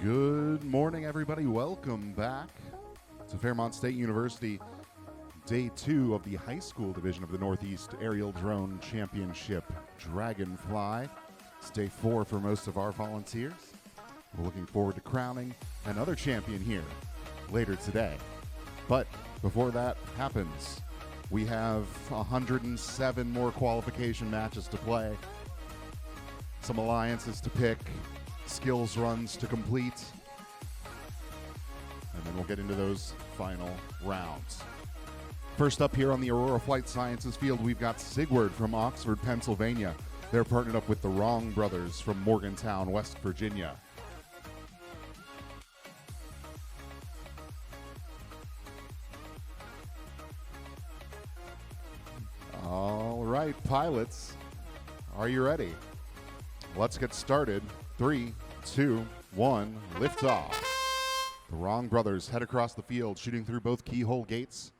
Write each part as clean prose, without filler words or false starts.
Good morning, everybody. Welcome back to Fairmont State University, Day 2 of the high school division of the Northeast Aerial Drone Championship, Dragonfly. It's Day 4 for most of our volunteers. We're looking forward to crowning another champion here later today. But before that happens, we have 107 more qualification matches to play, some alliances to pick, skills runs to complete, and then we'll get into those final rounds. First up here on the Aurora Flight Sciences field, we've got Sigward from Oxford, Pennsylvania. They're partnered up with the Wrong Brothers from Morgantown, West Virginia. All right, pilots, are you ready? Let's get started. 3, 2, 1, lift off. The Wrong Brothers head across the field, shooting through both keyhole gates.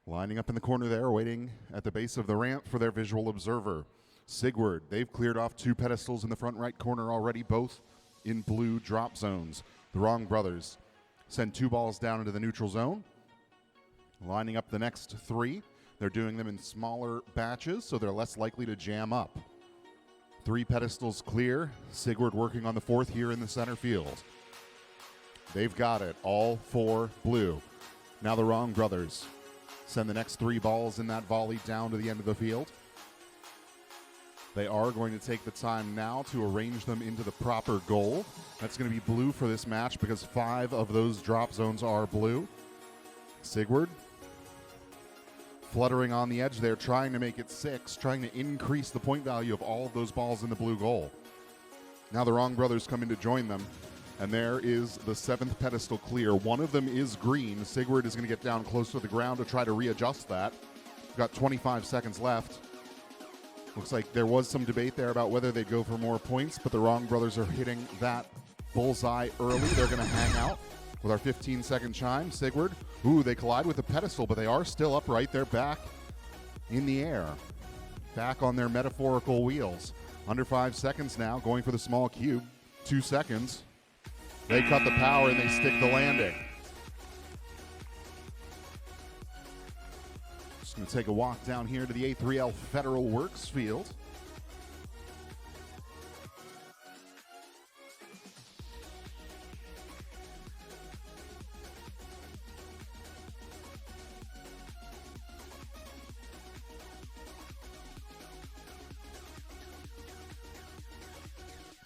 Lining up in the corner there, waiting at the base of the ramp for their visual observer. Sigward, they've cleared off 2 pedestals in the front right corner already, both in blue drop zones. The Wrong Brothers send 2 balls down into the neutral zone. Lining up the next 3. They're doing them in smaller batches, so they're less likely to jam up. 3 pedestals clear. Sigward working on the 4th here in the center field. They've got it, all 4 blue. Now the Wrong Brothers send the next 3 balls in that volley down to the end of the field. They are going to take the time now to arrange them into the proper goal. That's going to be blue for this match because 5 of those drop zones are blue. Sigward fluttering on the edge there, trying to make it 6, trying to increase the point value of all of those balls in the blue goal. Now the Wrong Brothers come in to join them, and there is the 7th pedestal clear. 1 of them is green. Sigward is going to get down close to the ground to try to readjust that. We've got 25 seconds left. Looks like there was some debate there about whether they go for more points, but the Wrong Brothers are hitting that bullseye early. They're going to hang out with our 15-second chime. Sigward, ooh, they collide with the pedestal, but they are still upright. They're back in the air, back on their metaphorical wheels. Under 5 seconds now, going for the small cube. 2 seconds. They cut the power and they stick the landing. Just going to take a walk down here to the A3L Federal Works field.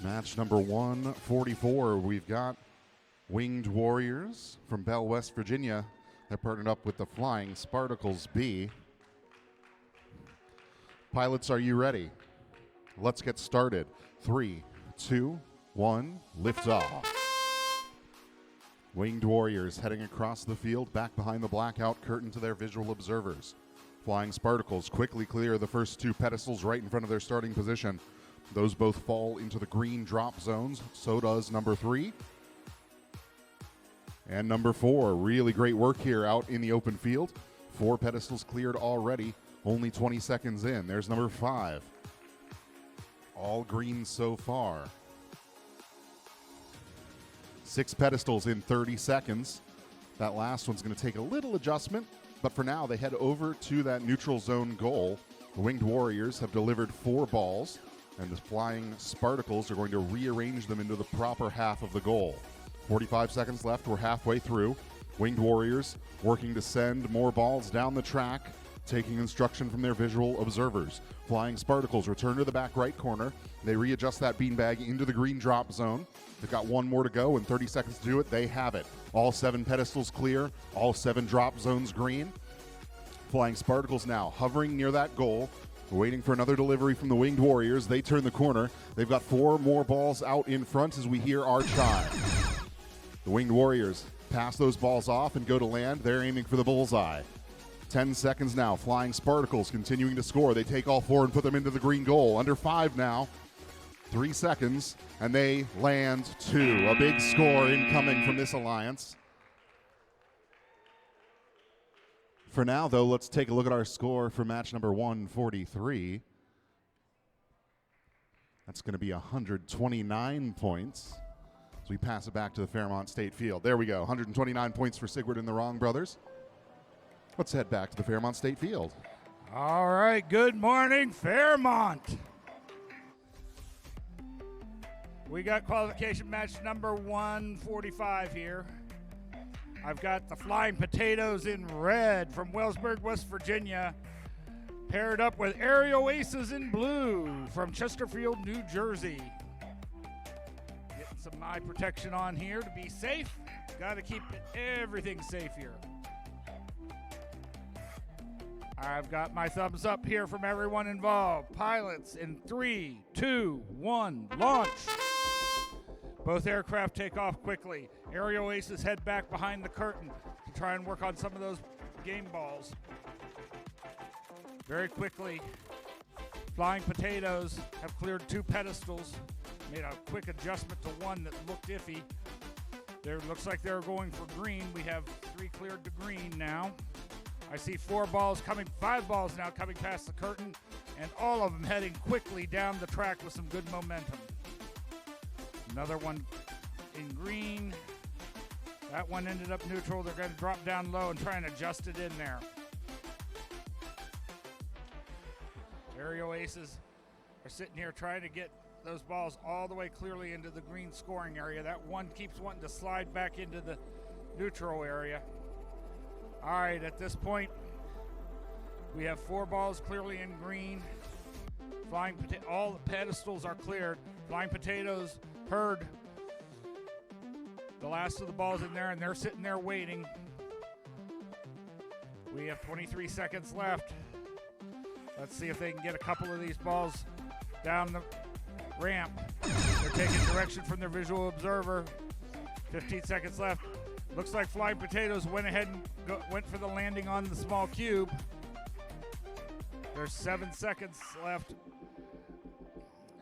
Match number 144, we've got Winged Warriors from Bell, West Virginia. They're partnered up with the Flying Spartacles B. Pilots, are you ready? Let's get started. 3, 2, 1, lift off. Winged Warriors heading across the field, back behind the blackout curtain to their visual observers. Flying Spartacles quickly clear the first 2 pedestals right in front of their starting position. Those both fall into the green drop zones. So does number 3 and number 4. Really great work here out in the open field. 4 pedestals cleared already, only 20 seconds in. There's number 5. All green so far. 6 pedestals in 30 seconds. That last one's going to take a little adjustment, but for now they head over to that neutral zone goal. The Winged Warriors have delivered 4 balls, and the Flying Spartacles are going to rearrange them into the proper half of the goal. 45 seconds left. We're halfway through. Winged Warriors working to send more balls down the track, taking instruction from their visual observers. Flying Spartacles return to the back right corner. They readjust that beanbag into the green drop zone. They've got 1 more to go and 30 seconds to do it. They have it. All 7 pedestals clear, all 7 drop zones green. Flying Spartacles now hovering near that goal, waiting for another delivery from the Winged Warriors. They turn the corner. They've got 4 more balls out in front as we hear our chime. The Winged Warriors pass those balls off and go to land. They're aiming for the bullseye. 10 seconds now. Flying Spartacles continuing to score. They take all 4 and put them into the green goal. Under 5 now. 3 seconds, and they land 2. A big score incoming from this alliance. For now, though, let's take a look at our score for match number 143. That's going to be 129 points as we pass it back to the Fairmont State Field. There we go, 129 points for Sigward and the Wrong Brothers. Let's head back to the Fairmont State Field. All right, good morning, Fairmont. We got qualification match number 145 here. I've got the Flying Potatoes in red from Wellsburg, West Virginia, paired up with Aerial Aces in blue from Chesterfield, New Jersey. Getting some eye protection on here to be safe. Got to keep everything safe here. I've got my thumbs up here from everyone involved. Pilots in 3, 2, 1, launch. Both aircraft take off quickly. Aerial Aces head back behind the curtain to try and work on some of those game balls. Very quickly, Flying Potatoes have cleared 2 pedestals, made a quick adjustment to one that looked iffy. There looks like they're going for green. We have 3 cleared to green now. I see 4 balls coming, 5 balls now coming past the curtain, and all of them heading quickly down the track with some good momentum. Another one in green. That one ended up neutral. They're going to drop down low and try and adjust it in there. Aerial Aces are sitting here trying to get those balls all the way clearly into the green scoring area. That one keeps wanting to slide back into the neutral area. All right, at this point, we have 4 balls clearly in green. All the pedestals are cleared. Flying Potatoes heard the last of the balls in there, and they're sitting there waiting. We have 23 seconds left. Let's see if they can get a couple of these balls down the ramp. They're taking direction from their visual observer. 15 seconds left. Looks like Flying Potatoes went ahead and went for the landing on the small cube. There's 7 seconds left.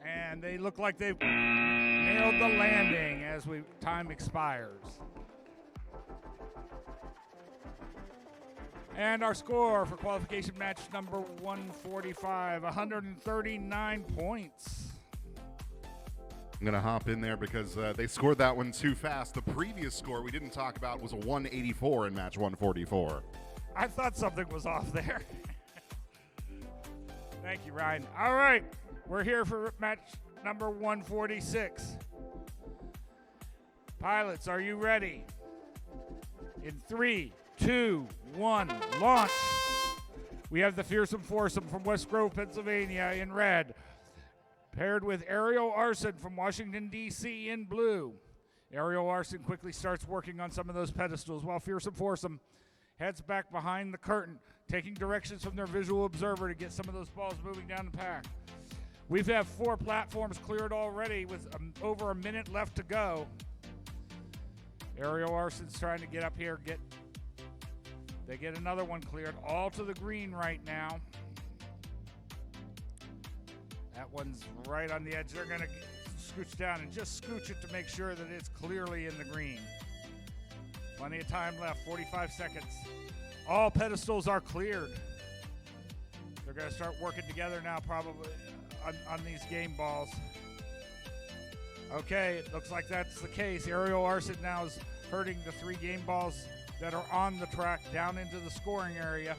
And they look like they've nailed the landing as time expires. And our score for qualification match number 145, 139 points. I'm going to hop in there because they scored that one too fast. The previous score we didn't talk about was a 184 in match 144. I thought something was off there. Thank you, Ryan. All right, we're here for match number 146. Pilots, are you ready? In 3, 2, 1, launch. We have the Fearsome Foursome from West Grove, Pennsylvania in red, paired with Aerial Arson from Washington, D.C. in blue. Aerial Arson quickly starts working on some of those pedestals while Fearsome Foursome heads back behind the curtain, taking directions from their visual observer to get some of those balls moving down the pack. We've had 4 platforms cleared already with over a minute left to go. Aerial Arson's trying to get up here, they get another one cleared, all to the green right now. That one's right on the edge. They're going to scooch down and just scooch it to make sure that it's clearly in the green. Plenty of time left, 45 seconds. All pedestals are cleared. They're going to start working together now probably on these game balls. Okay, it looks like that's the case. Aerial Arson now is herding the 3 game balls that are on the track down into the scoring area.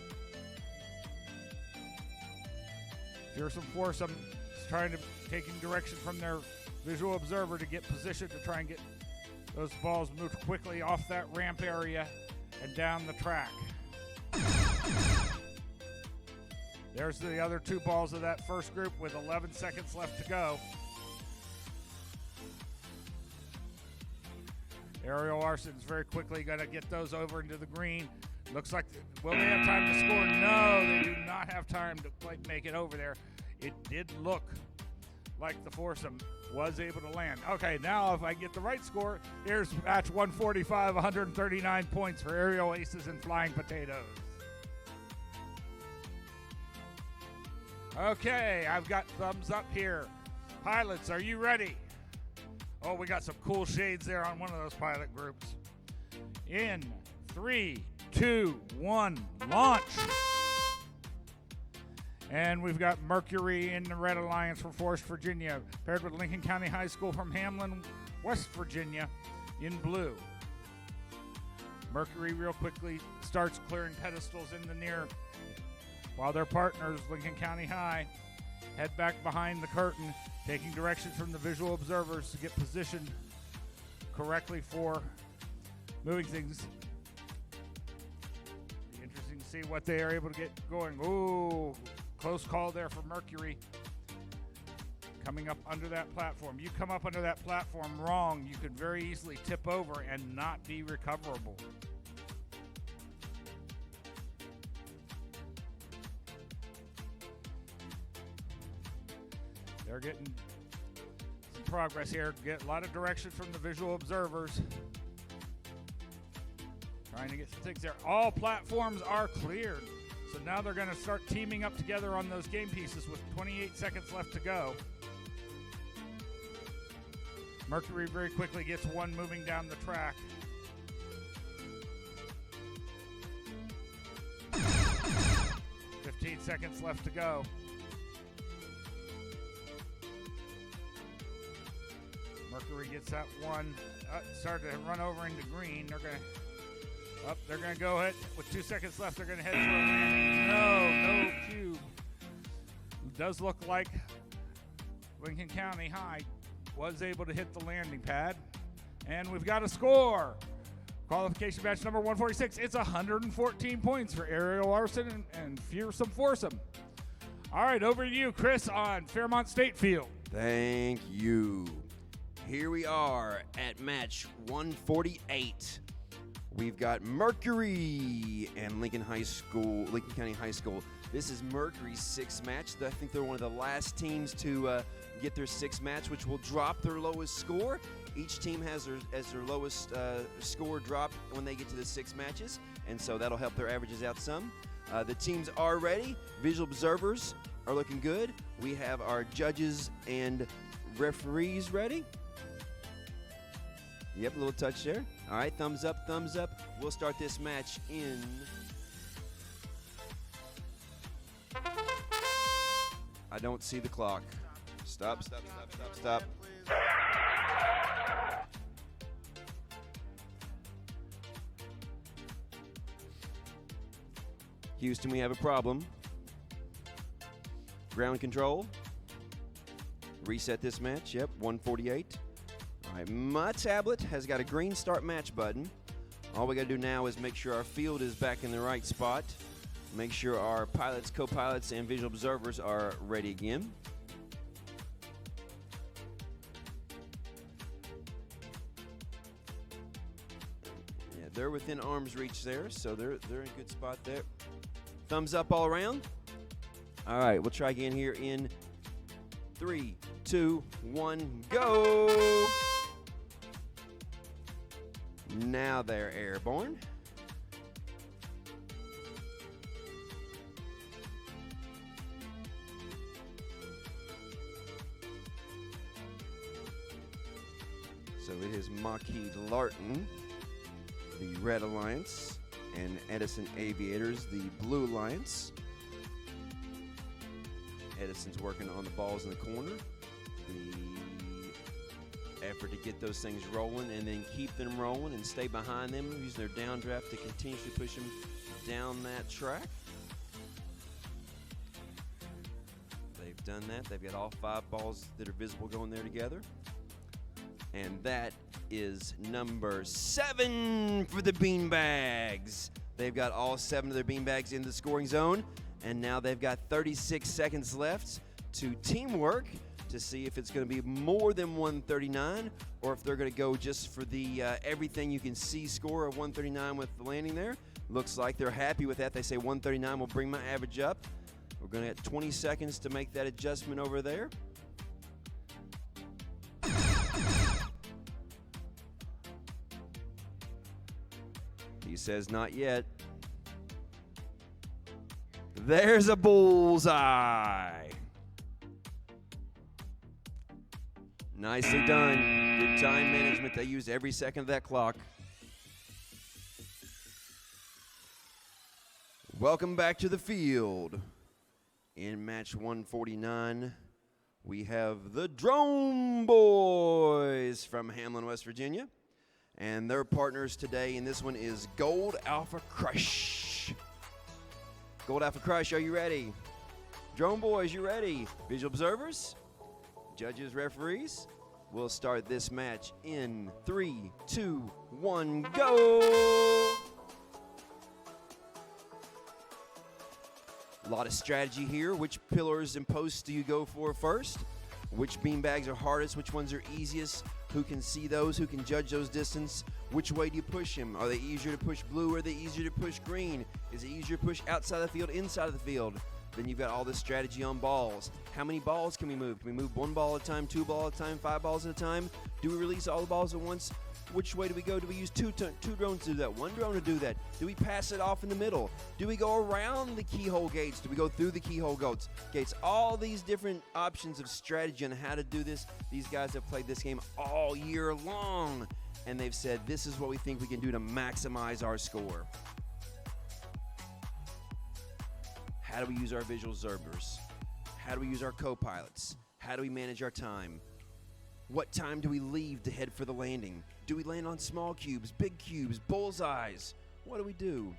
Fearsome Foursome is taking direction from their visual observer to get positioned to try and get those balls moved quickly off that ramp area and down the track. There's the other 2 balls of that first group with 11 seconds left to go. Aerial Arson's very quickly going to get those over into the green. Looks like, will they have time to score? No, they do not have time to quite make it over there. It did look like the foursome was able to land. Okay, now if I get the right score, here's match 145, 139 points for Aerial Aces and Flying Potatoes. Okay, I've got thumbs up here. Pilots, are you ready? Oh, we got some cool shades there on one of those pilot groups. In 3, 2, 1, launch. And we've got Mercury in the Red Alliance from Forest, Virginia, paired with Lincoln County High School from Hamlin, West Virginia, in blue. Mercury real quickly starts clearing pedestals in the near, while their partners, Lincoln County High, head back behind the curtain, taking directions from the visual observers to get positioned correctly for moving things. Be interesting to see what they are able to get going. Ooh, close call there for Mercury. Coming up under that platform. You come up under that platform wrong, you could very easily tip over and not be recoverable. They're getting some progress here. Get a lot of direction from the visual observers. Trying to get some things there. All platforms are cleared. So now they're going to start teaming up together on those game pieces with 28 seconds left to go. Mercury very quickly gets one moving down the track. "15 seconds left to go. Mercury gets that one. Started to run over into green. They're gonna go ahead with 2 seconds left. They're gonna head for a landing. No cube. It does look like Lincoln County High was able to hit the landing pad, and we've got a score. Qualification match number 146. It's 114 points for Aerial Larson and Fearsome Foursome. All right, over to you, Chris, on Fairmont State Field. Thank you. Here we are at match 148. We've got Mercury and Lincoln County High School. This is Mercury's sixth match. I think they're one of the last teams to get their sixth match, which will drop their lowest score. Each team has their lowest score dropped when they get to the 6 matches, and so that'll help their averages out some. The teams are ready. Visual observers are looking good. We have our judges and referees ready. Yep, a little touch there. All right, thumbs up, thumbs up. We'll start this match in... I don't see the clock. Stop. Houston, we have a problem. Ground control. Reset this match. Yep, 148. All right, my tablet has got a green start match button. All we got to do now is make sure our field is back in the right spot. Make sure our pilots, co-pilots, and visual observers are ready again. Yeah, they're within arm's reach there, so they're in a good spot there. Thumbs up all around. All right, we'll try again here in 3, 2, 1, go! Now they're airborne. So it is Lockheed Larton, the Red Alliance, and Edison Aviators, the Blue Alliance. Edison's working on the balls in the corner. The effort to get those things rolling and then keep them rolling and stay behind them, using their downdraft to continuously push them down that track. They've done that. They've got all 5 balls that are visible going there together. And that is number 7 for the beanbags. They've got all 7 of their beanbags in the scoring zone. And now they've got 36 seconds left to teamwork to see if it's going to be more than 139 or if they're going to go just for the everything you can see score of 139 with the landing there. Looks like they're happy with that. They say 139 will bring my average up. We're going to have 20 seconds to make that adjustment over there. He says not yet. There's a bullseye. Nicely done. Good time management. They used every second of that clock. Welcome back to the field. In match 149, we have the Drone Boys from Hamlin, West Virginia. And their partners today in this one is Gold Alpha Crush. Gold Alpha Crush, are you ready? Drone Boys, you ready? Visual observers, judges, referees. We'll start this match in 3, 2, 1, go! A lot of strategy here. Which pillars and posts do you go for first? Which beanbags are hardest? Which ones are easiest? Who can see those? Who can judge those distance? Which way do you push them? Are they easier to push blue or are they easier to push green? Is it easier to push outside of the field, inside of the field? Then you've got all this strategy on balls. How many balls can we move? Can we move 1 ball at a time, 2 balls at a time, 5 balls at a time? Do we release all the balls at once? Which way do we go? Do we use two drones to do that? 1 drone to do that? Do we pass it off in the middle? Do we go around the keyhole gates? Do we go through the keyhole gates? All these different options of strategy on how to do this. These guys have played this game all year long, and they've said this is what we think we can do to maximize our score. How do we use our visual observers? How do we use our co-pilots? How do we manage our time? What time do we leave to head for the landing? Do we land on small cubes, big cubes, bullseyes? What do we do?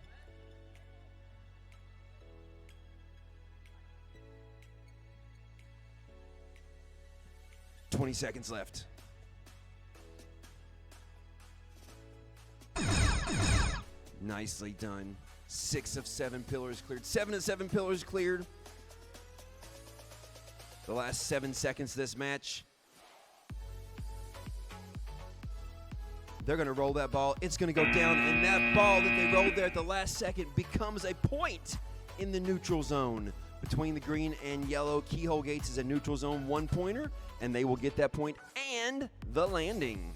"20 seconds left. Nicely done. 6 of 7 pillars cleared. 7 of 7 pillars cleared. The last 7 seconds of this match. They're going to roll that ball. It's going to go down, and that ball that they rolled there at the last second becomes a point in the neutral zone. Between the green and yellow keyhole gates is a neutral zone 1-pointer, and they will get that point and the landing.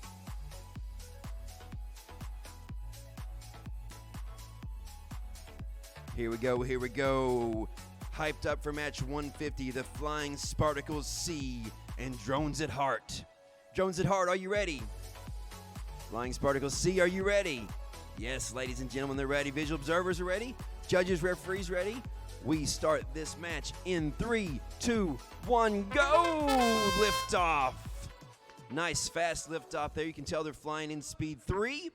Here we go, here we go. Hyped up for match 150, the Flying Spartacles C and Drones at Heart. Drones at Heart, are you ready? Flying Spartacles C, are you ready? Yes, ladies and gentlemen, they're ready. Visual observers are ready. Judges, referees ready. We start this match in 3, 2, 1, go! Lift off. Nice fast lift off there. You can tell they're flying in speed 3.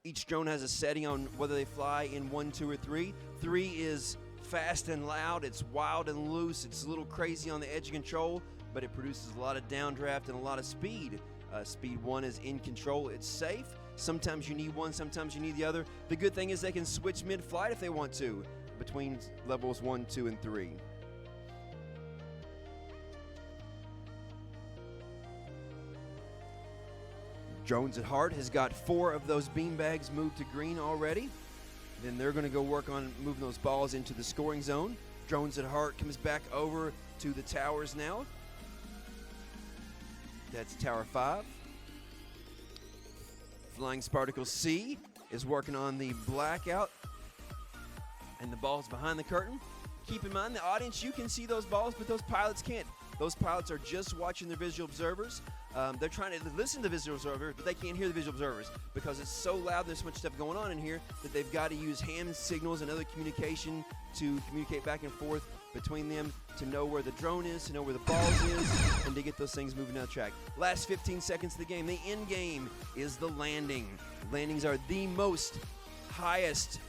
Each drone has a setting on whether they fly in 1, 2, or 3. 3 is fast and loud. It's wild and loose. It's a little crazy on the edge of control, but it produces a lot of downdraft and a lot of speed. Speed 1 is in control. It's safe. Sometimes you need one, sometimes you need the other. The good thing is they can switch mid-flight if they want to between levels 1, 2, and 3. Drones at Heart has got 4 of those beanbags moved to green already. Then they're going to go work on moving those balls into the scoring zone. Drones at Heart comes back over to the towers now. That's Tower 5. Flying Spartacle C is working on the blackout and the balls behind the curtain. Keep in mind, the audience, you can see those balls, but those pilots can't. Those pilots are just watching their visual observers. They're trying to listen to visual observers, but they can't hear the visual observers because it's so loud, there's so much stuff going on in here that they've got to use ham signals and other communication to communicate back and forth between them to know where the drone is, to know where the balls is, and to get those things moving down the track. Last 15 seconds of the game. The end game is the landing. Landings are the most highest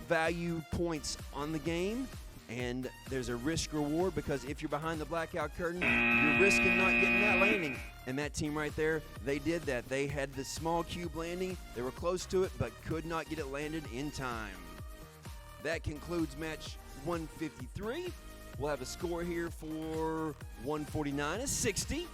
value points on the game, and there's a risk reward because if you're behind the blackout curtain, you're risking not getting that landing. And that team right there, they did that. They had the small cube landing. They were close to it, but could not get it landed in time. That concludes match 153. We'll have a score here for 149 is 60.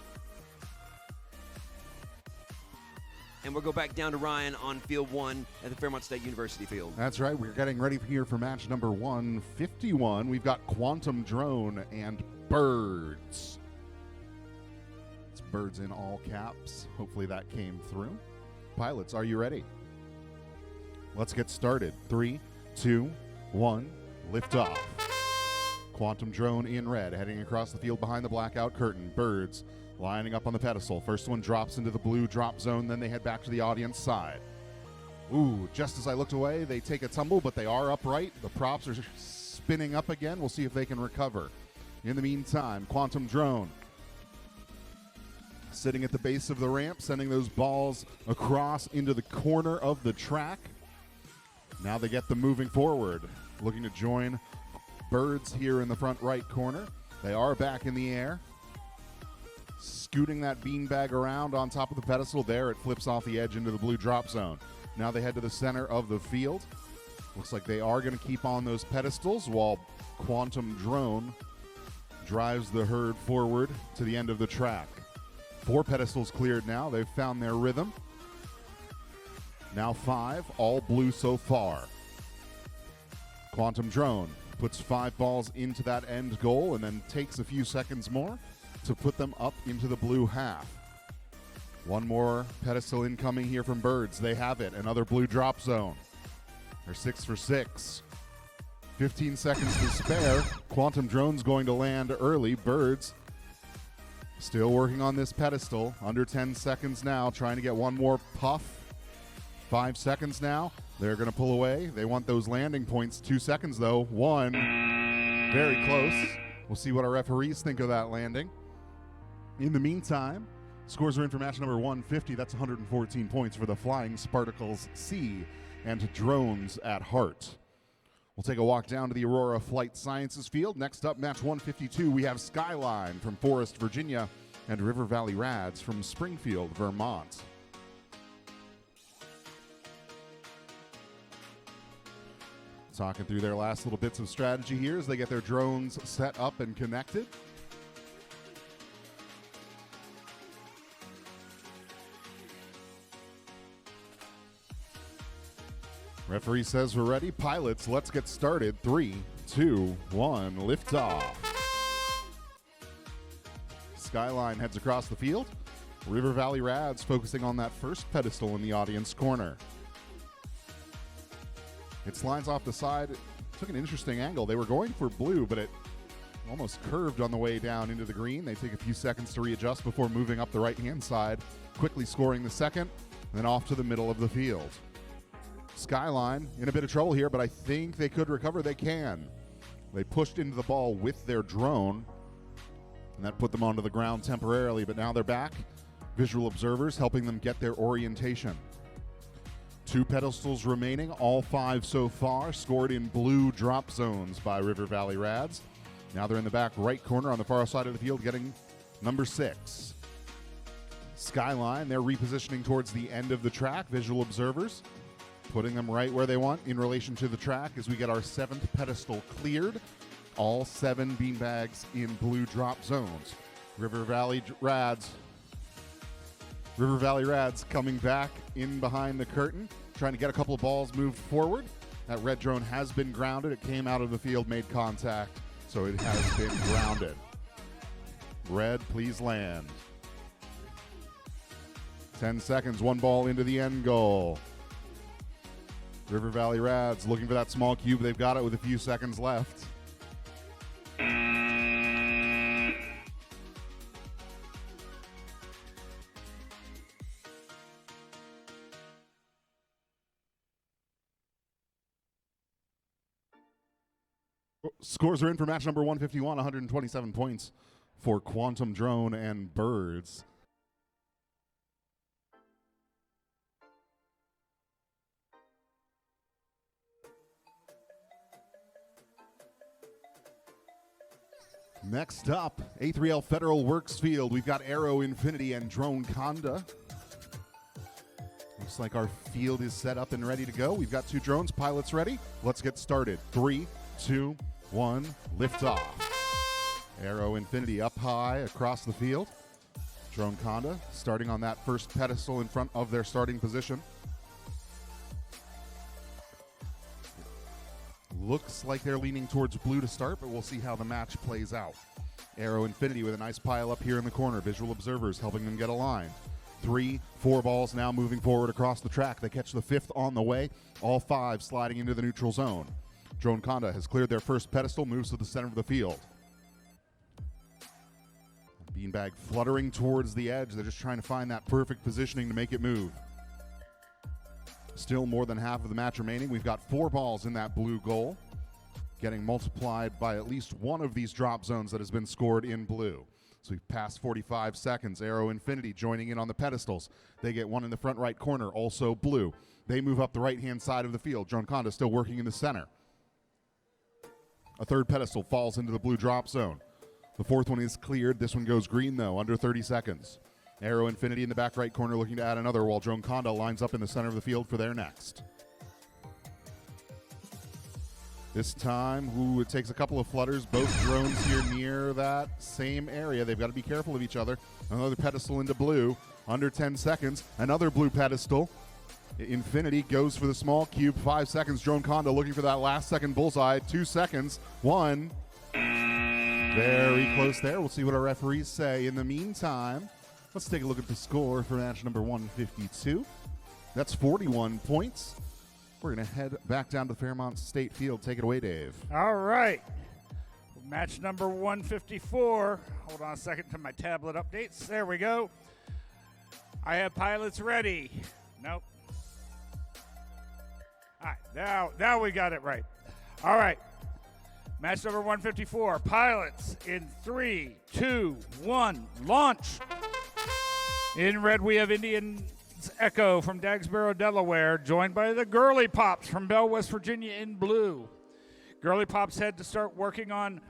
And we'll go back down to Ryan on field 1 at the Fairmont State University field. That's right. We're getting ready here for match number 151. We've got Quantum Drone and Birds. It's Birds in all caps. Hopefully that came through. Pilots, are you ready? Let's get started. 3, 2, 1, lift off. Quantum Drone in red, heading across the field behind the blackout curtain. Birds lining up on the pedestal. First one drops into the blue drop zone, then they head back to the audience side. Ooh, just as I looked away, they take a tumble, but they are upright. The props are spinning up again. We'll see if they can recover. In the meantime, Quantum Drone sitting at the base of the ramp, sending those balls across into the corner of the track. Now they get them moving forward, looking to join Birds here in the front right corner. They are back in the air, scooting that beanbag around on top of the pedestal. There, it flips off the edge into the blue drop zone. Now they head to the center of the field. Looks like they are going to keep on those pedestals while Quantum Drone drives the herd forward to the end of the track. 4 pedestals cleared now. They've found their rhythm. Now 5, all blue so far. Quantum Drone puts 5 balls into that end goal and then takes a few seconds more to put them up into the blue half. One more pedestal incoming here from Birds. They have it. Another blue drop zone. They're 6 for 6. 15 seconds to spare. Quantum Drone's going to land early. Birds still working on this pedestal. Under 10 seconds now, trying to get one more puff. 5 seconds now. They're going to pull away. They want those landing points. 2 seconds, though. 1. Very close. We'll see what our referees think of that landing. In the meantime, scores are in for match number 150. That's 114 points for the Flying Spartacles C and Drones at Heart. We'll take a walk down to the Aurora Flight Sciences field. Next up, match 152, we have Skyline from Forest, Virginia, and River Valley Rads from Springfield, Vermont. Talking through their last little bits of strategy here as they get their drones set up and connected. Referee says we're ready. Pilots, let's get started. 3, 2, 1, liftoff. Skyline heads across the field. River Valley Rads focusing on that first pedestal in the audience corner. It slides off the side. It took an interesting angle. They were going for blue, but it almost curved on the way down into the green. They take a few seconds to readjust before moving up the right-hand side, quickly scoring the second, and then off to the middle of the field. Skyline in a bit of trouble here, but I think they could recover. They can. They pushed into the ball with their drone, and that put them onto the ground temporarily, but now they're back. Visual observers helping them get their orientation. 2 pedestals remaining, all 5 so far, scored in blue drop zones by River Valley Rads. Now they're in the back right corner on the far side of the field getting number 6. Skyline, they're repositioning towards the end of the track. Visual observers putting them right where they want in relation to the track as we get our 7th pedestal cleared. All 7 beanbags in blue drop zones. River Valley Rads coming back in behind the curtain, trying to get a couple of balls moved forward. That red drone has been grounded. It came out of the field, made contact, so it has been grounded. Red, please land. 10 seconds, 1 ball into the end goal. River Valley Rads looking for that small cube. They've got it with a few seconds left. Scores are in for match number 151, 127 points for Quantum Drone and Birds. Next up, A3L Federal Works Field. We've got Aero Infinity and Drone Conda. Looks like our field is set up and ready to go. We've got 2 drones, pilots ready. Let's get started. 3, 2, 1, liftoff. Aero Infinity up high across the field. Drone Conda starting on that first pedestal in front of their starting position. Looks like they're leaning towards blue to start, but we'll see how the match plays out. Aero Infinity with a nice pile up here in the corner. Visual observers helping them get aligned. 3, 4 balls now moving forward across the track. They catch the 5th on the way. All 5 sliding into the neutral zone. Drone Conda has cleared their first pedestal, moves to the center of the field. Beanbag fluttering towards the edge. They're just trying to find that perfect positioning to make it move. Still more than half of the match remaining. We've got 4 balls in that blue goal. getting multiplied by at least one of these drop zones that has been scored in blue. So we've passed 45 seconds. Aero Infinity joining in on the pedestals. They get one in the front right corner, also blue. They move up the right-hand side of the field. Drone Conda still working in the center. A third pedestal falls into the blue drop zone. The fourth one is cleared. This one goes green, though, under 30 seconds. Aero Infinity in the back right corner looking to add another, while Drone Conda lines up in the center of the field for their next. This time, it takes a couple of flutters. Both drones here near that same area. They've got to be careful of each other. Another pedestal into blue, under 10 seconds. Another blue pedestal. Infinity goes for the small cube. 5 seconds. Drone Conda looking for that last second bullseye. 2 seconds. 1. Very close there. We'll see what our referees say. In the meantime, let's take a look at the score for match number 152. That's 41 points. We're going to head back down to Fairmont State Field. Take it away, Dave. All right. Match number 154. Hold on a second to my tablet updates. There we go. I have pilots ready. Nope. All right. Now we got it right. All right. Match number 154. Pilots in 3, 2, 1. Launch. In red, we have Indian Echo from Dagsboro, Delaware, joined by the Girly Pops from Bell, West Virginia in blue. Girly Pops head to start working on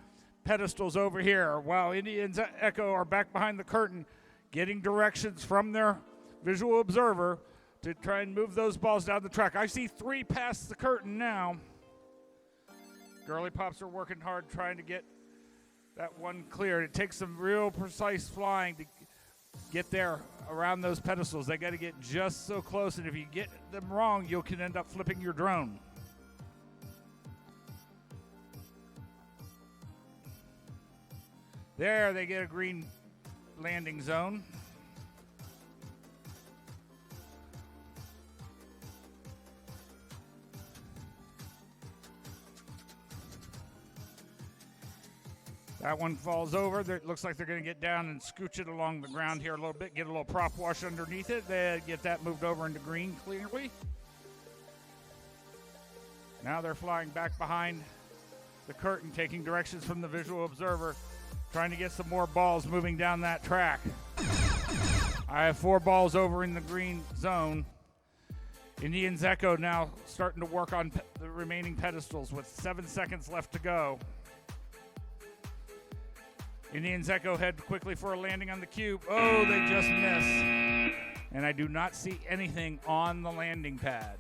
pedestals over here, while Indians Echo are back behind the curtain getting directions from their visual observer to try and move those balls down the track. I see 3 past the curtain now. Girly Pops are working hard trying to get that one cleared. It takes some real precise flying to get there around those pedestals. They got to get just so close, and if you get them wrong, you can end up flipping your drone. There, they get a green landing zone. That one falls over. It looks like they're going to get down and scooch it along the ground here a little bit, get a little prop wash underneath it. They get that moved over into green clearly. Now they're flying back behind the curtain, taking directions from the visual observer, trying to get some more balls moving down that track. I have 4 balls over in the green zone. Indians Echo now starting to work on the remaining pedestals with 7 seconds left to go. Indians Echo head quickly for a landing on the cube. Oh, they just miss. And I do not see anything on the landing pad.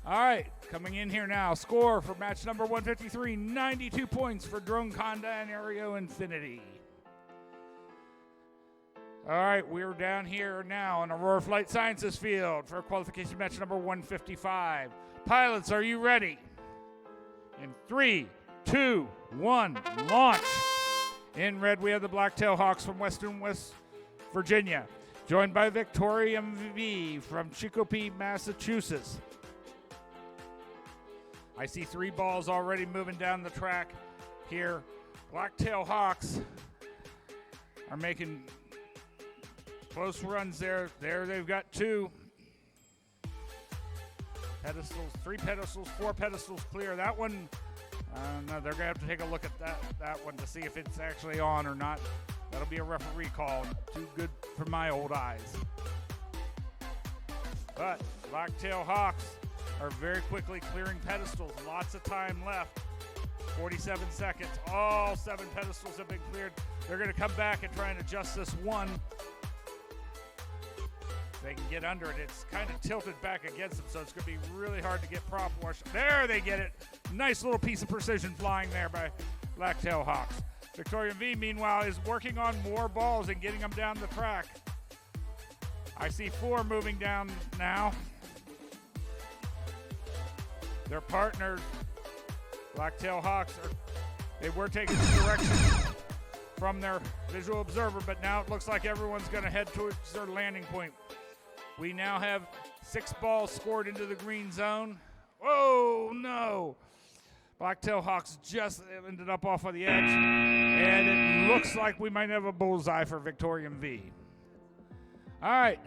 All right, coming in here now. Score for match number 153, 92 points for Drone Conda and Aero Infinity. All right, we're down here now on Aurora Flight Sciences field for qualification match number 155. Pilots, are you ready? In 3, 2, 1, launch. In red, we have the Blacktail Hawks from Western West Virginia, joined by Victoria MV from Chicopee, Massachusetts. I see 3 balls already moving down the track here. Blacktail Hawks are making close runs there. There they've got 2 pedestals, 3 pedestals, 4 pedestals clear. That one, no, they're going to have to take a look at that one to see if it's actually on or not. That'll be a referee call. Too good for my old eyes. But Blacktail Hawks are very quickly clearing pedestals. Lots of time left. 47 seconds. All 7 pedestals have been cleared. They're going to come back and try and adjust this one. They can get under it. It's kind of tilted back against them, so it's going to be really hard to get prop wash. There they get it. Nice little piece of precision flying there by Blacktail Hawks. Victoria V, meanwhile, is working on more balls and getting them down the track. I see 4 moving down now. Their partners, Blacktail Hawks, they were taking the direction from their visual observer, but now it looks like everyone's going to head towards their landing point. We now have 6 balls scored into the green zone. Oh, no. Blacktail Hawks just ended up off of the edge, and it looks like we might have a bullseye for Victorian V. All right,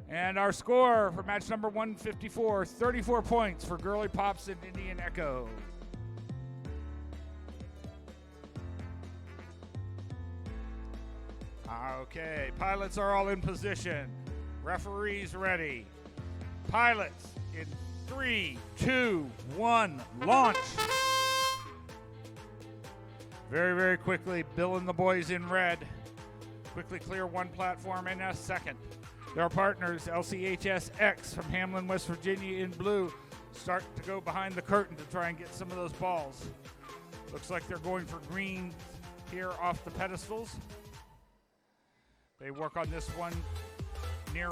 and our score for match number 154, 34 points for Girly Pops and Indian Echo. Okay, pilots are all in position. Referees ready. Pilots in 3, 2, 1, launch. Very, very quickly, Bill and the boys in red quickly clear one platform in a second. Their partners, LCHS-X from Hamlin, West Virginia in blue, start to go behind the curtain to try and get some of those balls. Looks like they're going for green here off the pedestals. They work on this one near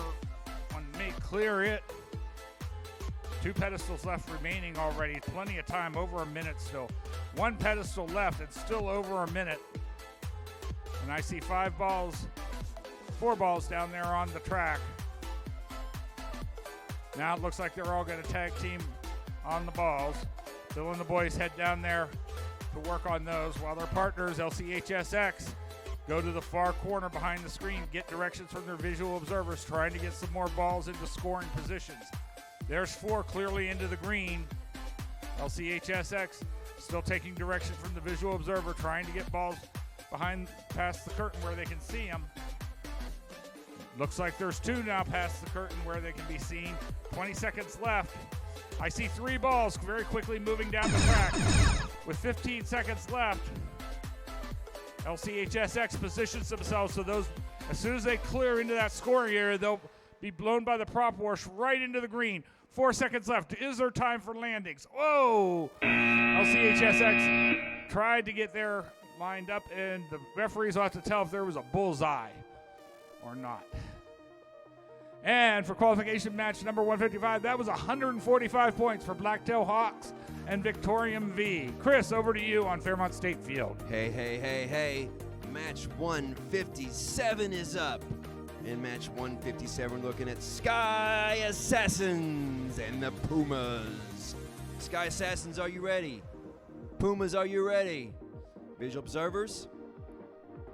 one, may clear it. 2 pedestals left remaining already. Plenty of time, over a minute still. 1 pedestal left, it's still over a minute. And I see 4 balls down there on the track. Now it looks like they're all going to tag team on the balls. Bill and the boys head down there to work on those while their partners, LCHS-X, go to the far corner behind the screen, get directions from their visual observers, trying to get some more balls into scoring positions. There's 4 clearly into the green. LCHS-X still taking direction from the visual observer, trying to get balls past the curtain where they can see them. Looks like there's 2 now past the curtain where they can be seen. 20 seconds left. I see 3 balls very quickly moving down the track. With 15 seconds left, LCHS-X positions themselves so those, as soon as they clear into that scoring area, they'll be blown by the prop wash right into the green. 4 seconds left. Is there time for landings? Whoa! LCHS-X tried to get there lined up, and the referees will have to tell if there was a bullseye or not. And for qualification match number 155, that was 145 points for Blacktail Hawks and Victorium V. Chris, over to you on Fairmont State Field. Hey. Match 157 is up. In match 157, we're looking at Sky Assassins and the Pumas. Sky Assassins, are you ready? Pumas, are you ready? Visual observers,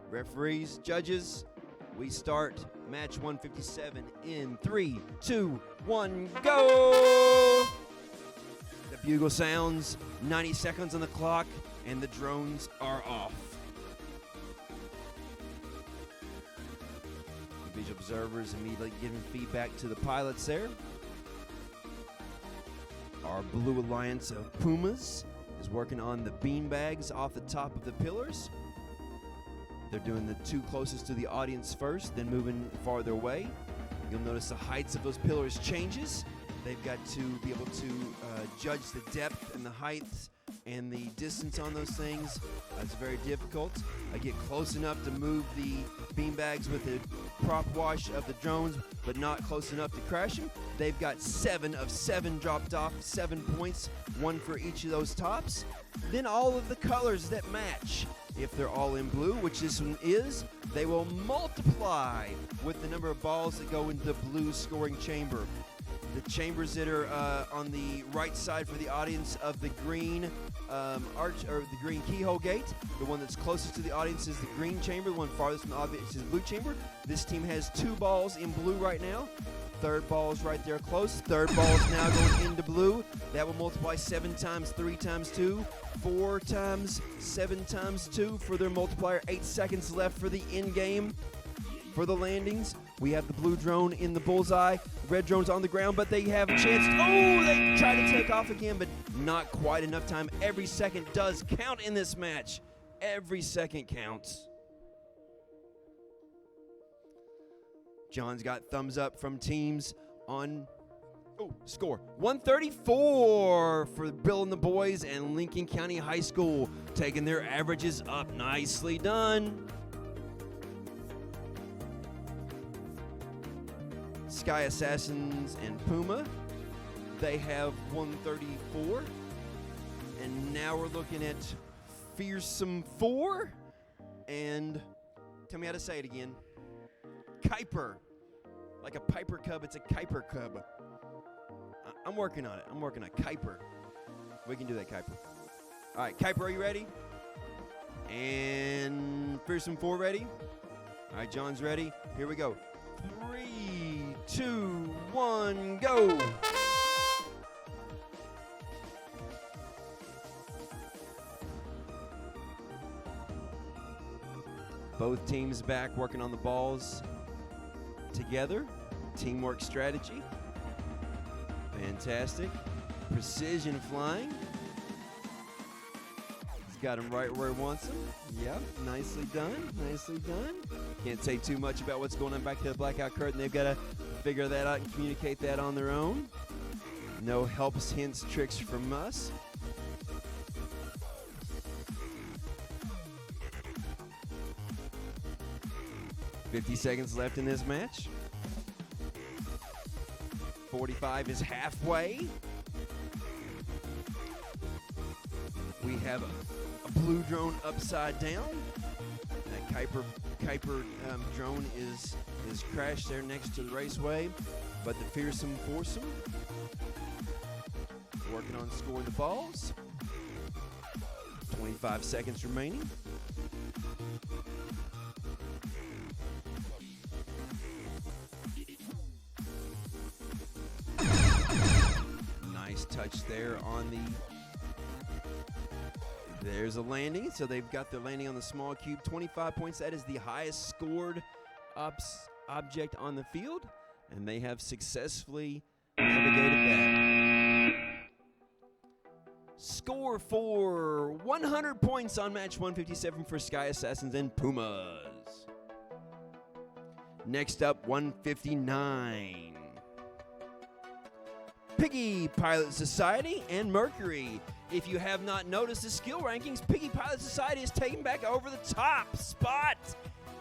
referees, judges, we start match 157 in 3, 2, 1, go! The bugle sounds, 90 seconds on the clock, and the drones are off. The visual observers immediately giving feedback to the pilots there. Our Blue Alliance of Pumas is working on the beanbags off the top of the pillars. They're doing the 2 closest to the audience first, then moving farther away. You'll notice the heights of those pillars changes. They've got to be able to judge the depth and the height and the distance on those things. It's very difficult. I get close enough to move the beanbags with the prop wash of the drones, but not close enough to crash them. They've got 7 of 7 dropped off, 7 points, 1 for each of those tops. Then all of the colors that match. If they're all in blue, which this one is, they will multiply with the number of balls that go into the blue scoring chamber. The chambers that are on the right side for the audience of the green arch or the green keyhole gate. The one that's closest to the audience is the green chamber. The one farthest from the audience is the blue chamber. This team has 2 balls in blue right now. 3rd ball is right there close. 3rd ball is now going into blue. That will multiply 7 times 3 times 2. 4 times 7 times 2 for their multiplier. 8 seconds left for the end game. For the landings, we have the blue drone in the bullseye. Red drone's on the ground, but they have a chance. Oh, they try to take off again, but not quite enough time. Every second does count in this match. Every second counts. John's got thumbs up from teams on score. 134 for Bill and the boys and Lincoln County High School, taking their averages up. Nicely done. Sky Assassins and Puma, they have 134. And now we're looking at Fearsome 4. And tell me how to say it again. Kuiper. Like a Piper Cub, it's a Kuiper Cub. I'm working on it. I'm working on Kuiper. We can do that, Kuiper. All right, Kuiper, are you ready? And Fearsome 4 ready? All right, John's ready. Here we go. 3, 2, 1, go! Both teams back working on the balls together. Teamwork strategy. Fantastic. Precision flying. He's got him right where he wants him. Yep, nicely done, nicely done. Can't say too much about what's going on back to the blackout curtain. They've got to figure that out and communicate that on their own. No helps, hints, tricks from us. $50 seconds left in this match. 45 is halfway. We have a blue drone upside down. That Kuiper drone is crashed there next to the raceway. But the fearsome foursome working on scoring the balls. 25 seconds remaining. Nice touch there on the... There's a landing, so they've got the landing on the small cube. 25 points, that is the highest scored object on the field, and they have successfully navigated that. Score for 100 points on match 157 for Sky Assassins and Pumas. Next up, 159. Piggy Pilot Society and Mercury. If you have not noticed the skill rankings, Piggy Pilot Society is taking back over the top spot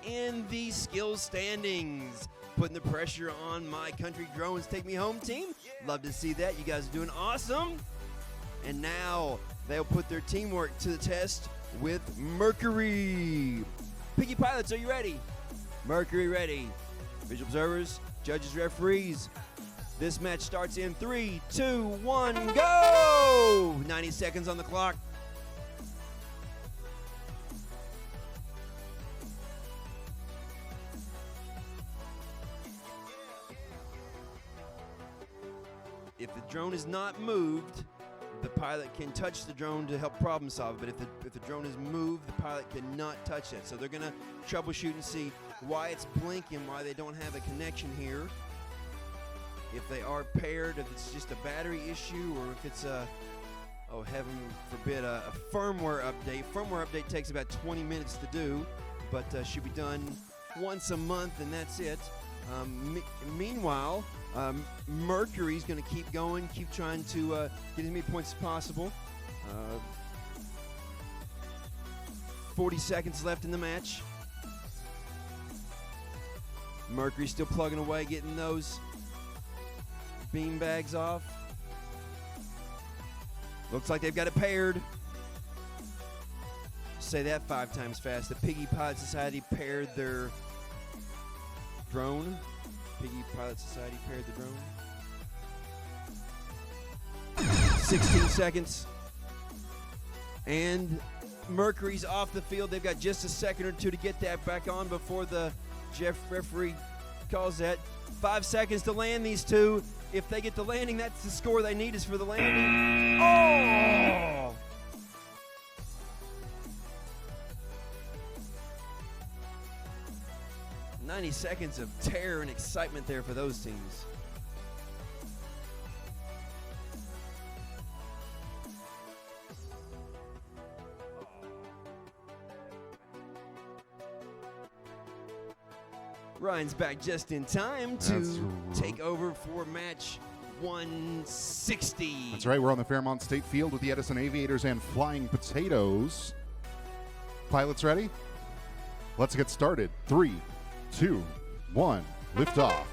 in the skill standings. Putting the pressure on my country drones take me home team. Love to see that. You guys are doing awesome. And now they'll put their teamwork to the test with Mercury. Piggy Pilots, are you ready? Mercury ready. Visual observers, judges, referees. This match starts in 3, 2, 1, go! 90 seconds on the clock. If the drone is not moved, the pilot can touch the drone to help problem solve. But if the drone is moved, the pilot cannot touch it. So they're going to troubleshoot and see why it's blinking, why they don't have a connection here. If they are paired, if it's just a battery issue, or if it's a, oh heaven forbid, a firmware update. Firmware update takes about 20 minutes to do, but should be done once a month, and that's it. Meanwhile, Mercury's going to keep going, keep trying to get as many points as possible. 40 seconds left in the match. Mercury's still plugging away, getting those beam bags off. Looks like they've got it paired. Say that 5 times fast. The Piggy Pilot Society paired their drone. Piggy Pilot Society paired the drone. 16 seconds. And Mercury's off the field. They've got just a second or two to get that back on before the referee calls that. 5 seconds to land these two. If they get the landing, that's the score they need is for the landing. Oh! "90 seconds of terror and excitement there for those teams. Ryan's back just in time to take over for match 160. That's right. We're on the Fairmont State Field with the Edison Aviators and Flying Potatoes. Pilots ready? Let's get started. 3, 2, 1, lift off.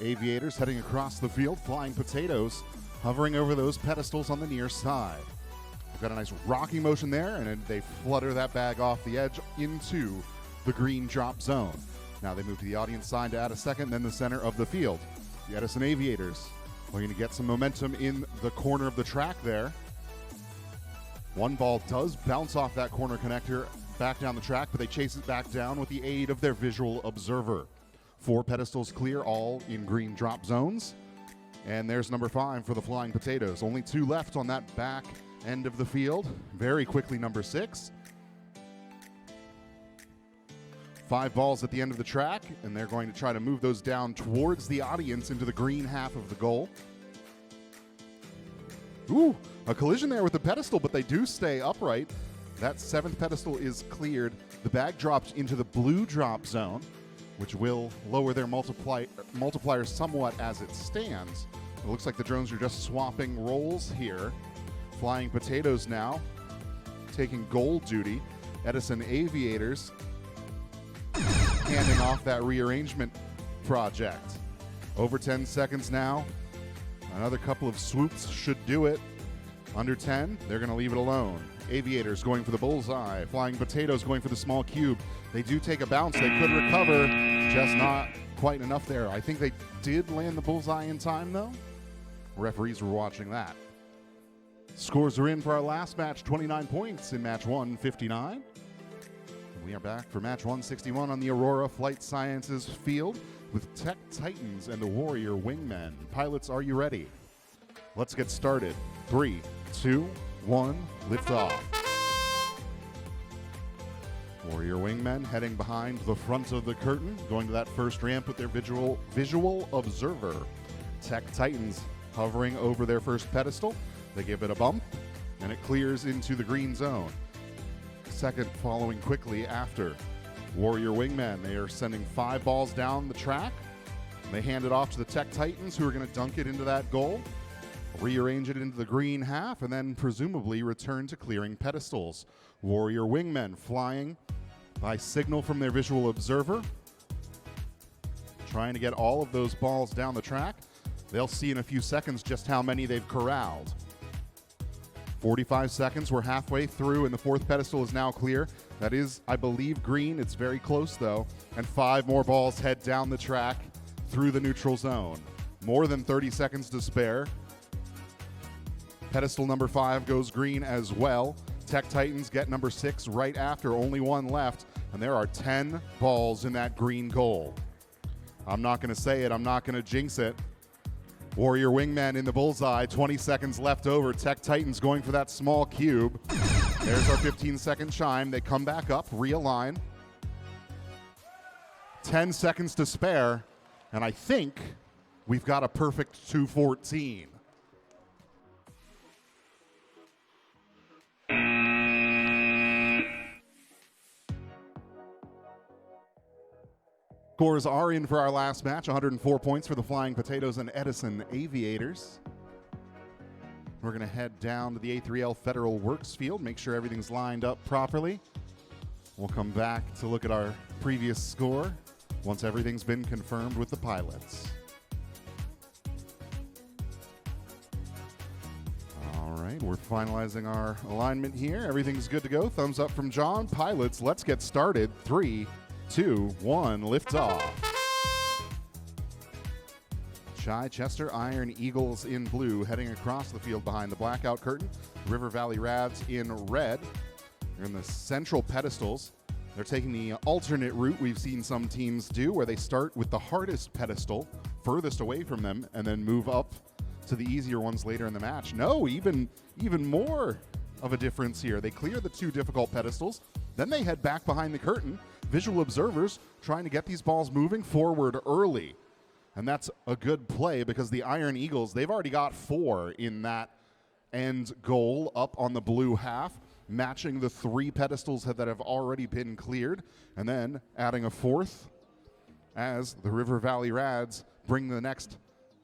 Aviators heading across the field. Flying Potatoes hovering over those pedestals on the near side. We've got a nice rocking motion there, and then they flutter that bag off the edge into the green drop zone. Now they move to the audience side to add a second, then the center of the field. The Edison Aviators looking to get some momentum in the corner of the track there. One ball does bounce off that corner connector back down the track, but they chase it back down with the aid of their visual observer. 4 pedestals clear, all in green drop zones. And there's number 5 for the Flying Potatoes. Only 2 left on that back end of the field. Very quickly, number 6. 5 balls at the end of the track, and they're going to try to move those down towards the audience into the green half of the goal. Ooh, a collision there with the pedestal, but they do stay upright. That 7th pedestal is cleared. The bag drops into the blue drop zone, which will lower their multiplier somewhat as it stands. It looks like the drones are just swapping roles here. Flying Potatoes now taking goal duty. Edison Aviators handing off that rearrangement project. Over 10 seconds now. Another couple of swoops should do it. Under 10, they're going to leave it alone. Aviators going for the bullseye. Flying Potatoes going for the small cube. They do take a bounce. They could recover. Just not quite enough there. I think they did land the bullseye in time, though. Referees were watching that. Scores are in for our last match. 29 points in match 159. We are back for match 161 on the Aurora Flight Sciences field with Tech Titans and the Warrior Wingmen. Pilots, are you ready? Let's get started. 3, 2, 1, lift off. Warrior Wingmen heading behind the front of the curtain, going to that first ramp with their visual observer. Tech Titans hovering over their first pedestal. They give it a bump, and it clears into the green zone. Second following quickly after. Warrior Wingmen, they are sending 5 balls down the track. They hand it off to the Tech Titans, who are going to dunk it into that goal, rearrange it into the green half, and then presumably return to clearing pedestals. Warrior Wingmen flying by signal from their visual observer, trying to get all of those balls down the track. They'll see in a few seconds just how many they've corralled. 45 seconds, we're halfway through, and the 4th pedestal is now clear. That is, I believe, green. It's very close, though. And 5 more balls head down the track through the neutral zone. More than 30 seconds to spare. Pedestal number 5 goes green as well. Tech Titans get number 6 right after, only 1 left, and there are 10 balls in that green goal. I'm not going to say it. I'm not going to jinx it. Warrior Wingman in the bullseye, 20 seconds left over. Tech Titans going for that small cube. There's our 15-second chime. They come back up, realign. 10 seconds to spare, and I think we've got a perfect 214. Scores are in for our last match. 104 points for the Flying Potatoes and Edison Aviators. We're going to head down to the A3L Federal Works field, make sure everything's lined up properly. We'll come back to look at our previous score once everything's been confirmed with the pilots. All right, we're finalizing our alignment here. Everything's good to go. Thumbs up from John. Pilots, let's get started. 3, 2, 1, lift off. Chichester Iron Eagles in blue heading across the field behind the blackout curtain. River Valley Rads in red. They're in the central pedestals. They're taking the alternate route we've seen some teams do, where they start with the hardest pedestal furthest away from them and then move up to the easier ones later in the match. No, even more of a difference here. They clear the 2 difficult pedestals, then they head back behind the curtain. Visual observers trying to get these balls moving forward early. And that's a good play because the Iron Eagles, they've already got 4 in that end goal up on the blue half, matching the 3 pedestals that have already been cleared, and then adding a 4th as the River Valley Rads bring the next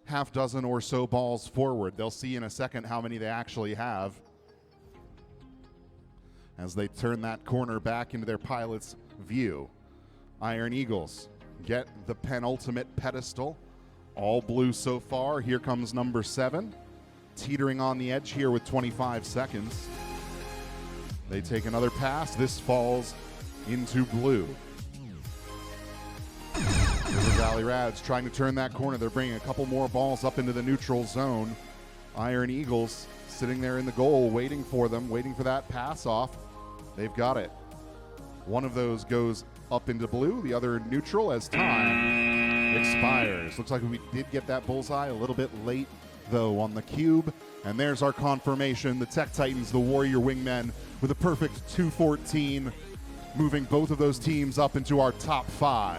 half dozen or so balls forward. They'll see in a second how many they actually have as they turn that corner back into their pilot's view. Iron Eagles get the penultimate pedestal. All blue so far. Here comes number 7. Teetering on the edge here with 25 seconds. They take another pass. This falls into blue. River Valley Rads trying to turn that corner. They're bringing a couple more balls up into the neutral zone. Iron Eagles sitting there in the goal waiting for them, waiting for that pass off. They've got it. One of those goes up into blue, the other neutral as time expires. Looks like we did get that bullseye a little bit late, though, on the cube. And there's our confirmation. The Tech Titans, the Warrior Wingmen, with a perfect 214. moving both of those teams up into our top 5.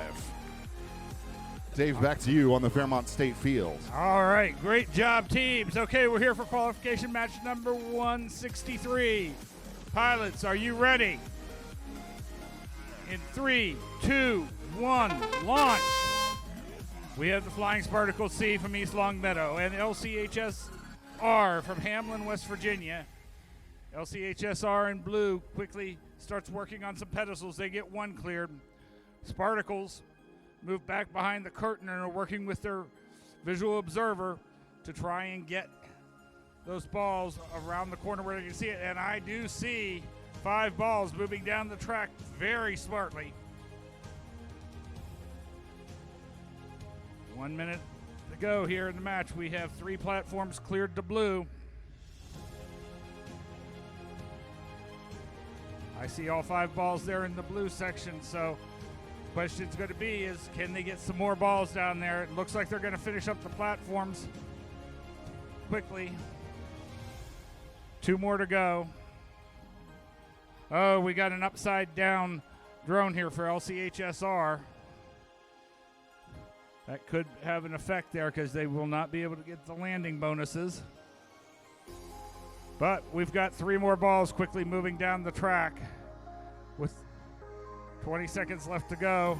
Dave, back to you on the Fairmont State Field. All right, great job, teams. Okay, we're here for qualification match number 163. Pilots, are you ready? In 3, 2, 1, launch. We have the Flying Spartacle C from East Longmeadow and LCHSR from Hamlin, West Virginia. LCHSR in blue quickly starts working on some pedestals. They get one cleared. Spartacles move back behind the curtain and are working with their visual observer to try and get those balls around the corner where they can see it. And I do see 5 balls moving down the track very smartly. 1 minute to go here in the match. We have 3 platforms cleared to blue. I see all 5 balls there in the blue section, so question's going to be is can they get some more balls down there? It looks like they're going to finish up the platforms quickly. 2 more to go. Oh, we got an upside down drone here for LCHSR. That could have an effect there because they will not be able to get the landing bonuses. But we've got 3 more balls quickly moving down the track with 20 seconds left to go.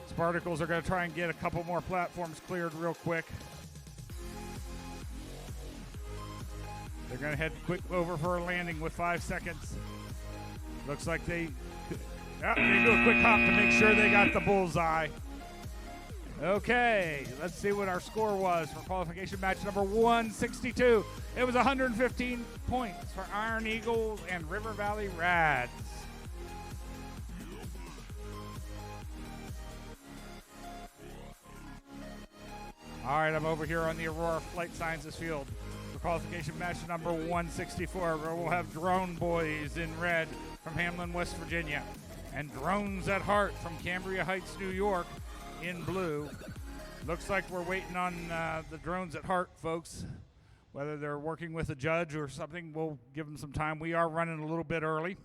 Spartacles are going to try and get a couple more platforms cleared real quick. They're going to head quick over for a landing with 5 seconds. Looks like they do a quick hop to make sure they got the bullseye. Okay, let's see what our score was for qualification match number 162. It was 115 points for Iron Eagles and River Valley Rads. All right, I'm over here on the Aurora Flight Sciences field for qualification match number 164, where we'll have Drone Boys in red from Hamlin, West Virginia, and Drones at Heart from Cambria Heights, New York, in blue. Looks like we're waiting on the Drones at Heart folks. Whether they're working with a judge or something, we'll give them some time. We are running a little bit early.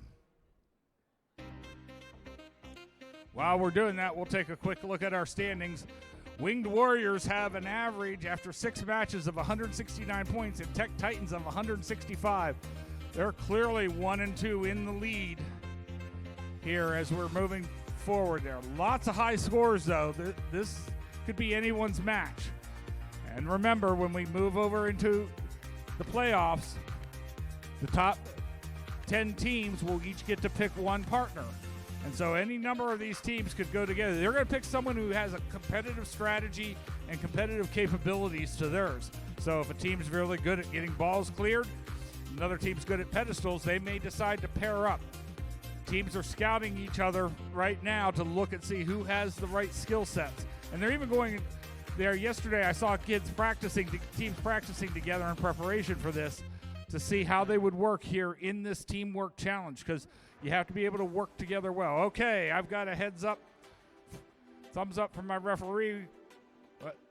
While we're doing that, we'll take a quick look at our standings. Winged Warriors have an average after 6 matches of 169 points and Tech Titans of 165. They're clearly 1 and 2 in the lead here as we're moving forward there. Lots of high scores, though. This could be anyone's match. And remember, when we move over into the playoffs, the top 10 teams will each get to pick one partner. And so any number of these teams could go together. They're going to pick someone who has a competitive strategy and competitive capabilities to theirs. So if a team's really good at getting balls cleared, another team's good at pedestals, they may decide to pair up. Teams are scouting each other right now to look and see who has the right skill sets. And they're even going there. Yesterday I saw teams practicing together in preparation for this to see how they would work here in this teamwork challenge, because you have to be able to work together well. Okay, I've got a heads up, thumbs up from my referee.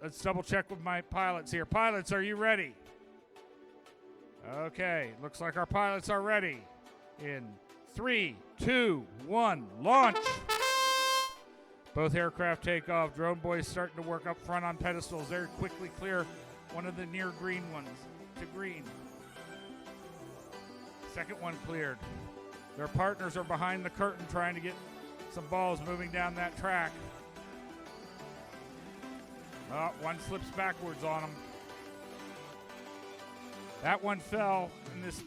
Let's double check with my pilots here. Pilots, are you ready? Okay, looks like our pilots are ready. In 3, 2, 1, launch. Both aircraft take off. Drone Boys starting to work up front on pedestals. They're quickly clear one of the near green ones to green. Second one cleared. Their partners are behind the curtain trying to get some balls moving down that track. One slips backwards on them. That one fell in this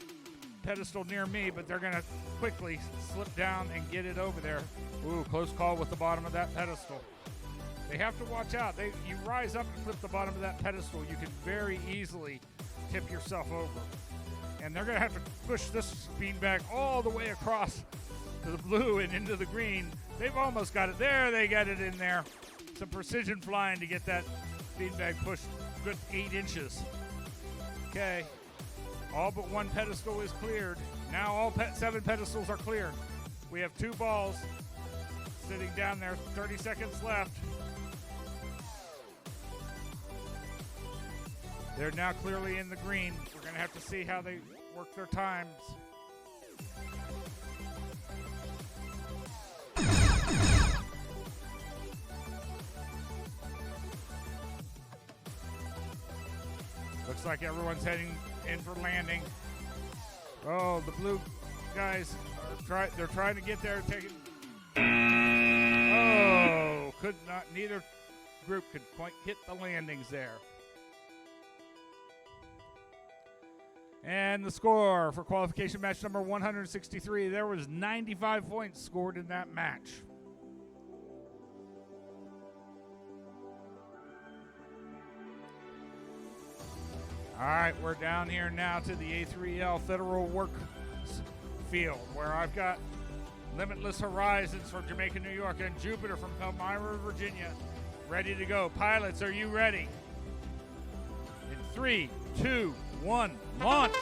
pedestal near me, but they're going to quickly slip down and get it over there. Ooh, close call with the bottom of that pedestal. They have to watch out. You rise up and clip the bottom of that pedestal, you can very easily tip yourself over. And they're going to have to push this beanbag all the way across to the blue and into the green. They've almost got it there. They got it in there. Some precision flying to get that beanbag pushed a good 8 inches. Okay. All but one pedestal is cleared. Now all 7 pedestals are clear. We have 2 balls sitting down there. 30 seconds left. They're now clearly in the green. We're going to have to see how they work their times. Looks like everyone's heading in for landing. Oh, the blue guys they're trying to get there, taking. Oh, could not. Neither group could quite hit the landings there. And the score for qualification match number 163, there was 95 points scored in that match. All right, we're down here now to the A3L Federal Work Field, where I've got Limitless Horizons from Jamaica, New York, and Jupiter from Palmyra, Virginia, ready to go. Pilots, are you ready? In 3, 2, 1, launch!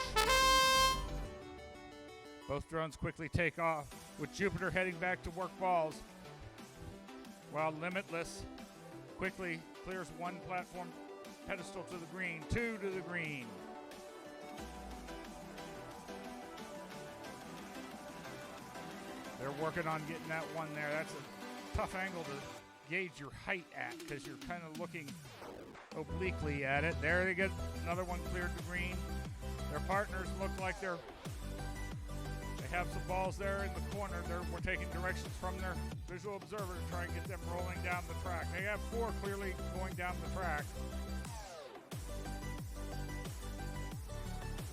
Both drones quickly take off, with Jupiter heading back to work balls, while Limitless quickly clears one platform pedestal to the green, 2 to the green. They're working on getting that one there. That's a tough angle to gauge your height at, because you're kind of looking obliquely at it. There they get another one cleared to green. Their partners look like they have some balls there in the corner. We're taking directions from their visual observer to try and get them rolling down the track. They have 4 clearly going down the track.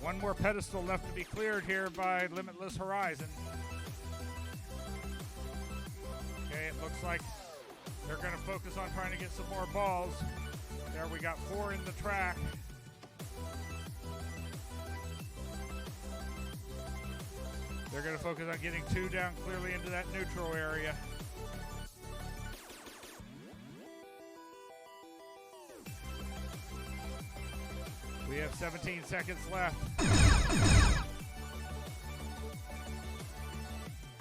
One more pedestal left to be cleared here by Limitless Horizon. Okay, it looks like they're going to focus on trying to get some more balls. There, we got 4 in the track. They're going to focus on getting 2 down clearly into that neutral area. We have 17 seconds left.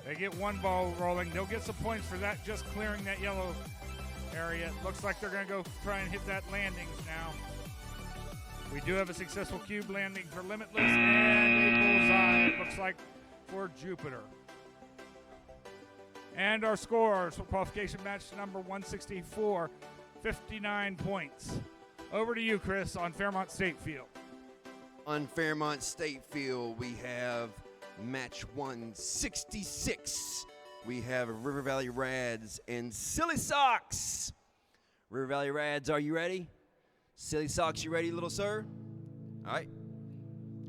They get 1 ball rolling. They'll get some points for that, just clearing that yellow area. It looks like they're going to go try and hit that landings now. We do have a successful cube landing for Limitless and a bullseye, it looks like, for Jupiter. And our scores for qualification match number 164, 59 points. Over to you, Chris, on Fairmont State Field. On Fairmont State Field, we have match 166. We have River Valley Rads and Silly Socks. River Valley Rads, are you ready? Silly Socks, you ready, little sir? All right.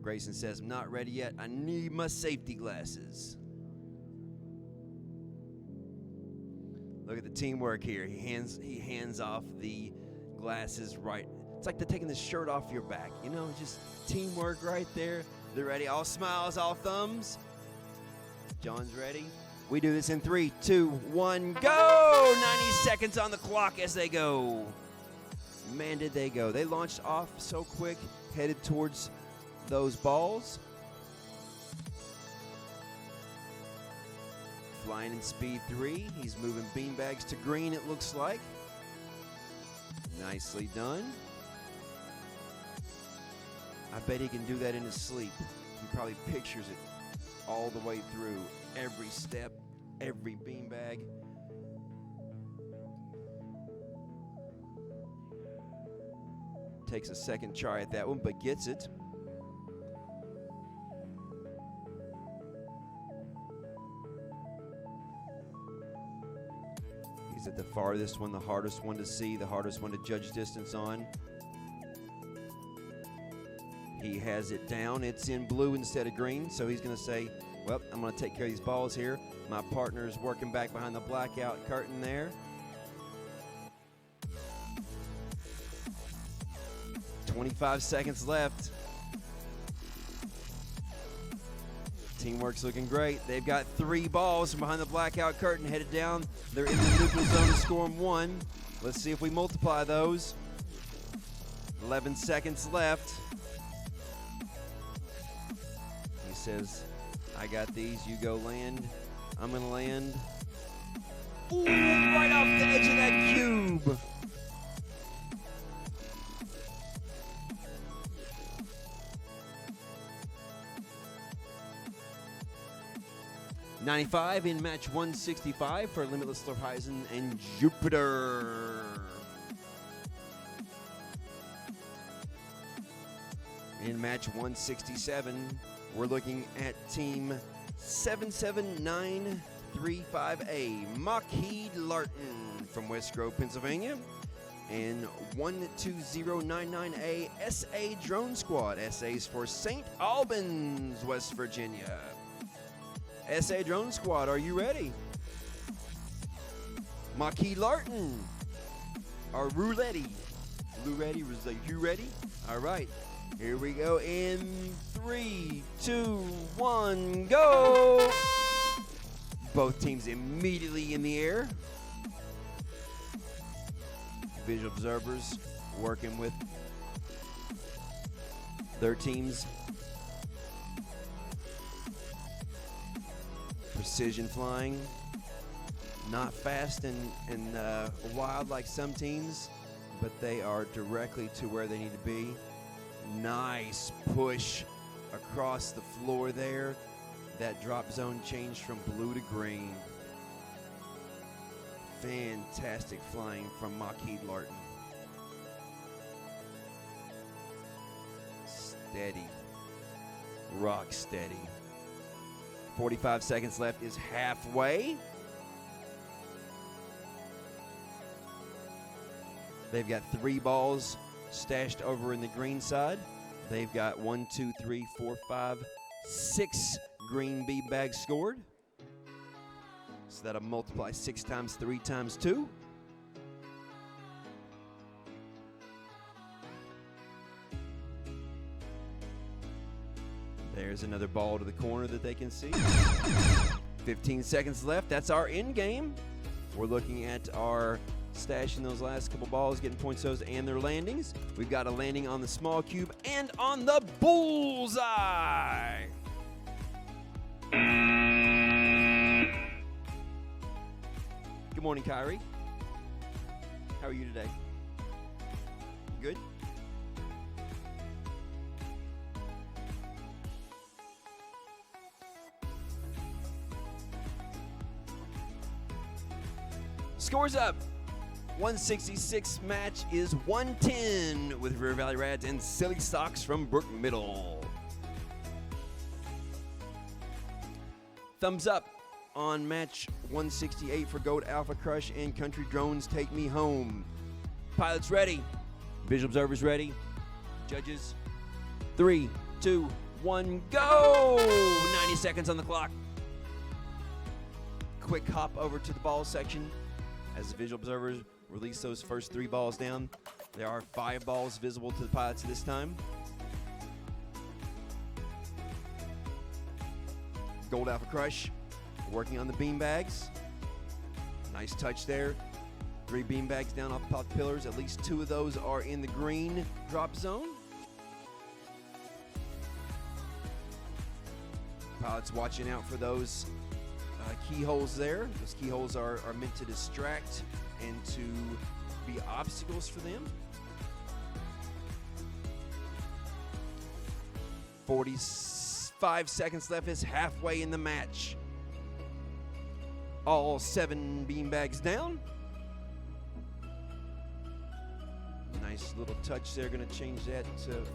Grayson says, I'm not ready yet. I need my safety glasses. Look at the teamwork here. He hands off the glasses right. It's like they're taking the shirt off your back. You know, just teamwork right there. They're ready. All smiles, all thumbs. John's ready. We do this in 3, 2, 1, go! 90 seconds on the clock as they go. Man, did they go. They launched off so quick, headed towards those balls. Flying in speed 3. He's moving beanbags to green, it looks like. Nicely done. I bet he can do that in his sleep. He probably pictures it all the way through. Every step, every beanbag. Takes a second try at that one, but gets it. He's at the farthest one, the hardest one to see, the hardest one to judge distance on. He has it down. It's in blue instead of green, so he's going to say, well, I'm going to take care of these balls here. My partner is working back behind the blackout curtain there. 25 seconds left. Teamwork's looking great. They've got 3 balls from behind the blackout curtain headed down. They're in the neutral zone to score them 1. Let's see if we multiply those. 11 seconds left. He says, I got these, you go land. I'm gonna land. Ooh, right off the edge of that cube. $95 in match 165 for Limitless Horizon and Jupiter. In match 167, we're looking at team 77935A, Lockheed Larton from West Grove, Pennsylvania, and 12099A, SA Drone Squad. SA's for St. Albans, West Virginia. SA Drone Squad, are you ready? Lockheed Larton, are you ready? You ready? All right. Here we go in 3, 2, 1, go! Both teams immediately in the air. Visual observers working with their teams. Precision flying. Not fast and wild like some teams, but they are directly to where they need to be. Nice push across the floor there. That drop zone changed from blue to green. Fantastic flying from Lockheed Larton. Steady. Rock steady. 45 seconds left is halfway. They've got 3 balls stashed over in the green side. They've got 1, 2, 3, 4, 5, 6 green bead bags scored. So that'll multiply 6 times 3 times 2. There's another ball to the corner that they can see. 15 seconds left. That's our end game. We're looking at our stashing those last couple balls, getting points those and their landings. We've got a landing on the small cube and on the bullseye. Good morning, Kyrie. How are you today? Good? Scores up. 166 match is 110 with River Valley Rads and Silly Socks from Brook Middle. Thumbs up on match 168 for Goat Alpha Crush and Country Drones Take Me Home. Pilots ready. Visual observers ready. Judges, 3, 2, 1, go! 90 seconds on the clock. Quick hop over to the ball section as the visual observers release those first 3 balls down. There are 5 balls visible to the pilots this time. Gold Alpha Crush working on the beam bags. Nice touch there. 3 beam bags down off the pop pillars. At least 2 of those are in the green drop zone. Pilots watching out for those keyholes there. Those keyholes are meant to distract and to be obstacles for them. 45 seconds left is halfway in the match. All 7 beanbags down. Nice little touch there. Going to change that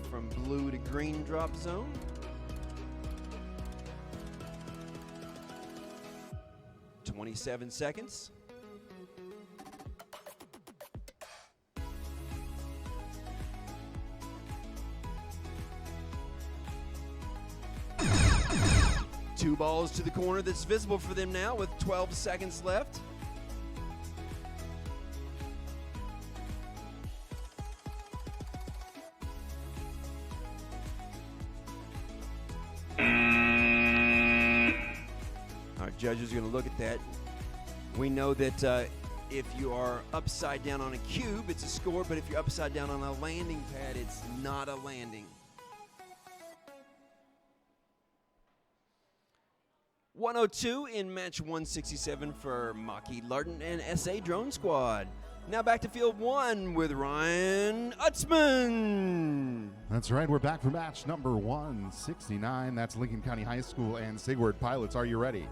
from blue to green drop zone. .27 seconds. Two balls to the corner that's visible for them now with 12 seconds left. Our judges are going to look at that. We know that if you are upside down on a cube, it's a score, but if you're upside down on a landing pad, it's not a landing. 102 in match 167 for Lockheed Larton and SA Drone Squad. Now back to field 1 with Ryan Utzman. That's right. We're back for match number 169. That's Lincoln County High School and Sigward. Pilots, are you ready?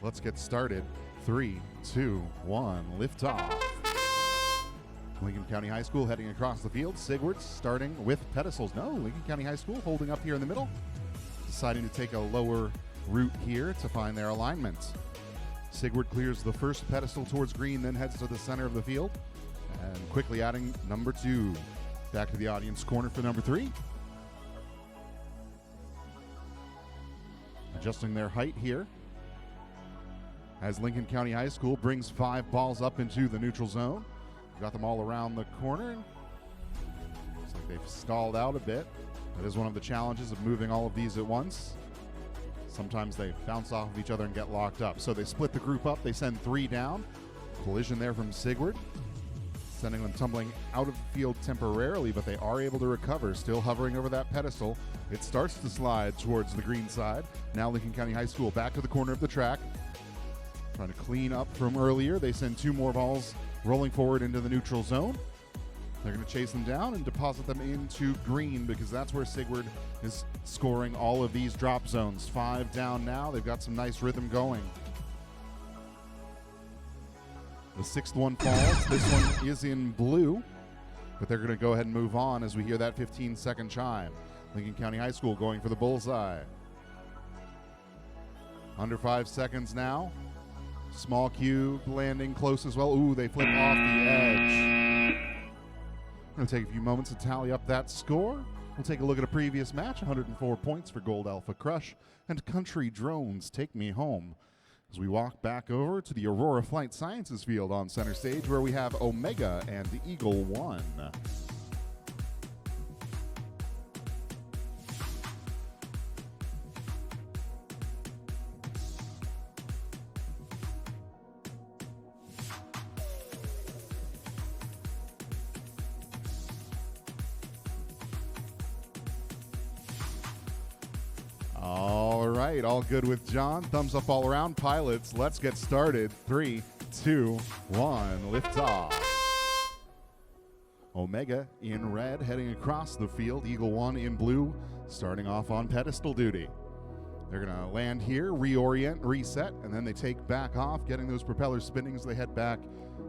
Let's get started. 3, 2, 1, lift off. Lincoln County High School heading across the field. Sigward starting with pedestals. No, Lincoln County High School holding up here in the middle, deciding to take a lower route here to find their alignment. Sigward clears the first pedestal towards green, then heads to the center of the field, and quickly adding number 2. Back to the audience corner for number 3. Adjusting their height here as Lincoln County High School brings 5 balls up into the neutral zone. Got them all around the corner. Looks like they've stalled out a bit. That is one of the challenges of moving all of these at once. Sometimes they bounce off of each other and get locked up. So they split the group up. They send 3 down. Collision there from Sigward, sending them tumbling out of the field temporarily, but they are able to recover, still hovering over that pedestal. It starts to slide towards the green side. Now Lincoln County High School back to the corner of the track, trying to clean up from earlier. They send 2 more balls rolling forward into the neutral zone. They're going to chase them down and deposit them into green, because that's where Sigward is scoring all of these drop zones. 5 down now. They've got some nice rhythm going. The 6th one falls. This one is in blue, but they're going to go ahead and move on as we hear that 15-second chime. Lincoln County High School going for the bullseye. Under 5 seconds now. Small cube landing close as well. Ooh, they flip off the edge. Going to take a few moments to tally up that score. We'll take a look at a previous match. 104 points for Gold Alpha Crush and Country Drones Take Me Home. As we walk back over to the Aurora Flight Sciences field on center stage, where we have Omega and the Eagle 1. All right, all good with John. Thumbs up all around. Pilots, let's get started. 3, 2, 1, lift off. Omega in red heading across the field. Eagle 1 in blue starting off on pedestal duty. They're going to land here, reorient, reset, and then they take back off, getting those propellers spinning as they head back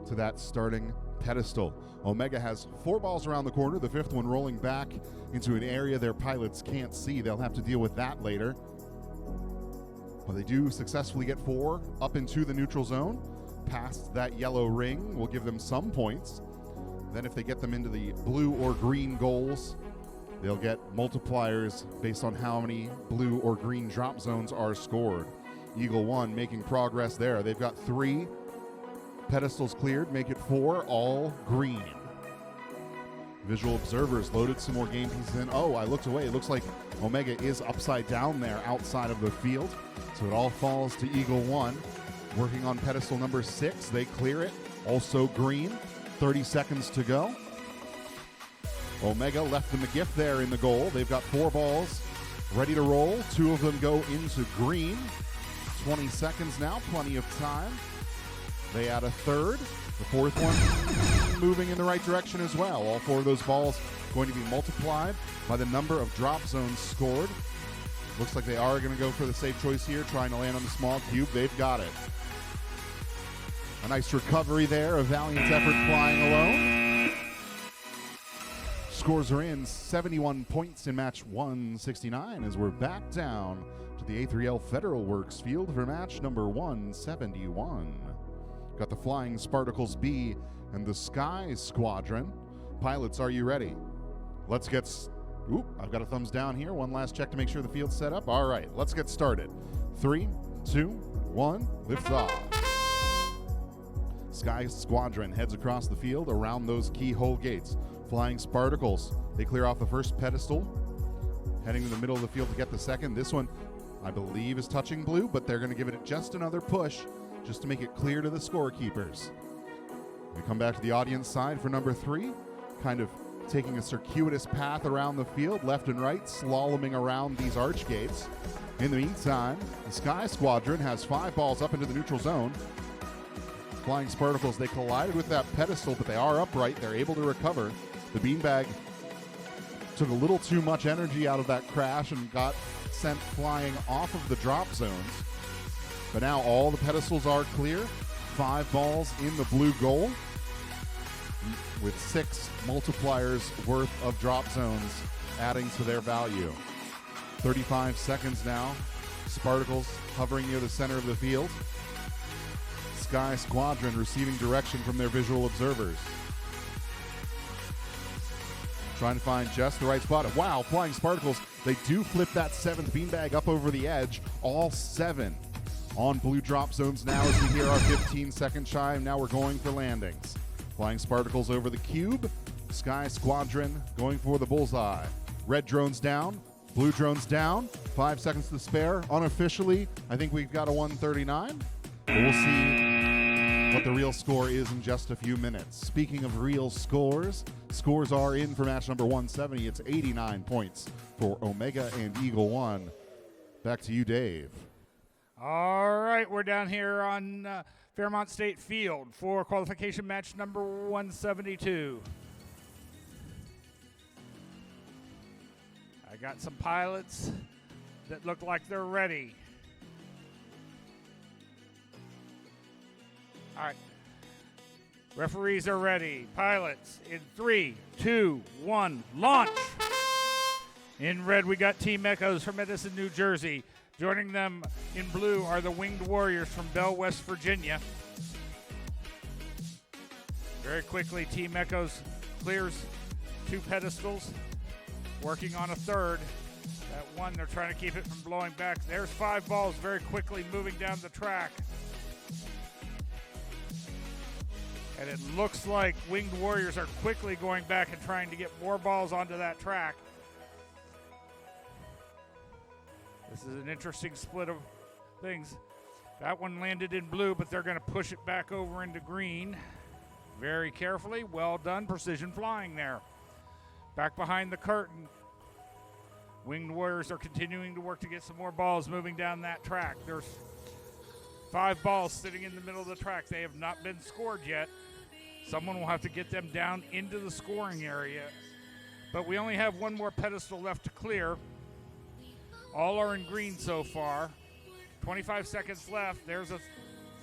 to that starting pedestal. Omega has 4 balls around the corner, the 5th one rolling back into an area their pilots can't see. They'll have to deal with that later. But they do successfully get 4 up into the neutral zone. Past that yellow ring will give them some points. Then if they get them into the blue or green goals, they'll get multipliers based on how many blue or green drop zones are scored. Eagle 1 making progress there. They've got 3 pedestals cleared, make it 4, all green. Visual observers loaded some more game pieces in. Oh, I looked away. It looks like Omega is upside down there outside of the field. So it all falls to Eagle 1. Working on pedestal number 6. They clear it. Also green. 30 seconds to go. Omega left them a gift there in the goal. They've got 4 balls ready to roll. 2 of them go into green. 20 seconds now. Plenty of time. They add a 3rd. The 4th one moving in the right direction as well. All 4 of those balls going to be multiplied by the number of drop zones scored. Looks like they are going to go for the safe choice here, trying to land on the small cube. They've got it. A nice recovery there, a valiant effort flying alone. Scores are in, 71 points in match 169 as we're back down to the A3L Federal Works field for match number 171. Got the Flying Spartacles B and the Sky Squadron. Pilots, are you ready? Let's get... Oop, I've got a thumbs down here. One last check to make sure the field's set up. All right, let's get started. 3, 2, 1, lift off. Sky Squadron heads across the field around those keyhole gates. Flying Spartacles, they clear off the first pedestal, heading to the middle of the field to get the second. This one, I believe, is touching blue, but they're going to give it just another push just to make it clear to the scorekeepers. We come back to the audience side for number 3, kind of taking a circuitous path around the field, left and right, slaloming around these arch gates. In the meantime, the Sky Squadron has 5 balls up into the neutral zone. Flying Spartacles, they collided with that pedestal, but they are upright. They're able to recover. The beanbag took a little too much energy out of that crash and got sent flying off of the drop zones. But now all the pedestals are clear. 5 balls in the blue goal. with 6 multipliers worth of drop zones adding to their value. 35 seconds now. Spartacles hovering near the center of the field. Sky Squadron receiving direction from their visual observers. Trying to find just the right spot. Wow, Flying Spartacles, they do flip that 7th beanbag up over the edge. All 7 on blue drop zones now as we hear our 15-second chime. Now we're going for landings. Flying Spartacles over the cube. Sky Squadron going for the bullseye. Red drones down. Blue drones down. 5 seconds to spare. Unofficially, I think we've got a 139. But we'll see what the real score is in just a few minutes. Speaking of real scores, scores are in for match number 170. It's 89 points for Omega and Eagle One. Back to you, Dave. All right, we're down here on Fairmont State Field for qualification match number 172. I got some pilots that look like they're ready. All right. Referees are ready. Pilots in 3, 2, 1, launch. In red, we got Team Echoes from Edison, New Jersey. Joining them in blue are the Winged Warriors from Bell, West Virginia. Very quickly, Team Echoes clears 2 pedestals, working on a 3rd. That one, they're trying to keep it from blowing back. There's 5 balls very quickly moving down the track. And it looks like Winged Warriors are quickly going back and trying to get more balls onto that track. This is an interesting split of things. That one landed in blue, but they're going to push it back over into green. Very carefully. Well done. Precision flying there. Back behind the curtain. Winged Warriors are continuing to work to get some more balls moving down that track. There's 5 balls sitting in the middle of the track. They have not been scored yet. Someone will have to get them down into the scoring area. But we only have 1 more pedestal left to clear. All are in green so far. 25 seconds left. There's a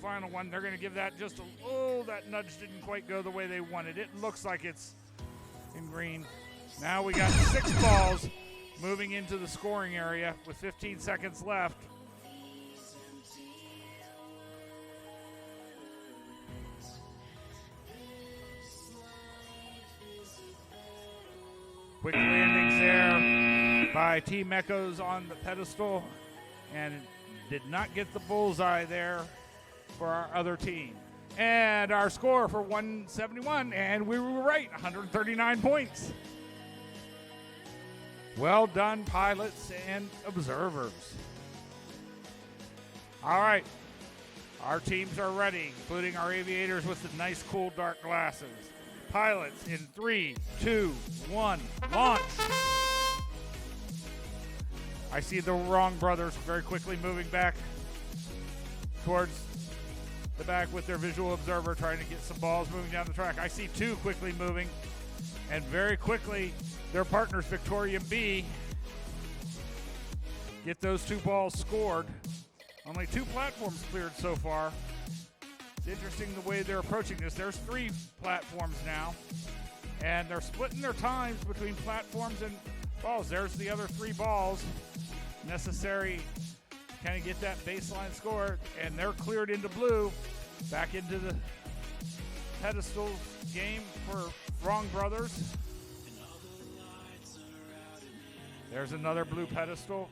final one. They're going to give that just that nudge didn't quite go the way they wanted. It looks like it's in green. Now we got 6 balls moving into the scoring area with 15 seconds left. Quick landings there by Team Echoes on the pedestal, and did not get the bullseye there for our other team. And our score for 171, and we were right, 139 points. Well done, pilots and observers. All right, our teams are ready, including our aviators with the nice, cool, dark glasses. Pilots in 3, 2, 1, launch. I see the Wrong Brothers very quickly moving back towards the back with their visual observer, trying to get some balls moving down the track. I see 2 quickly moving, and very quickly their partners, Victoria B, get those 2 balls scored. Only 2 platforms cleared so far. It's interesting the way they're approaching this. There's 3 platforms now, and they're splitting their times between platforms and balls. There's the other 3 balls necessary to kind of get that baseline score, and they're cleared into blue. Back into the pedestal game for Wrong Brothers. There's another blue pedestal.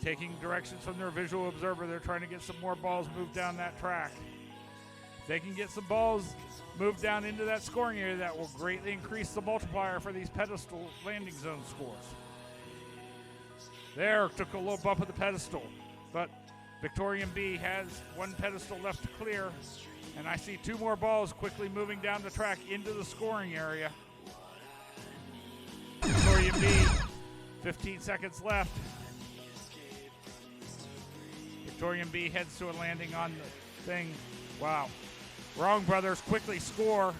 Taking directions from their visual observer, they're trying to get some more balls moved down that track. If they can get some balls moved down into that scoring area, that will greatly increase the multiplier for these pedestal landing zone scores. There, took a little bump of the pedestal, but Victorian B has 1 pedestal left to clear, and I see 2 more balls quickly moving down the track into the scoring area. Victorian B, 15 seconds left. Victorian B heads to a landing on the thing. Wow. Wrong Brothers quickly score.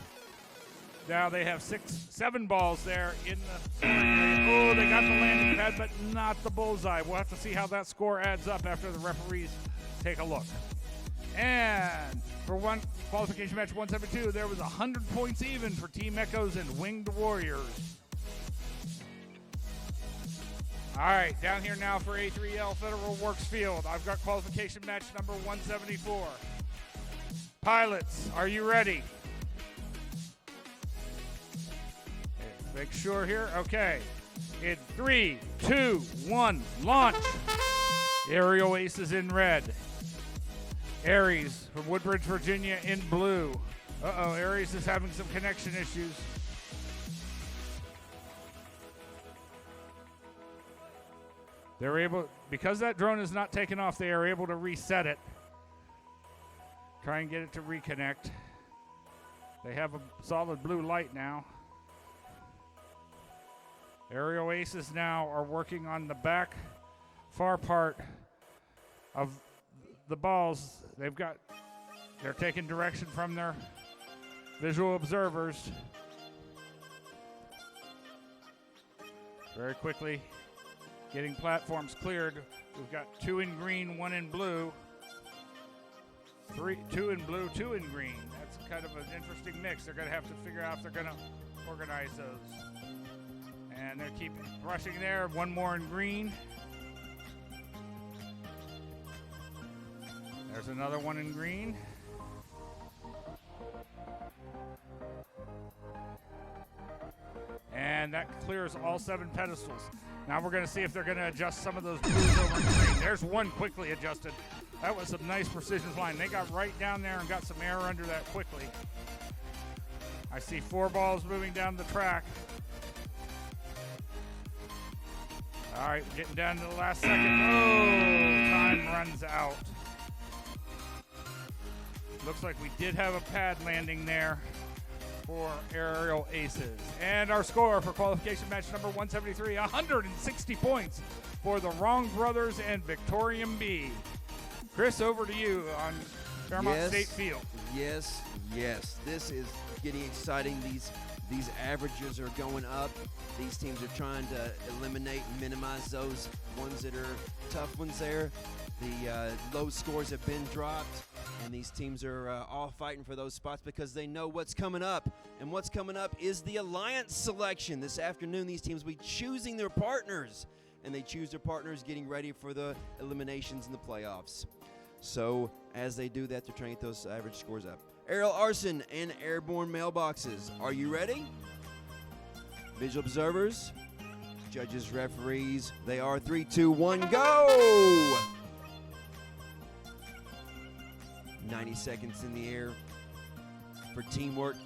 Now they have 7 balls there in the scoring area. Oh, they got the landing pad, but not the bullseye. We'll have to see how that score adds up after the referees take a look. And for one qualification match 172, there was 100 points even for Team Echoes and Winged Warriors. All right, down here now for A3L Federal Works Field. I've got qualification match number 174. Pilots, are you ready? Make sure here. Okay. In 3, 2, 1, launch. Aerial Aces in red. Aries from Woodbridge, Virginia in blue. Uh-oh, Aries is having some connection issues. They're able, because that drone is not taken off, they are able to reset it. Try and get it to reconnect. They have a solid blue light now. Aerial Aces now are working on the back far part of the balls. They're taking direction from their visual observers. Very quickly getting platforms cleared. We've got 2 in green, 1 in blue. 2 in blue, 2 in green. That's kind of an interesting mix. They're going to have to figure out if they're going to organize those. And they keep rushing there. 1 more in green. There's another 1 in green. And that clears all 7 pedestals. Now we're going to see if they're going to adjust some of those blues over in green. There's 1 quickly adjusted. That was some nice precision flying. They got right down there and got some air under that quickly. I see 4 balls moving down the track. All right, getting down to the last second. Oh, time runs out. Looks like we did have a pad landing there for Aerial Aces. And our score for qualification match number 173, 160 points for the Wrong Brothers and Victorian B. Chris, over to you on Fairmont State Field. Yes. This is getting exciting. These averages are going up. These teams are trying to eliminate and minimize those ones that are tough ones there. The low scores have been dropped, and these teams are all fighting for those spots because they know what's coming up. And what's coming up is the alliance selection. This afternoon, these teams will be choosing their partners, and they choose their partners getting ready for the eliminations in the playoffs. So as they do that, they're trying to get those average scores up. Aerial Arson and Airborne Mailboxes, are you ready? Visual observers, judges, referees, they are 3, 2, 1, go! 90 seconds in the air for teamwork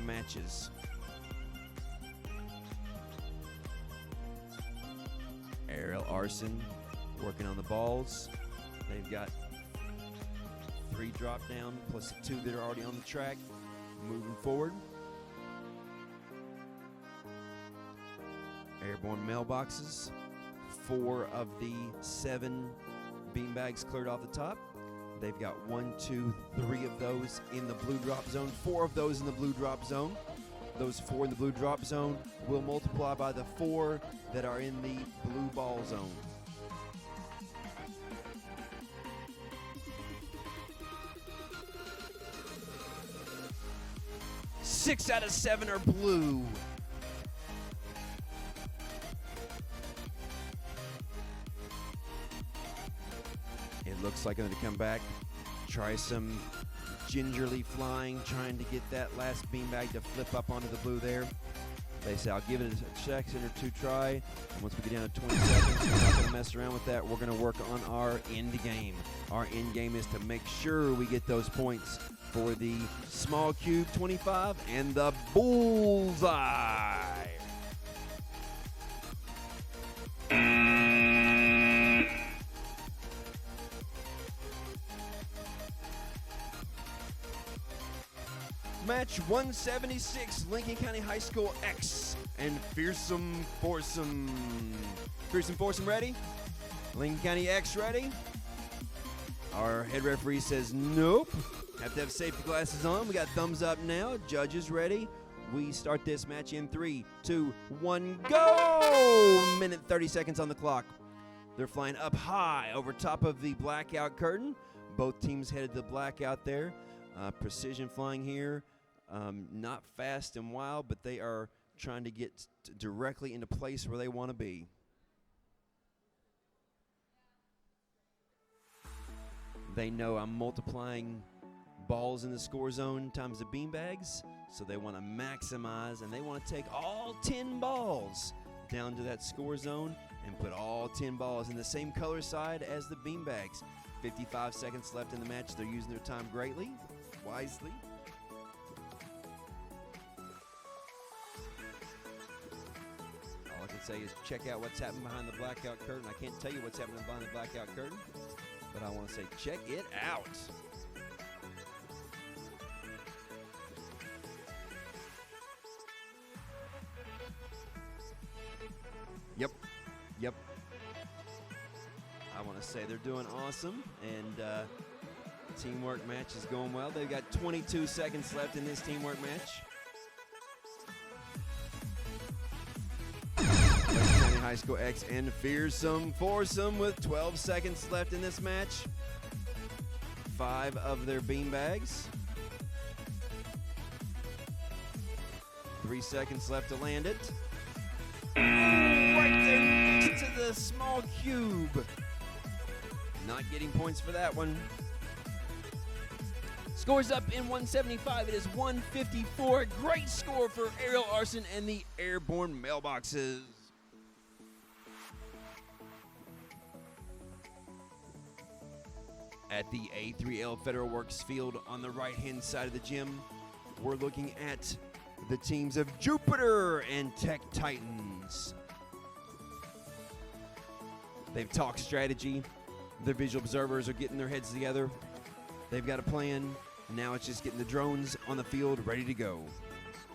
matches. Aerial Arson working on the balls. They've got 3 drop down plus the 2 that are already on the track. Moving forward. Airborne Mailboxes. 4 of the 7 beanbags cleared off the top. They've got 1, 2, 3 of those in the blue drop zone, 4 of those in the blue drop zone. Those 4 in the blue drop zone will multiply by the 4 that are in the blue ball zone. Six out of 7 are blue. It looks like I'm going to come back, try some gingerly flying, trying to get that last beanbag to flip up onto the blue there. They say, I'll give it a second or 2 try. And once we get down to 20 seconds, we're not going to mess around with that. We're going to work on our end game. Our end game is to make sure we get those points for the small cube 25 and the bullseye. Match 176, Lincoln County High School X and Fearsome Foursome. Fearsome Foursome ready? Lincoln County X ready? Our head referee says nope. Have to have safety glasses on. We got thumbs up now. Judges ready? We start this match in 3, 2, 1, go! Minute 30 seconds on the clock. They're flying up high over top of the blackout curtain. Both teams headed to blackout there. Precision flying here. Not fast and wild, but they are trying to get directly into place where they want to be. They know I'm multiplying balls in the score zone times the beanbags, so they want to maximize, and they want to take all 10 balls down to that score zone and put all 10 balls in the same color side as the beanbags. 55 seconds left in the match. They're using their time greatly, wisely. All I can say is check out what's happening behind the blackout curtain. I can't tell you what's happening behind the blackout curtain, but I want to say check it out. Yep. I want to say they're doing awesome, and teamwork match is going well. They've got 22 seconds left in this teamwork match. West County High School X and Fearsome Foursome with 12 seconds left in this match. 5 of their beanbags. 3 seconds left to land it. Right there next to the small cube. Not getting points for that one. Scores up in 175. It is 154. Great score for Aerial Arson and the Airborne Mailboxes. At the A3L Federal Works field on the right-hand side of the gym, we're looking at the teams of Jupiter and Tech Titans. They've talked strategy. Their visual observers are getting their heads together. They've got a plan. Now it's just getting the drones on the field ready to go.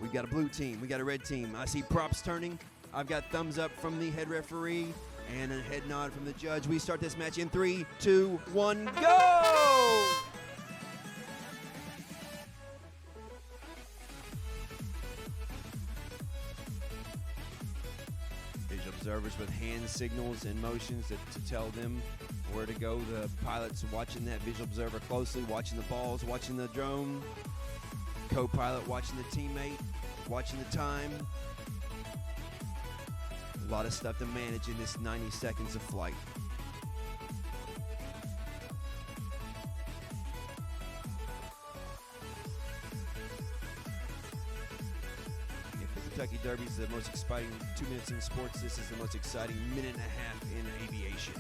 We've got a blue team. We got a red team. I see props turning. I've got thumbs up from the head referee and a head nod from the judge. We start this match in 3, 2, 1, go! Visual observers with hand signals and motions to tell them where to go. The pilot's watching that visual observer closely, watching the balls, watching the drone. Co-pilot watching the teammate, watching the time. A lot of stuff to manage in this 90 seconds of flight. If the Kentucky Derby is the most exciting 2 minutes in sports, this is the most exciting minute and a half in aviation.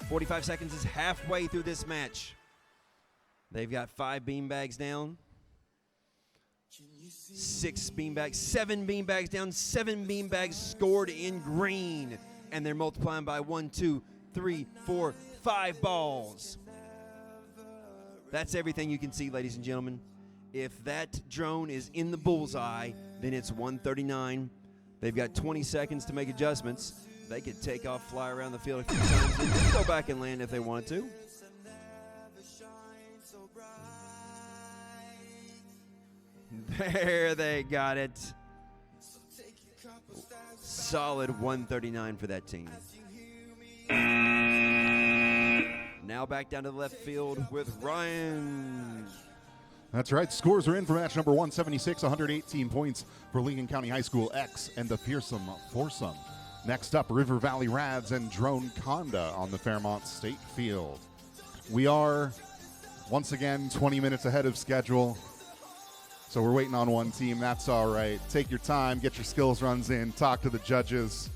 45 seconds is halfway through this match. They've got 5 beanbags down. 6 beanbags, 7 beanbags down, 7 beanbags scored in green. And they're multiplying by 1, 2, 3, 4, 5 balls. That's everything you can see, ladies and gentlemen. If that drone is in the bullseye, then it's 139. They've got 20 seconds to make adjustments. They could take off, fly around the field a few times, and then go back and land if they wanted to. There they got it. Solid 139 for that team. Now back down to the left field with Ryan. That's right. Scores are in for match number 176, 118 points for Lincoln County High School X and the Fearsome Foursome. Next up, River Valley Rads and Drone Conda on the Fairmont State Field. We are, once again, 20 minutes ahead of schedule. So we're waiting on one team. That's all right. Take your time, get your skills runs in, talk to the judges.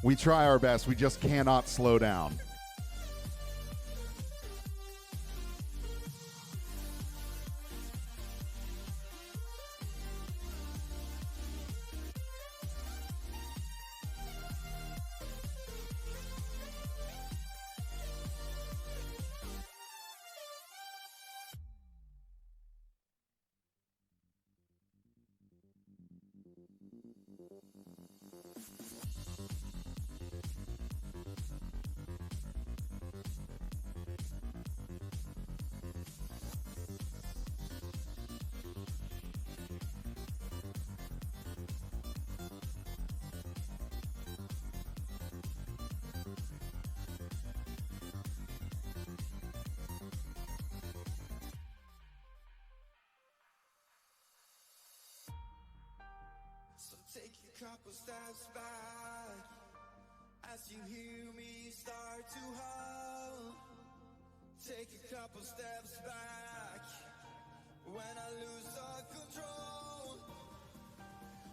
We try our best. We just cannot slow down. couple steps back as you hear me start to hum. Take a couple steps back when I lose all control.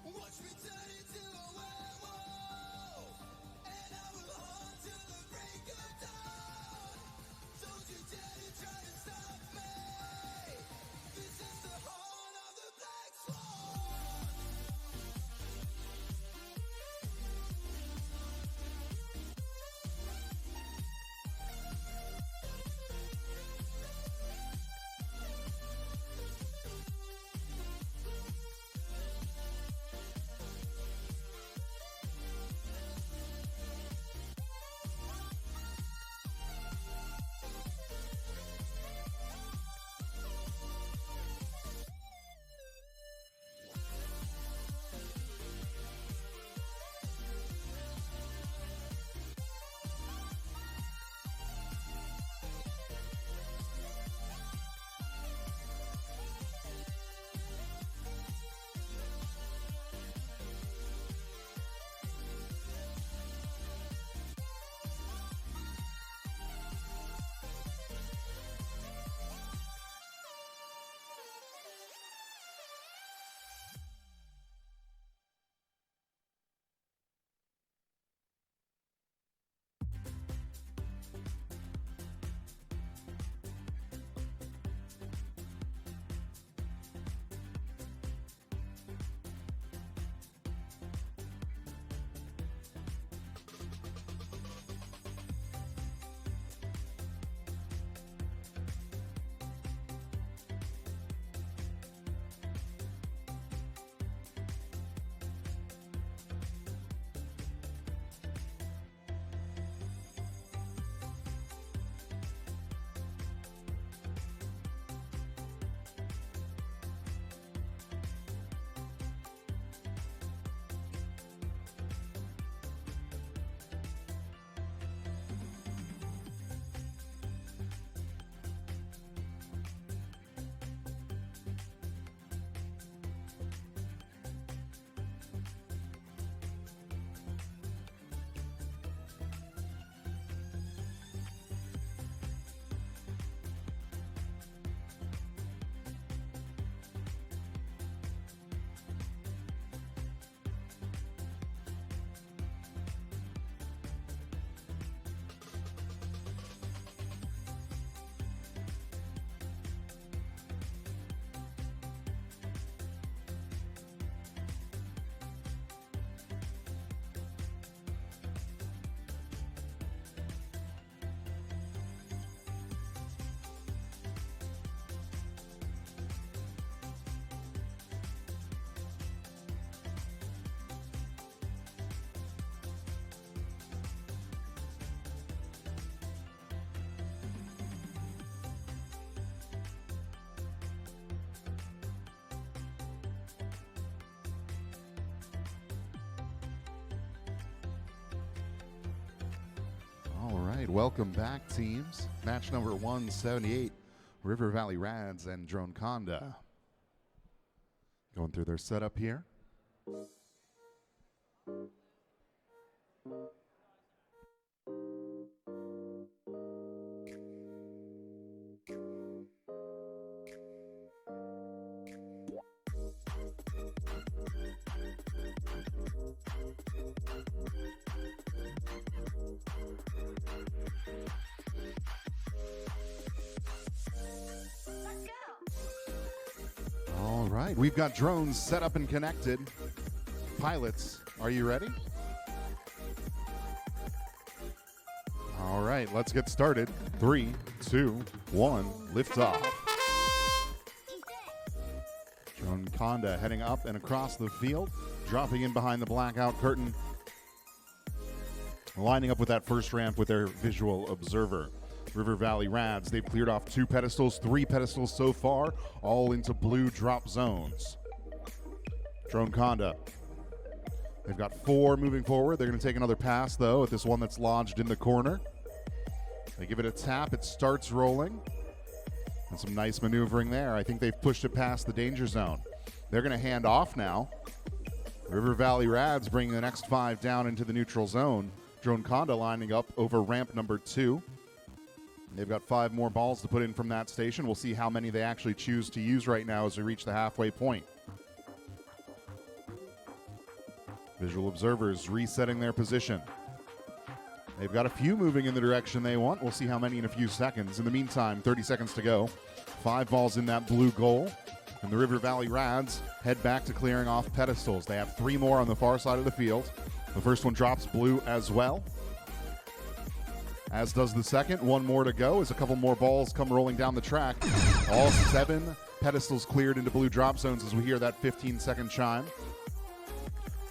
Watch me turn into a werewolf, and I will haunt till the break of dawn. Don't you dare to try to stop me. This is the horn of the black swan. All right, welcome back, teams. Match number 178, River Valley Rads and Dragonfly. Going through their setup here. All right, we've got drones set up and connected. Pilots, are you ready? All right, let's get started. 3, 2, 1, lift off. Dragonfly heading up and across the field, dropping in behind the blackout curtain, lining up with that first ramp with their visual observer. River Valley Rads, they've cleared off 2 pedestals, 3 pedestals so far, all into blue drop zones. Dragonfly, they've got 4 moving forward. They're going to take another pass, though, at this one that's lodged in the corner. They give it a tap. It starts rolling. And some nice maneuvering there. I think they've pushed it past the danger zone. They're going to hand off now. River Valley Rads bringing the next 5 down into the neutral zone. Dragonfly lining up over ramp number 2. They've got 5 more balls to put in from that station. We'll see how many they actually choose to use right now as we reach the halfway point. Visual observers resetting their position. They've got a few moving in the direction they want. We'll see how many in a few seconds. In the meantime, 30 seconds to go. 5 balls in that blue goal. And the River Valley Rads head back to clearing off pedestals. They have 3 more on the far side of the field. The first one drops blue as well, as does the second. 1 more to go as a couple more balls come rolling down the track. All 7 pedestals cleared into blue drop zones as we hear that 15-second chime.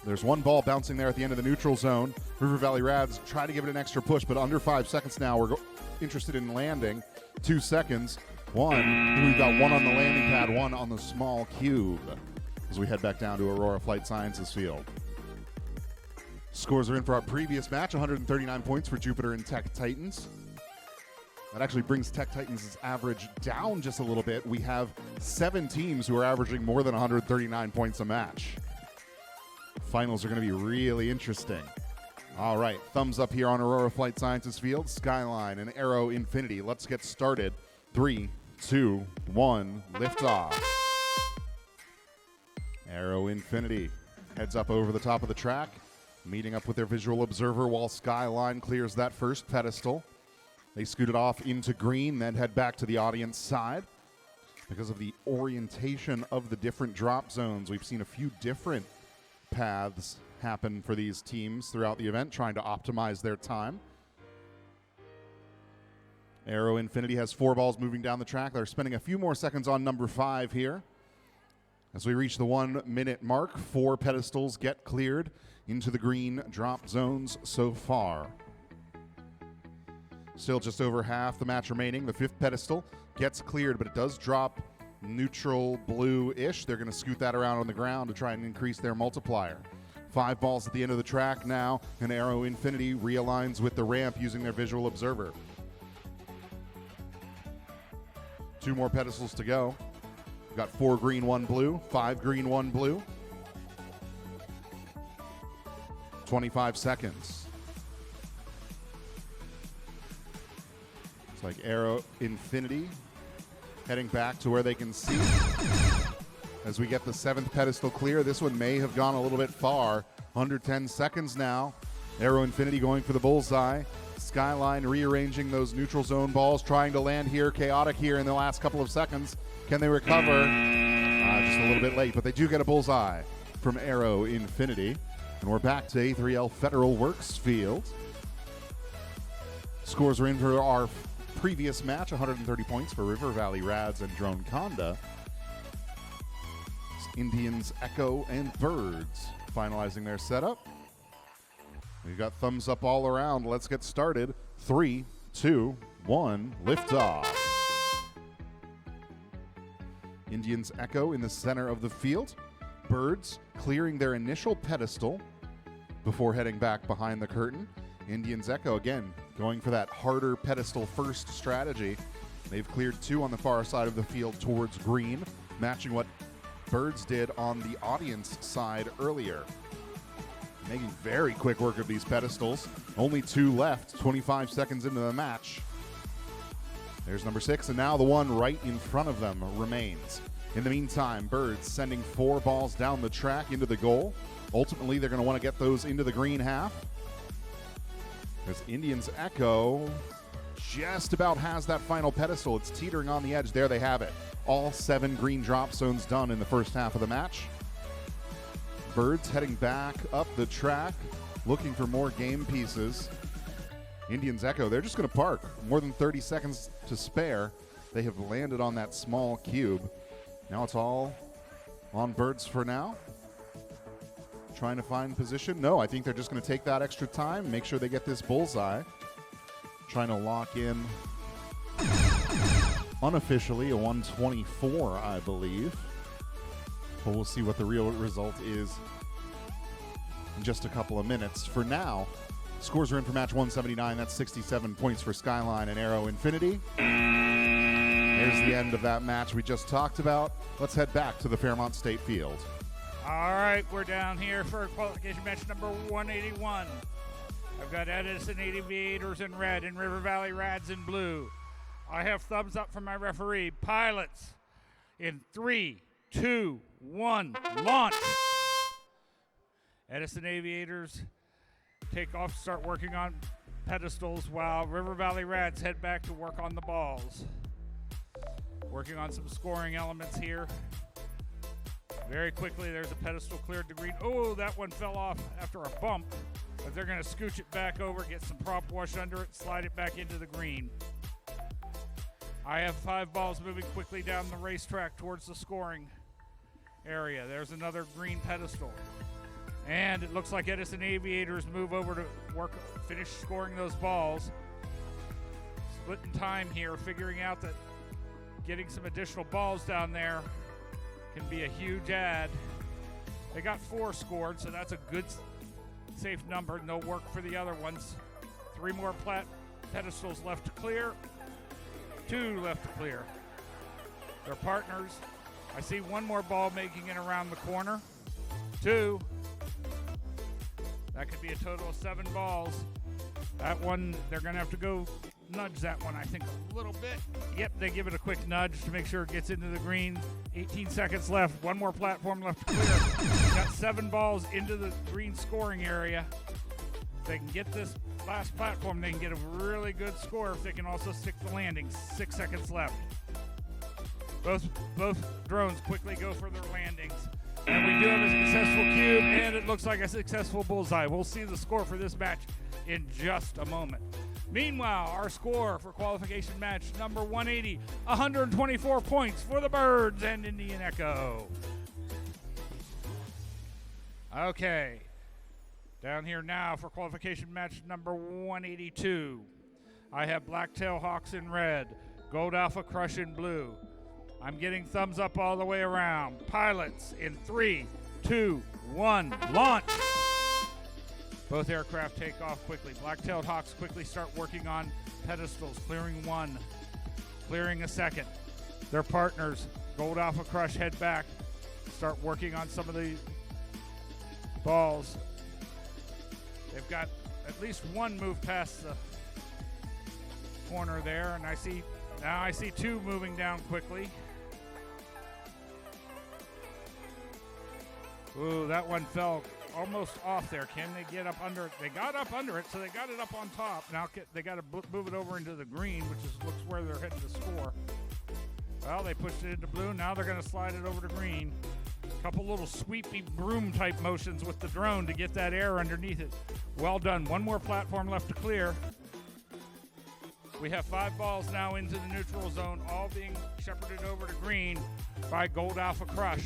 There's 1 ball bouncing there at the end of the neutral zone. River Valley Rads try to give it an extra push, but under 5 seconds now. We're interested in landing. 2 seconds. 1. We've got 1 on the landing pad, 1 on the small cube as we head back down to Aurora Flight Sciences Field. Scores are in for our previous match. 139 points for Jupiter and Tech Titans. That actually brings Tech Titans' average down just a little bit. We have 7 teams who are averaging more than 139 points a match. Finals are going to be really interesting. All right, thumbs up here on Aurora Flight Sciences Field. Skyline and Aero Infinity. Let's get started. 3, 2, 1, liftoff. Aero Infinity heads up over the top of the track, meeting up with their visual observer while Skyline clears that first pedestal. They scoot it off into green, then head back to the audience side. Because of the orientation of the different drop zones, we've seen a few different paths happen for these teams throughout the event, trying to optimize their time. Aero Infinity has 4 balls moving down the track. They're spending a few more seconds on number 5 here. As we reach the 1-minute mark, 4 pedestals get cleared into the green drop zones so far. Still just over half the match remaining. The 5th pedestal gets cleared, but it does drop neutral blue-ish. They're going to scoot that around on the ground to try and increase their multiplier. 5 balls at the end of the track now, and Aero Infinity realigns with the ramp using their visual observer. 2 more pedestals to go. We've got 4 green, 1 blue, 5 green, 1 blue. 25 seconds. It's like Aero Infinity heading back to where they can see. As we get the 7th pedestal clear, this one may have gone a little bit far. Under 10 seconds now. Aero Infinity going for the bullseye. Skyline rearranging those neutral zone balls, trying to land here. Chaotic here in the last couple of seconds. Can they recover? Just a little bit late, but they do get a bullseye from Aero Infinity. And we're back to A3L Federal Works Field. Scores are in for our previous match. 130 points for River Valley Rads and Dragonfly. Indians, Echo, and Birds finalizing their setup. We've got thumbs up all around. Let's get started. 3, 2, 1, liftoff. Indians Echo in the center of the field. Birds clearing their initial pedestal before heading back behind the curtain. Indians Echo, again, going for that harder pedestal first strategy. They've cleared 2 on the far side of the field towards green, matching what Birds did on the audience side earlier. Making very quick work of these pedestals. Only 2 left, 25 seconds into the match. There's number 6, and now the one right in front of them remains. In the meantime, Birds sending 4 balls down the track into the goal. Ultimately, they're going to want to get those into the green half. As Indians Echo just about has that final pedestal. It's teetering on the edge. There they have it. All 7 green drop zones done in the first half of the match. Birds heading back up the track, looking for more game pieces. Indians Echo, they're just going to park. More than 30 seconds to spare. They have landed on that small cube. Now it's all on Birds for now. Trying to find position. No, I think they're just going to take that extra time, make sure they get this bullseye. Trying to lock in unofficially a 124, I believe. But we'll see what the real result is in just a couple of minutes. For now, scores are in for match 179. That's 67 points for Skyline and Aero Infinity. There's the end of that match we just talked about. Let's head back to the Fairmont State Field. All right, we're down here for qualification match number 181. I've got Edison Aviators in red and River Valley Rads in blue. I have thumbs up from my referee. Pilots in 3, 2, 1, launch. Edison Aviators take off, start working on pedestals while River Valley Rads head back to work on the balls. Working on some scoring elements here. Very quickly, there's a pedestal cleared to green. Oh, that one fell off after a bump, but they're going to scooch it back over, get some prop wash under it, slide it back into the green. I have 5 balls moving quickly down the racetrack towards the scoring area. There's another green pedestal. And it looks like Edison Aviators move over to finish scoring those balls. Splitting time here, figuring out that getting some additional balls down there can be a huge add. They got 4 scored, so that's a good, safe number, and they'll work for the other ones. 3 more pedestals left to clear. 2 left to clear. Their partners. I see 1 more ball making it around the corner. 2. That could be a total of 7 balls. That one, they're going to have to go nudge that one, I think, a little bit. Yep, they give it a quick nudge to make sure it gets into the green. 18 seconds left. 1 more platform left to clear. Got 7 balls into the green scoring area. If they can get this last platform, they can get a really good score if they can also stick the landing. 6 seconds left. Both drones quickly go for their landings. And we do have a successful cube, and it looks like a successful bullseye. We'll see the score for this match in just a moment. Meanwhile, our score for qualification match number 180, 124 points for the Birds and Indian Echo. Okay, down here now for qualification match number 182. I have Blacktail Hawks in red, Gold Alpha Crush in blue. I'm getting thumbs up all the way around. Pilots in 3, 2, 1, launch. Both aircraft take off quickly. Black-tailed Hawks quickly start working on pedestals, clearing 1, clearing a 2nd. Their partners, Gold Alpha Crush, head back, start working on some of the balls. They've got at least 1 move past the corner there, and I see 2 moving down quickly. Ooh, that one fell almost off there. Can they get up under it? They got up under it, so they got it up on top. Now they got to move it over into the green, which looks where they're heading to score. Well, they pushed it into blue. Now they're going to slide it over to green. A couple little sweepy broom-type motions with the drone to get that air underneath it. Well done. 1 more platform left to clear. We have 5 balls now into the neutral zone, all being shepherded over to green by Gold Alpha Crush.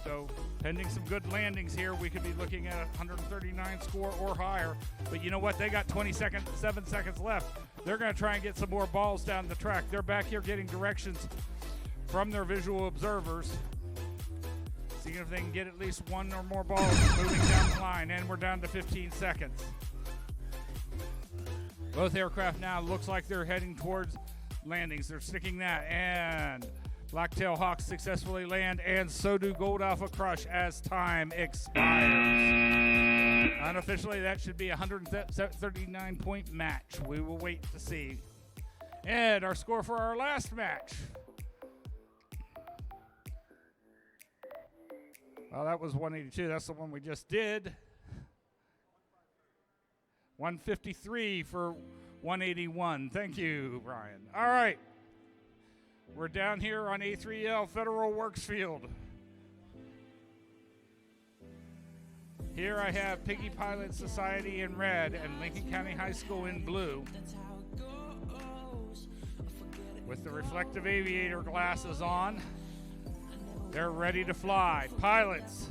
So pending some good landings here, we could be looking at a 139 score or higher. But you know what? They got 7 seconds left. They're going to try and get some more balls down the track. They're back here getting directions from their visual observers, seeing if they can get at least 1 or more balls moving down the line. And we're down to 15 seconds. Both aircraft now looks like they're heading towards landings. They're sticking that, and Blacktail Hawks successfully land, and so do Gold Alpha Crush as time expires. Unofficially, that should be a 139-point match. We will wait to see. And our score for our last match. Well, that was 182. That's the one we just did. 153 for 181. Thank you, Brian. All right. We're down here on A3L Federal Works Field. Here I have Piggy Pilot Society in red and Lincoln County High School in blue, with the reflective aviator glasses on. They're ready to fly. Pilots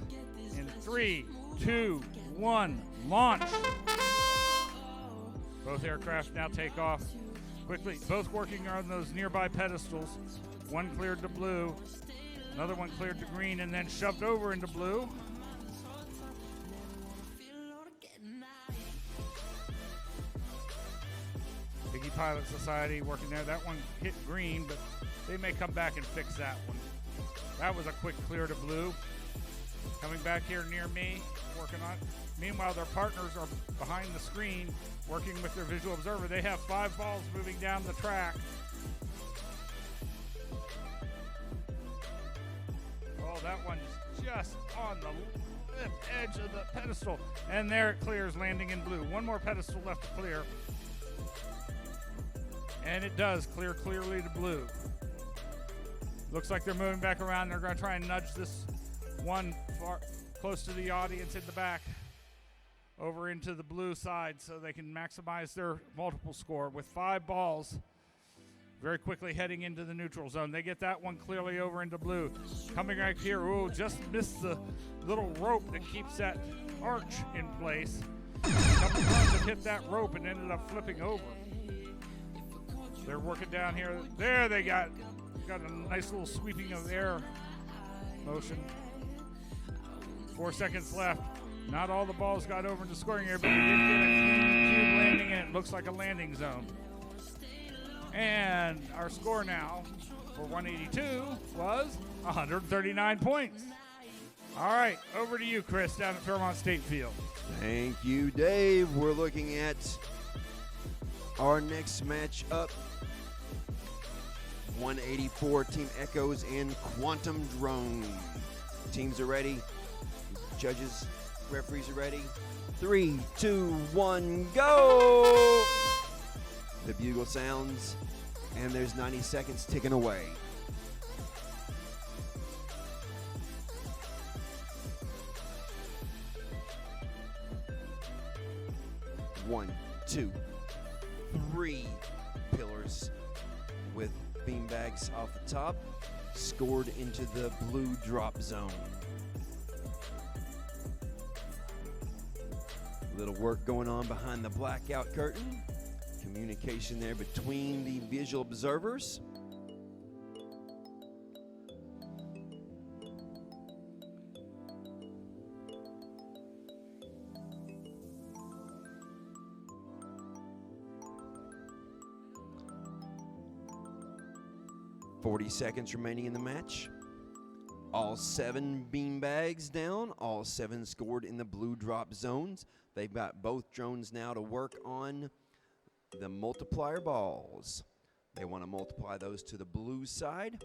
in 3, 2, 1, launch. Both aircraft now take off quickly, both working on those nearby pedestals. 1 cleared to blue, another one cleared to green, and then shoved over into blue. Piggy Pilot Society working there. That one hit green, but they may come back and fix that one. That was a quick clear to blue. coming back here near me, working on it. Meanwhile, their partners are behind the screen, working with their visual observer. They have 5 balls moving down the track. Oh, that one's just on the lip edge of the pedestal. And there it clears, landing in blue. One more pedestal left to clear. And it does clear clearly to blue. Looks like they're moving back around. They're going to try and nudge this one far close to the audience in the back over into the blue side so they can maximize their multiple score with 5 balls. Very quickly heading into the neutral zone. They get that one clearly over into blue. Coming right here, ooh, just missed the little rope that keeps that arch in place. A couple times have hit that rope and ended up flipping over. They're working down here. There they got a nice little sweeping of air motion. 4 seconds left. Not all the balls got over into scoring area, but we did get a clean cube landing, and it looks like a landing zone. And our score now for 182 was 139 points. All right, over to you, Chris, down at Fairmont State Field. Thank you, Dave. We're looking at our next match up. 184 Team Echoes and Quantum Drone. Teams are ready. Judges, referees are ready. 3, 2, 1, go! The bugle sounds, and there's 90 seconds ticking away. One, 2, 3 pillars with beanbags off the top, scored into the blue drop zone. Little work going on behind the blackout curtain. Communication there between the visual observers. .40 seconds remaining in the match. All 7 beanbags down, all 7 scored in the blue drop zones. They've got both drones now to work on the multiplier balls. They want to multiply those to the blue side.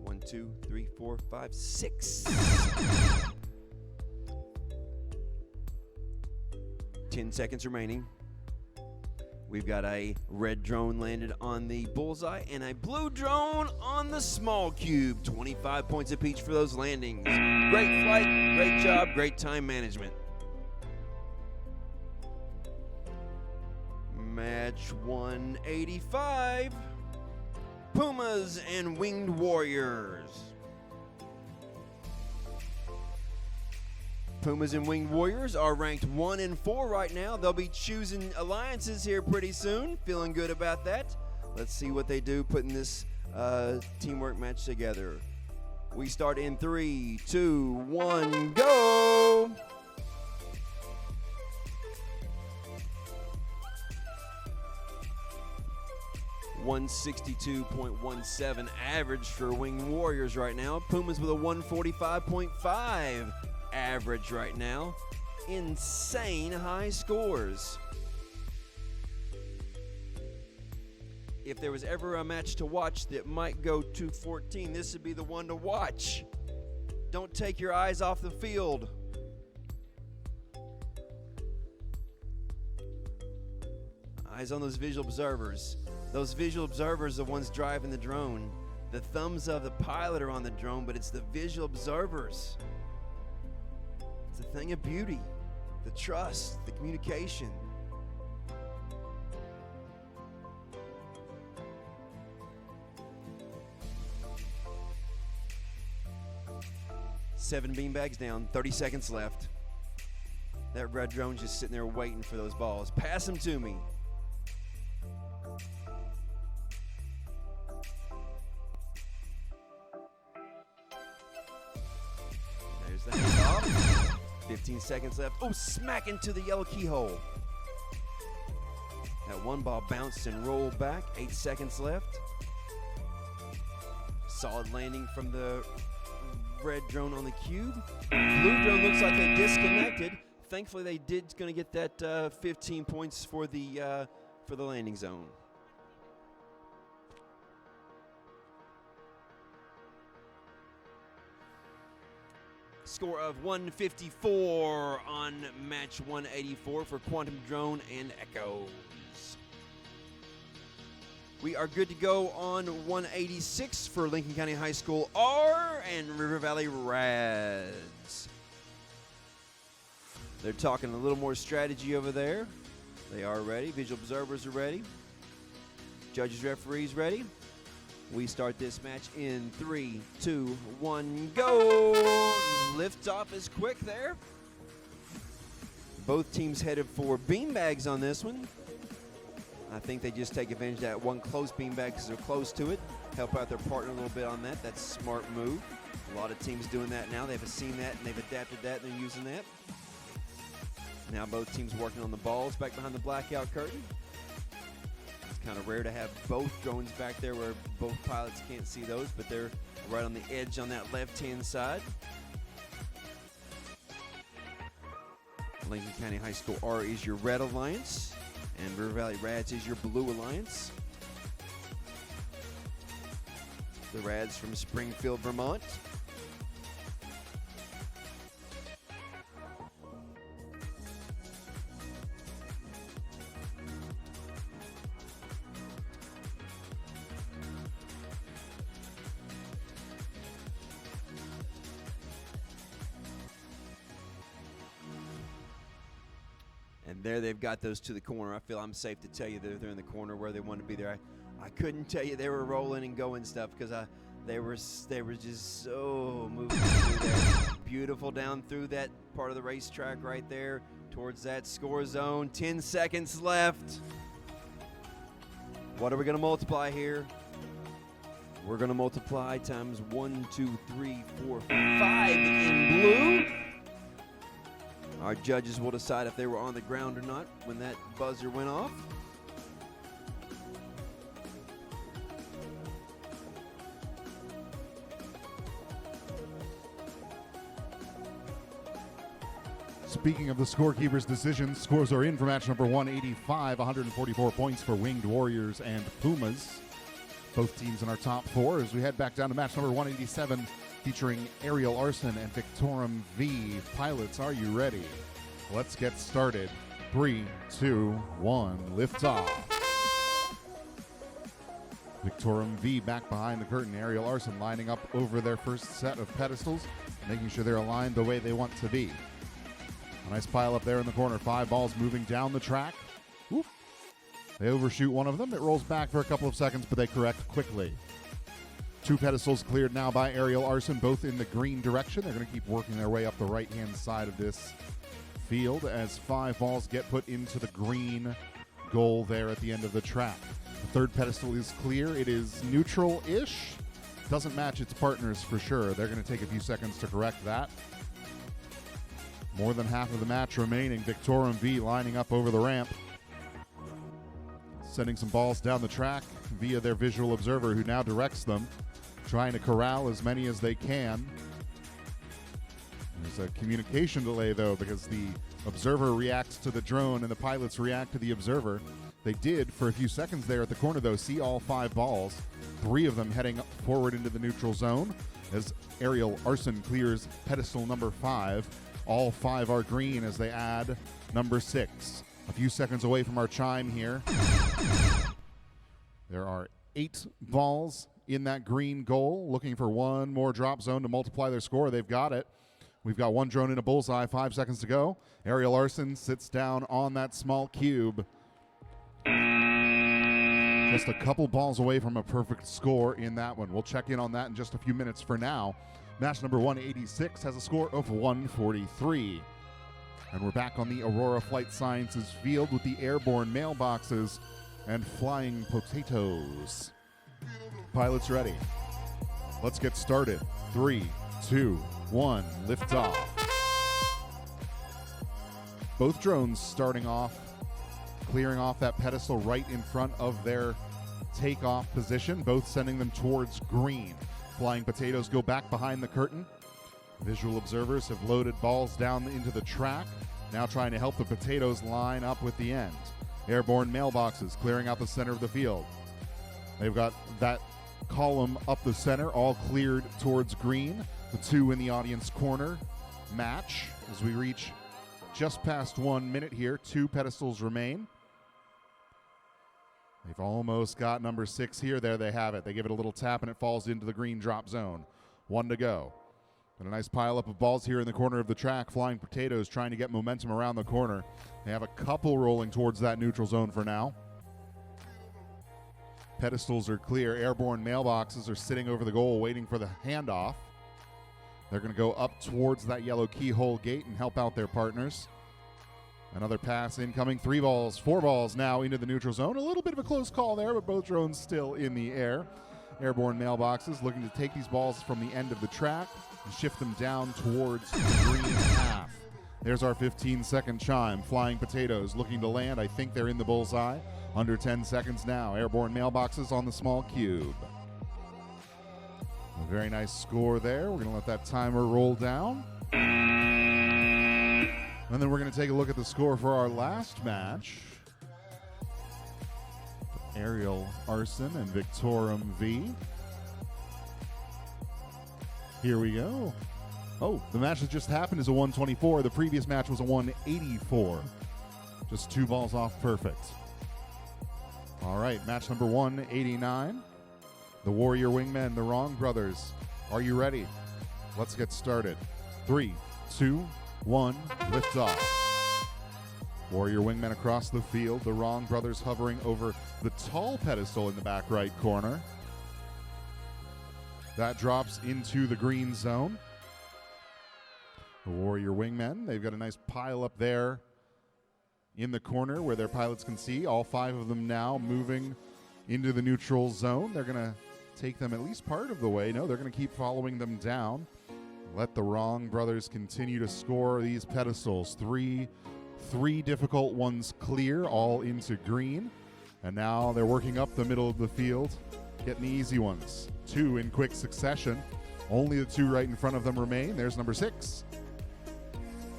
One, 2, 3, 4, 5, 6. 10 seconds remaining. We've got a red drone landed on the bullseye and a blue drone on the small cube. 25 points apiece for those landings. Great flight, great job, great time management. Match 185. Pumas and Winged Warriors. Pumas and Winged Warriors are ranked 1 and 4 right now. They'll be choosing alliances here pretty soon. Feeling good about that. Let's see what they do putting this teamwork match together. We start in 3, 2, 1, go! .162.17 average for Winged Warriors right now. Pumas with a 145.5 average right now. Insane high scores. If there was ever a match to watch that might go to 14, this would be the one to watch. Don't take your eyes off the field. Eyes on those visual observers. Those visual observers are the ones driving the drone. The thumbs of the pilot are on the drone, but it's the visual observers. It's a thing of beauty, the trust, the communication. Seven beanbags down, 30 seconds left. That red drone's just sitting there waiting for those balls. Pass them to me. There's the handoff. 15 seconds left. Oh, smack into the yellow keyhole. That one ball bounced and rolled back. 8 seconds left. Solid landing from the red drone on the cube. Blue drone looks like they disconnected. Thankfully, they did going to get that 15 points for the landing zone. Score of 154 on match 184 for Quantum Drone and Echoes. We are good to go on 186 for Lincoln County High School R and River Valley Rads. They're talking a little more strategy over there. They are ready. Visual observers are ready. Judges, referees ready. We start this match in 3, 2, 1, go! Liftoff is quick there. Both teams headed for beanbags on this one. I think they just take advantage of that one close beanbag because they're close to it. Help out their partner a little bit on that. That's a smart move. A lot of teams doing that now. They've seen that and they've adapted that and they're using that. Now both teams working on the balls back behind the blackout curtain. It's kind of rare to have both drones back there where both pilots can't see those, but they're right on the edge on that left-hand side. Lincoln County High School R is your red alliance, and River Valley Rads is your blue alliance. The Rads from Springfield, Vermont. And there they've got those to the corner. I feel I'm safe to tell you they're in the corner where they want to be there. I couldn't tell you they were rolling and going stuff because they were just so moving through there. Beautiful down through that part of the racetrack right there towards that score zone. 10 seconds left. What are we going to multiply here? We're going to multiply times 1, 2, 3, 4, 5 in blue. Our judges will decide if they were on the ground or not when that buzzer went off. Speaking of the scorekeeper's decisions, scores are in for match number 185, 144 points for Winged Warriors and Pumas. Both teams in our top four as we head back down to match number 187, featuring Aerial Arson and Victorum V. Pilots, are you ready? Let's get started. 3, 2, 1, lift off. Victorum V back behind the curtain. Aerial Arson lining up over their first set of pedestals, making sure they're aligned the way they want to be. A nice pile up there in the corner. 5 balls moving down the track. Whoop. They overshoot one of them. It rolls back for a couple of seconds, but they correct quickly. 2 pedestals cleared now by Aerial Arson, both in the green direction. They're going to keep working their way up the right-hand side of this field as 5 balls get put into the green goal there at the end of the track. The 3rd pedestal is clear. It is neutral-ish. Doesn't match its partners for sure. They're going to take a few seconds to correct that. More than half of the match remaining. Victorum V lining up over the ramp, sending some balls down the track via their visual observer who now directs them, trying to corral as many as they can. There's a communication delay, though, because the observer reacts to the drone and the pilots react to the observer. They did, for a few seconds there at the corner, though, see all 5 balls, 3 of them heading forward into the neutral zone as Aerial Arson clears pedestal number 5. All 5 are green as they add number 6. A few seconds away from our chime here. There are 8 balls in that green goal, looking for one more drop zone to multiply their score. They've got it. We've got 1 drone in a bullseye, 5 seconds to go. Aerial Arson sits down on that small cube. Just a couple balls away from a perfect score in that one. We'll check in on that in just a few minutes. For now, match number 186 has a score of 143. And we're back on the Aurora Flight Sciences field with the airborne mailboxes and flying potatoes. Pilots ready. Let's get started. 3, 2, 1, lift off. Both drones starting off clearing off that pedestal right in front of their takeoff position, both sending them towards green. Flying Potatoes go back behind the curtain. Visual observers have loaded balls down into the track, now trying to help the Potatoes line up with the end. Airborne mailboxes clearing out the center of the field. They've got that column up the center, all cleared towards green. The two in the audience corner match as we reach just past 1 minute here. 2 pedestals remain. They've almost got number 6 here. There they have it. They give it a little tap and it falls into the green drop zone. 1 to go. And a nice pile up of balls here in the corner of the track. Flying Potatoes trying to get momentum around the corner. They have a couple rolling towards that neutral zone for now. Pedestals are clear. Airborne mailboxes are sitting over the goal waiting for the handoff. They're going to go up towards that yellow keyhole gate and help out their partners. Another pass incoming. 3 balls, 4 balls now into the neutral zone. A little bit of a close call there, but both drones still in the air. Airborne mailboxes looking to take these balls from the end of the track and shift them down towards the green half. There's our 15-second chime. Flying Potatoes looking to land. I think they're in the bullseye. Under 10 seconds now. Airborne mailboxes on the small cube. A very nice score there. We're going to let that timer roll down. And then we're going to take a look at the score for our last match. Aerial Arson and Victorum V. Here we go. Oh, the match that just happened is a 124. The previous match was a 184. Just 2 balls off perfect. All right, match number 189. The Warrior Wingmen, the Wrong Brothers. Are you ready? Let's get started. 3, 2, 1, lift off. Warrior Wingmen across the field. The Wrong Brothers hovering over the tall pedestal in the back right corner. That drops into the green zone. The Warrior Wingmen, they've got a nice pile up there in the corner where their pilots can see. All 5 of them now moving into the neutral zone. They're going to take them at least part of the way. No, they're going to keep following them down. Let the Wrong Brothers continue to score these pedestals. Three difficult ones clear, all into green. And now they're working up the middle of the field, getting the easy ones. 2 in quick succession. Only the 2 right in front of them remain. There's number 6.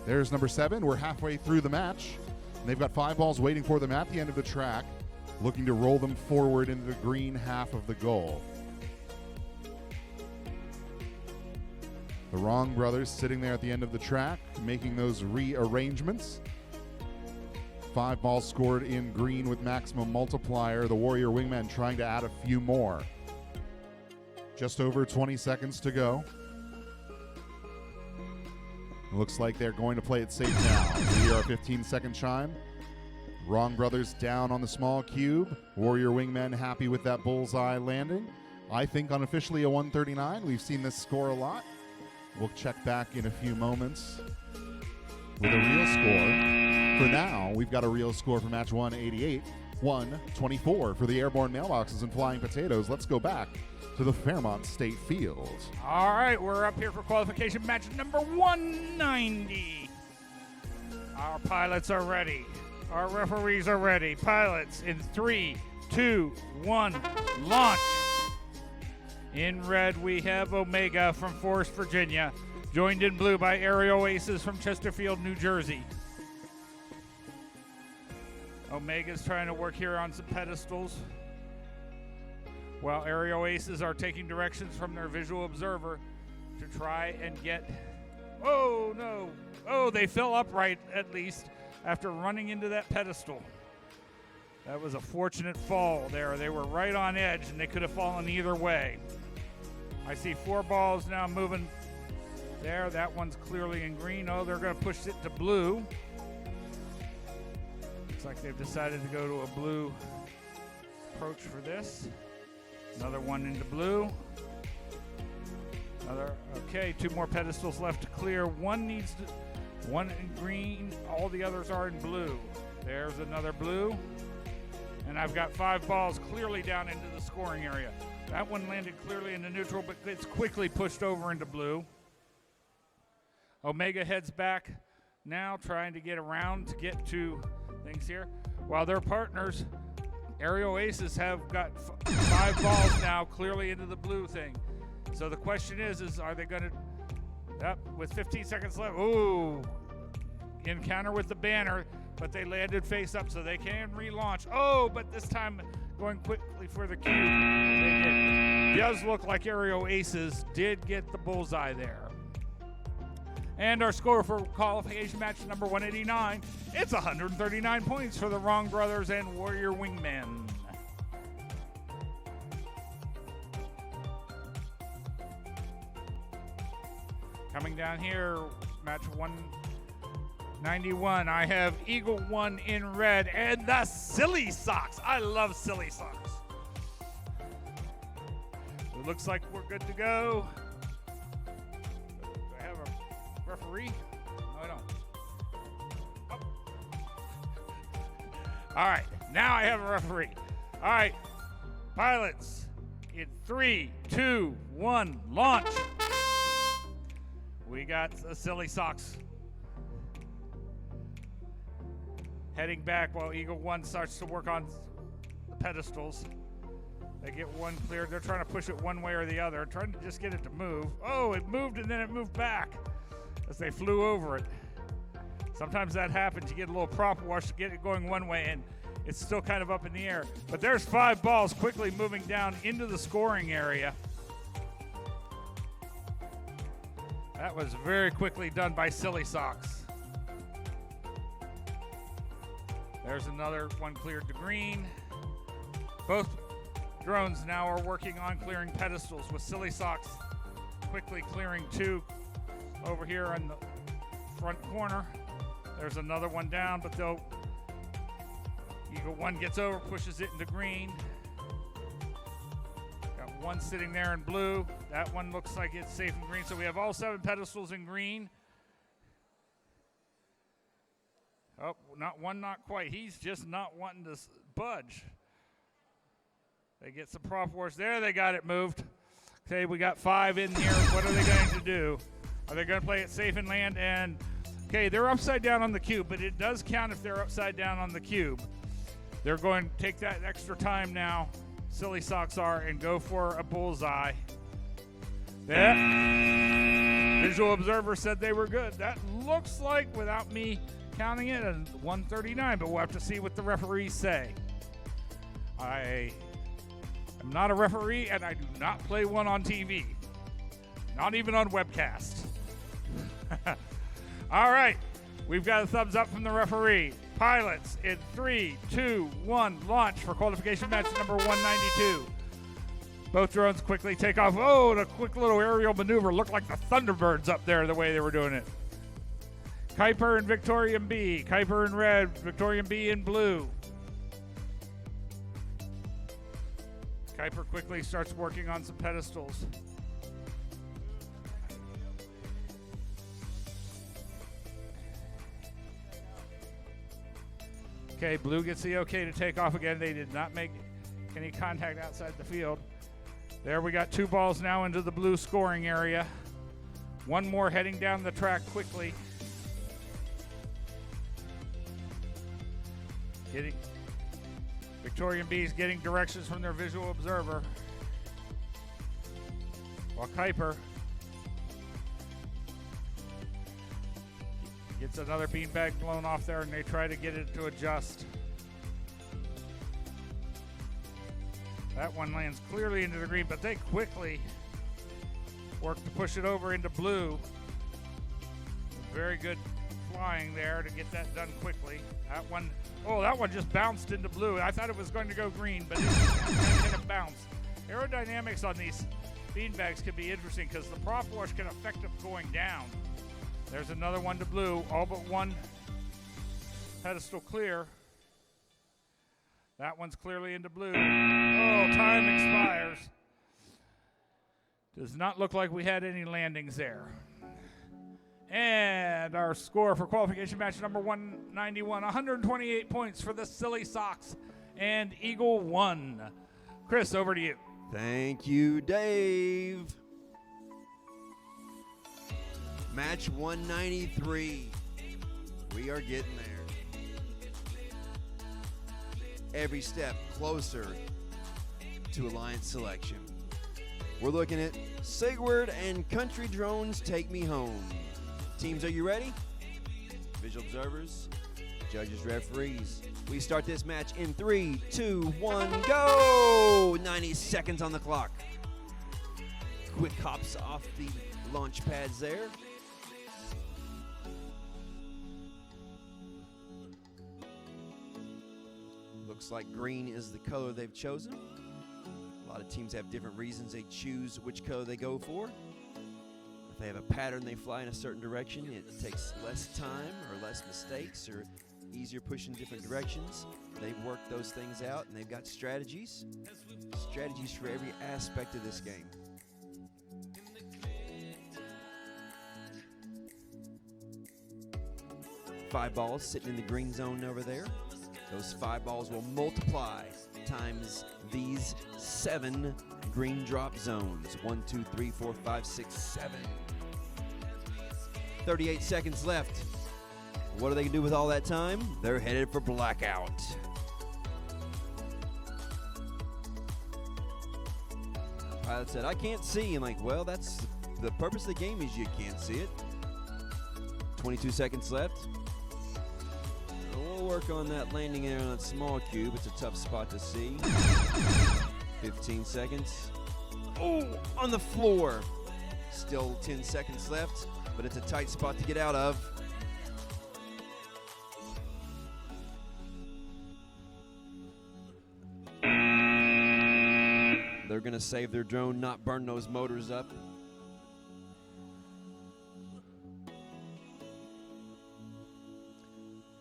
There's number 7. We're halfway through the match. And they've got 5 balls waiting for them at the end of the track, looking to roll them forward into the green half of the goal. The Wrong Brothers sitting there at the end of the track, making those rearrangements. 5 balls scored in green with maximum multiplier. The Warrior Wingmen trying to add a few more. Just over 20 seconds to go. It looks like they're going to play it safe now. We hear our 15-second chime. Wrong Brothers down on the small cube. Warrior Wingmen happy with that bullseye landing. I think unofficially a 139. We've seen this score a lot. We'll check back in a few moments with a real score. For now, we've got a real score for match 188. 124 for the Airborne Mailboxes and Flying Potatoes. Let's go back to the Fairmont State Field. All right, we're up here for qualification match number 190. Our pilots are ready. Our referees are ready. Pilots in 3, 2, 1, launch. In red, we have Omega from Forest, Virginia, joined in blue by Aerial Aces from Chesterfield, New Jersey. Omega's trying to work here on some pedestals, while Aerial Aces are taking directions from their visual observer to try and get... Oh, no. Oh, they fell upright, at least, after running into that pedestal. That was a fortunate fall there. They were right on edge, and they could have fallen either way. I see 4 balls now moving there. That one's clearly in green. Oh, they're going to push it to blue. Looks like they've decided to go to a blue approach for this. Another one into blue. Okay, 2 more pedestals left to clear. One in green. All the others are in blue. There's another blue. And I've got 5 balls clearly down into the scoring area. That one landed clearly into neutral, but it's quickly pushed over into blue. Omega heads back now, trying to get around to get to things here. While their partners, Aerial Aces, have got 5 balls now clearly into the blue thing. So the question is are they going to, yep, with 15 seconds left, ooh, encounter with the banner, but they landed face up so they can relaunch. Oh, but this time going quickly for the cube. They did. Does look like Aerial Aces did get the bullseye there. And our score for qualification match number 189, it's 139 points for the Wrong Brothers and Warrior Wingmen. Coming down here, match 191, I have Eagle 1 in red and the Silly Socks. I love Silly Socks. It looks like we're good to go. Do I have a referee? No, I don't. Oh. All right, now I have a referee. All right, pilots, in 3, 2, 1, launch. We got the Silly Socks heading back while Eagle 1 starts to work on the pedestals. They get one cleared. They're trying to push it one way or the other, trying to just get it to move. Oh, it moved and then it moved back as they flew over it. Sometimes that happens. You get a little prop wash to get it going one way and it's still kind of up in the air. But there's 5 balls quickly moving down into the scoring area. That was very quickly done by Silly Socks. There's another one cleared to green. Both drones now are working on clearing pedestals, with Silly Socks quickly clearing 2 over here on the front corner. There's another one down, but they'll Eagle 1 gets over, pushes it into green. Got one sitting there in blue. That one looks like it's safe in green. So we have all 7 pedestals in green. Oh, not quite. He's just not wanting to budge. They get some prop wars there. They got it moved. Okay, we got 5 in here. What are they going to do? Are they going to play it safe and land? And okay, they're upside down on the cube, but it does count if they're upside down on the cube. They're going to take that extra time now, Silly Socks are, and go for a bullseye. Yeah. Visual Observer said they were good. That looks like, without me counting it, a 139, but we'll have to see what the referees say. I am not a referee, and I do not play one on TV. Not even on webcast. All right, we've got a thumbs up from the referee. Pilots in 3, 2, 1, launch for qualification match number 192. Both drones quickly take off. Oh, the quick little aerial maneuver. Looked like the Thunderbirds up there the way they were doing it. Kuiper and Victorian B. Kuiper in red, Victorian B in blue. Kuiper quickly starts working on some pedestals. Okay, blue gets the okay to take off again. They did not make any contact outside the field. There we got 2 balls now into the blue scoring area. One more heading down the track quickly. Victorian B's getting directions from their visual observer. While Kuiper gets another beanbag blown off there, and they try to get it to adjust. That one lands clearly into the green, but they quickly work to push it over into blue. Very good flying there to get that done quickly. That one just bounced into blue. I thought it was going to go green, but it's going to bounce. Aerodynamics on these beanbags can be interesting because the prop wash can affect them going down. There's another one to blue, all but one pedestal clear. That one's clearly into blue. Oh, time expires. Does not look like we had any landings there. And our score for qualification match number 191, 128 points for the Silly Socks and Eagle 1. Chris, over to you. Thank you, Dave. Match 193. We are getting there. every step closer to Alliance selection. We're looking at Sigward and Country Drones Take Me Home. Teams, are you ready? Visual observers, judges, referees. We start this match in 3, 2, 1, go! 90 seconds on the clock. Quick hops off the launch pads there. Looks like green is the color they've chosen. A lot of teams have different reasons they choose which color they go for. If they have a pattern they fly in a certain direction, it takes less time or less mistakes or easier push in different directions. They've worked those things out and they've got strategies. Strategies for every aspect of this game. Five balls sitting in the green zone over there. Those 5 balls will multiply times these 7 green drop zones. 1, 2, 3, 4, 5, 6, 7. 38 seconds left. What are they going to do with all that time? They're headed for blackout. Pilot said, I can't see. I'm like, well, that's the purpose of the game is you can't see it. 22 seconds left. We'll work on that landing there on that small cube. It's a tough spot to see. 15 seconds. Oh, on the floor. Still 10 seconds left, but it's a tight spot to get out of. They're going to save their drone, not burn those motors up.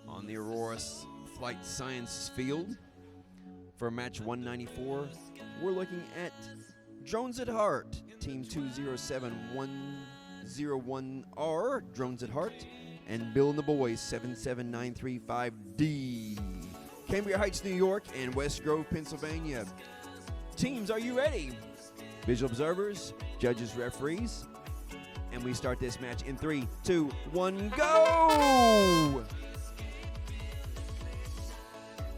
On the Aurora Flight Science field for match 194, we're looking at Drones at Heart, Team 207101R, Drones at Heart, and Bill and the Boys 77935D. Cambria Heights, New York, and West Grove, Pennsylvania. Teams, are you ready? Visual observers, judges, referees, and we start this match in 3, 2, 1, go!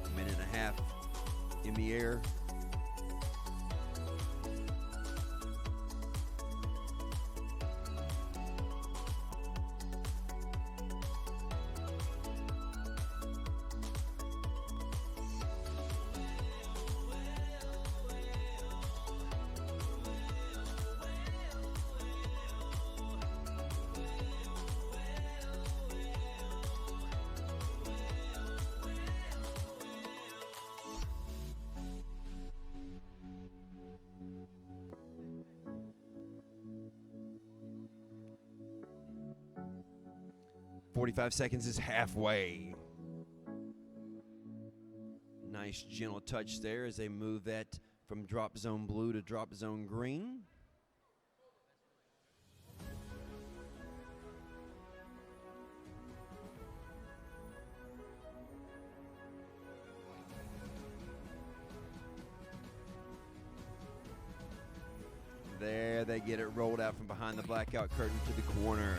A minute and a half in the air. .45 seconds is halfway. Nice gentle touch there as they move that from drop zone blue to drop zone green. There they get it rolled out from behind the blackout curtain to the corner.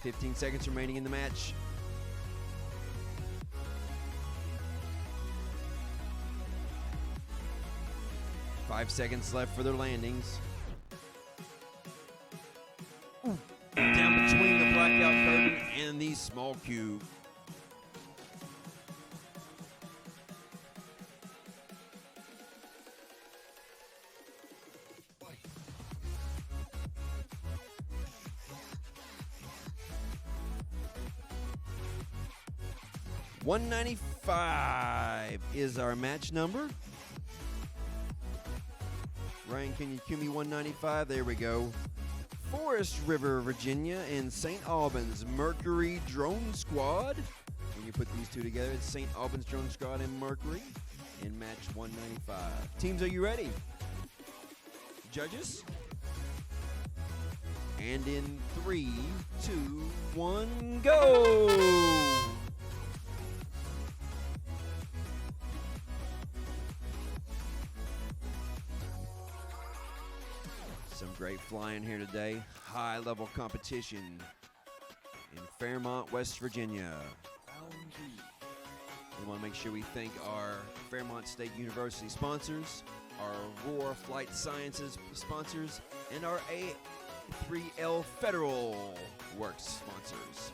15 seconds remaining in the match. Five seconds left for their landings. Down between the blackout curtain and the small cube. .195 is our match number. Ryan, can you cue me 195? There we go. Forest River, Virginia, and St. Albans Mercury Drone Squad. When you put these two together, it's St. Albans Drone Squad and Mercury in match 195. Teams, are you ready? Judges? And in 3, 2, 1, go! Some great flying here today. High level competition in Fairmont, West Virginia. We want to make sure we thank our Fairmont State University sponsors, our Aurora Flight Sciences sponsors, and our A3L Federal Works sponsors.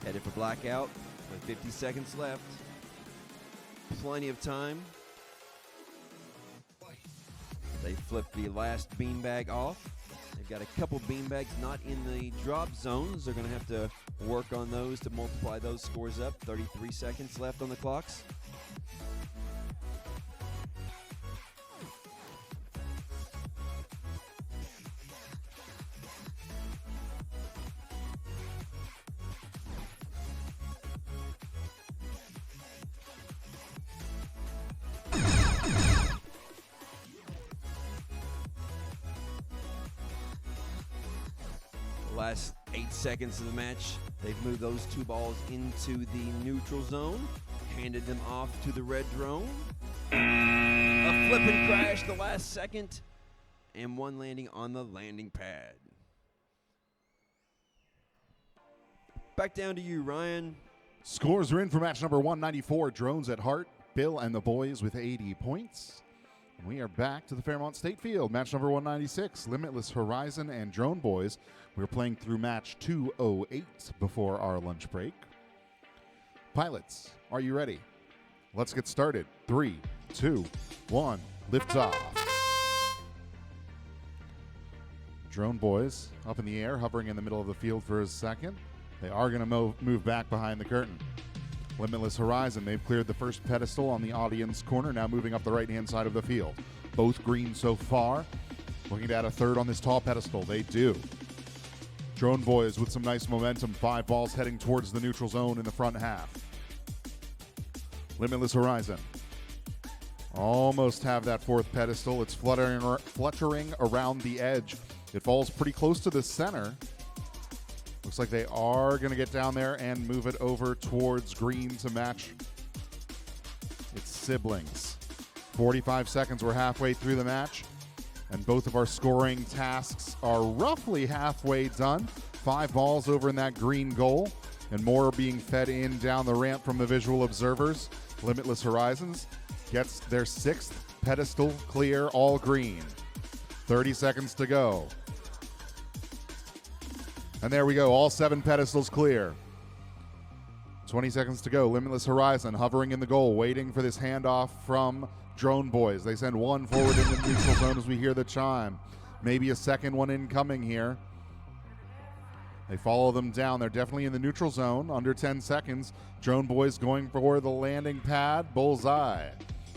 Headed for blackout with 50 seconds left. Plenty of time. They flip the last beanbag off. They've got a couple beanbags not in the drop zones. They're going to have to work on those to multiply those scores up. 33 seconds left on the clocks. Last 8 seconds of the match, they've moved those two balls into the neutral zone, handed them off to the red drone. A flip and crash the last second, and one landing on the landing pad. Back down to you, Ryan. Scores are in for match number 194. Drones at heart. Bill and the boys with 80 points. And we are back to the Fairmont State Field. Match number 196. Limitless Horizon and Drone Boys. We're playing through match 208 before our lunch break. Pilots, are you ready? Let's get started. 3, 2, 1, lift off. Drone Boys up in the air, hovering in the middle of the field for a second. They are going to move back behind the curtain. Limitless Horizon, they've cleared the first pedestal on the audience corner, now moving up the right-hand side of the field. Both green so far. Looking to add a third on this tall pedestal. They do. Drone Boys with some nice momentum. 5 balls heading towards the neutral zone in the front half. Limitless Horizon. Almost have that fourth pedestal. It's fluttering around the edge. It falls pretty close to the center. Looks like they are going to get down there and move it over towards green to match its siblings. 45 seconds. We're halfway through the match, and both of our scoring tasks are roughly halfway done. 5 balls over in that green goal, and more are being fed in down the ramp from the visual observers. Limitless Horizons gets their 6th pedestal clear, all green. 30 seconds to go. And there we go, all 7 pedestals clear. 20 seconds to go. Limitless Horizon hovering in the goal, waiting for this handoff from Drone Boys. They send one forward in the neutral zone as we hear the chime. Maybe a second one incoming here. They follow them down. They're definitely in the neutral zone. Under 10 seconds. Drone Boys going for the landing pad. Bullseye.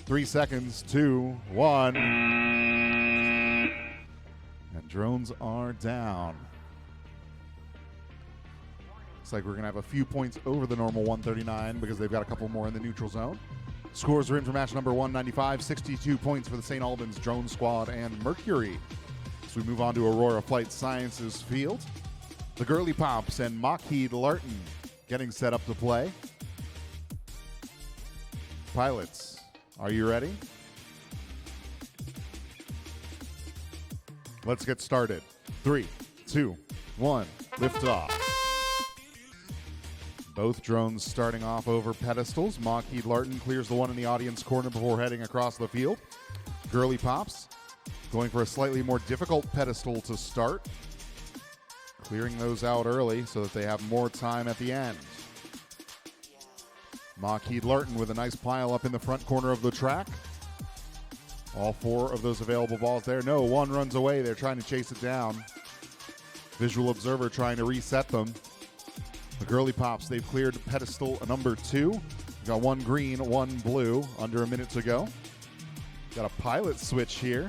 3 seconds, 2, 1. And drones are down. Looks like we're going to have a few points over the normal 139 because they've got a couple more in the neutral zone. Scores are in for match number 195. 62 points for the St. Albans Drone Squad and Mercury. As we move on to Aurora Flight Sciences Field, the Girly Pops and Lockheed Larton getting set up to play. Pilots, are you ready? Let's get started. 3, 2, 1, lift off. Both drones starting off over pedestals. Lockheed Larton clears the one in the audience corner before heading across the field. Girly Pops going for a slightly more difficult pedestal to start. Clearing those out early so that they have more time at the end. Lockheed Larton with a nice pile up in the front corner of the track. All 4 of those available balls there. No, one runs away. They're trying to chase it down. Visual observer trying to reset them. The Girly Pops, they've cleared pedestal number 2. Got 1 green, 1 blue, under a minute to go. Got a pilot switch here.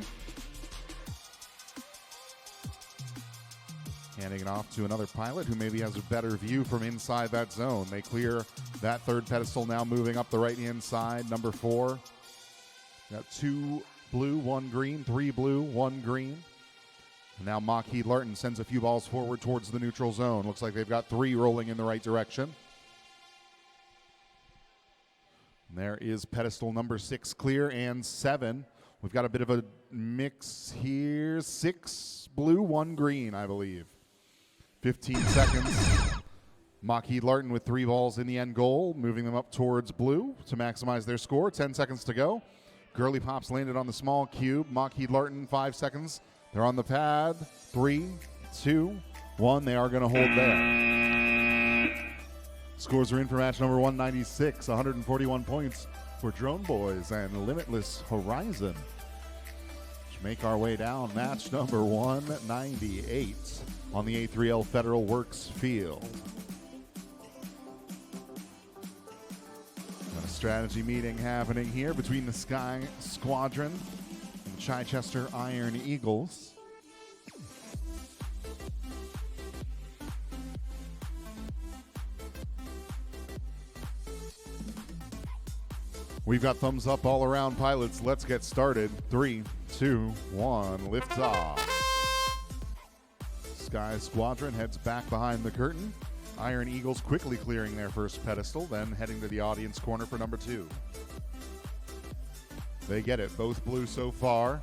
Handing it off to another pilot who maybe has a better view from inside that zone. They clear that 3rd pedestal, now moving up the right-hand side. Number 4. Got 2 blue, 1 green, 3 blue, 1 green. And now Lockheed Larton sends a few balls forward towards the neutral zone. Looks like they've got 3 rolling in the right direction. And there is pedestal number 6 clear and 7 We've got a bit of a mix here. 6 blue, 1 green, I believe. 15 seconds. Lockheed Larton with 3 balls in the end goal, moving them up towards blue to maximize their score. 10 seconds to go. Girly Pops landed on the small cube. Lockheed Larton, 5 seconds. They're on the pad. 3, 2, 1. They are going to hold there. Scores are in for match number 196. 141 points for Drone Boys and Limitless Horizon. Let's make our way down match number 198 on the A3L Federal Works field. Got a strategy meeting happening here between the Sky Squadron and the Chichester Iron Eagles. We've got thumbs up all around, pilots. Let's get started. 3, 2, 1, lifts off. Sky Squadron heads back behind the curtain. Iron Eagles quickly clearing their first pedestal, then heading to the audience corner for number 2. They get it, both blue so far.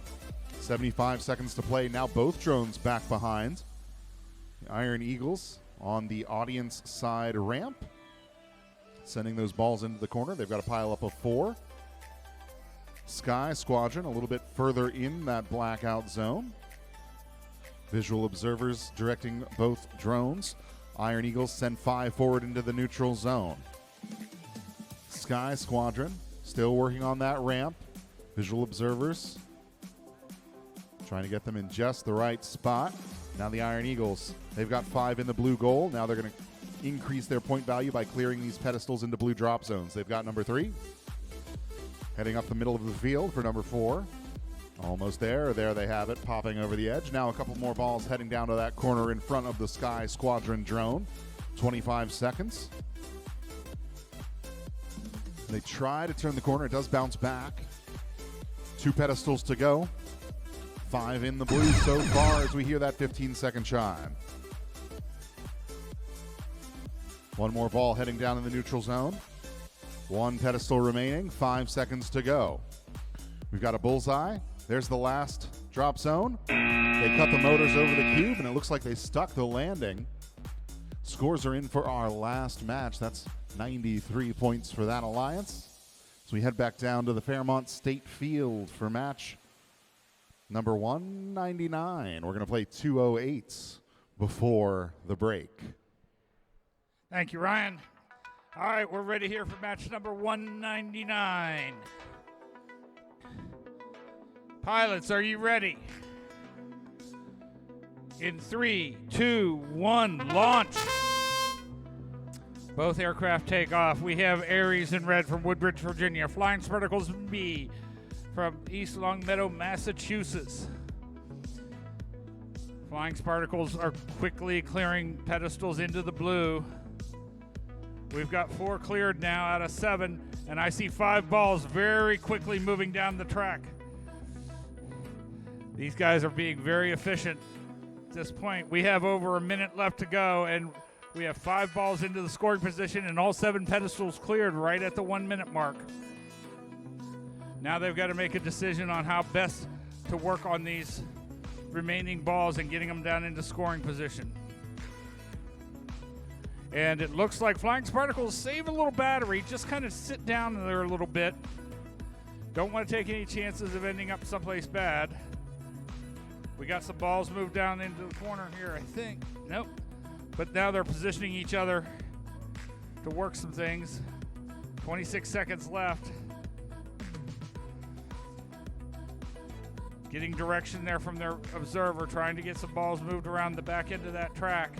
75 seconds to play. Now both drones back behind. The Iron Eagles on the audience side ramp, sending those balls into the corner. They've got a pile up of 4. Sky Squadron a little bit further in that blackout zone. Visual observers directing both drones. Iron Eagles send 5 forward into the neutral zone. Sky Squadron still working on that ramp. Visual observers trying to get them in just the right spot. Now the Iron Eagles, they've got 5 in the blue goal. Now they're going to increase their point value by clearing these pedestals into blue drop zones. They've got number 3 heading up the middle of the field for number 4. Almost there. There they have it, popping over the edge. Now a couple more balls heading down to that corner in front of the Sky Squadron drone. 25 seconds. They try to turn the corner. It does bounce back. 2 pedestals to go. 5 in the blue so far as we hear that 15-second chime. 1 more ball heading down in the neutral zone. 1 pedestal remaining. 5 seconds to go. We've got a bullseye. There's the last drop zone. They cut the motors over the cube, and it looks like they stuck the landing. Scores are in for our last match. That's 93 points for that alliance. So we head back down to the Fairmont State Field for match number 199. We're going to play 208s before the break. Thank you, Ryan. All right, we're ready here for match number 199. Pilots, are you ready? In 3, 2, 1, launch. Both aircraft take off. We have Aries in red from Woodbridge, Virginia. Flying Spartacles B from East Longmeadow, Massachusetts. Flying Spartacles are quickly clearing pedestals into the blue. We've got 4 cleared now out of 7, and I see 5 balls very quickly moving down the track. These guys are being very efficient at this point. We have over a minute left to go, and we have 5 balls into the scoring position and all 7 pedestals cleared right at the 1 minute mark. Now they've got to make a decision on how best to work on these remaining balls and getting them down into scoring position. And it looks like Flying Spartacles save a little battery, just kind of sit down there a little bit. Don't want to take any chances of ending up someplace bad. We got some balls moved down into the corner here, I think. Nope. But now they're positioning each other to work some things. 26 seconds left. Getting direction there from their observer, trying to get some balls moved around the back end of that track.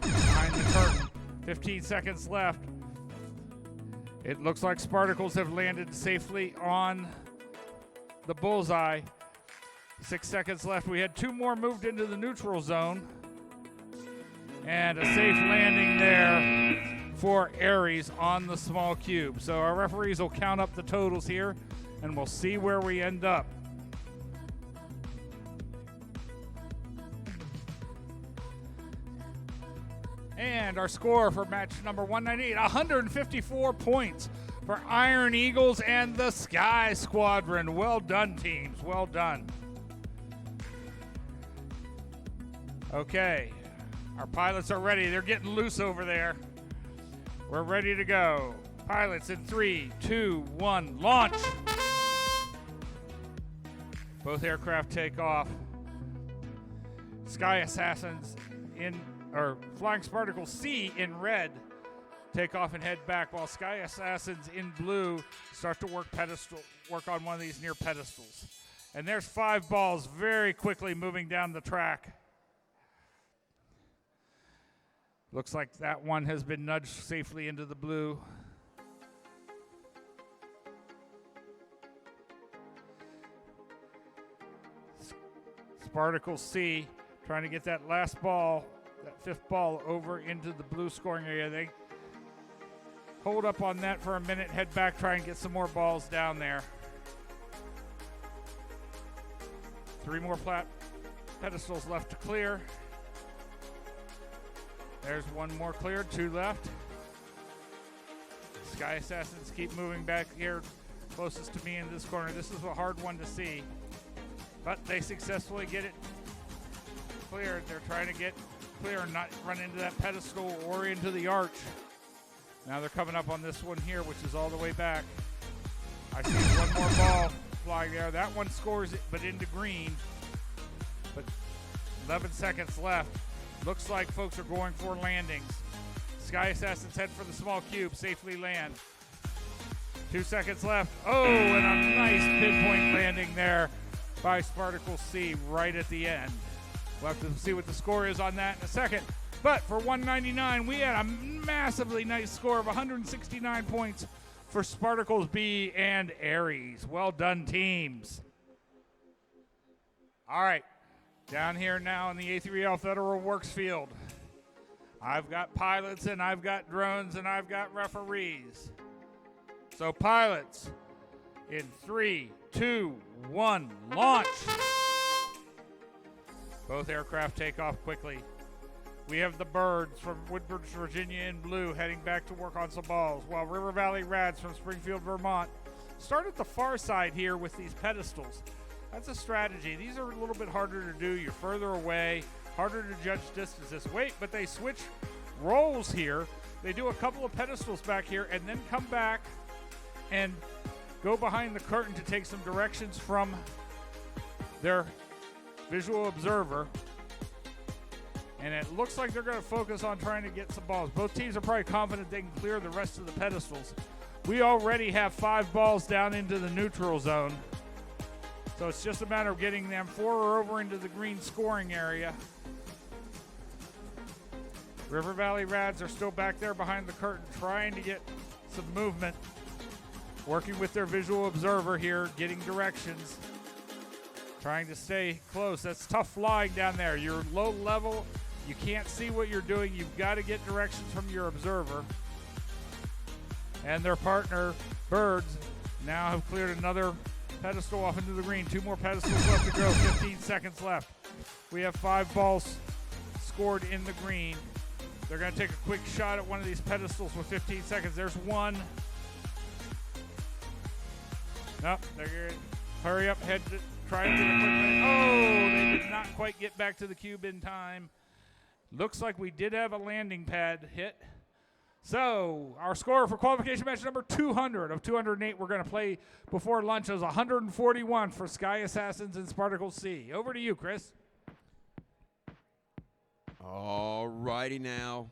Behind the curtain. 15 seconds left. It looks like Spartacles have landed safely on the bullseye. 6 seconds left. We had 2 more moved into the neutral zone. And a safe landing there for Aries on the small cube. So our referees will count up the totals here, and we'll see where we end up. And our score for match number 198, 154 points for Iron Eagles and the Sky Squadron. Well done, teams. Well done. Okay. Our pilots are ready. They're getting loose over there. We're ready to go. Pilots in 3, 2, 1, launch. Both aircraft take off. Sky Assassins Flying Spartacle C in red take off and head back, while Sky Assassins in blue start to work on one of these near pedestals. And there's 5 balls very quickly moving down the track. Looks like that one has been nudged safely into the blue. Spartacle C trying to get that last ball, that 5th ball, over into the blue scoring area. They hold up on that for a minute, head back, try and get some more balls down there. 3 more pedestals left to clear. There's 1 more cleared, 2 left. Sky Assassins keep moving back here, closest to me in this corner. This is a hard one to see, but they successfully get it cleared. They're trying to get clear and not run into that pedestal or into the arch. Now they're coming up on this one here, which is all the way back. I see 1 more ball flying there. That one scores it, but into green. But 11 seconds left. Looks like folks are going for landings. Sky Assassins head for the small cube, safely land. 2 seconds left. Oh, and a nice pinpoint landing there by Spartacle C right at the end. We'll have to see what the score is on that in a second. But for 199, we had a massively nice score of 169 points for Spartacles B and Ares. Well done, teams. All right, down here now in the A3L Federal Works field. I've got pilots and I've got drones and I've got referees. So pilots, in 3, 2, 1, launch. Both aircraft take off quickly. We have the Birds from Woodbridge, Virginia in blue heading back to work on some balls, while River Valley Rads from Springfield, Vermont start at the far side here with these pedestals. That's a strategy. These are a little bit harder to do. You're further away, harder to judge distances. Wait, but they switch roles here. They do a couple of pedestals back here and then come back and go behind the curtain to take some directions from their visual observer. And it looks like they're going to focus on trying to get some balls. Both teams are probably confident they can clear the rest of the pedestals. We already have 5 balls down into the neutral zone. So it's just a matter of getting them 4 or over into the green scoring area. River Valley Rads are still back there behind the curtain trying to get some movement. Working with their visual observer here, getting directions. Trying to stay close. That's tough flying down there. You're low level. You can't see what you're doing. You've got to get directions from your observer. And their partner, Birds, now have cleared another pedestal off into the green. 2 more pedestals left to go. 15 seconds left. We have 5 balls scored in the green. They're going to take a quick shot at one of these pedestals with 15 seconds. There's one. Nope. They're going to hurry up, head to try to do a quick minute. Oh, they did not quite get back to the cube in time. Looks like we did have a landing pad hit. So our score for qualification match number 200 of 208 we're going to play before lunch is 141 for Sky Assassins and Spartacle C. Over to you, Chris. All righty now.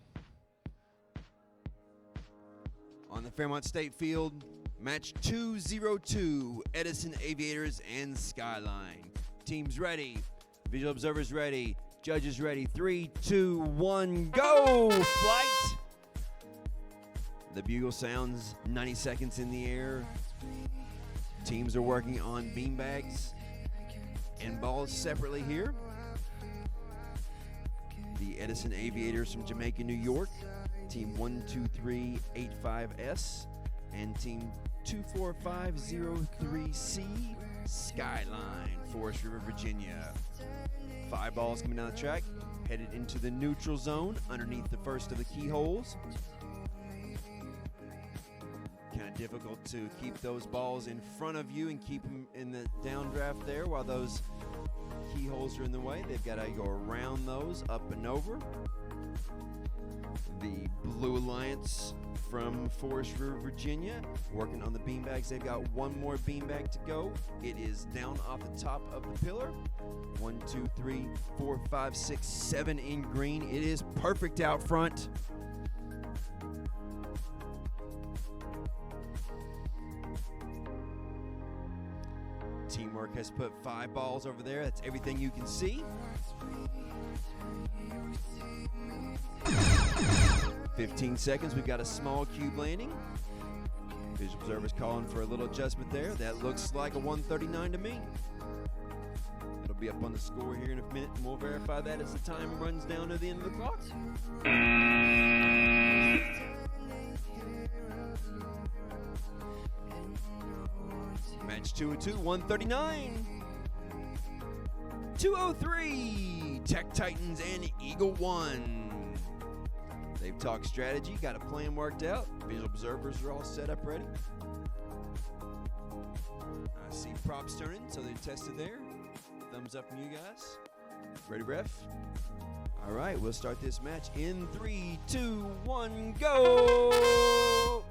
On the Fairmont State Field, match 202, Edison Aviators and Skyline. Teams ready, visual observers ready, judges ready. 3, 2, 1, go! Flight! The bugle sounds 90 seconds in the air. Teams are working on beanbags and balls separately here. The Edison Aviators from Jamaica, New York, team 12385S, and team 24503C, Skyline, Forest River, Virginia. 5 balls coming down the track, headed into the neutral zone underneath the first of the keyholes. Kind of difficult to keep those balls in front of you and keep them in the downdraft there while those keyholes are in the way. They've got to go around those, up and over. The Blue Alliance from Forest River, Virginia, working on the beanbags. They've got one more beanbag to go. It is down off the top of the pillar. 1, 2, 3, 4, 5, 6, 7 in green. It is perfect out front. Teamwork has put 5 balls over there. That's everything you can see. 15 seconds. We've got a small cube landing. Visual observers calling for a little adjustment there. That looks like a 139 to me. It'll be up on the score here in a minute, and we'll verify that as the time runs down to the end of the clock. Match 202, 139. 203, Tech Titans and Eagle One. They've talked strategy, got a plan worked out. Visual observers are all set up ready. I see props turning, so they tested there. Thumbs up from you guys. Ready, ref? All right, we'll start this match in 3, 2, 1, go!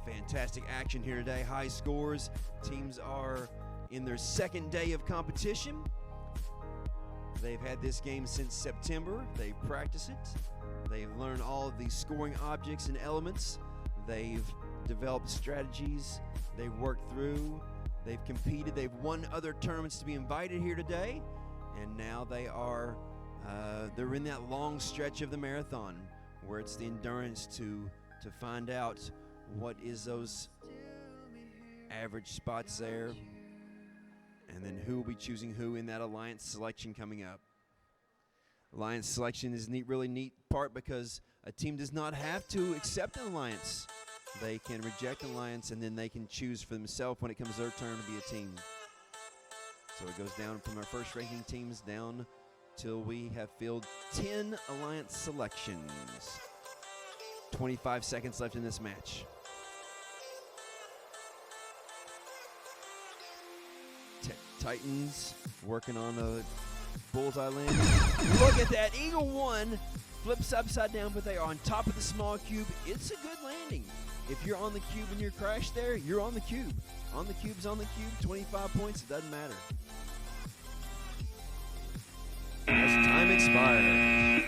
Fantastic action here today. High scores. Teams are in their second day of competition. They've had this game since September. They practice it. They've learned all of these scoring objects and elements. They've developed strategies. They've worked through. They've competed. They've won other tournaments to be invited here today. And now they are, they're in that long stretch of the marathon where it's the endurance to find out what is those average spots there, and then who will be choosing who in that alliance selection coming up. Alliance selection is really neat part because a team does not have to accept an alliance. They can reject an alliance and then they can choose for themselves when it comes their turn to be a team. So it goes down from our first ranking teams down till we have filled 10 alliance selections. 25 seconds left in this match. Titans working on a bullseye landing. Look at that. Eagle One flips upside down, but they are on top of the small cube. It's a good landing. If you're on the cube and you're crashed there, you're on the cube. On the cube's on the cube. 25 points, it doesn't matter. As time expired.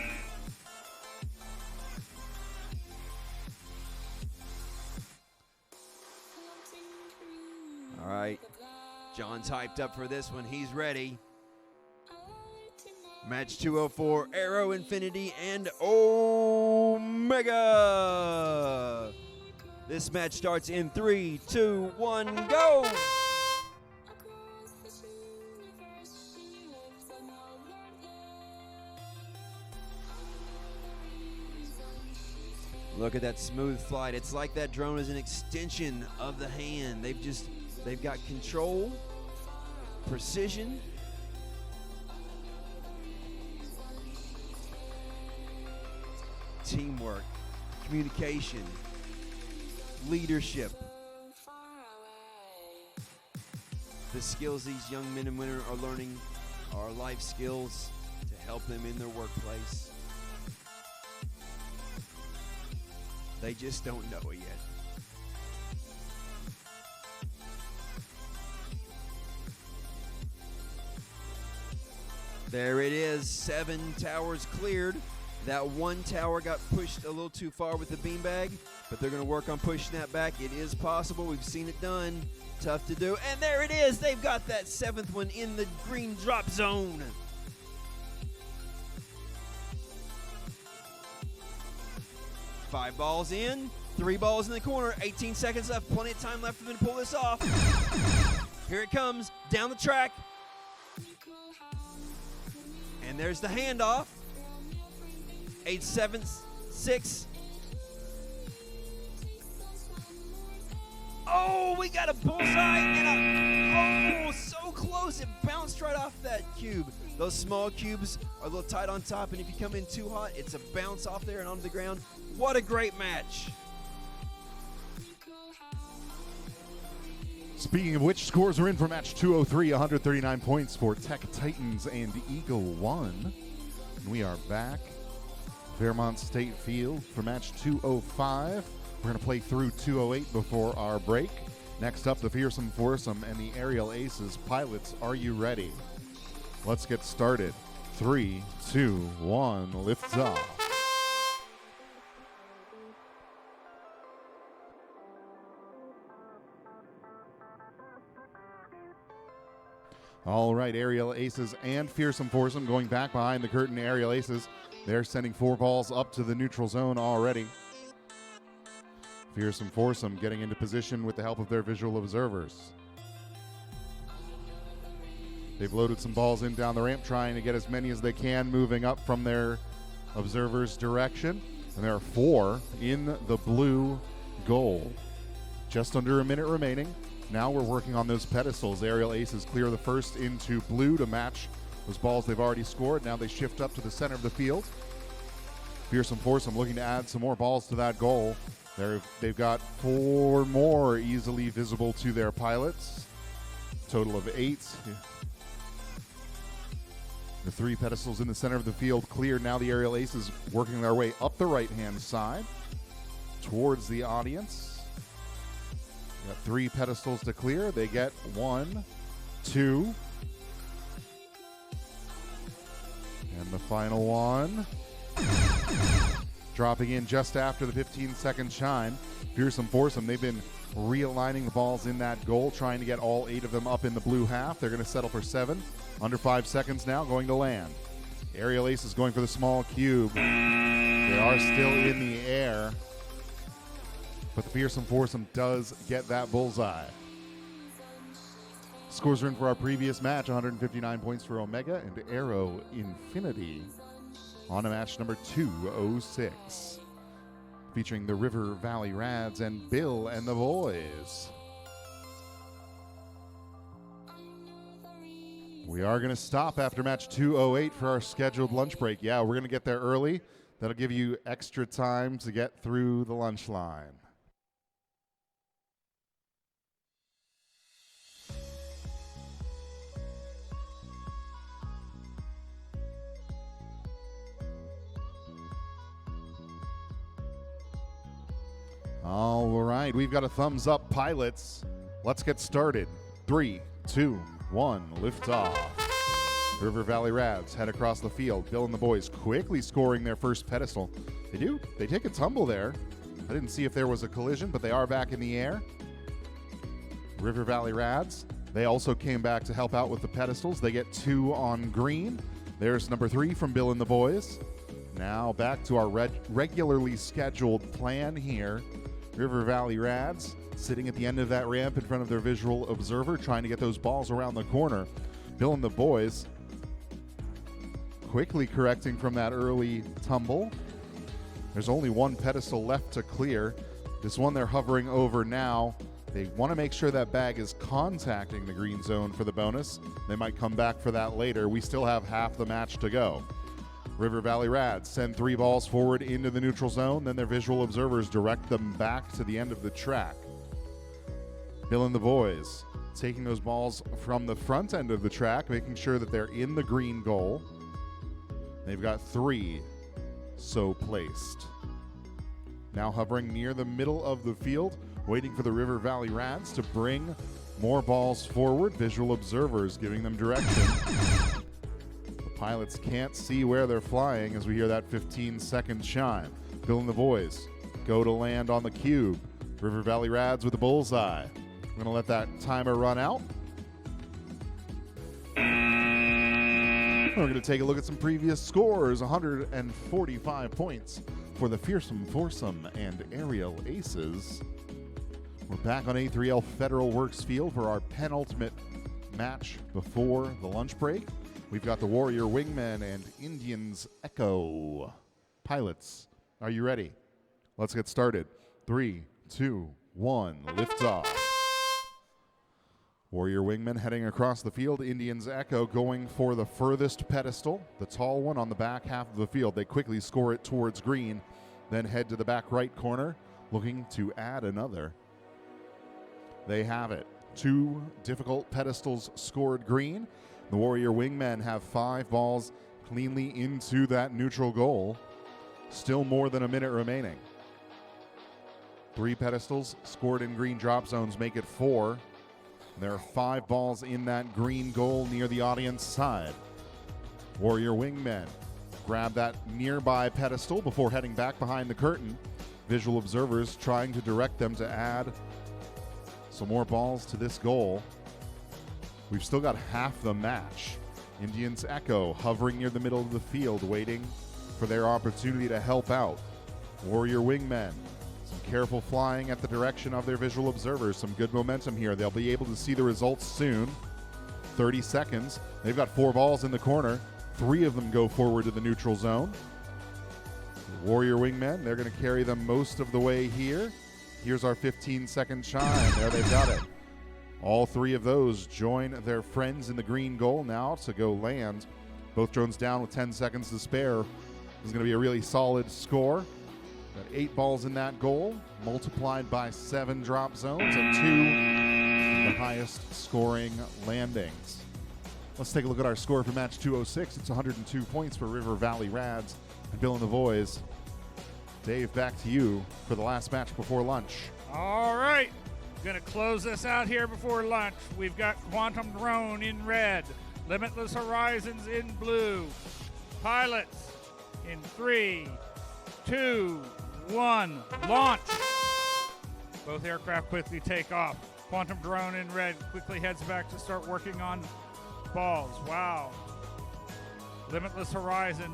All right. John's hyped up for this one. He's ready. Match 204, Aero Infinity and Omega. This match starts in 3, 2, 1, go! Look at that smooth flight. It's like that drone is an extension of the hand. They've got control, precision. Teamwork, communication, leadership. The skills these young men and women are learning are life skills to help them in their workplace. They just don't know it yet. There it is, 7 towers cleared. That one tower got pushed a little too far with the beanbag, but they're going to work on pushing that back. It is possible. We've seen it done. Tough to do. And there it is. They've got that 7th one in the green drop zone. Five balls in, 3 balls in the corner, 18 seconds left. Plenty of time left for them to pull this off. Here it comes, down the track. And there's the handoff. 8, 7, 6. Oh, we got a bullseye and a, oh, so close. close. It bounced right off that cube. Those small cubes are a little tight on top, and if you come in too hot, it's a bounce off there and onto the ground. What a great match. Speaking of which, scores are in for match 203, 139 points for Tech Titans and Eagle 1. And we are back. Fairmont State Field for match 205. We're going to play through 208 before our break. Next up, the Fearsome Foursome and the Aerial Aces. Pilots, are you ready? Let's get started. 3, 2, 1, lift off. All right, Aerial Aces and Fearsome Foursome going back behind the curtain. Aerial Aces, they're sending 4 balls up to the neutral zone already. Fearsome Foursome getting into position with the help of their visual observers. They've loaded some balls in down the ramp, trying to get as many as they can moving up from their observers' direction. And there are 4 in the blue goal. Just under a minute remaining. Now we're working on those pedestals. Aerial Aces clear the first into blue to match those balls they've already scored. Now they shift up to the center of the field. Fearsome Foursome looking to add some more balls to that goal. They've got 4 more easily visible to their pilots. Total of 8. The 3 pedestals in the center of the field cleared. Now the Aerial Aces working their way up the right-hand side towards the audience. Got 3 pedestals to clear. They get 1, 2, and the final one. Dropping in just after the 15-second chime. Fearsome Foursome, they've been realigning the balls in that goal, trying to get all 8 of them up in the blue half. They're going to settle for 7. Under 5 seconds now, going to land. Aerial Aces going for the small cube. They are still in the air, but the Fearsome Foursome does get that bullseye. Scores are in for our previous match, 159 points for Omega and Aero Infinity. On to match number 206, featuring the River Valley Rads and Bill and the Boys. We are going to stop after match 208 for our scheduled lunch break. Yeah, we're going to get there early. That'll give you extra time to get through the lunch line. All right, we've got a thumbs up, pilots. Let's get started. 3, 2, 1, lift off. River Valley Rads head across the field. Bill and the Boys quickly scoring their first pedestal. They take a tumble there. I didn't see if there was a collision, but they are back in the air. River Valley Rads, they also came back to help out with the pedestals. They get 2 on green. There's number 3 from Bill and the Boys. Now back to our regularly scheduled plan here. River Valley Rads sitting at the end of that ramp in front of their visual observer, trying to get those balls around the corner. Bill and the Boys quickly correcting from that early tumble. There's only 1 pedestal left to clear. This one they're hovering over now. They want to make sure that bag is contacting the green zone for the bonus. They might come back for that later. We still have half the match to go. River Valley Rads send 3 balls forward into the neutral zone, then their visual observers direct them back to the end of the track. Bill and the Boys taking those balls from the front end of the track, making sure that they're in the green goal. They've got 3 so placed. Now hovering near the middle of the field, waiting for the River Valley Rads to bring more balls forward. Visual observers giving them direction. Pilots can't see where they're flying as we hear that 15-second chime. Bill and the Boys go to land on the cube. River Valley Rads with the bullseye. We're going to let that timer run out. We're going to take a look at some previous scores. 145 points for the Fearsome Foursome and Aerial Aces. We're back on A3L Federal Works Field for our penultimate match before the lunch break. We've got the Warrior Wingmen and Indians Echo. Pilots, are you ready? Let's get started. 3, 2, 1, lift off. Warrior Wingmen heading across the field. Indians Echo going for the furthest pedestal, the tall one on the back half of the field. They quickly score it towards green, then head to the back right corner, looking to add another. They have it. 2 difficult pedestals scored green. The Warrior Wingmen have 5 balls cleanly into that neutral goal. Still more than a minute remaining. 3 pedestals scored in green drop zones make it 4. There are 5 balls in that green goal near the audience side. Warrior Wingmen grab that nearby pedestal before heading back behind the curtain. Visual observers trying to direct them to add some more balls to this goal. We've still got half the match. Indians Echo hovering near the middle of the field, waiting for their opportunity to help out. Warrior Wingmen, some careful flying at the direction of their visual observers. Some good momentum here. They'll be able to see the results soon. 30 seconds. They've got 4 balls in the corner. 3 of them go forward to the neutral zone. The Warrior Wingmen, they're going to carry them most of the way here. Here's our 15-second chime. There, they've got it. All 3 of those join their friends in the green goal now to go land. Both drones down with 10 seconds to spare. This is going to be a really solid score. Got 8 balls in that goal, multiplied by 7 drop zones and 2 of the highest scoring landings. Let's take a look at our score for match 206. It's 102 points for River Valley Rads and Bill and the Boys. Dave, back to you for the last match before lunch. All right. Going to close this out here before lunch. We've got Quantum Drone in red, Limitless Horizons in blue, Pilots in 3, 2, 1, launch. Both aircraft quickly take off. Quantum Drone in red quickly heads back to start working on balls. Wow. Limitless Horizon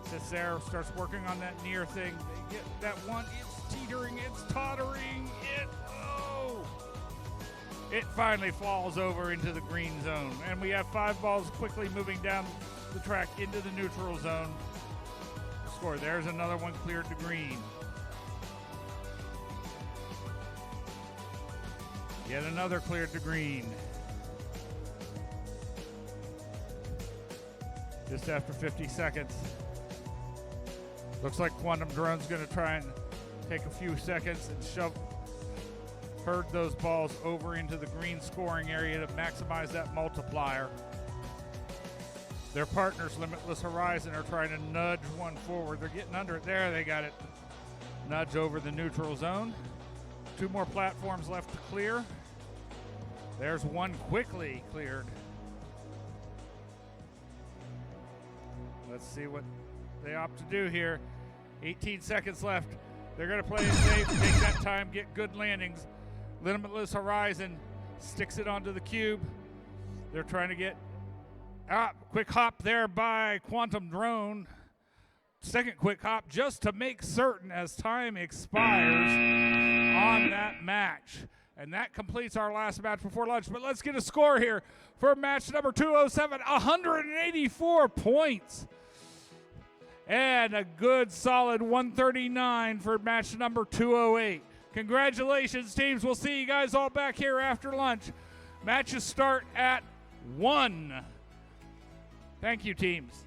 sits there, starts working on that near thing. They get that one. It's teetering. It's tottering. It finally falls over into the green zone. And we have 5 balls quickly moving down the track into the neutral zone. Score. There's another one cleared to green. Yet another cleared to green. Just after 50 seconds. Looks like Quantum Drone's going to try and take a few seconds and herd those balls over into the green scoring area to maximize that multiplier. Their partners, Limitless Horizon, are trying to nudge one forward. They're getting under it. There, they got it. Nudge over the neutral zone. 2 more platforms left to clear. There's one quickly cleared. Let's see what they opt to do here. 18 seconds left. They're going to play it safe, take that time, get good landings. Limitless Horizon sticks it onto the cube. They're trying to get quick hop there by Quantum Drone. Second quick hop just to make certain as time expires on that match. And that completes our last match before lunch. But let's get a score here for match number 207. 184 points. And a good solid 139 for match number 208. Congratulations, teams. We'll see you guys all back here after lunch. Matches start at 1. Thank you, teams.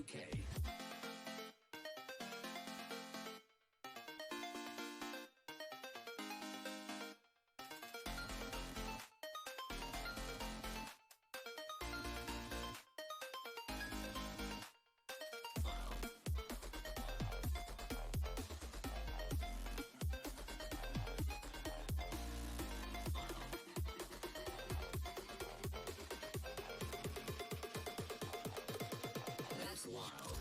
UK. That's wild.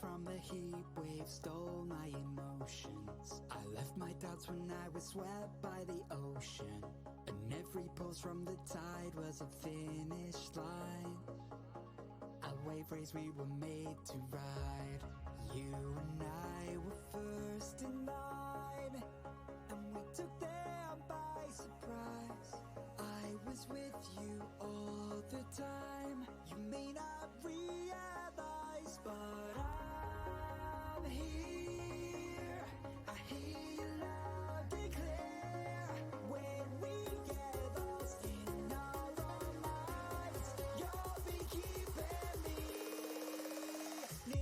From the heat wave stole my emotions. I left my doubts when I was swept by the ocean, and every pulse from the tide was a finish line. A wave race we were made to ride. You and I were first in line, and we took them by surprise. I was with you all the time. You may not realize, but I'm here. I hear you loud and clear. When we get lost in our own minds, you'll be keeping me near.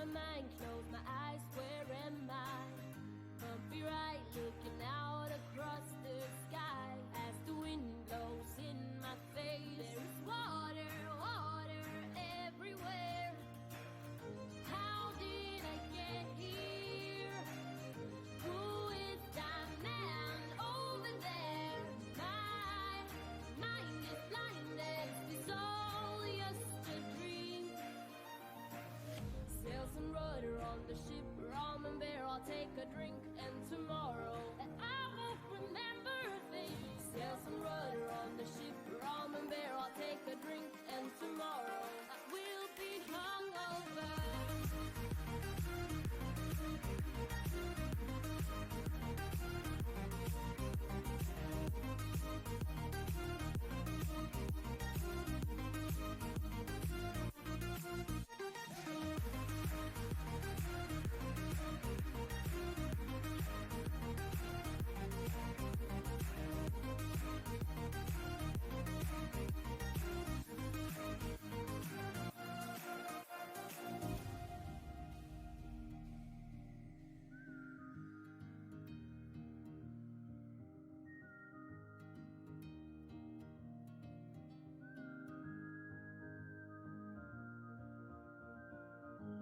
my mind, close my eyes, where am I? Bumpy ride, looking out across the sky. As the wind blows in my face, there is water, water everywhere. How did I get here? Who is that man over there? My mind is blinded, it's all just a dream. Sails and rudder on the ship, rum and beer, I'll take a drink, and tomorrow I won't remember a thing. Sails and rudder on the ship, rum and beer, I'll take a drink, and tomorrow I will be hungover.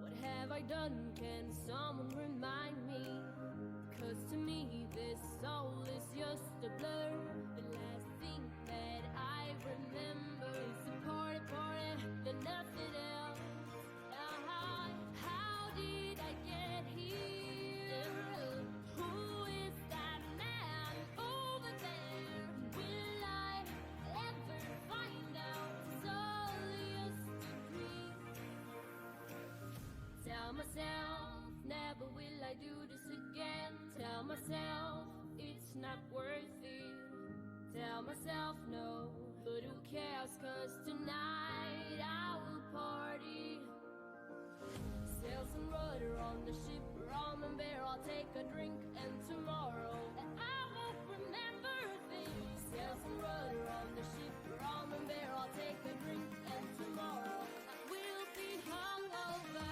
What have I done? Can someone remind me? 'Cause to me this soul is just a blur. The last thing that I remember is the party, then nothing else. How did I get here? Who is that man over there? Will I ever find out? It's all just a dream. Tell myself, never will I do this again. Tell myself, it's not worth it. Tell myself no, but who cares? 'Cause tonight I will party. Sails and rudder on the ship, rum and beer, I'll take a drink, and tomorrow I won't remember a thing. Sails and rudder on the ship, rum and beer, I'll take a drink, and tomorrow I will be hungover.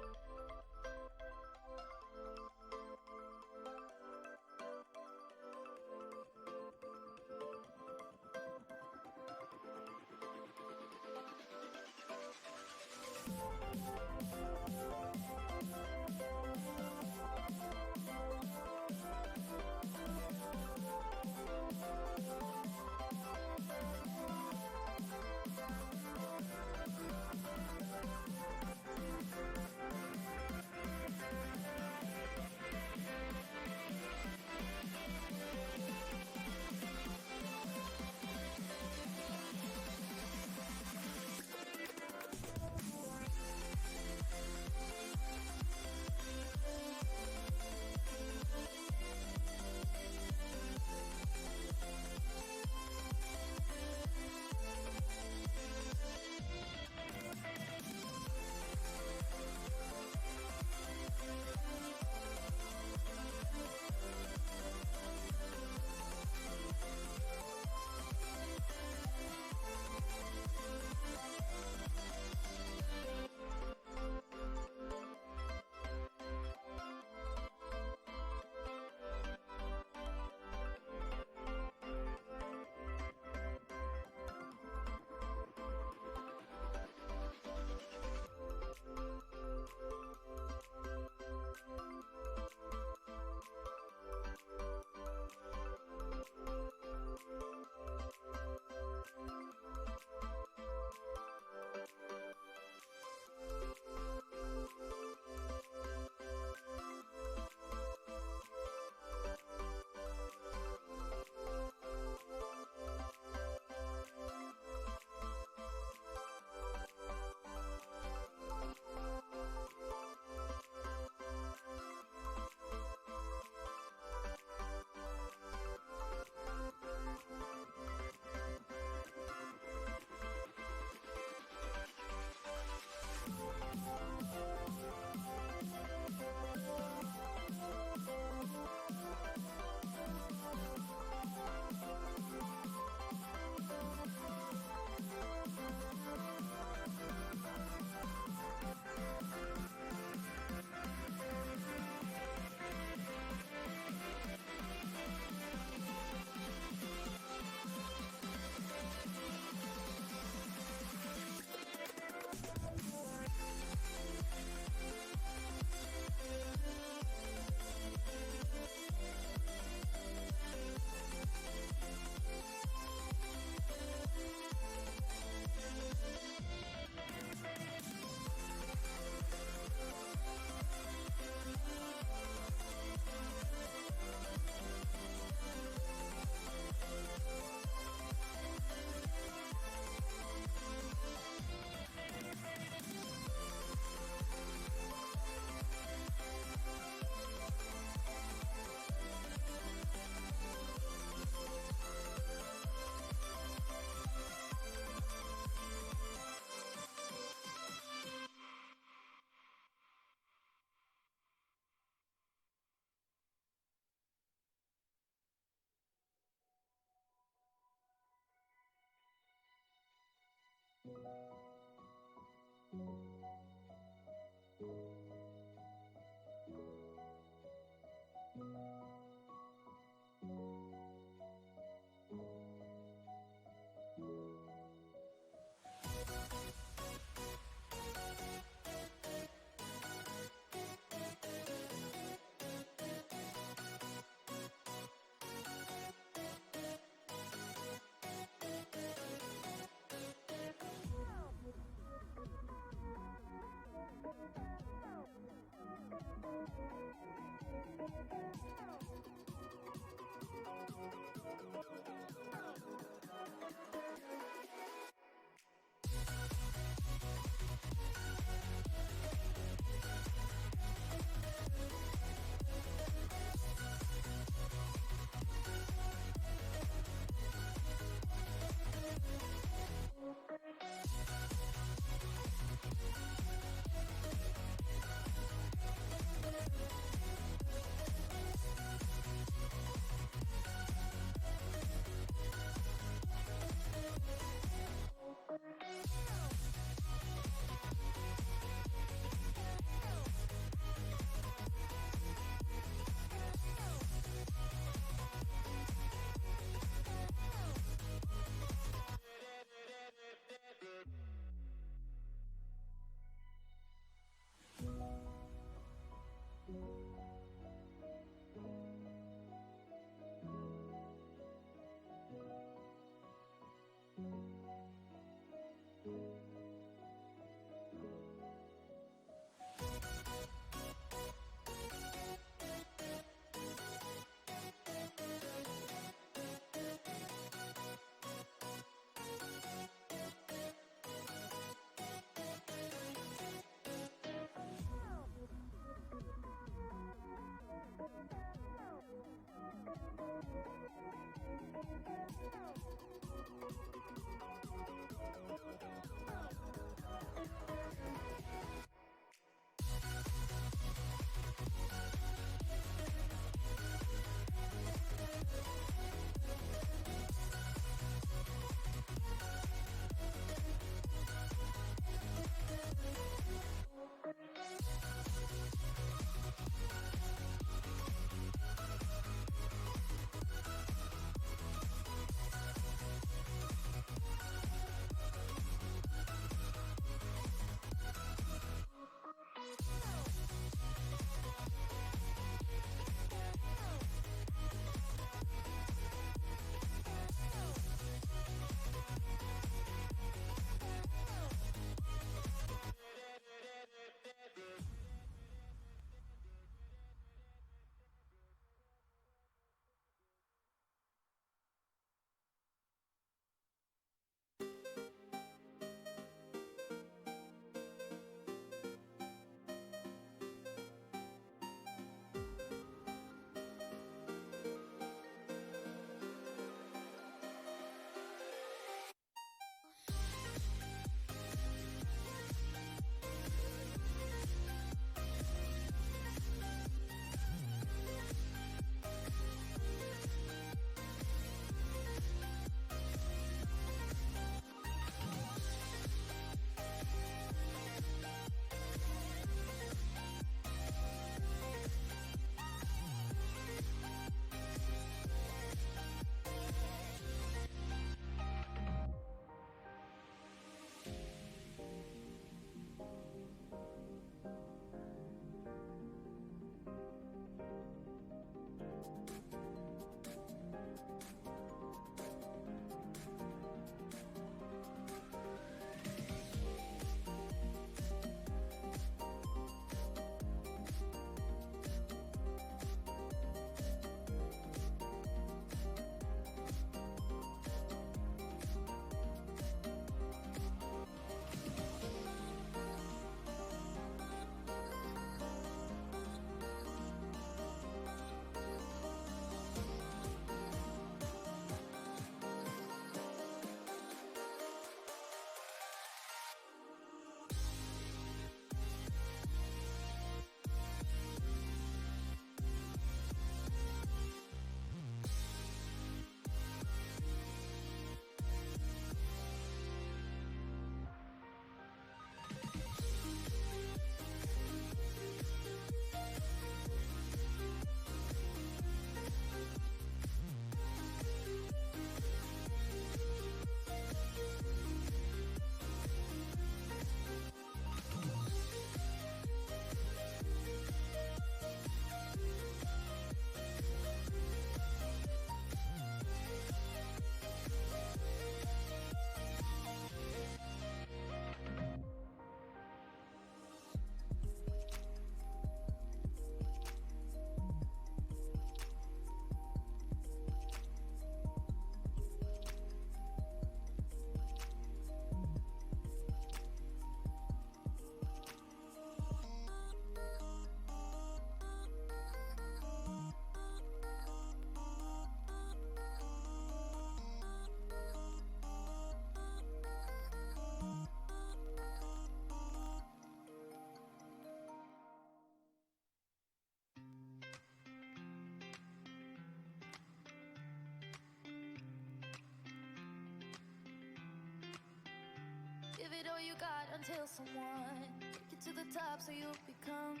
Give it all you got until someone take you to the top so you'll become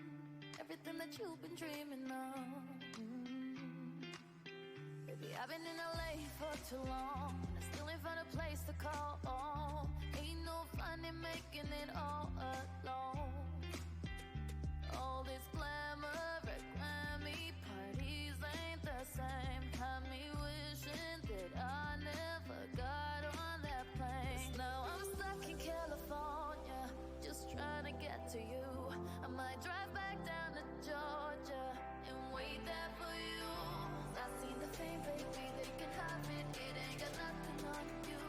everything that you've been dreaming of. Baby, I've been in LA for too long, and I still ain't found a place to call home. Ain't no fun in making it all alone. All this glamour at Grammy parties ain't the same. Had me wishing that I never got on that plane. 'Cause now I'm stuck in California, just trying to get to you. I might drive back down to Georgia and wait there for you. 'Cause I seen the fame, baby, they can have it. It ain't got nothing on you.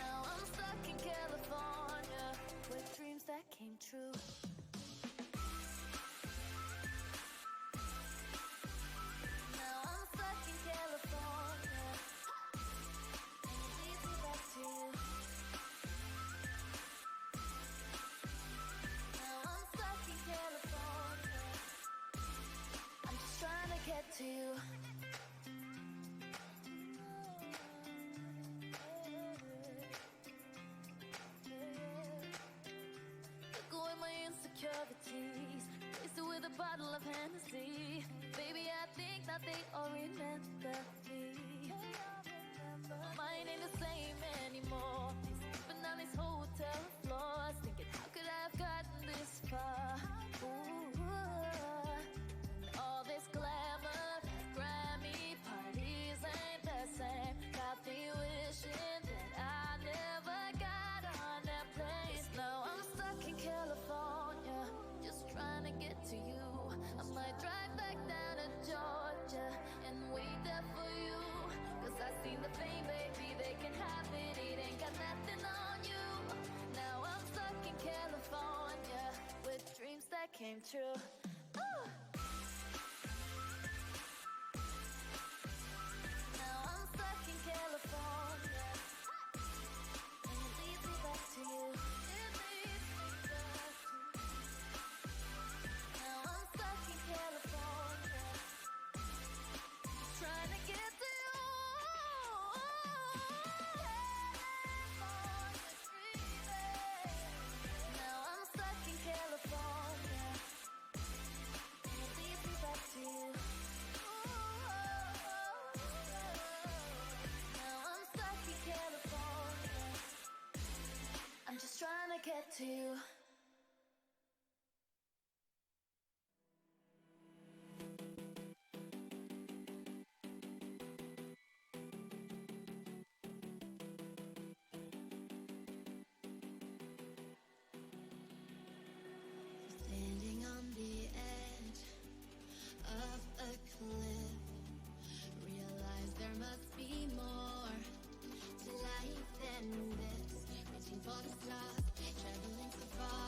Now I'm stuck in California with dreams that came true. Now I'm stuck in California, and it leads me back to you. Now I'm stuck in California, I'm just trying to get to you. Took away my insecurities, replaced it with a bottle of Hennessy. Baby, I think that they all remember me. Mine ain't the same anymore. Sleeping on these hotel floors, thinking how could I have gotten this far? Ooh, all this glamour, Grammy parties ain't the same. Got me wishing that I never got on that plane. Now I'm stuck in California, just trying to get to you. I might drive back down to Georgia and wait there for you. 'Cause I seen the fame, baby, they can have it. It ain't got nothing on you. Now I'm stuck in California with dreams that came true. Ooh. Now I'm stuck in California, and it leads me back to you. It leads me back to you. Now I'm stuck in California, trying to get to you. California dreaming. Now I'm stuck in California, and it leads me back to you. Now I'm stuck in California, I'm just trying to get to you. Standing on the edge of a cliff, realize there must be more to life than this. Reaching for the stars, traveling so far.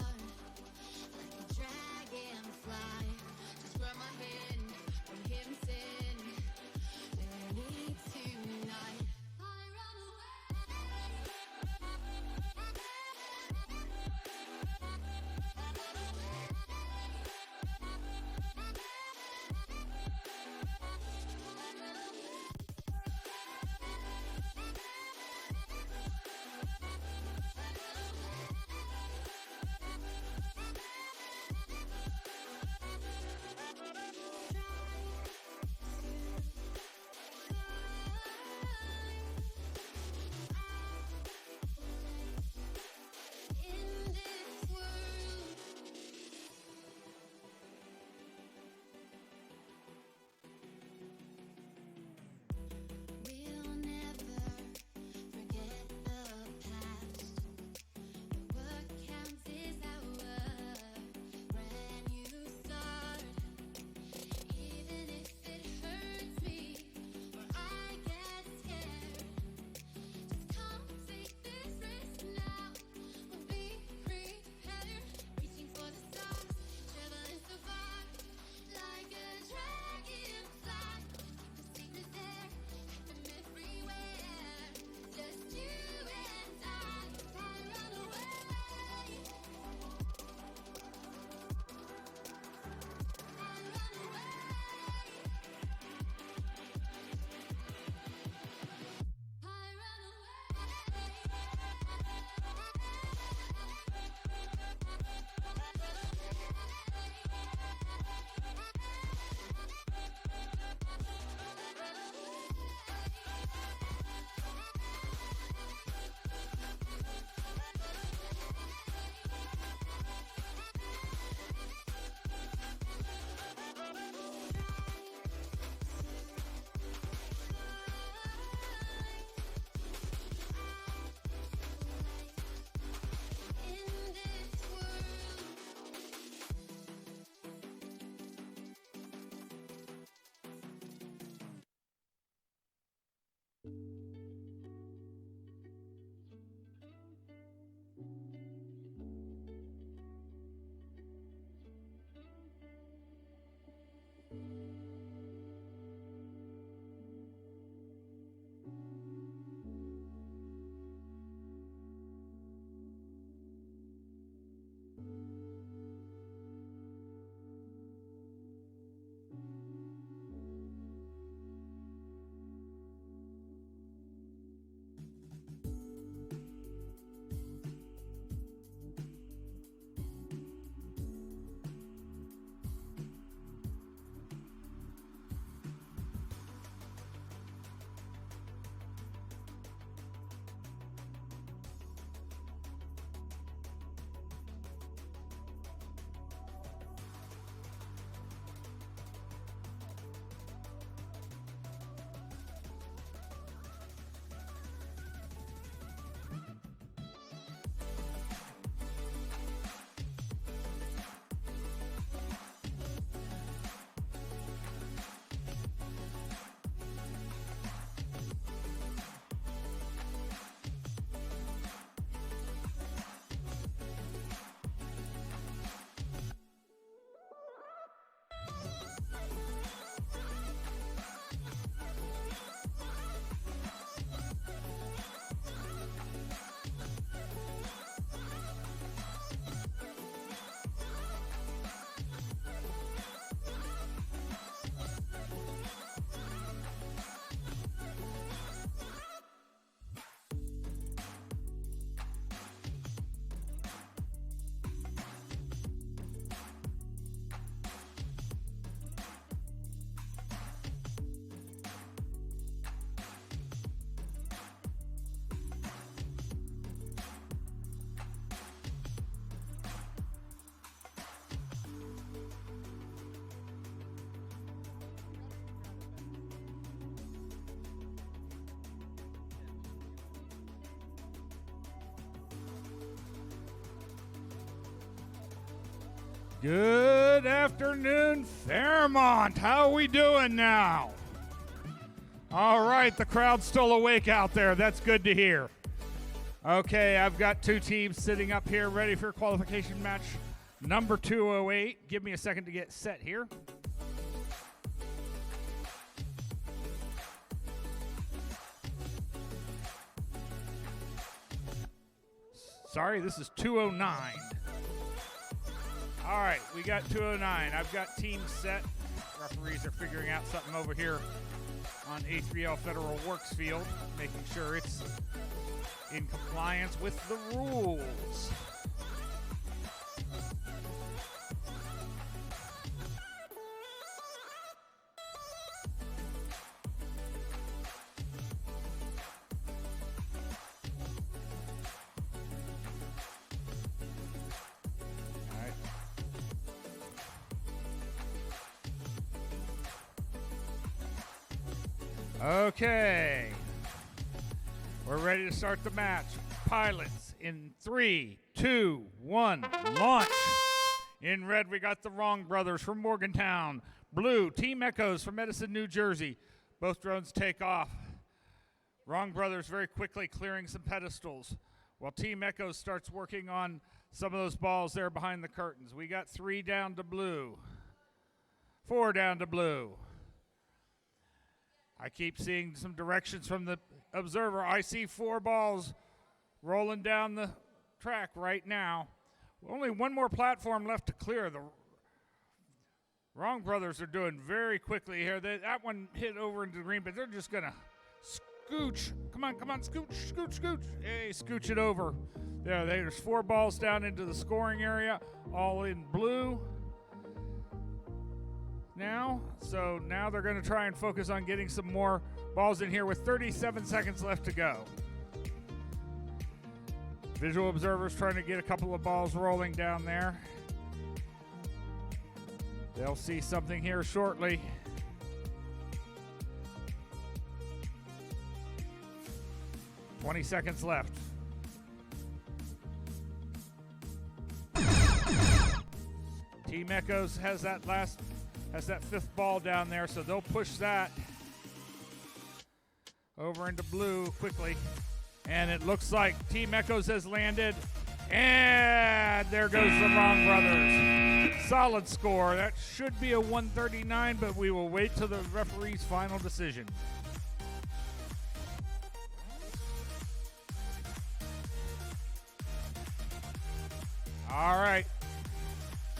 Good afternoon, Fairmont. How are we doing now? All right, the crowd's still awake out there. That's good to hear. Okay, I've got two teams sitting up here ready for qualification match number 208. Give me a second to get set here. Sorry, this is 209. All right, we got 209. I've got teams set. Referees are figuring out something over here on A3L Federal Works Field, making sure it's in compliance with the rules. Okay, we're ready to start the match. Pilots in 3, 2, 1, launch. In red, we got the Wrong Brothers from Morgantown. Blue, Team Echoes from Edison, New Jersey. Both drones take off. Wrong Brothers very quickly clearing some pedestals, while Team Echoes starts working on some of those balls there behind the curtains. We got 3 down to blue, 4 down to blue. I keep seeing some directions from the observer. I see 4 balls rolling down the track right now. Only one more platform left to clear. The Wrong Brothers are doing very quickly here. That one hit over into the green, but they're just going to scooch. Come on, scooch, scooch, scooch. Hey, scooch it over. There's 4 balls down into the scoring area, all in blue. Now they're going to try and focus on getting some more balls in here with 37 seconds left to go. Visual observers trying to get a couple of balls rolling down there. They'll see something here shortly. $20 seconds left. Team Echoes has that 5th ball down there, so they'll push that over into blue quickly. And it looks like Team Echoes has landed. And there goes the Wrong Brothers. Solid score. That should be a 139, but we will wait till the referee's final decision. All right.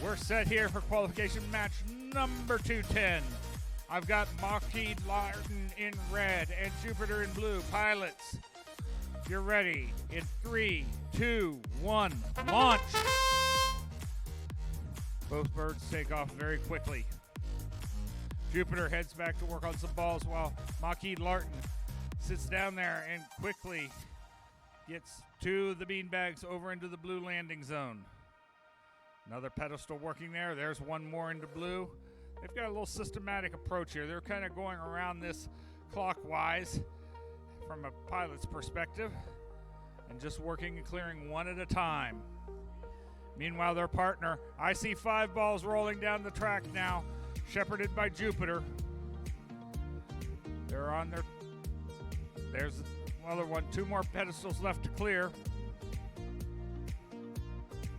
We're set here for qualification match number 210. I've got Lockheed Martin in red and Jupiter in blue. Pilots, you're ready. In 3, 2, 1, launch. Both birds take off very quickly. Jupiter heads back to work on some balls while Lockheed Martin sits down there and quickly gets 2 of the beanbags over into the blue landing zone. Another pedestal working there. There's 1 more into blue. They've got a little systematic approach here. They're kind of going around this clockwise from a pilot's perspective and just working and clearing 1 at a time. Meanwhile, their partner, I see 5 balls rolling down the track now, shepherded by Jupiter. They're on their... There's another one. 2 more pedestals left to clear.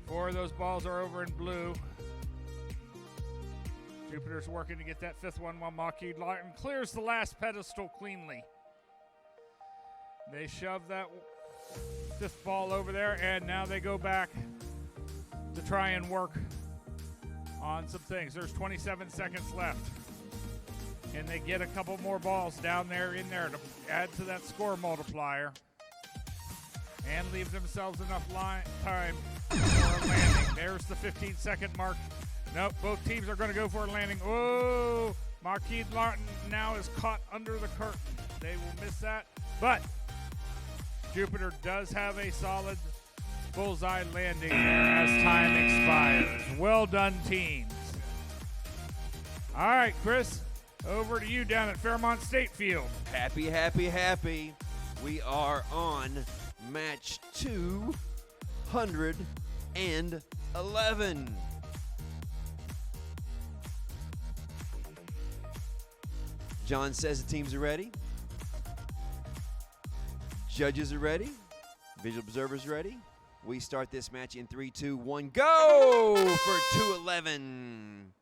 4 of those balls are over in blue. Jupiter's working to get that 5th one while Lockheed Martin clears the last pedestal cleanly. They shove that 5th ball over there, and now they go back to try and work on some things. There's 27 seconds left. And they get a couple more balls down there in there to add to that score multiplier and leave themselves enough time for a landing. There's the 15-second mark. Nope, both teams are going to go for a landing. Oh, Lockheed Martin now is caught under the curtain. They will miss that. But Jupiter does have a solid bullseye landing there as time expires. Well done, teams. All right, Chris, over to you down at Fairmont State Field. Happy, happy, happy. We are on match 211. John says the teams are ready. Judges are ready. Visual observers ready. We start this match in 3, 2, 1, go for 211.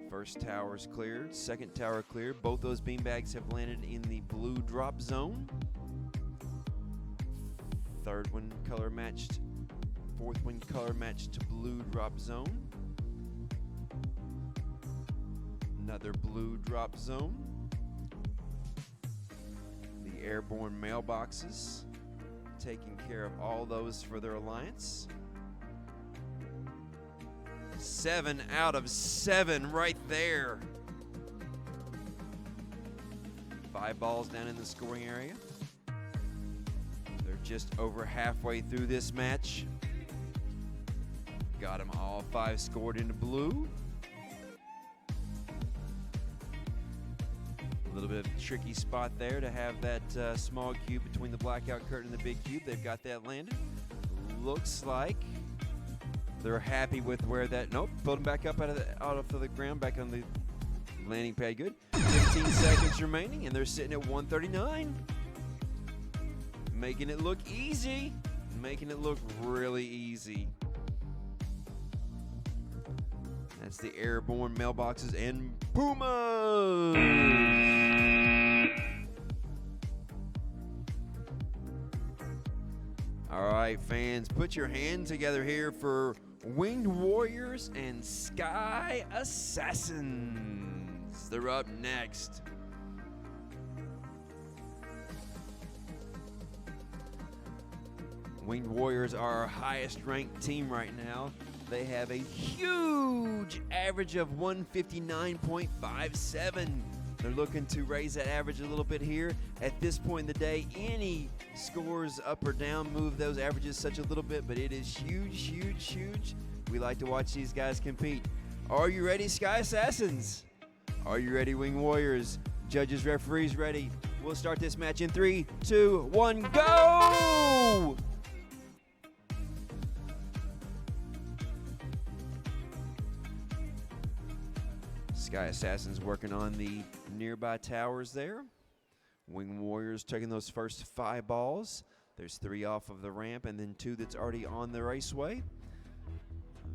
First tower's cleared, second tower cleared. Both those beanbags have landed in the blue drop zone. Third one color matched, fourth one color matched to blue drop zone. Another blue drop zone. The airborne mailboxes, taking care of all those for their alliance. 7 out of 7 right there. 5 balls down in the scoring area. They're just over halfway through this match. Got them all 5 scored into blue. A little bit of a tricky spot there to have that small cube between the blackout curtain and the big cube. They've got that landed. Looks like they're happy with where that, nope, pulled them back up out of the ground, back on the landing pad, good. 15 seconds remaining, and they're sitting at 139. Making it look easy, making it look really easy. That's the airborne mailboxes and Pumas. All right, fans, put your hands together here for Winged Warriors and Sky Assassins. They're up next. Winged Warriors are our highest ranked team right now. They have a huge average of 159.57. They're looking to raise that average a little bit here. At this point in the day, any scores up or down move those averages such a little bit, but it is huge, huge, huge. We like to watch these guys compete. Are you ready, Sky Assassins? Are you ready, Winged Warriors? Judges, referees ready. We'll start this match in 3, 2, 1, go! Sky Assassins working on the nearby towers there. Winged Warriors taking those first 5 balls. There's 3 off of the ramp and then 2 that's already on the raceway.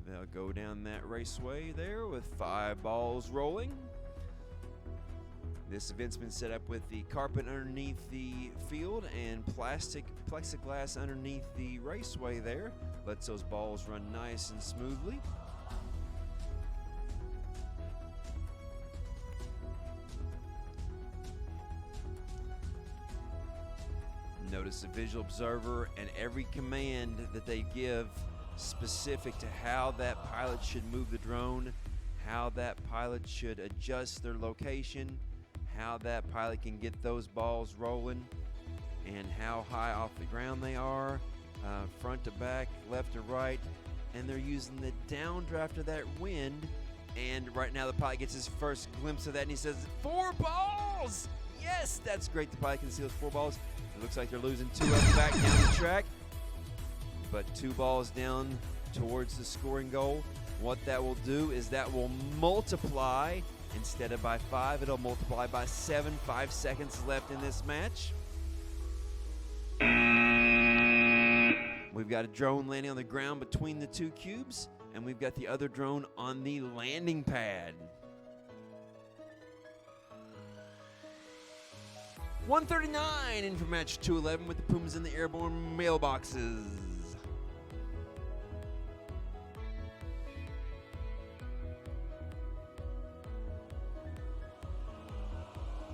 They'll go down that raceway there with 5 balls rolling. This event's been set up with the carpet underneath the field and plastic plexiglass underneath the raceway there. Lets those balls run nice and smoothly. Notice the visual observer and every command that they give specific to how that pilot should move the drone, how that pilot should adjust their location, how that pilot can get those balls rolling, and how high off the ground they are, front to back, left to right, and they're using the downdraft of that wind. And right now the pilot gets his first glimpse of that and he says, 4 balls! Yes, that's great. The pilot can see those 4 balls. It looks like they're losing 2 of them back down the track, but 2 balls down towards the scoring goal. What that will do is that will multiply. Instead of by 5, it'll multiply by 7. 5 seconds left in this match. We've got a drone landing on the ground between the 2 cubes, and we've got the other drone on the landing pad. 139 in for match 211 with the Pumas in the airborne mailboxes.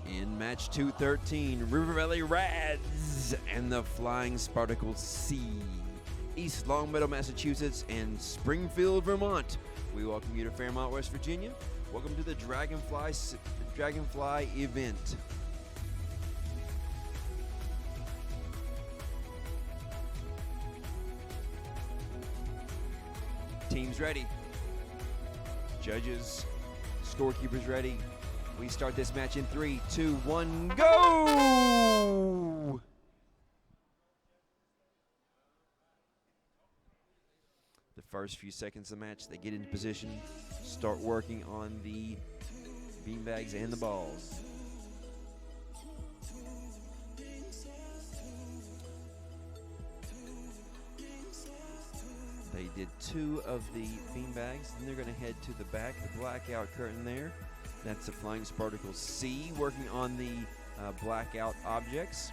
In match 213, River Valley Rads and the Flying Spartacles C. East Longmeadow, Massachusetts, and Springfield, Vermont. We welcome you to Fairmont, West Virginia. Welcome to the Dragonfly event. Teams ready. Judges, scorekeepers ready. We start this match in 3, 2, 1, go! The first few seconds of the match, they get into position, start working on the beanbags and the balls. They did 2 of the beanbags, and they're going to head to the back, the blackout curtain there. That's the Flying Spartacles C working on the blackout objects.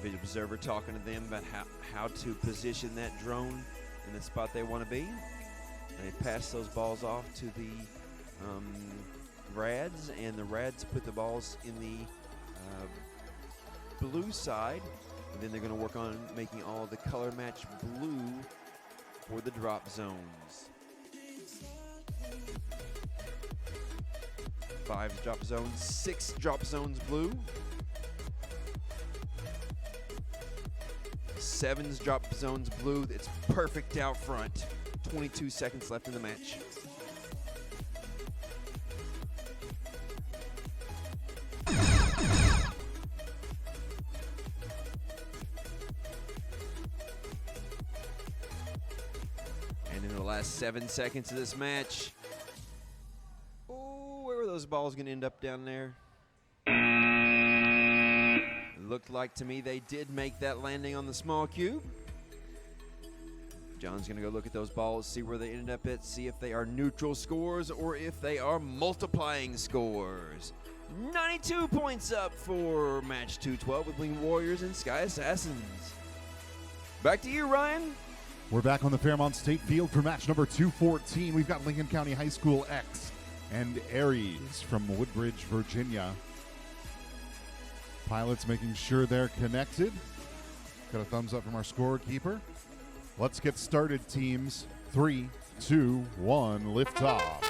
Visual observer talking to them about how to position that drone in the spot they want to be. They pass those balls off to the Rads, and the Rads put the balls in the blue side. And then they're going to work on making all the color match blue for the drop zones. 5 drop zones, 6 drop zones blue. 7's drop zones blue. It's perfect out front. 22 seconds left in the match. And in the last 7 seconds of this match, oh, where were those balls going to end up down there? It looked like to me they did make that landing on the small cube. John's going to go look at those balls, see where they ended up at, see if they are neutral scores or if they are multiplying scores. 92 points up for match 212 with Wing Warriors and Sky Assassins. Back to you, Ryan. We're back on the Fairmont State Field for match number 214. We've got Lincoln County High School X and Aries from Woodbridge, Virginia. Pilots making sure they're connected. Got a thumbs up from our scorekeeper. Let's get started, teams. 3, 2, 1, liftoff.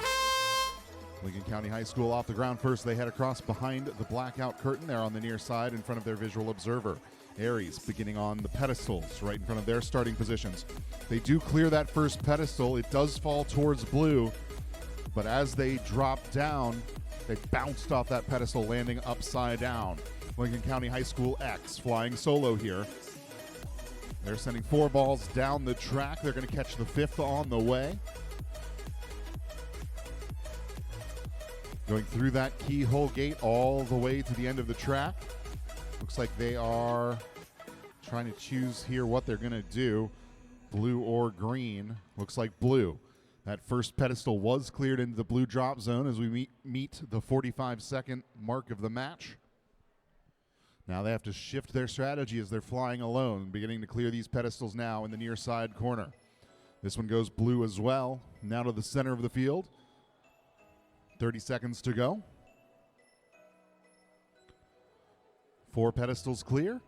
Lincoln County High School off the ground first. They head across behind the blackout curtain. They're on the near side in front of their visual observer. Aries beginning on the pedestals right in front of their starting positions. They do clear that first pedestal. It does fall towards blue, but as they drop down, they bounced off that pedestal, landing upside down. Lincoln County High School X flying solo here. They're sending 4 balls down the track. They're going to catch the 5th on the way. Going through that keyhole gate all the way to the end of the track. Looks like they are trying to choose here what they're going to do, blue or green. Looks like blue. That first pedestal was cleared into the blue drop zone as we meet the 45-second mark of the match. Now they have to shift their strategy as they're flying alone, beginning to clear these pedestals now in the near side corner. This one goes blue as well. Now to the center of the field. 30 seconds to go. 4 pedestals clear.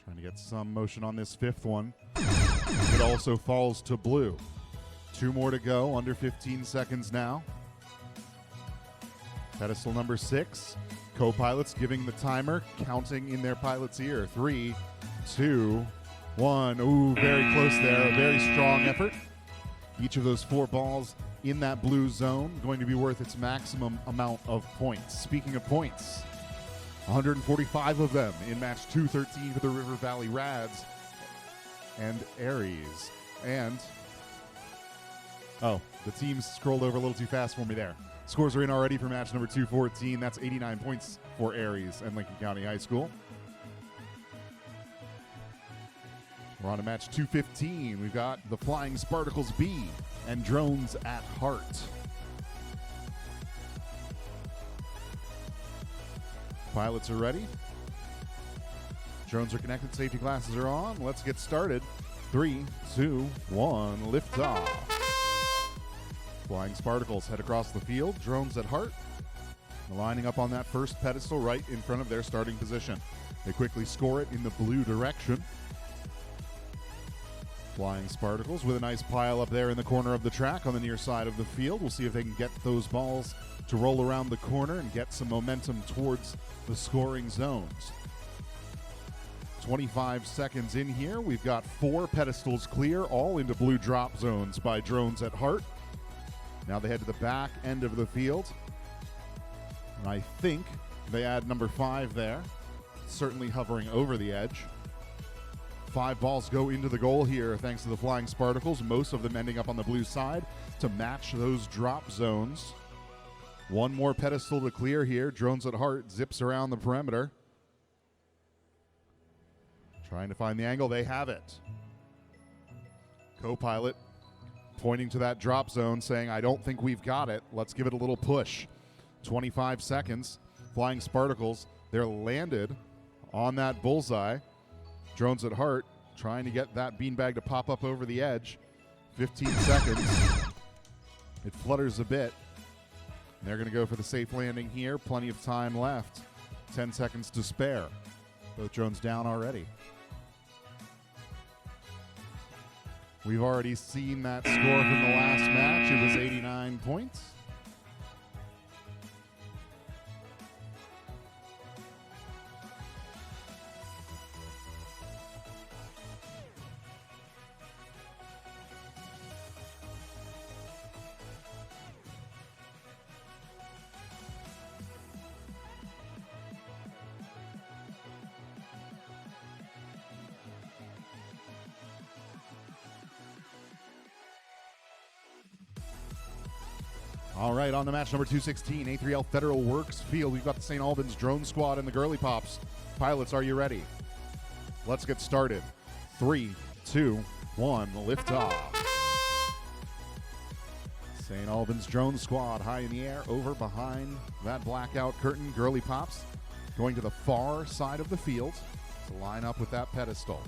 Trying to get some motion on this 5th one. It also falls to blue. 2 more to go, under 15 seconds now. Pedestal number 6. Co-pilots giving the timer, counting in their pilot's ear. 3, 2, 1. Ooh, very close there. A very strong effort. Each of those 4 balls in that blue zone going to be worth its maximum amount of points. Speaking of points, 145 of them in match 213 for the River Valley Rads and Aries. And, oh, the teams scrolled over a little too fast for me there. Scores are in already for match number 214. That's 89 points for Aries and Lincoln County High School. We're on to match 215. We've got the Flying Spartacles B and Drones at Heart. Pilots are ready. Drones are connected. Safety glasses are on. Let's get started. 3, 2, 1, lift off. Flying Spartacles head across the field. Drones at Heart lining up on that first pedestal right in front of their starting position. They quickly score it in the blue direction. Flying Spartacles with a nice pile up there in the corner of the track on the near side of the field. We'll see if they can get those balls to roll around the corner and get some momentum towards the scoring zones. 25 seconds in here. We've got 4 pedestals clear, all into blue drop zones by Drones at Heart. Now they head to the back end of the field. And I think they add number 5 there, certainly hovering over the edge. 5 balls go into the goal here thanks to the Flying Spartacles, most of them ending up on the blue side to match those drop zones. 1 more pedestal to clear here. Drones at Heart zips around the perimeter. Trying to find the angle. They have it. Co-pilot pointing to that drop zone saying, I don't think we've got it. Let's give it a little push. 25 seconds. Flying Spartacles, they're landed on that bullseye. Drones at Heart trying to get that beanbag to pop up over the edge. 15 seconds. It flutters a bit. They're going to go for the safe landing here. Plenty of time left. 10 seconds to spare. Both drones down already. We've already seen that score from the last match. It was 89 points. All right, on to match number 216, A3L Federal Works Field. We've got the St. Albans Drone Squad and the Girly Pops. Pilots, are you ready? Let's get started. 3, 2, 1, lift off. St. Albans Drone Squad high in the air, over behind that blackout curtain. Girly Pops going to the far side of the field to line up with that pedestal.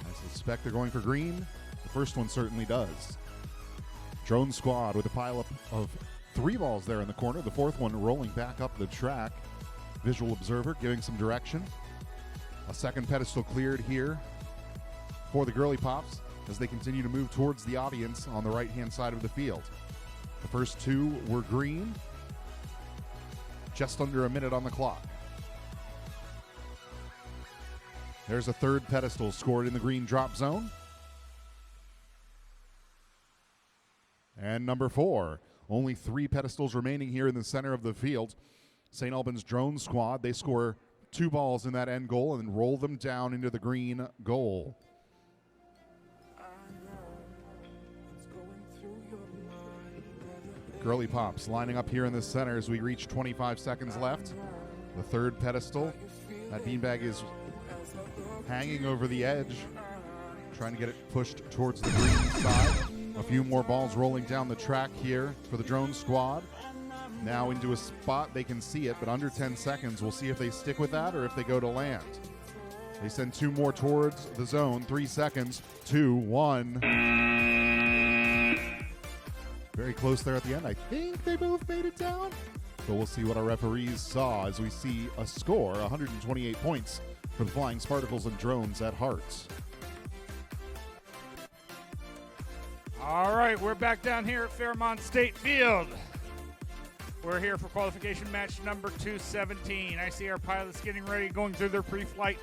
I suspect they're going for green. The first one certainly does. Drone Squad with a pileup of 3 balls there in the corner. The 4th one rolling back up the track. Visual observer giving some direction. A 2nd pedestal cleared here for the Girly Pops as they continue to move towards the audience on the right-hand side of the field. The first 2 were green. Just under a minute on the clock. There's a 3rd pedestal scored in the green drop zone. And number 4, only 3 pedestals remaining here in the center of the field. St. Albans Drone Squad, they score 2 balls in that end goal and roll them down into the green goal. Girly Pops lining up here in the center as we reach 25 seconds left. The 3rd pedestal. That beanbag is hanging over the edge, trying to get it pushed towards the green side. A few more balls rolling down the track here for the drone squad. Now into a spot they can see it, but under 10 seconds. We'll see if they stick with that or if they go to land. They send 2 more towards the zone. 3 seconds. 2, 1. Very close there at the end. I think they both made it down. But we'll see what our referees saw as we see a score, 128 points for the Flying Spartacles and Drones at Hearts. All right, we're back down here at Fairmont State Field. We're here for qualification match number 217. I see our pilots getting ready, going through their pre-flight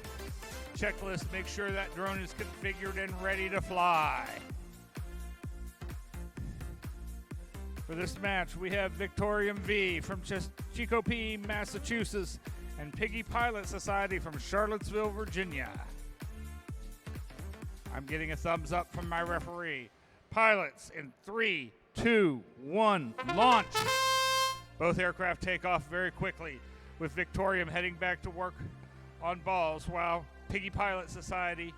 checklist. Make sure that drone is configured and ready to fly. For this match, we have Victorium V from Chicopee, Massachusetts, and Piggy Pilot Society from Charlottesville, Virginia. I'm getting a thumbs up from my referee. Pilots in 3, 2, 1, launch. Both aircraft take off very quickly, with Victorium heading back to work on balls while Piggy Pilot Society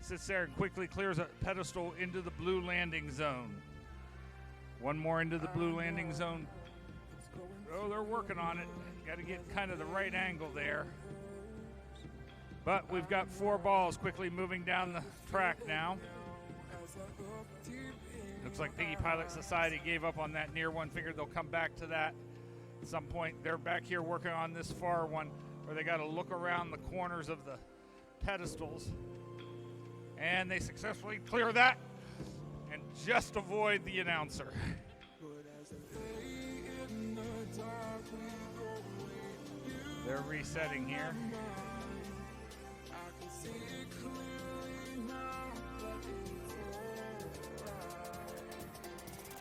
sits there and quickly clears a pedestal into the blue landing zone. One more into the blue landing zone. Oh, they're working on it. Got to get kind of the right angle there. But we've got 4 balls quickly moving down the track now. Looks like Piggy Pilot Society gave up on that near one. Figured they'll come back to that at some point. They're back here working on this far one where they got to look around the corners of the pedestals. And they successfully clear that and just avoid the announcer. They're resetting here.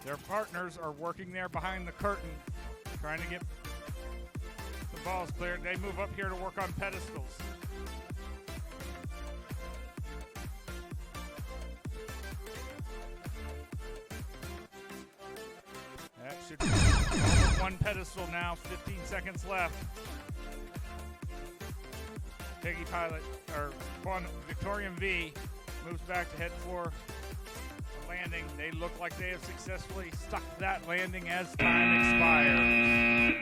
Their partners are working there behind the curtain, trying to get the balls cleared. They move up here to work on pedestals. That should be one pedestal now, 15 seconds left. Piggy Pilot, or Victorium V, moves back to head for landing. They look like they have successfully stuck that landing as time expires.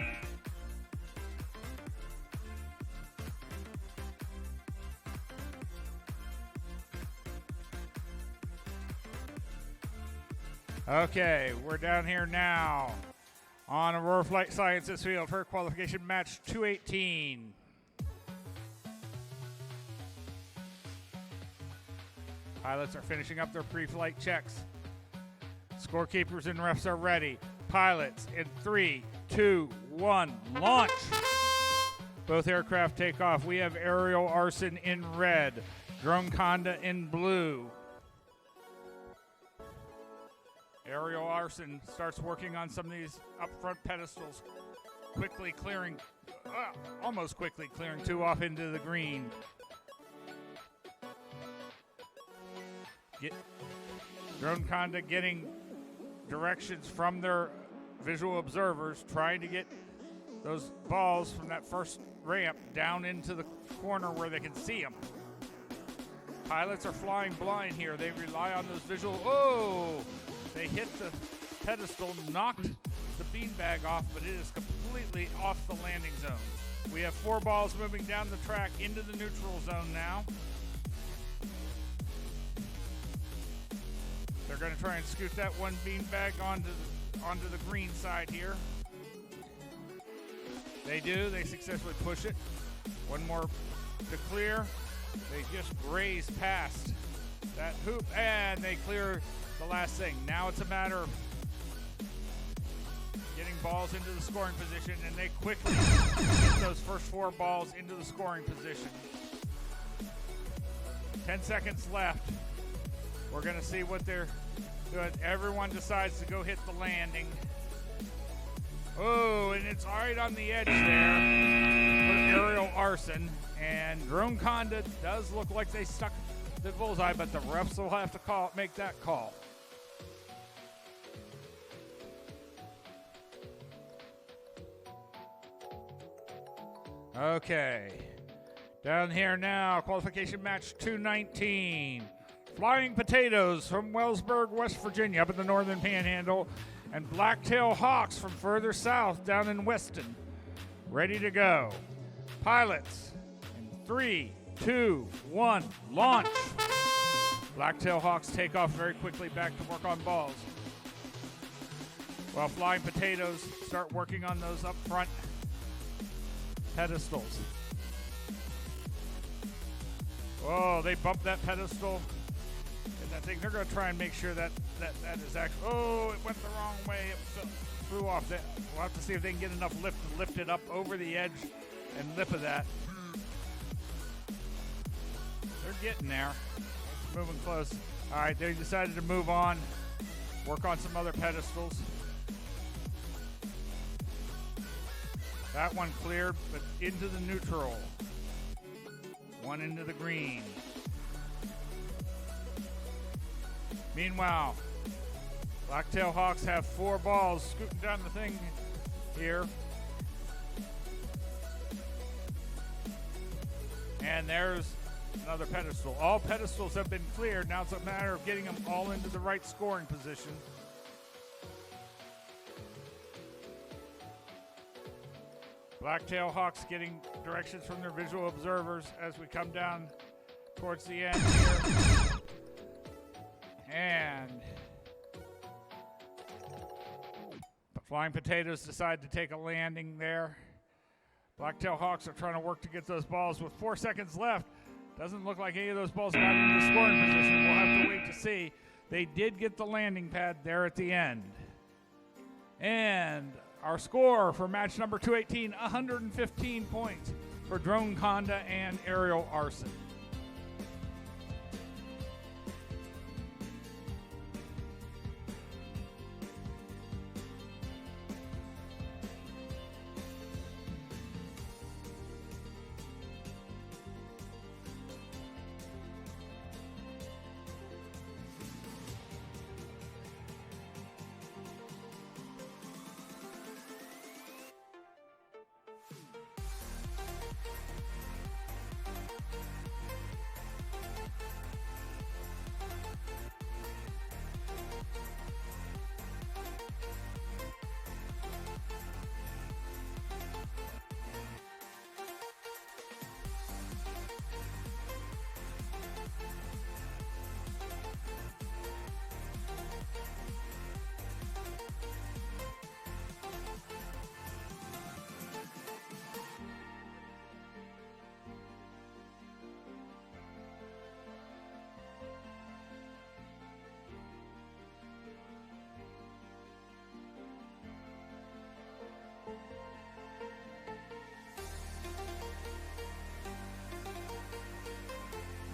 Okay, we're down here now on Aurora Flight Sciences Field for qualification match 218. Pilots are finishing up their pre-flight checks. Scorekeepers and refs are ready. Pilots in 3, 2, 1, launch. Both aircraft take off. We have aerial arson in red, drone conda in blue. Aerial arson starts working on some of these up front pedestals, quickly clearing, almost quickly clearing 2 off into the green. Drone conda getting directions from their visual observers, trying to get those balls from that first ramp down into the corner where they can see them. Pilots are flying blind here. They rely on those visual. Oh, they hit the pedestal, knocked the beanbag off, but it is completely off the landing zone. We have 4 balls moving down the track into the neutral zone now. They're going to try and scoot that one beanbag onto the green side here. They do. They successfully push it. One more to clear. They just graze past that hoop, and they clear the last thing. Now it's a matter of getting balls into the scoring position, and they quickly get those first 4 balls into the scoring position. 10 seconds left. We're going to see what they're doing. Everyone decides to go hit the landing. Oh, and it's right on the edge there for aerial arson. And drone conda does look like they stuck the bullseye, but the refs will have to make that call. Okay. Down here now, qualification match 219. Flying Potatoes from Wellsburg, West Virginia, up in the northern panhandle, and Blacktail Hawks from further south down in Weston. Ready to go. Pilots in 3, 2, 1, launch. Blacktail Hawks take off very quickly back to work on balls, while Flying Potatoes start working on those up front pedestals. Oh, they bumped that pedestal and that thing. They're going to try and make sure that is actually. Oh, it went the wrong way. It flew off. We'll have to see if they can get enough lift to lift it up over the edge and lip of that. They're getting there. It's moving close. All right, they decided to move on, work on some other pedestals. That one cleared, but into the neutral. One into the green. Meanwhile, Blacktail Hawks have 4 balls scooting down the thing here. And there's another pedestal. All pedestals have been cleared. Now it's a matter of getting them all into the right scoring position. Blacktail Hawks getting directions from their visual observers as we come down towards the end here. And Flying Potatoes decide to take a landing there. Blacktail Hawks are trying to work to get those balls with 4 seconds left. Doesn't look like any of those balls got into the scoring position. We'll have to wait to see. They did get the landing pad there at the end. And our score for match number 218, 115 points for Drone Conda and Aerial Arson.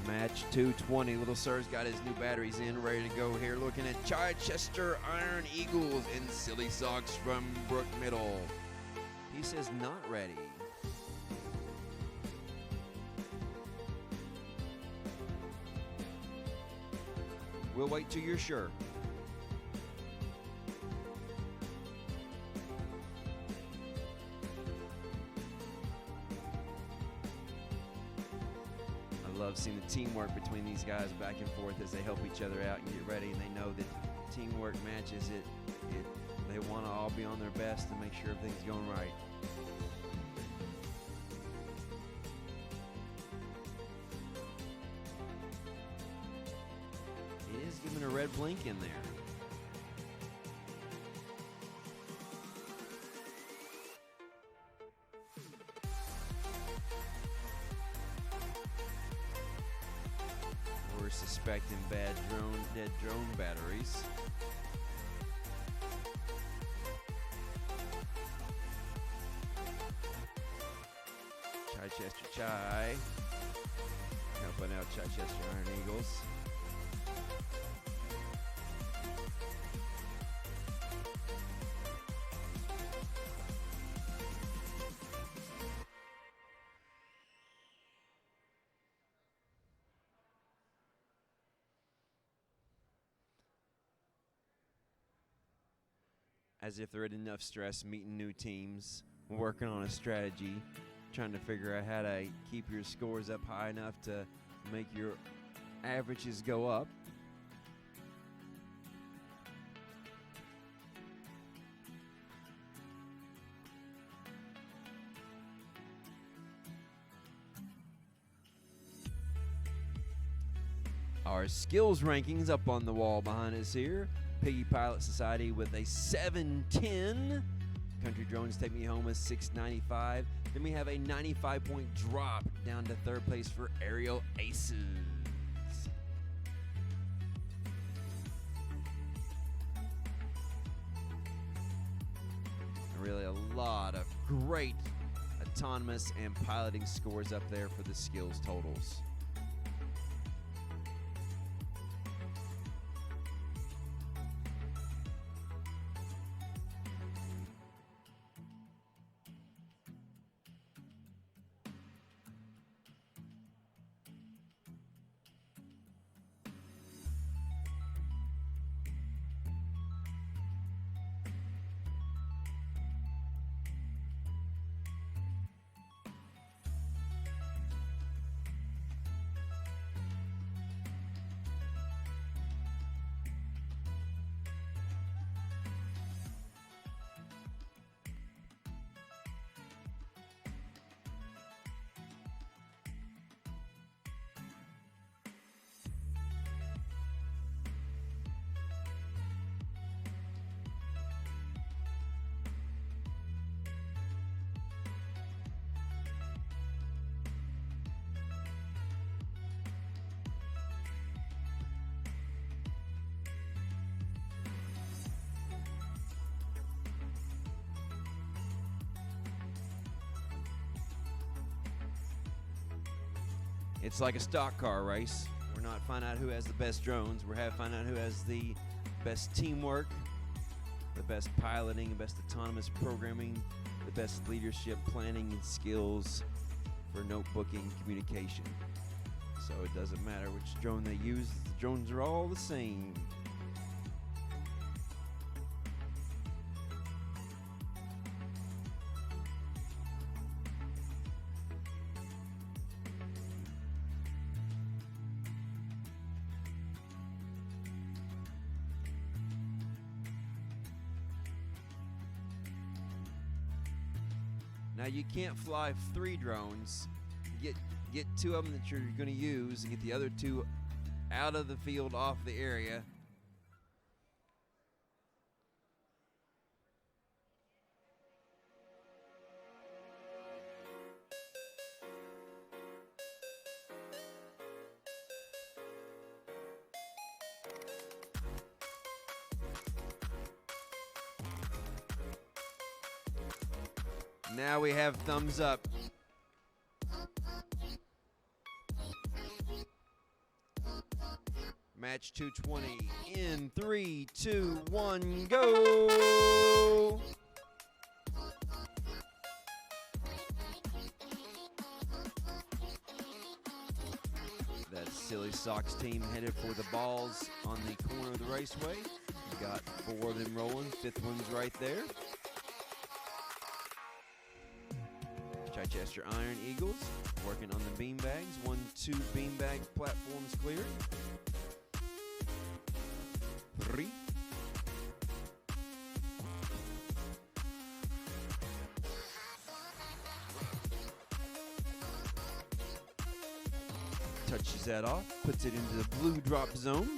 Match 220. Little Sir's got his new batteries in, ready to go here. Looking at Chichester Iron Eagles and Silly Socks from Brook Middle. He says not ready. We'll wait till you're sure. I love seeing the teamwork between these guys back and forth as they help each other out and get ready, and they know that teamwork matches it. They want to all be on their best and make sure everything's going right. It is giving a red blink in there. We're suspecting dead drone batteries. Chichester Chai helping out Chichester Iron Eagles. As if they're at enough stress meeting new teams, working on a strategy, trying to figure out how to keep your scores up high enough to make your averages go up. Our skills rankings up on the wall behind us here. Piggy Pilot Society with a 710. Country Drones Take Me Home is 695. Then we have a 95-point drop down to third place for Aerial Aces. Really a lot of great autonomous and piloting scores up there for the skills totals. It's like a stock car race. We're not finding out who has the best drones. We're finding out who has the best teamwork, the best piloting, the best autonomous programming, the best leadership planning and skills for notebooking communication. So it doesn't matter which drone they use. The drones are all the same. Now you can't fly 3 drones. Get 2 of them that you're going to use and get the other 2 out of the field off the area. Now we have thumbs up. Match 220 in 3, 2, 1, go! That Silly Sox team headed for the balls on the corner of the raceway. You got 4 of them rolling, 5th one's right there. Chichester Iron Eagles working on the beanbags. 1, 2 beanbag platforms cleared. 3. Touches that off, puts it into the blue drop zone.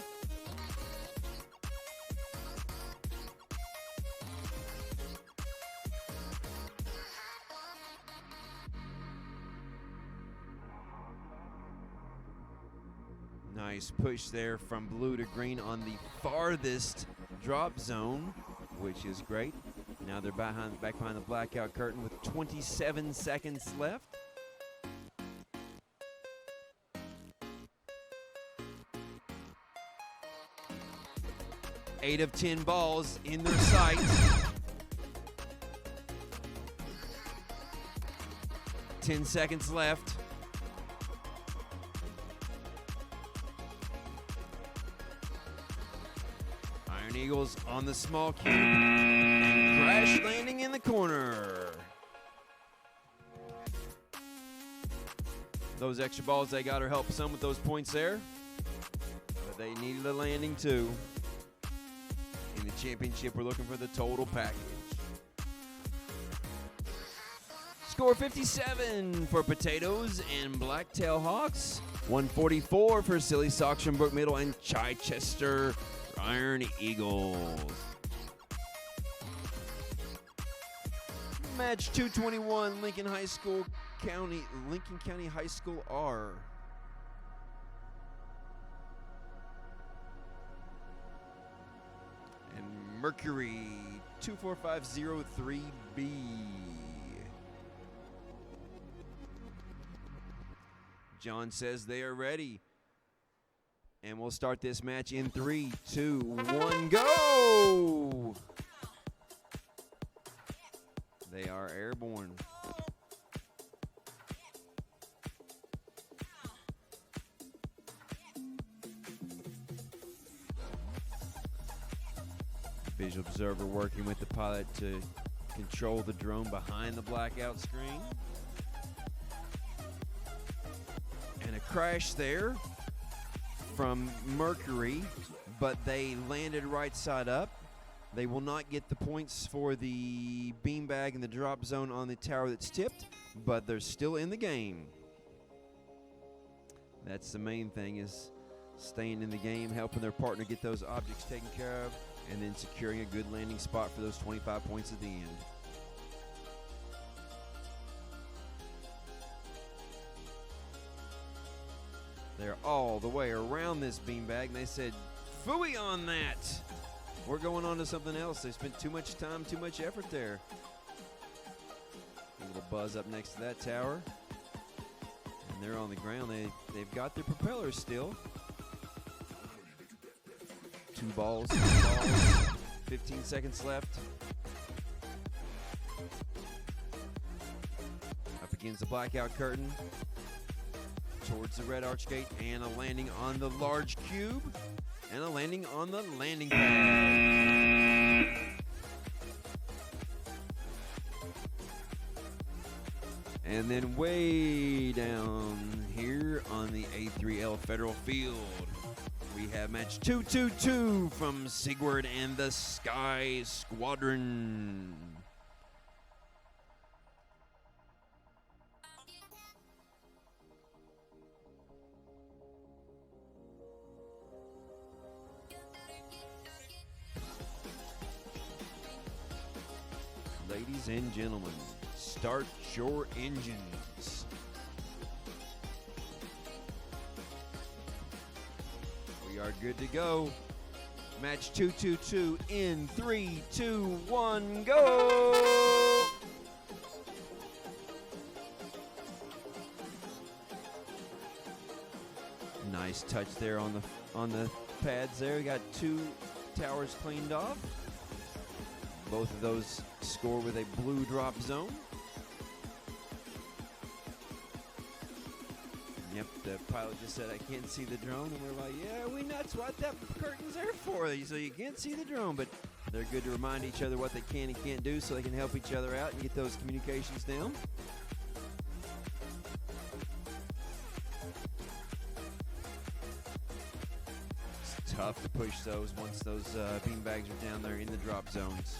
Nice push there from blue to green on the farthest drop zone, which is great. Now they're back behind the blackout curtain with 27 seconds left. Eight of 10 balls in their sights. 10 seconds left. Iron Eagles on the small cube and crash landing in the corner. Those extra balls they got her help some with those points there. But they needed a landing too. In the championship, we're looking for the total package. Score 57 for Potatoes and Blacktail Hawks. 144 for Silly Sox from Brook Middle and Chichester Iron Eagles. Match 221, Lincoln County High School R. And Mercury 24503B. John says they are ready. And we'll start this match in 3, 2, 1, go! They are airborne. Visual observer working with the pilot to control the drone behind the blackout screen. And a crash there from Mercury, but they landed right side up. They will not get the points for the beanbag and the drop zone on the tower that's tipped, but they're still in the game. That's the main thing, is staying in the game, helping their partner get those objects taken care of, and then securing a good landing spot for those 25 points at the end. They're all the way around this beanbag, and they said, "Phooey on that." We're going on to something else. They spent too much time, too much effort there. A little buzz up next to that tower. And they're on the ground. They've got their propellers still. 2 balls, 15 seconds left. Up against the blackout curtain. Towards the red arch gate, and a landing on the large cube. And a landing on the landing pad. And then way down here on the A3L Federal Field, we have match 222 from Sigward and the Sky Squadron. Ladies and gentlemen, start your engines. We are good to go. Match 222 in 3, 2, 1, go! Nice touch there on the pads there. We got 2 towers cleaned off. Both of those score with a blue drop zone. Yep, the pilot just said, "I can't see the drone." And we're like, "Yeah, we nuts. What that curtain's there for?" So you can't see the drone, but they're good to remind each other what they can and can't do so they can help each other out and get those communications down. It's tough to push those once those beanbags are down there in the drop zones.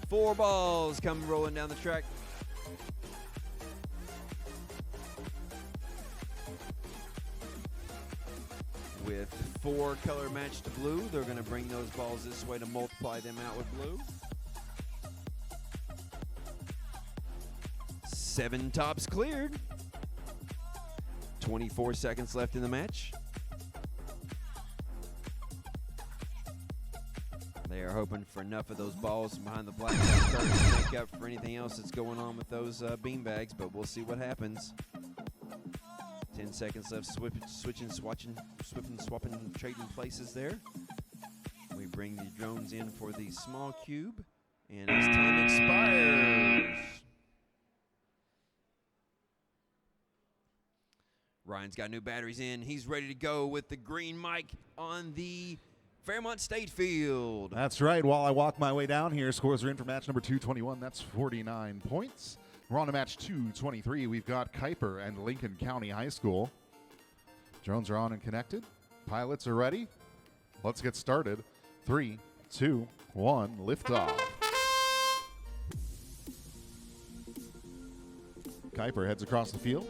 4 balls come rolling down the track. With 4 color matched blue, they're going to bring those balls this way to multiply them out with blue. 7 tops cleared. 24 seconds left in the match. They are hoping for enough of those balls behind the black curtain to make up for anything else that's going on with those beanbags, but we'll see what happens. 10 seconds left, switching, swapping, trading places there. We bring the drones in for the small cube, and as time expires, Ryan's got new batteries in. He's ready to go with the green mic on the Fairmont State Field. That's right. While I walk my way down here, scores are in for match number 221. That's 49 points. We're on to match 223. We've got Kuiper and Lincoln County High School. Drones are on and connected. Pilots are ready. Let's get started. 3, 2, 1, liftoff. Kuiper heads across the field.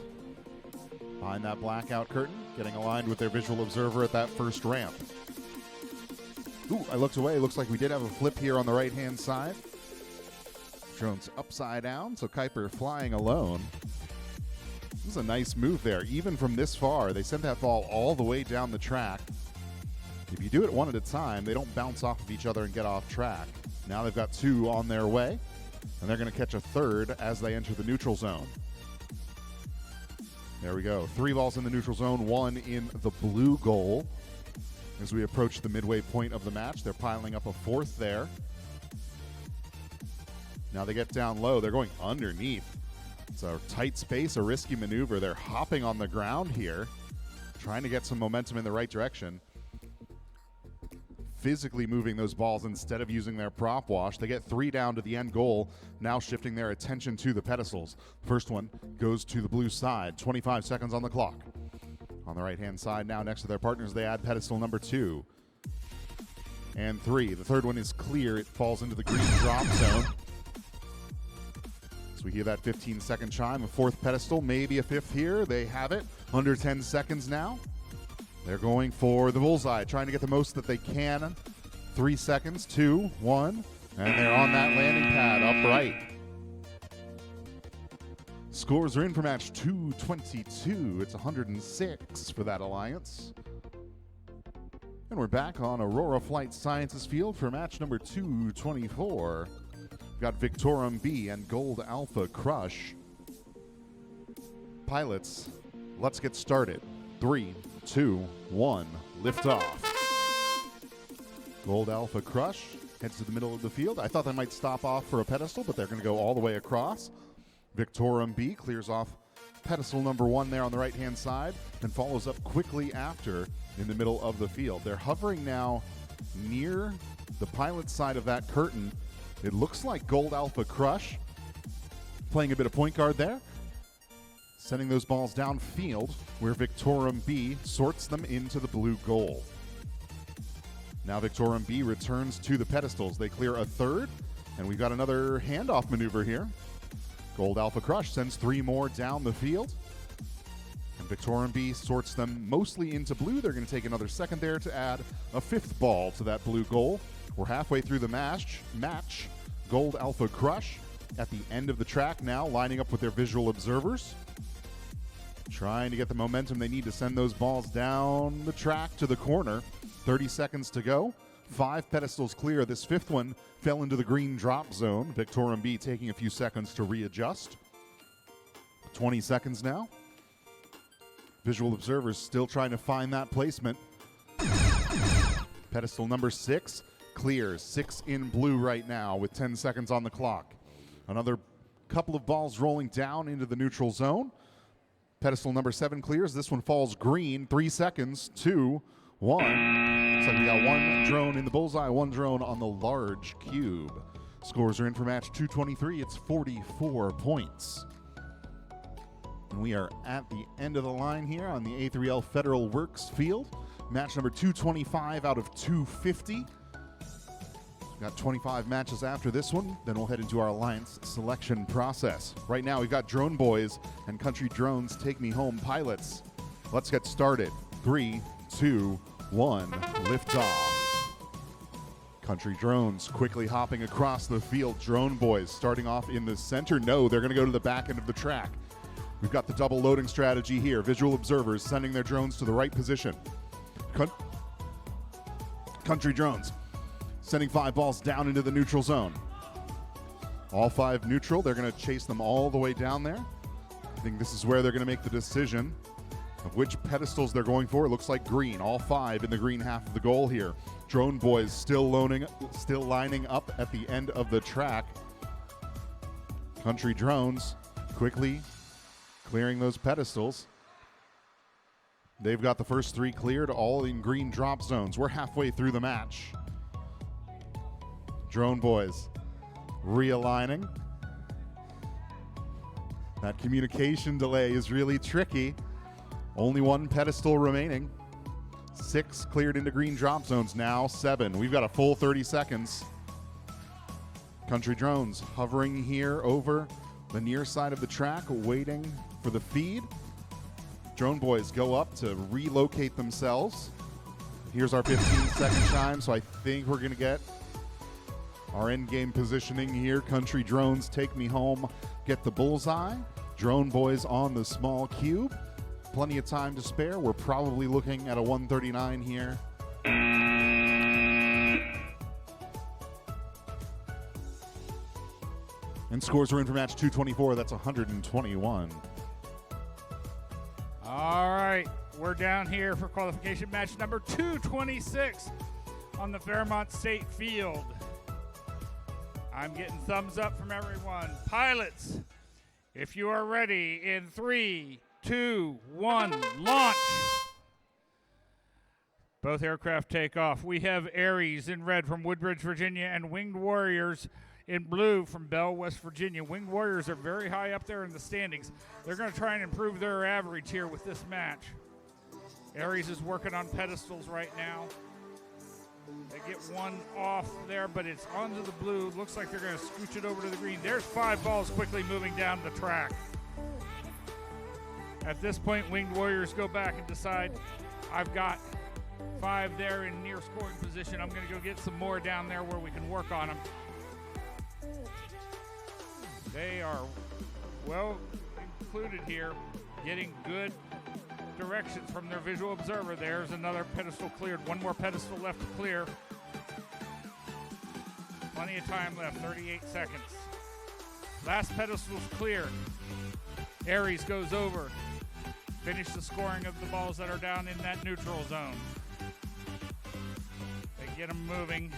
Behind that blackout curtain, getting aligned with their visual observer at that first ramp. Ooh, I looked away. Looks like we did have a flip here on the right-hand side. Drone's upside down, so Kuiper flying alone. This is a nice move there. Even from this far, they sent that ball all the way down the track. If you do it one at a time, they don't bounce off of each other and get off track. Now they've got 2 on their way, and they're going to catch a third as they enter the neutral zone. There we go. 3 balls in the neutral zone, 1 in the blue goal. As we approach the midway point of the match, they're piling up a 4th there. Now they get down low. They're going underneath. It's a tight space, a risky maneuver. They're hopping on the ground here, trying to get some momentum in the right direction. Physically moving those balls instead of using their prop wash. They get 3 down to the end goal, now shifting their attention to the pedestals. First one goes to the blue side. 25 seconds on the clock. On the right-hand side now, next to their partners, they add pedestal number 2 and 3. The third one is clear. It falls into the green drop zone. We hear that 15-second chime, a 4th pedestal, maybe a 5th here. They have it. Under 10 seconds now. They're going for the bullseye, trying to get the most that they can. 3 seconds, 2, 1, and they're on that landing pad upright. Scores are in for match 222. It's 106 for that alliance. And we're back on Aurora Flight Sciences Field for match number 224. We've got Victorum B and Gold Alpha Crush. Pilots, let's get started. 3, 2, 1, lift off. Gold Alpha Crush heads to the middle of the field. I thought they might stop off for a pedestal, but they're going to go all the way across. Victorum B clears off pedestal number 1 there on the right-hand side and follows up quickly after in the middle of the field. They're hovering now near the pilot side of that curtain. It looks like Gold Alpha Crush playing a bit of point guard there, sending those balls downfield where Victorum B sorts them into the blue goal. Now Victorum B returns to the pedestals. They clear a 3rd, and we've got another handoff maneuver here. Gold Alpha Crush sends 3 more down the field, and Victorum B sorts them mostly into blue. They're going to take another second there to add a 5th ball to that blue goal. We're halfway through the match. Gold Alpha Crush at the end of the track now, lining up with their visual observers, trying to get the momentum they need to send those balls down the track to the corner. 30 seconds to go. 5 pedestals clear. This 5th one fell into the green drop zone. Victorum B taking a few seconds to readjust. 20 seconds now. Visual observers still trying to find that placement. Pedestal number 6 clears. 6 in blue right now with 10 seconds on the clock. Another couple of balls rolling down into the neutral zone. Pedestal number 7 clears. This one falls green. 3 seconds. 2, 1. Looks like we got 1 drone in the bullseye, 1 drone on the large cube. Scores are in for match 223. It's 44 points. And we are at the end of the line here on the A3L Federal Works field. Match number 225 out of 250. We've got 25 matches after this one. Then we'll head into our alliance selection process. Right now, we've got Drone Boys and Country Drones Take Me Home pilots. Let's get started. 3, 2, 1, lift off. Country Drones quickly hopping across the field. Drone Boys starting off in the center. No, they're going to go to the back end of the track. We've got the double loading strategy here. Visual observers sending their drones to the right position. Country Drones sending 5 balls down into the neutral zone. All 5 neutral. They're going to chase them all the way down there. I think this is where they're going to make the decision of which pedestals they're going for. It looks like green. All 5 in the green half of the goal here. Drone Boys still lining up at the end of the track. Country Drones quickly clearing those pedestals. They've got the first 3 cleared, all in green drop zones. We're halfway through the match. Drone Boys realigning. That communication delay is really tricky. Only one pedestal remaining. 6 cleared into green drop zones, now 7. We've got a full 30 seconds. Country Drones hovering here over the near side of the track, waiting for the feed. Drone boys go up to relocate themselves. Here's our 15-second chime, so I think we're going to get our end game positioning here. Country Drones take me home, get the bullseye. Drone boys on the small cube. Plenty of time to spare. We're probably looking at a 139 here. And scores are in for match 224. That's 121. All right, we're down here for qualification match number 226 on the Fairmont State Field. I'm getting thumbs up from everyone. Pilots, if you are ready, in 3, 2, 1, launch. Both aircraft take off. We have Aries in red from Woodbridge, Virginia, and Winged Warriors in blue from Bell, West Virginia. Winged Warriors are very high up there in the standings. They're going to try and improve their average here with this match. Aries is working on pedestals right now. They get one off there, but it's onto the blue. Looks like they're going to scooch it over to the green. There's 5 balls quickly moving down the track. At this point, Winged Warriors go back and decide, I've got 5 there in near scoring position. I'm going to go get some more down there where we can work on them. They are well included here, getting good directions from their visual observer. There's another pedestal cleared. One more pedestal left to clear. Plenty of time left, 38 seconds. Last pedestal's cleared. Aries goes over. Finish the scoring of the balls that are down in that neutral zone. They get them moving.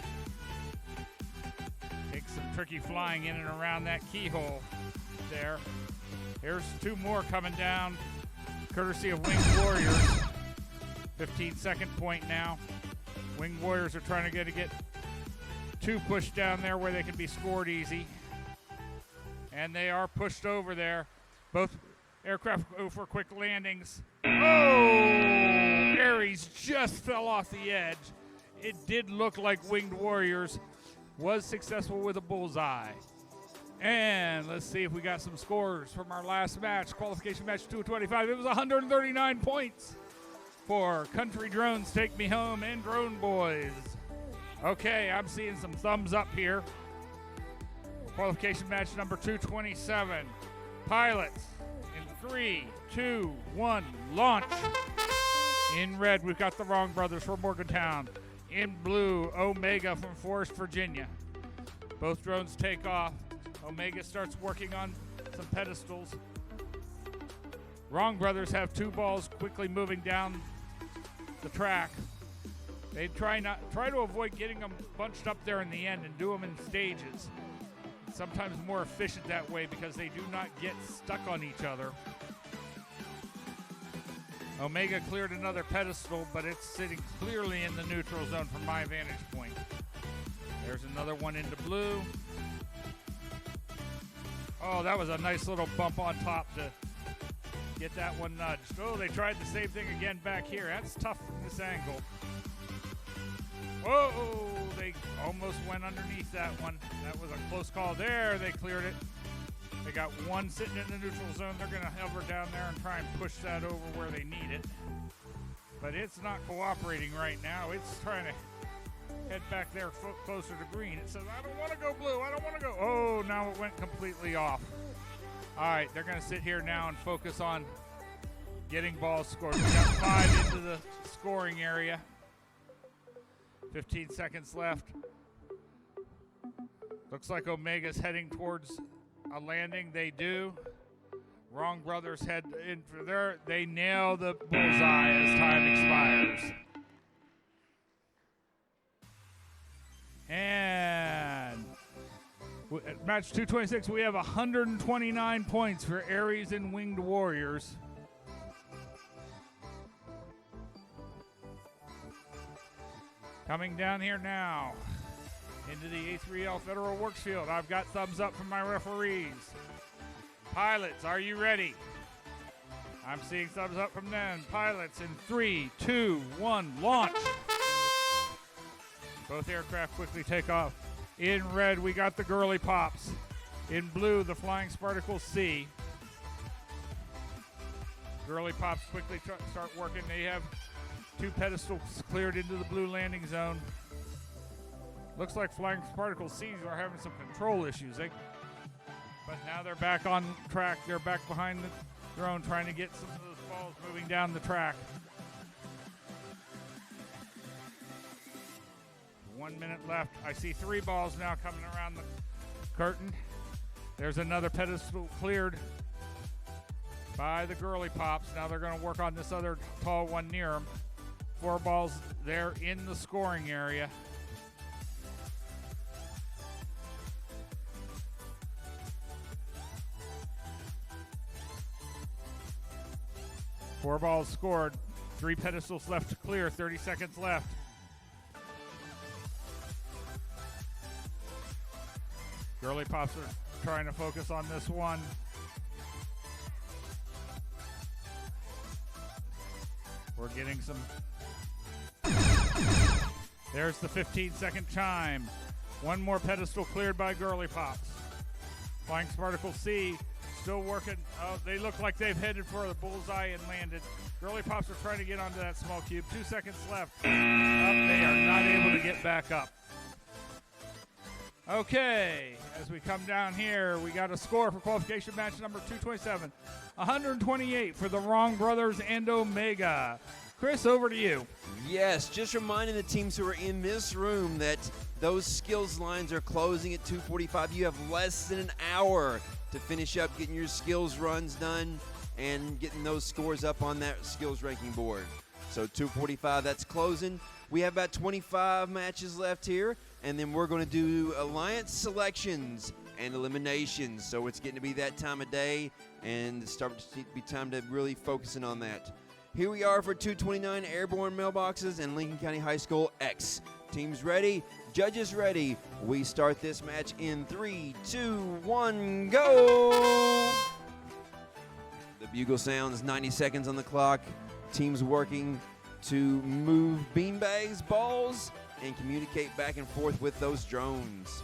Take some tricky flying in and around that keyhole there. Here's 2 more coming down, courtesy of Winged Warriors. 15-second point now. Winged Warriors are trying to get 2 pushed down there where they can be scored easy. And they are pushed over there. Both aircraft go for quick landings. Oh! Aries just fell off the edge. It did look like Winged Warriors was successful with a bullseye. And let's see if we got some scores from our last match, qualification match 225. It was 139 points for Country Drones Take Me Home and Drone Boys. Okay, I'm seeing some thumbs up here. Qualification match number 227. Pilots, in 3, 2, 1, launch. In red, we've got the Wrong Brothers from Morgantown. In blue, Omega from Forest, Virginia. Both drones take off. Omega starts working on some pedestals. Wrong Brothers have 2 balls quickly moving down the track. They try to avoid getting them bunched up there in the end and do them in stages. It's sometimes more efficient that way because they do not get stuck on each other. Omega cleared another pedestal, but it's sitting clearly in the neutral zone from my vantage point. There's another one into blue. Oh, that was a nice little bump on top to get that one nudged. Oh, they tried the same thing again back here. That's tough from this angle. Whoa, they almost went underneath that one. That was a close call there. They cleared it. They got one sitting in the neutral zone. They're going to hover down there and try and push that over where they need it. But it's not cooperating right now. It's trying to head back there closer to green. It says, I don't want to go blue. I don't want to go. Oh, now it went completely off. All right, they're going to sit here now and focus on getting balls scored. We got 5 into the scoring area. 15 seconds left. Looks like Omega's heading towards a landing. They do. Wrong Brothers head in for there. They nail the bullseye as time expires. And at match 226, we have 129 points for Aries and Winged Warriors. Coming down here now into the A3L Federal Works Field. I've got thumbs up from my referees. Pilots, are you ready? I'm seeing thumbs up from them. Pilots in 3, 2, 1, launch. Both aircraft quickly take off. In red, we got the Girly Pops. In blue, the Flying Spartacle C. Girly Pops quickly start working. They have 2 pedestals cleared into the blue landing zone. Looks like Flying Spartacle C's are having some control issues. But now they're back on track. They're back behind the drone trying to get some of those balls moving down the track. 1 minute left. I see 3 balls now coming around the curtain. There's another pedestal cleared by the Girly Pops. Now they're going to work on this other tall one near them. 4 balls there in the scoring area. Four balls scored. 3 pedestals left to clear. 30 seconds left. Girly Pops are trying to focus on this one. We're getting some. There's the 15-second chime. 1 more pedestal cleared by Girly Pops. Flying Spartacle C still working. Oh, they look like they've headed for the bullseye and landed. Girly Pops are trying to get onto that small cube. 2 seconds left. Oh, they are not able to get back up. Okay, as we come down here, we got a score for qualification match number 227. 128 for the Wrong Brothers and Omega. Chris, over to you. Yes, just reminding the teams who are in this room that those skills lines are closing at 2:45. You have less than an hour to finish up getting your skills runs done and getting those scores up on that skills ranking board. So 2:45, that's closing. We have about 25 matches left here, and then we're going to do alliance selections and eliminations. So it's getting to be that time of day, and it's starting to be time to really focusing on that. Here we are for 229 Airborne Mailboxes and Lincoln County High School X. Teams ready, judges ready. We start this match in 3, 2, 1, go! The bugle sounds, 90 seconds on the clock. Teams working to move beanbags, balls, and communicate back and forth with those drones.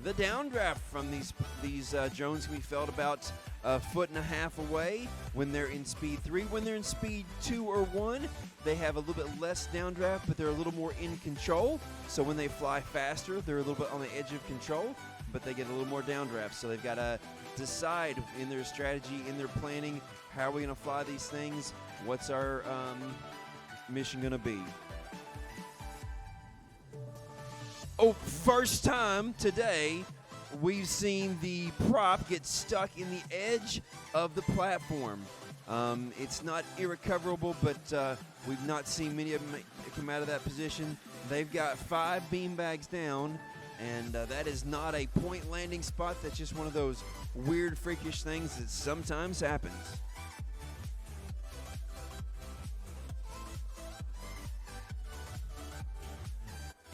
The downdraft from these drones can be felt about 1.5 feet away when they're in speed 3. When they're in speed 2 or 1, they have a little bit less downdraft, but they're a little more in control. So when they fly faster, they're a little bit on the edge of control, but they get a little more downdraft. So they've got to decide in their strategy, in their planning, how are we going to fly these things? What's our mission going to be? Oh, first time today we've seen the prop get stuck in the edge of the platform. It's not irrecoverable, but we've not seen many of them come out of that position. They've got 5 beanbags down, and that is not a point landing spot. That's just one of those weird, freakish things that sometimes happens.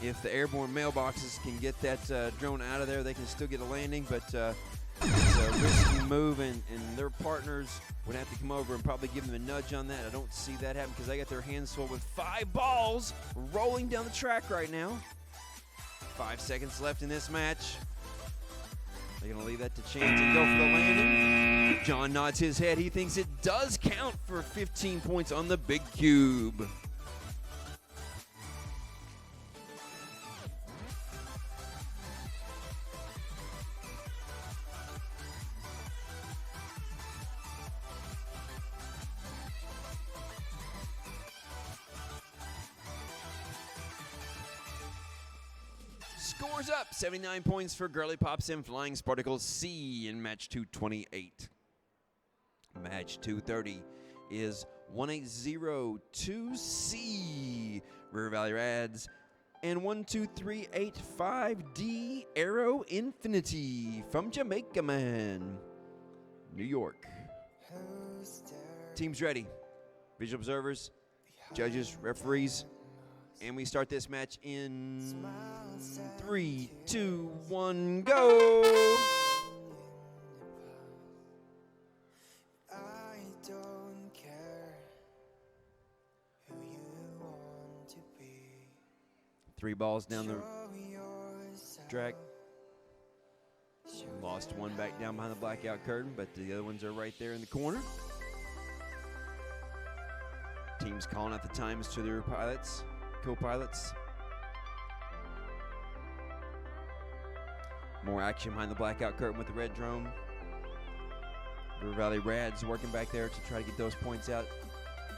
If the airborne mailboxes can get that drone out of there, they can still get a landing, but it's a risky move, and their partners would have to come over and probably give them a nudge on that. I don't see that happen because they got their hands full with 5 balls rolling down the track right now. 5 seconds left in this match. They're going to leave that to chance and go for the landing. John nods his head. He thinks it does count for 15 points on the big cube. Scores up, 79 points for Girly Pops and Flying Spartacle C in match 228. Match 230 is 1802C River Valley Rads and 12385D Aero Infinity from Jamaica Man, New York. Teams ready. Visual observers, judges, referees. And we start this match in 3, 2, 1, go! 3 balls down the track. Lost one back down behind the blackout curtain, but the other ones are right there in the corner. Teams calling out the times to their pilots, co-pilots. More action behind the blackout curtain with the red drone. River Valley Rads working back there to try to get those points out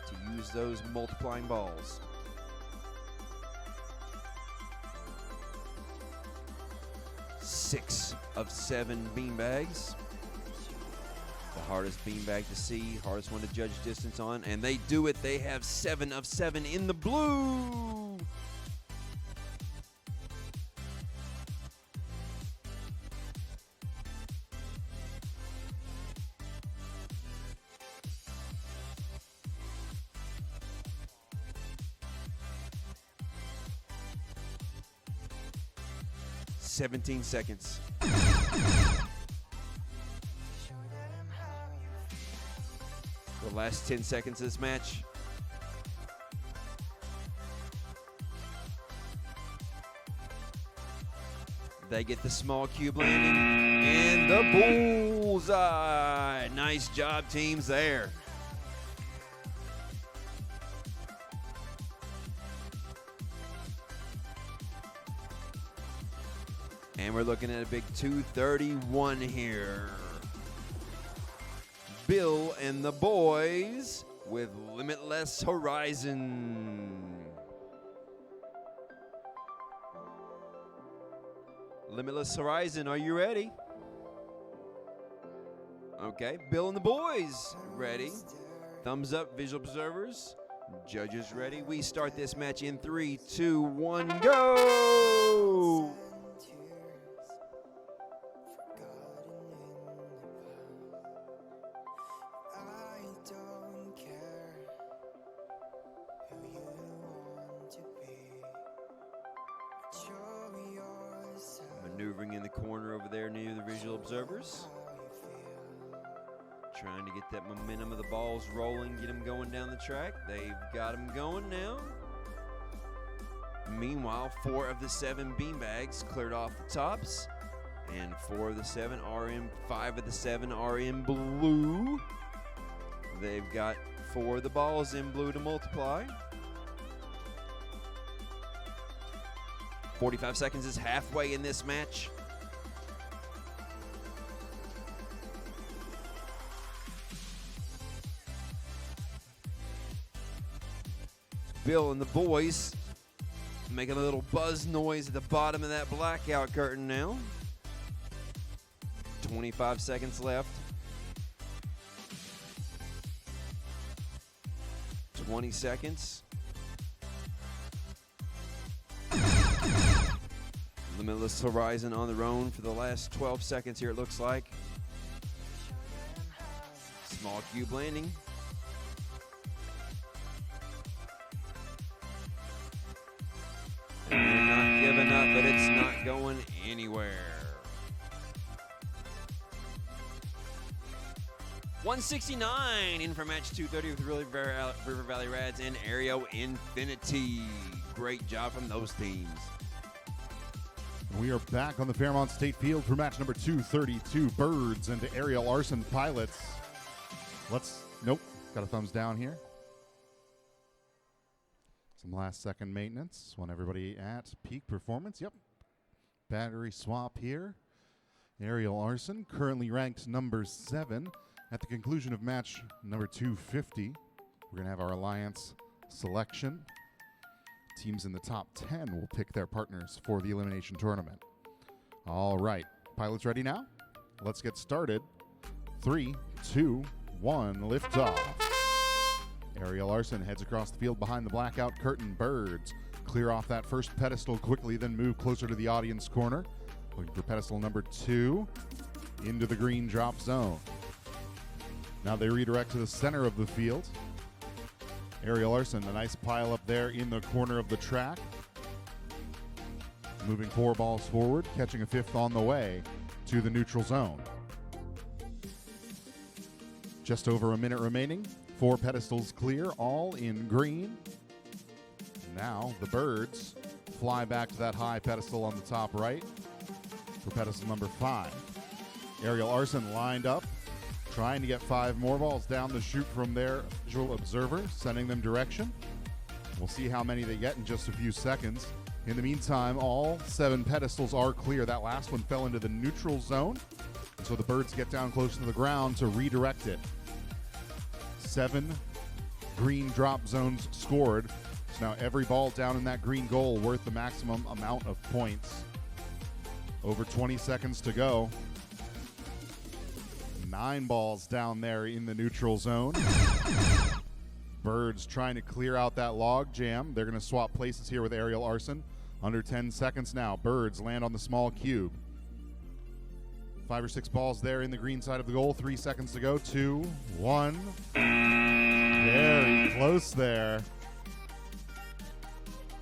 to use those multiplying balls. 6 of 7 beanbags. The hardest beanbag to see, hardest one to judge distance on, and they do it. They have 7 of 7 in the blue. "17 seconds. The last 10 seconds of this match. They get the small cube landing and the bullseye. Nice job, teams, there. And we're looking at a big 231 here. Bill and the boys with Limitless Horizon. Limitless Horizon, are you ready? Okay, Bill and the boys ready. Thumbs up, visual observers. Judges ready. We start this match in 3, 2, 1, go! Maneuvering in the corner over there near the visual observers. Trying to get that momentum of the balls rolling, get them going down the track. They've got them going now. Meanwhile, 4 of the 7 beanbags cleared off the tops, and 4 of the 7 are in, 5 of the 7 are in blue. They've got 4 of the balls in blue to multiply. 45 seconds is halfway in this match. Bill and the boys making a little buzz noise at the bottom of that blackout curtain now. 25 seconds left. 20 seconds. Limitless Horizon on their own for the last 12 seconds here, it looks like. Small cube landing. And they're not giving up, but it's not going anywhere. 169 in for match 230 with River Valley Rads and Aero Infinity. Great job from those teams. We are back on the Fairmont State Field for match number 232, Birds and Aerial Arson Pilots. Nope, got a thumbs down here. Some last second maintenance. Want everybody at peak performance. Yep. Battery swap here. Aerial Arson, currently ranked number 7. At the conclusion of match number 250, we're going to have our alliance selection. Teams in the top 10 will pick their partners for the elimination tournament. All right, pilots ready now? Let's get started. 3, 2, 1, liftoff. Aerial Arson heads across the field behind the blackout curtain. Birds clear off that first pedestal quickly, then move closer to the audience corner. Looking for pedestal number 2 into the green drop zone. Now they redirect to the center of the field. Aerial Arson, a nice pile up there in the corner of the track. Moving 4 balls forward, catching a 5th on the way to the neutral zone. Just over a minute remaining. 4 pedestals clear, all in green. Now the Birds fly back to that high pedestal on the top right for pedestal number 5. Aerial Arson lined up, trying to get 5 more balls down the chute from their visual observer, sending them direction. We'll see how many they get in just a few seconds. In the meantime, all 7 pedestals are clear. That last one fell into the neutral zone, and so the birds get down close to the ground to redirect it. 7 green drop zones scored. So now every ball down in that green goal worth the maximum amount of points. Over 20 seconds to go. 9 balls down there in the neutral zone. Birds trying to clear out that log jam. They're going to swap places here with Aerial Arson. Under 10 seconds now. Birds land on the small cube. 5 or 6 balls there in the green side of the goal. 3 seconds to go. 2, 1. Very close there.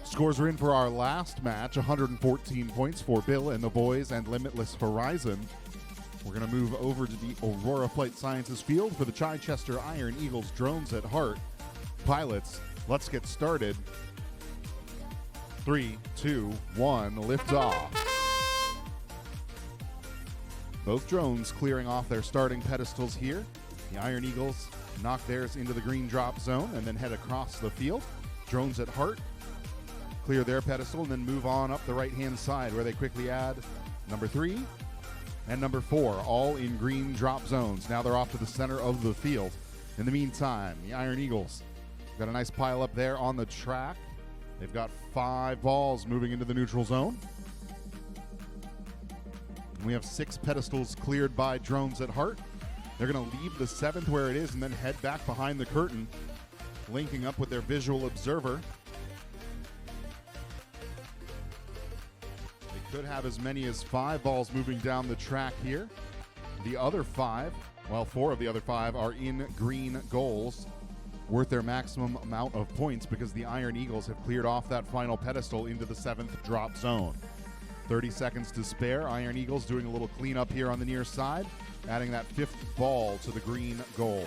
Scores are in for our last match. 114 points for Bill and the boys and Limitless Horizon. We're going to move over to the Aurora Flight Sciences field for the Chichester Iron Eagles drones at heart. Pilots, let's get started. 3, 2, 1, lift off. Both drones clearing off their starting pedestals here. The Iron Eagles knock theirs into the green drop zone and then head across the field. Drones at heart clear their pedestal and then move on up the right-hand side where they quickly add number 3 and number 4, all in green drop zones. Now they're off to the center of the field. In the meantime, the Iron Eagles got a nice pile up there on the track. They've got 5 balls moving into the neutral zone. And we have 6 pedestals cleared by drones at heart. They're going to leave the 7th where it is and then head back behind the curtain, linking up with their visual observer. They could have as many as 5 balls moving down the track here. The other 5, well, 4 of the other 5 are in green goals, worth their maximum amount of points because the Iron Eagles have cleared off that final pedestal into the 7th drop zone. 30 seconds to spare. Iron Eagles doing a little cleanup here on the near side, adding that 5th ball to the green goal.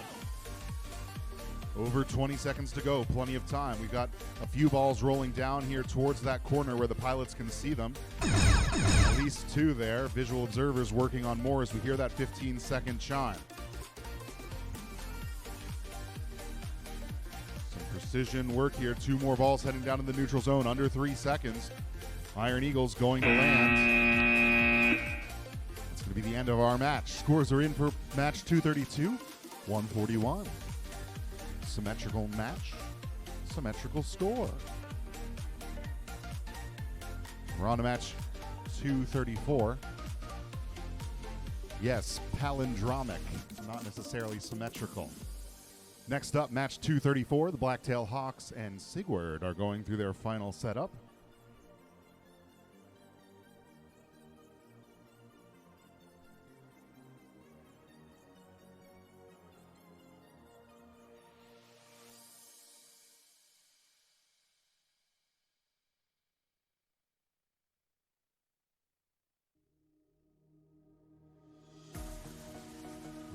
Over 20 seconds to go, plenty of time. We've got a few balls rolling down here towards that corner where the pilots can see them. At least 2 there. Visual observers working on more as we hear that 15-second chime. Precision work here. 2 more balls heading down in the neutral zone under 3 seconds. Iron Eagles going to land. It's going to be the end of our match. Scores are in for match 232, 141. Symmetrical match, symmetrical score. We're on to match 234. Yes, palindromic, not necessarily symmetrical. Next up, match 234, the Blacktail Hawks and Sigward are going through their final setup.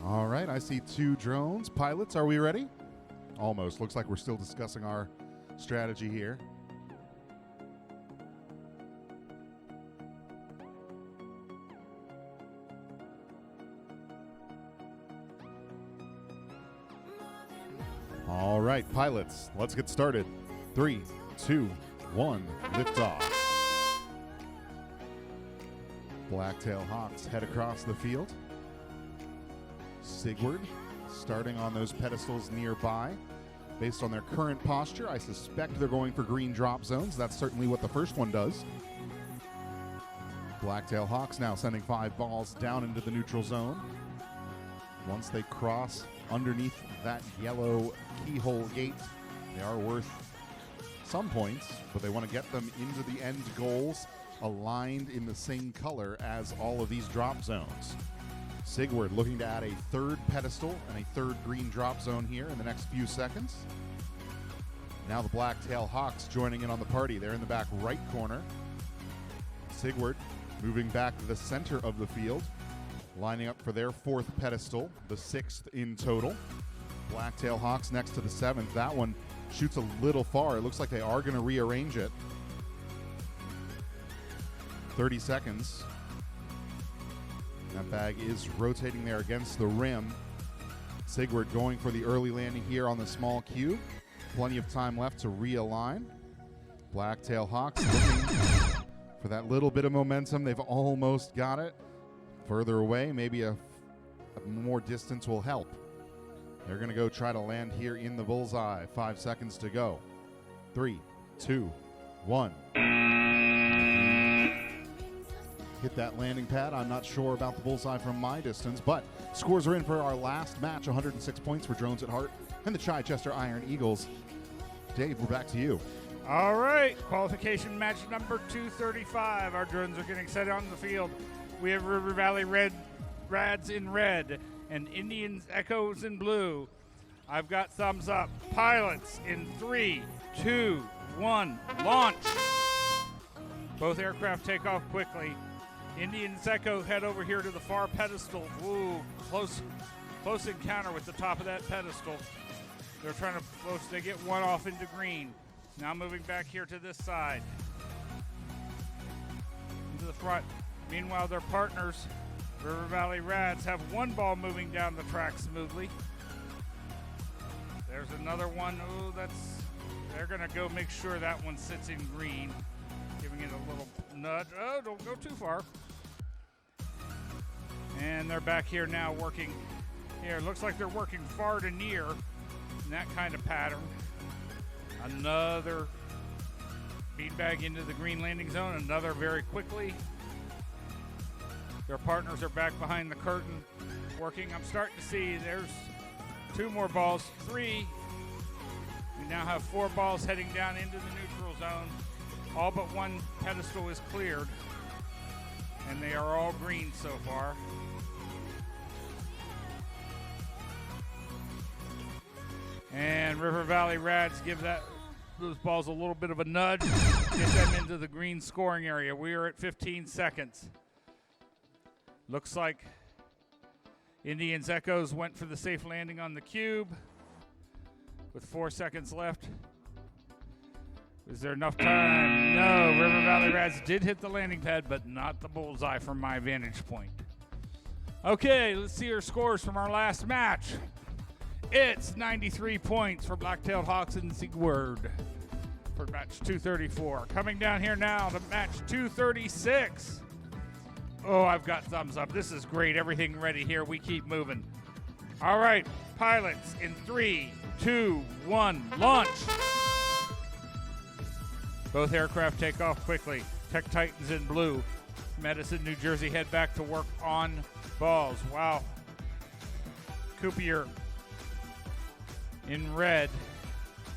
All right, I see 2 drones. Pilots, are we ready? Almost. Looks like we're still discussing our strategy here. All right, pilots, let's get started. 3, 2, 1, liftoff. Blacktail Hawks head across the field. Sigward starting on those pedestals nearby. Based on their current posture, I suspect they're going for green drop zones. That's certainly what the first one does. Blacktail Hawks now sending 5 balls down into the neutral zone. Once they cross underneath that yellow keyhole gate, they are worth some points, but they want to get them into the end goals aligned in the same color as all of these drop zones. Sigward looking to add a 3rd pedestal and a 3rd green drop zone here in the next few seconds. Now the Blacktail Hawks joining in on the party. They're in the back right corner. Sigward moving back to the center of the field, lining up for their 4th pedestal, the 6th in total. Blacktail Hawks next to the 7th. That one shoots a little far. It looks like they are going to rearrange it. 30 seconds. That bag is rotating there against the rim. Sigward going for the early landing here on the small cube. Plenty of time left to realign. Blacktail Hawks looking for that little bit of momentum. They've almost got it. Further away, maybe a more distance will help. They're going to go try to land here in the bullseye. 5 seconds to go. 3, 2, 1. Hit that landing pad. I'm not sure about the bullseye from my distance, but scores are in for our last match. 106 points for Drones at Heart and the Chichester Iron Eagles. Dave, we're back to you. All right, qualification match number 235. Our drones are getting set on the field. We have River Valley Rads in red and Indians Echoes in blue. I've got thumbs up. Pilots in 3, 2, 1, launch. Both aircraft take off quickly. Indians Echo head over here to the far pedestal. Ooh, close encounter with the top of that pedestal. They're trying to close. They get one off into green. Now moving back here to this side. Into the front. Meanwhile, their partners, River Valley Rads, have one ball moving down the track smoothly. There's another one. Ooh, they're going to go make sure that one sits in green. Giving it a little nudge. Oh, don't go too far. And they're back here now working. Here, looks like they're working far to near in that kind of pattern. Another beanbag into the green landing zone. Another very quickly. Their partners are back behind the curtain working. I'm starting to see there's 2 more balls. 3. We now have 4 balls heading down into the neutral zone. All but one pedestal is cleared, and they are all green so far. And River Valley Rads give those balls a little bit of a nudge, get them into the green scoring area. We are at 15 seconds. Looks like Indians Echoes went for the safe landing on the cube with 4 seconds left. Is there enough time? No, River Valley Rads did hit the landing pad, but not the bullseye from my vantage point. Okay, let's see our scores from our last match. It's 93 points for Black-tailed Hawks and Sigward for match 234. Coming down here now to match 236. Oh, I've got thumbs up. This is great. Everything ready here. We keep moving. All right, pilots in 3, 2, 1, launch. Both aircraft take off quickly. Tech Titans in blue. Medicine, New Jersey head back to work on balls. Wow. Kuiper in red.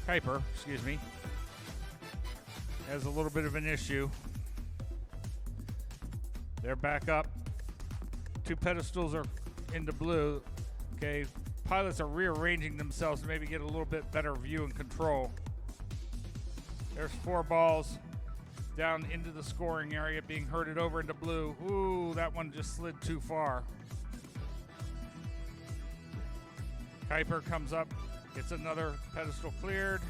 Kuiper, excuse me, has a little bit of an issue. They're back up. 2 pedestals are into blue. Okay, pilots are rearranging themselves to maybe get a little bit better view and control. There's 4 balls down into the scoring area being herded over into blue. Ooh, that one just slid too far. Kuiper comes up, gets another pedestal cleared.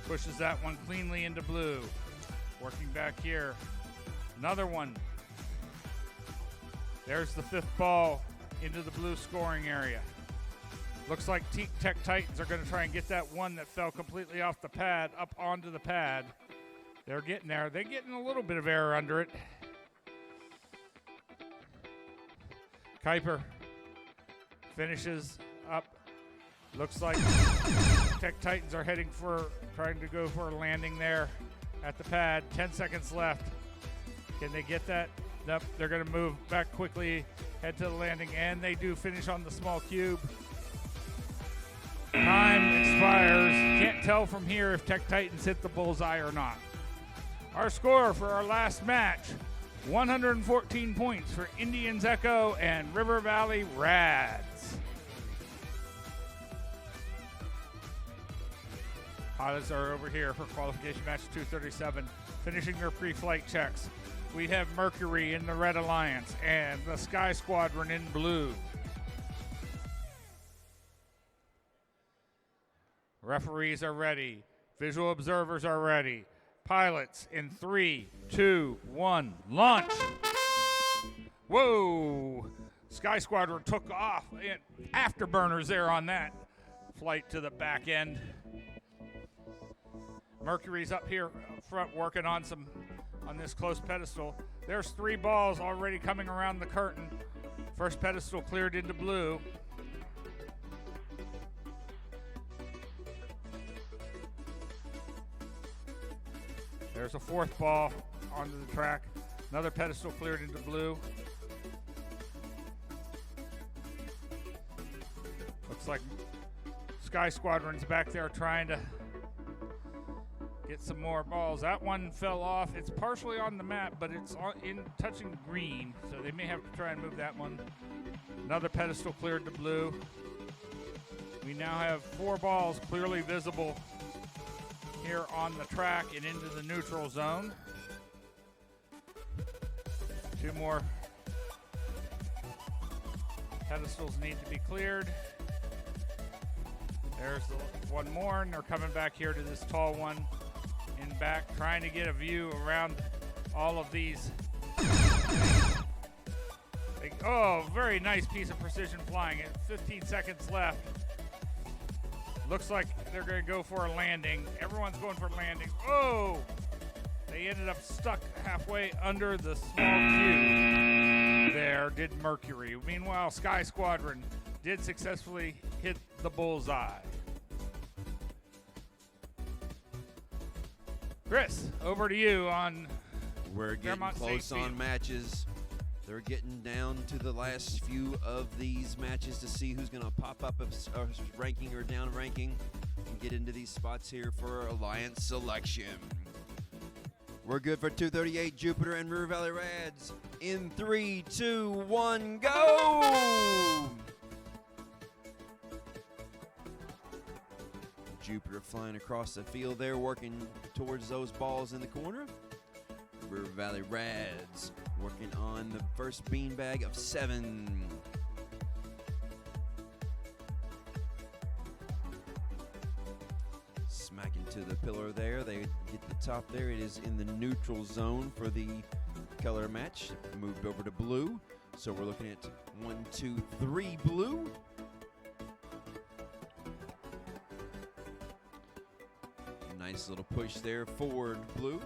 Pushes that one cleanly into blue. Working back here. Another one. There's the 5th ball into the blue scoring area. Looks like Tech Titans are going to try and get that one that fell completely off the pad up onto the pad. They're getting there. They're getting a little bit of air under it. Kuiper finishes up. Looks like Tech Titans are trying to go for a landing there at the pad. 10 seconds left. Can they get that? Nope. They're going to move back quickly, head to the landing, and they do finish on the small cube. Time expires. Can't tell from here if Tech Titans hit the bullseye or not. Our score for our last match, 114 points for Indians Echo and River Valley Rads. Pilots are over here for qualification match 237, finishing their pre-flight checks. We have Mercury in the Red Alliance and the Sky Squadron in blue. Referees are ready. Visual observers are ready. Pilots in 3, 2, 1, launch. Whoa! Sky Squadron took off. Afterburners there on that flight to the back end. Mercury's up here up front working on this close pedestal. There's 3 balls already coming around the curtain. First pedestal cleared into blue. There's a 4th ball onto the track. Another pedestal cleared into blue. Looks like Sky Squadron's back there trying to get some more balls. That one fell off. It's partially on the map, but it's in touching green, so they may have to try and move that one. Another pedestal cleared to blue. We now have 4 balls clearly visible here on the track and into the neutral zone. 2 more pedestals need to be cleared. There's the one more, and they're coming back here to this tall one in back, trying to get a view around all of these. Oh, very nice piece of precision flying. 15 seconds left. Looks like they're going to go for a landing. Everyone's going for a landing. Oh! They ended up stuck halfway under the small cube. There did Mercury. Meanwhile, Sky Squadron did successfully hit the bullseye. Chris, over to you on We're getting Fairmont close State on Field. matches. They're getting down to the last few of these matches to see who's going to pop up a ranking or down ranking and get into these spots here for Alliance selection. We're good for 238 Jupiter and River Valley Rads. In 3, 2, 1, go! Jupiter flying across the field there, working towards those balls in the corner. River Valley Rads working on the first beanbag of 7. Smack into the pillar there. They get the top there. It is in the neutral zone for the color match. Moved over to blue. So we're looking at 1, 2, 3 blue. Nice little push there, forward blue.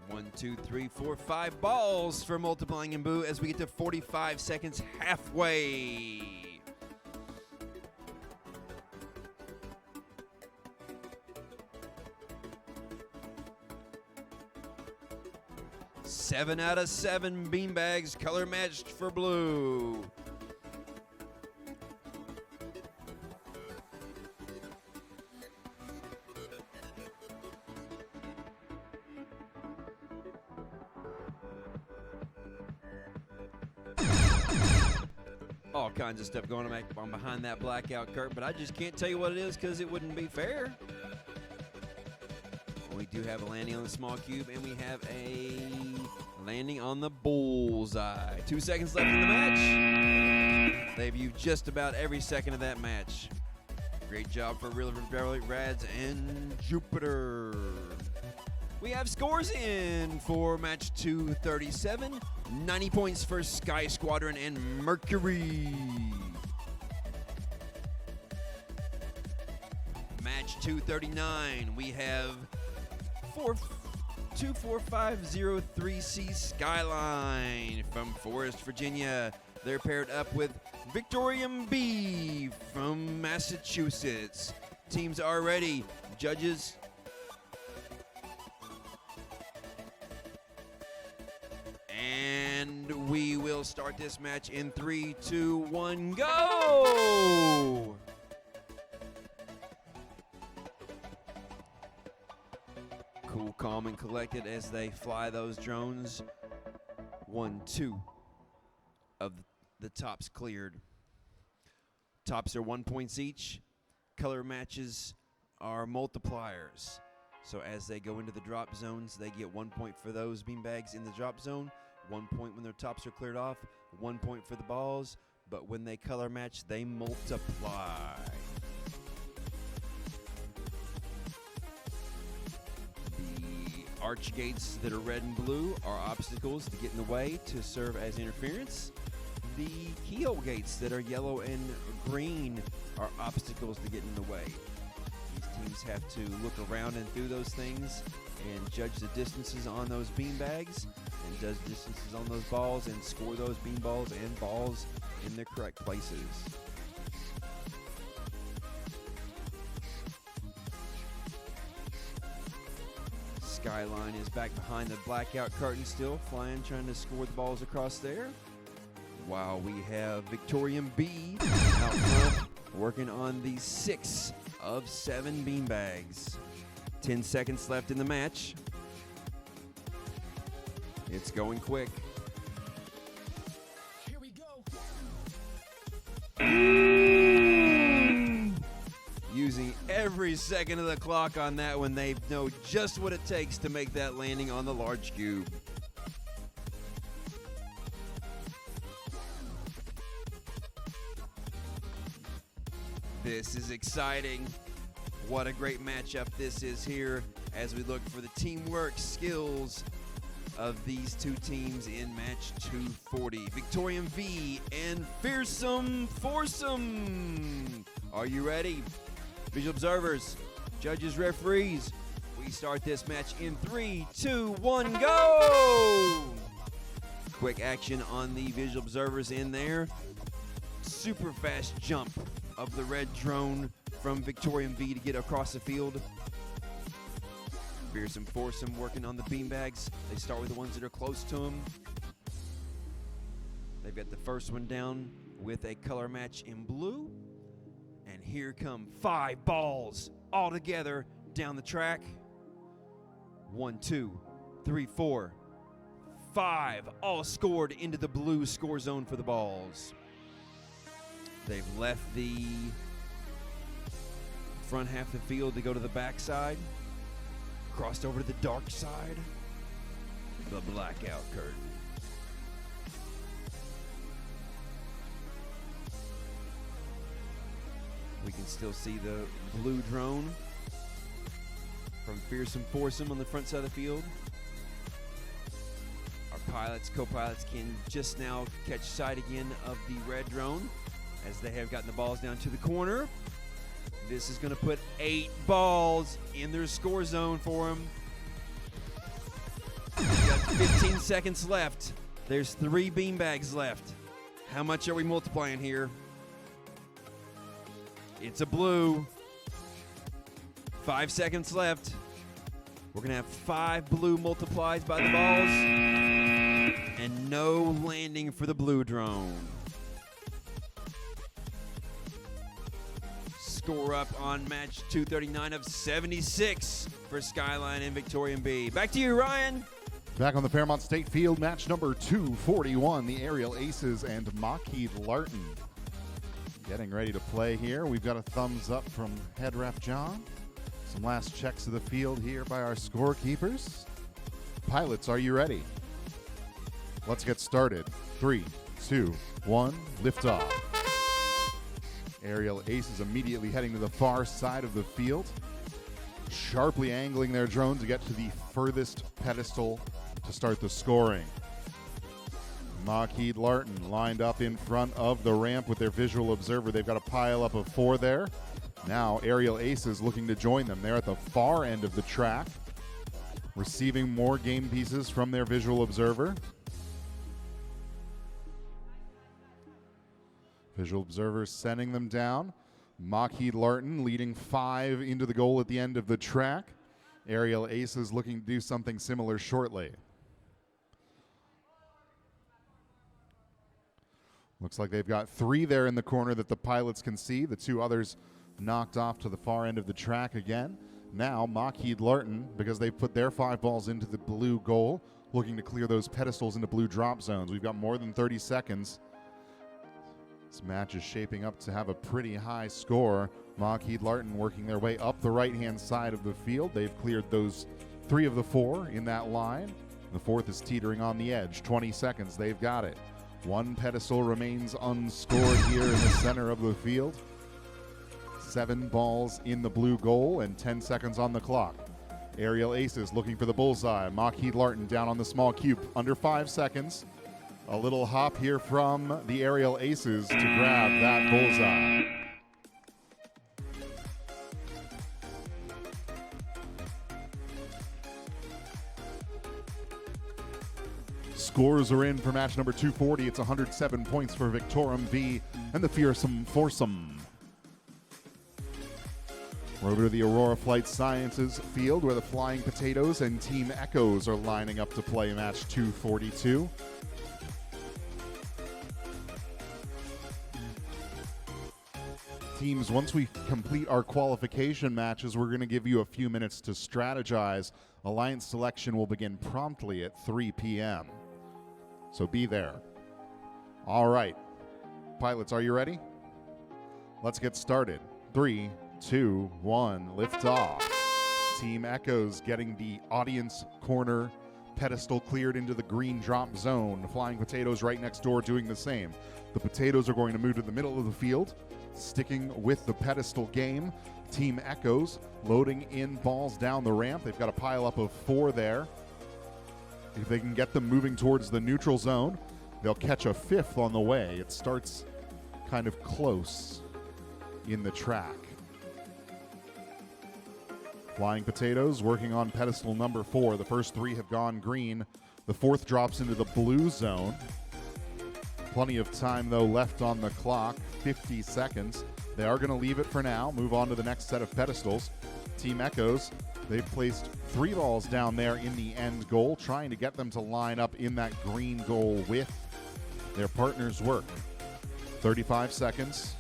1, 2, 3, 4, 5 balls for multiplying in blue as we get to 45 seconds halfway. Seven out of 7 beanbags color matched for blue. All kinds of stuff going on behind that blackout curtain, but I just can't tell you what it is because it wouldn't be fair. We do have a landing on the small cube, and we have a landing on the bullseye. 2 seconds left in the match. They've used just about every second of that match. Great job for River Valley Rads and Jupiter. We have scores in for match 237. 90 points for Sky Squadron and Mercury. Match 239, we have 24503C Skyline from Forest, Virginia. They're paired up with Victorium B from Massachusetts. Teams are ready. Judges. And we will start this match in 3, 2, 1, go! Cool, calm, and collected as they fly those drones. 1, 2 of the tops cleared. Tops are 1 point each. Color matches are multipliers. So as they go into the drop zones, they get 1 point for those beanbags in the drop zone, 1 point when their tops are cleared off, 1 point for the balls, but when they color match, they multiply. arch gates that are red and blue are obstacles to get in the way to serve as interference. The keyhole gates that are yellow and green are obstacles to get in the way. These teams have to look around and through those things and judge the distances on those beanbags and judge distances on those balls and score those bean balls and balls in their correct places. Skyline is back behind the blackout curtain still, flying, trying to score the balls across there. While we have Victorian B out front working on the 6 of 7 beanbags. 10 seconds left in the match. It's going quick. Here we go. Using every second of the clock on that one. They know just what it takes to make that landing on the large cube. This is exciting. What a great matchup this is here as we look for the teamwork skills of these two teams in match 240. Victorian V and Fearsome Foursome. Are you ready? Visual observers, judges, referees. We start this match in 3, 2, 1, go! Quick action on the visual observers in there. Super fast jump of the red drone from Victorian V to get across the field. Fearsome Foursome working on the beanbags. They start with the ones that are close to them. They've got the first one down with a color match in blue. And here come 5 balls all together down the track. 1, 2, 3, 4, 5, all scored into the blue score zone for the balls. They've left the front half of the field to go to the back side. Crossed over to the dark side. The blackout curtain. We can still see the blue drone from Fearsome Foursome on the front side of the field. Our pilots, co-pilots can just now catch sight again of the red drone as they have gotten the balls down to the corner. This is going to put 8 balls in their score zone for them. We've got 15 seconds left. There's 3 beanbags left. How much are we multiplying here? It's a blue. 5 seconds left. We're going to have 5 blue multiplies by the balls. And no landing for the blue drone. Score up on match 239 of 76 for Skyline and Victorian B. Back to you, Ryan. Back on the Fairmont State Field, match number 241, the Aerial Aces and Maquis Larton. Getting ready to play here. We've got a thumbs up from head ref John. Some last checks of the field here by our scorekeepers. Pilots, are you ready? Let's get started. 3, 2, 1, lift off. Aerial Aces immediately heading to the far side of the field, sharply angling their drone to get to the furthest pedestal to start the scoring. Maquis Larton lined up in front of the ramp with their visual observer. They've got a pile up of 4 there. Now Aerial Aces looking to join them. They're at the far end of the track, receiving more game pieces from their visual observer. Visual observers sending them down. Maquis Larton leading 5 into the goal at the end of the track. Aerial Aces looking to do something similar shortly. Looks like they've got 3 there in the corner that the pilots can see. The 2 others knocked off to the far end of the track again. Now Maquis Larton, because they've put their 5 balls into the blue goal, looking to clear those pedestals into blue drop zones. We've got more than 30 seconds. This match is shaping up to have a pretty high score. Maquis Larton working their way up the right-hand side of the field. They've cleared those 3 of the 4 in that line. The 4th is teetering on the edge. 20 seconds, they've got it. 1 pedestal remains unscored here in the center of the field. 7 balls in the blue goal and 10 seconds on the clock. Aerial Aces looking for the bullseye. Lockheed Larton down on the small cube. Under 5 seconds. A little hop here from the Aerial Aces to grab that bullseye. Scores are in for match number 240. It's 107 points for Victorum V and the Fearsome Foursome. We're over to the Aurora Flight Sciences field where the Flying Potatoes and Team Echoes are lining up to play match 242. Teams, once we complete our qualification matches, we're going to give you a few minutes to strategize. Alliance selection will begin promptly at 3 p.m. So be there. All right. Pilots, are you ready? Let's get started. 3, 2, 1, lift off. Team Echoes getting the audience corner pedestal cleared into the green drop zone. Flying Potatoes right next door doing the same. The Potatoes are going to move to the middle of the field, sticking with the pedestal game. Team Echoes loading in balls down the ramp. They've got a pile up of 4 there. If they can get them moving towards the neutral zone, they'll catch a 5th on the way. It starts kind of close in the track. Flying Potatoes working on pedestal number 4. The first 3 have gone green. The 4th drops into the blue zone. Plenty of time, though, left on the clock. 50 seconds. They are going to leave it for now. Move on to the next set of pedestals. Team Echoes, they've placed 3 balls down there in the end goal, trying to get them to line up in that green goal with their partner's work. 35 seconds.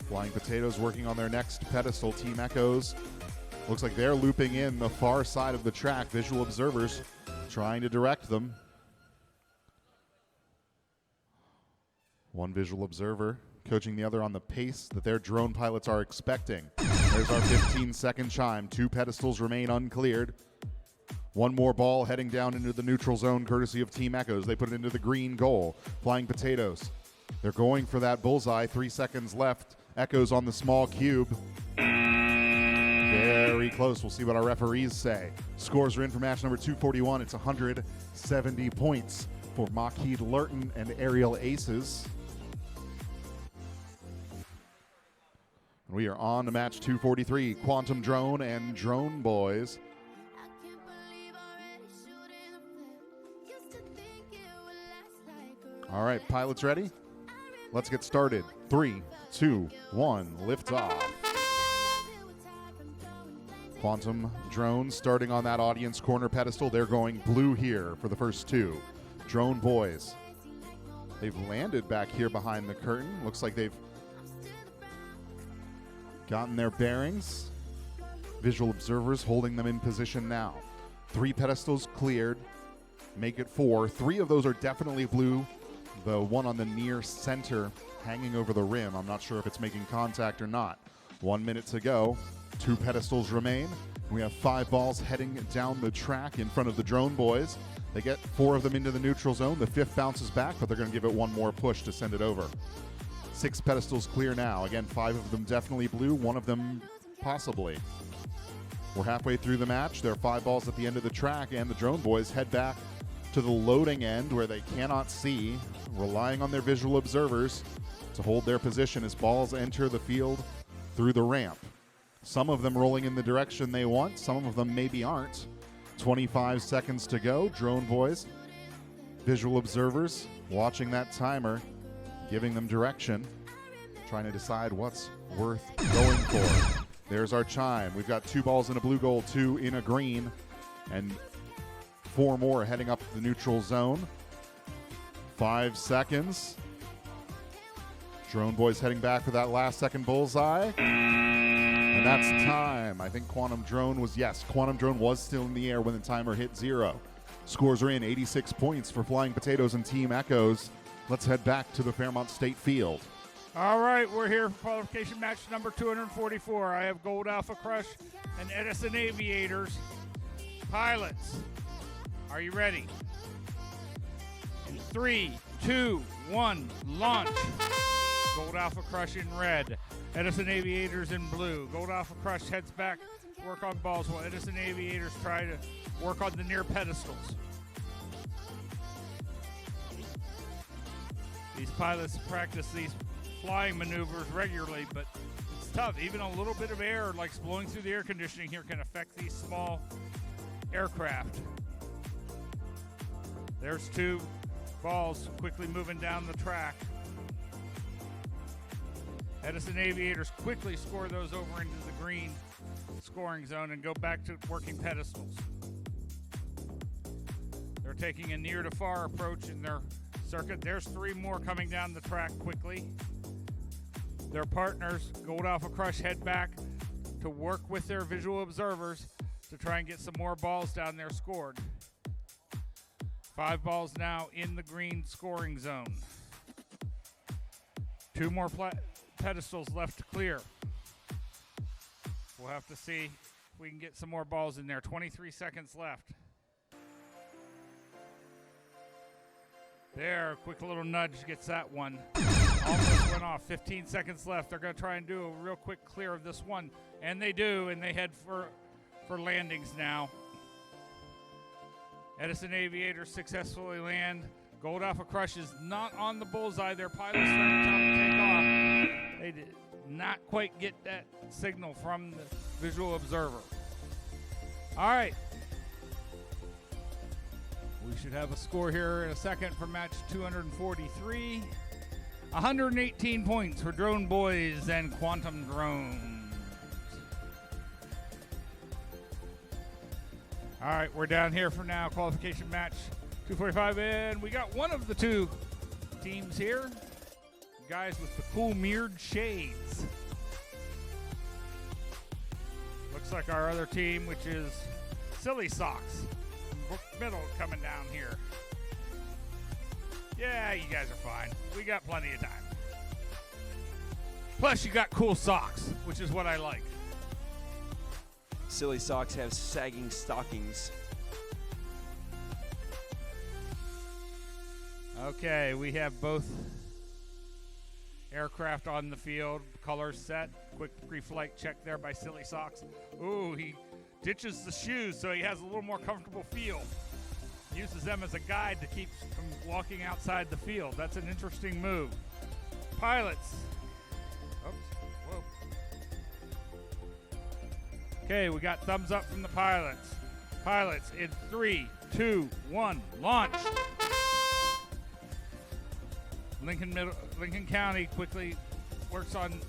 Flying Potatoes working on their next pedestal. Team Echoes, looks like they're looping in the far side of the track. Visual observers trying to direct them. One visual observer coaching the other on the pace that their drone pilots are expecting. There's our 15-second chime. 2 pedestals remain uncleared. 1 more ball heading down into the neutral zone courtesy of Team Echoes. They put it into the green goal. Flying Potatoes, they're going for that bullseye. 3 seconds left. Echoes on the small cube. Very close. We'll see what our referees say. Scores are in for match number 241. It's 170 points for Lockheed Larton and Aerial Aces. We are on to match 243, Quantum Drone and Drone Boys. All right, pilots ready? Let's get started. 3, 2, 1, lift off. Quantum Drone starting on that audience corner pedestal. They're going blue here for the first 2. Drone Boys, they've landed back here behind the curtain. Looks like they've gotten their bearings. Visual observers holding them in position now. 3 pedestals cleared. Make it 4. 3 of those are definitely blue. The one on the near center hanging over the rim, I'm not sure if it's making contact or not. 1 minute to go. 2 pedestals remain. We have 5 balls heading down the track in front of the Drone Boys. They get 4 of them into the neutral zone. The 5th bounces back, but they're going to give it 1 more push to send it over. 6 pedestals clear now. Again, 5 of them definitely blue, 1 of them possibly. We're halfway through the match. There are 5 balls at the end of the track, and the Drone Boys head back to the loading end where they cannot see, relying on their visual observers to hold their position as balls enter the field through the ramp. Some of them rolling in the direction they want, some of them maybe aren't. 25 seconds to go. Drone Boys, visual observers watching that timer, giving them direction, trying to decide what's worth going for. There's our chime. We've got 2 balls in a blue goal, 2 in a green, and 4 more heading up the neutral zone. 5 seconds. Drone Boys heading back for that last second bullseye. And that's time. I think Quantum Drone was still in the air when the timer hit 0. Scores are in. 86 points for Flying Potatoes and Team Echoes. Let's head back to the Fairmont State Field. All right, we're here for qualification match number 244. I have Gold Alpha Crush and Edison Aviators. Pilots, are you ready? In 3, 2, 1, launch. Gold Alpha Crush in red, Edison Aviators in blue. Gold Alpha Crush heads back work on balls while Edison Aviators try to work on the near pedestals. These pilots practice these flying maneuvers regularly, but it's tough. Even a little bit of air, like blowing through the air conditioning here, can affect these small aircraft. There's 2 balls quickly moving down the track. Edison Aviators quickly score those over into the green scoring zone and go back to working pedestals. They're taking a near to far approach in their circuit. There's 3 more coming down the track quickly. Their partners, Gold Alpha Crush, head back to work with their visual observers to try and get some more balls down there scored. 5 balls now in the green scoring zone. 2 more pedestals left to clear. We'll have to see if we can get some more balls in there. 23 seconds left. There, quick little nudge gets that one. Almost went off. 15 seconds left. They're going to try and do a real quick clear of this one. And they do, and they head for landings now. Edison Aviators successfully land. Gold Alpha Crush is not on the bullseye. Their pilots trying to tell them to take off. They did not quite get that signal from the visual observer. All right. We should have a score here in a second for match 243. 118 points for Drone Boys and Quantum Drones. All right, we're down here for now. Qualification match 245, and we got one of the 2 teams here. Guys with the cool mirrored shades. Looks like our other team, which is Silly Socks. Brook Middle coming down here. Yeah, you guys are fine. We got plenty of time. Plus, you got cool socks, which is what I like. Silly Socks have sagging stockings. Okay, we have both aircraft on the field. Colors set. Quick pre-flight check there by Silly Socks. Ooh, he ditches the shoes so he has a little more comfortable feel. Uses them as a guide to keep from walking outside the field. That's an interesting move. Pilots. Oops. Whoa. Okay, we got thumbs up from the pilots. Pilots in 3, 2, 1, launch. Lincoln County quickly works on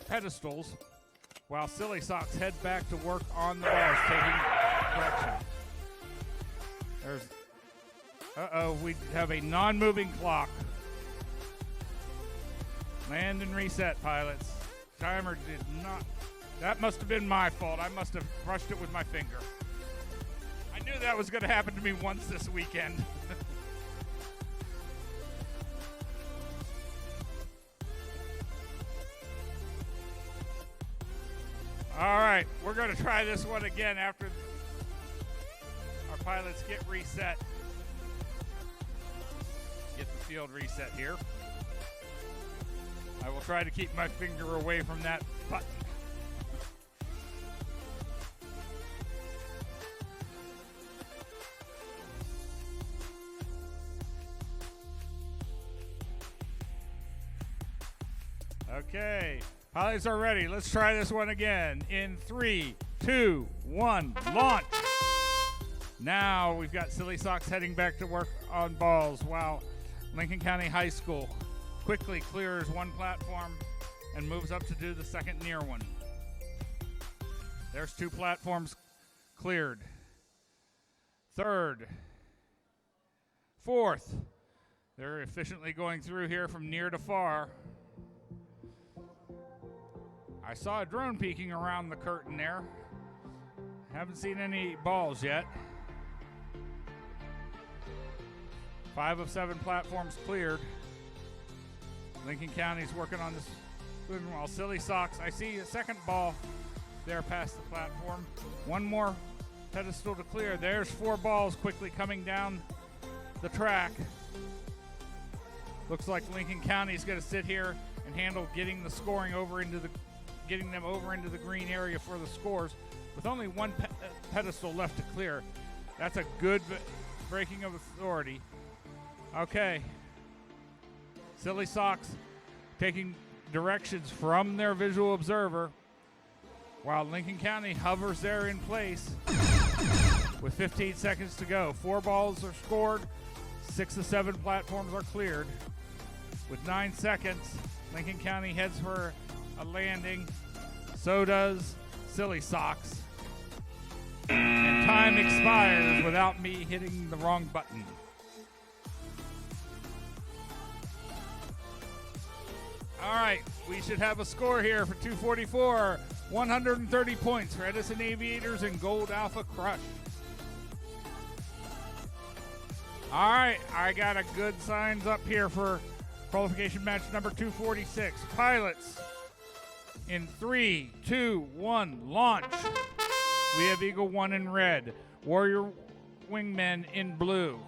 pedestals while Silly Socks head back to work on the balls, taking direction. We have a non-moving clock. Land and reset, pilots. Timer did not. That must have been my fault. I must have brushed it with my finger. I knew that was going to happen to me once this weekend. All right, we're going to try this one again after our pilots get reset. Get the field reset here. I will try to keep my finger away from that button. Okay, pilots are ready. Let's try this one again. In 3, 2, 1, launch. Now we've got Silly Socks heading back to work on balls while Lincoln County High School quickly clears one platform and moves up to do the second near one. There's 2 platforms cleared. Third, fourth. They're efficiently going through here from near to far. I saw a drone peeking around the curtain there. Haven't seen any balls yet. 5 of 7 platforms cleared. Lincoln County's working on this while Silly Socks. I see a second ball there past the platform. One more pedestal to clear. There's 4 balls quickly coming down the track. Looks like Lincoln County's going to sit here and handle getting the scoring over into the getting them over into the green area for the scores with only one pedestal left to clear. That's a good breaking of authority. Okay. Silly Socks taking directions from their visual observer while Lincoln County hovers there in place with 15 seconds to go. 4 balls are scored. 6 of 7 platforms are cleared. With 9 seconds, Lincoln County heads for a landing. So does Silly Socks. And time expires without me hitting the wrong button. All right, we should have a score here for 244. 130 points for Edison Aviators and Gold Alpha Crush. All right, I got a good signs up here for qualification match number 246. Pilots in 3, 2, 1, launch. We have Eagle 1 in red. Warrior Wingmen in blue.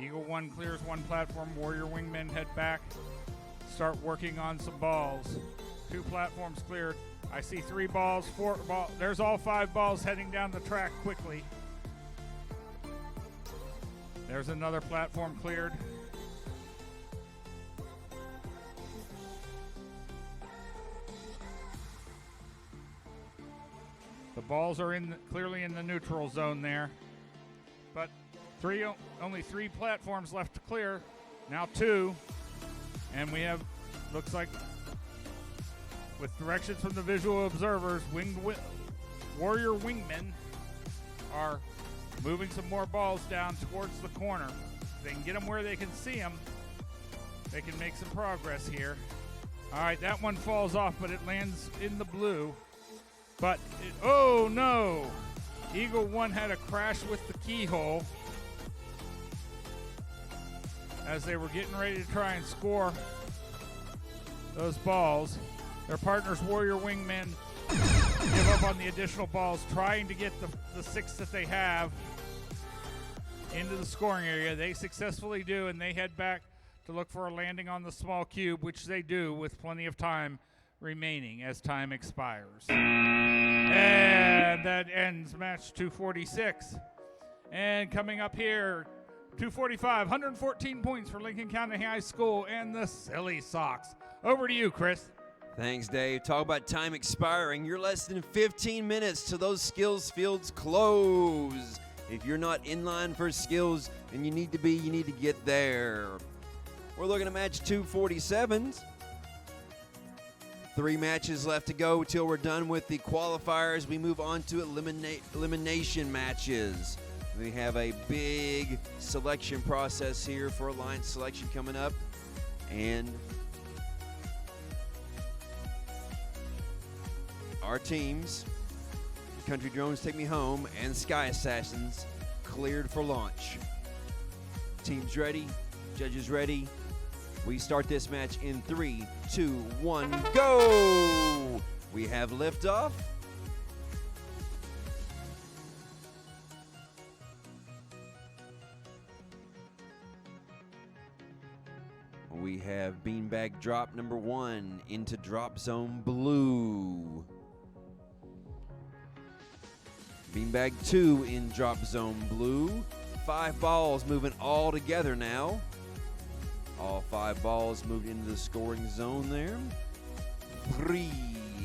Eagle 1 clears 1 platform. Warrior Wingmen head back. Start working on some balls. 2 platforms cleared. I see 3 balls, 4 balls. There's all 5 balls heading down the track quickly. There's another platform cleared. The balls are clearly in the neutral zone there. But only 3 platforms left to clear. Now 2. And we have, looks like, with directions from the visual observers, Warrior Wingmen are moving some more balls down towards the corner. If they can get them where they can see them, they can make some progress here. All right, that one falls off, but it lands in the blue. But, oh no! Eagle 1 had a crash with the keyhole as they were getting ready to try and score those balls. Their partners, Warrior Wingmen, give up on the additional balls, trying to get the 6 that they have into the scoring area. They successfully do, and they head back to look for a landing on the small cube, which they do with plenty of time remaining as time expires. And that ends match 246. And coming up here, 245, 114 points for Lincoln County High School and the Silly Socks. Over to you, Chris. Thanks, Dave. Talk about time expiring. You're less than 15 minutes till those skills fields close. If you're not in line for skills and you need to be, you need to get there. We're looking at match 247. 3 matches left to go till we're done with the qualifiers. We move on to elimination matches. We have a big selection process here for alliance selection coming up. And our teams, Country Drones Take Me Home and Sky Assassins, cleared for launch. Teams ready, judges ready. We start this match in 3, 2, 1, go! We have liftoff. We have beanbag drop number 1 into drop zone blue. Beanbag 2 in drop zone blue. 5 balls moving all together now. All 5 balls moved into the scoring zone there. 3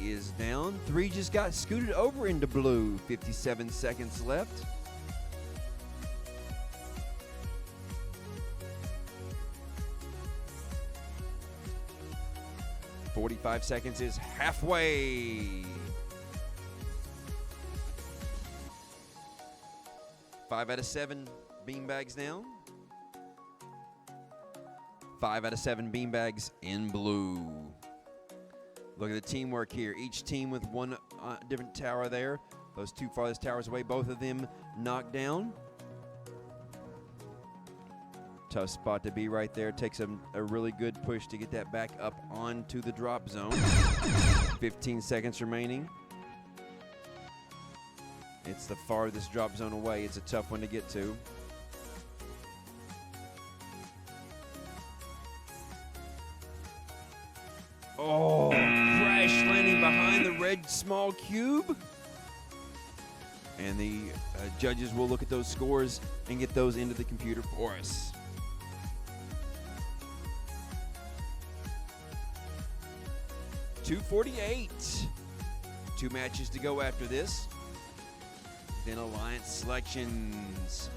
is down. 3 just got scooted over into blue. 57 seconds left. "45 seconds is halfway. 5 out of 7 beanbags down. 5 out of 7 beanbags in blue. Look at the teamwork here. Each team with one different tower there. Those 2 farthest towers away, both of them knocked down. Tough spot to be right there. Takes a really good push to get that back up onto the drop zone. 15 seconds remaining. It's the farthest drop zone away. It's a tough one to get to. Oh, red small cube. And the judges will look at those scores and get those into the computer for us. .248. 2 matches to go after this. Then alliance selections.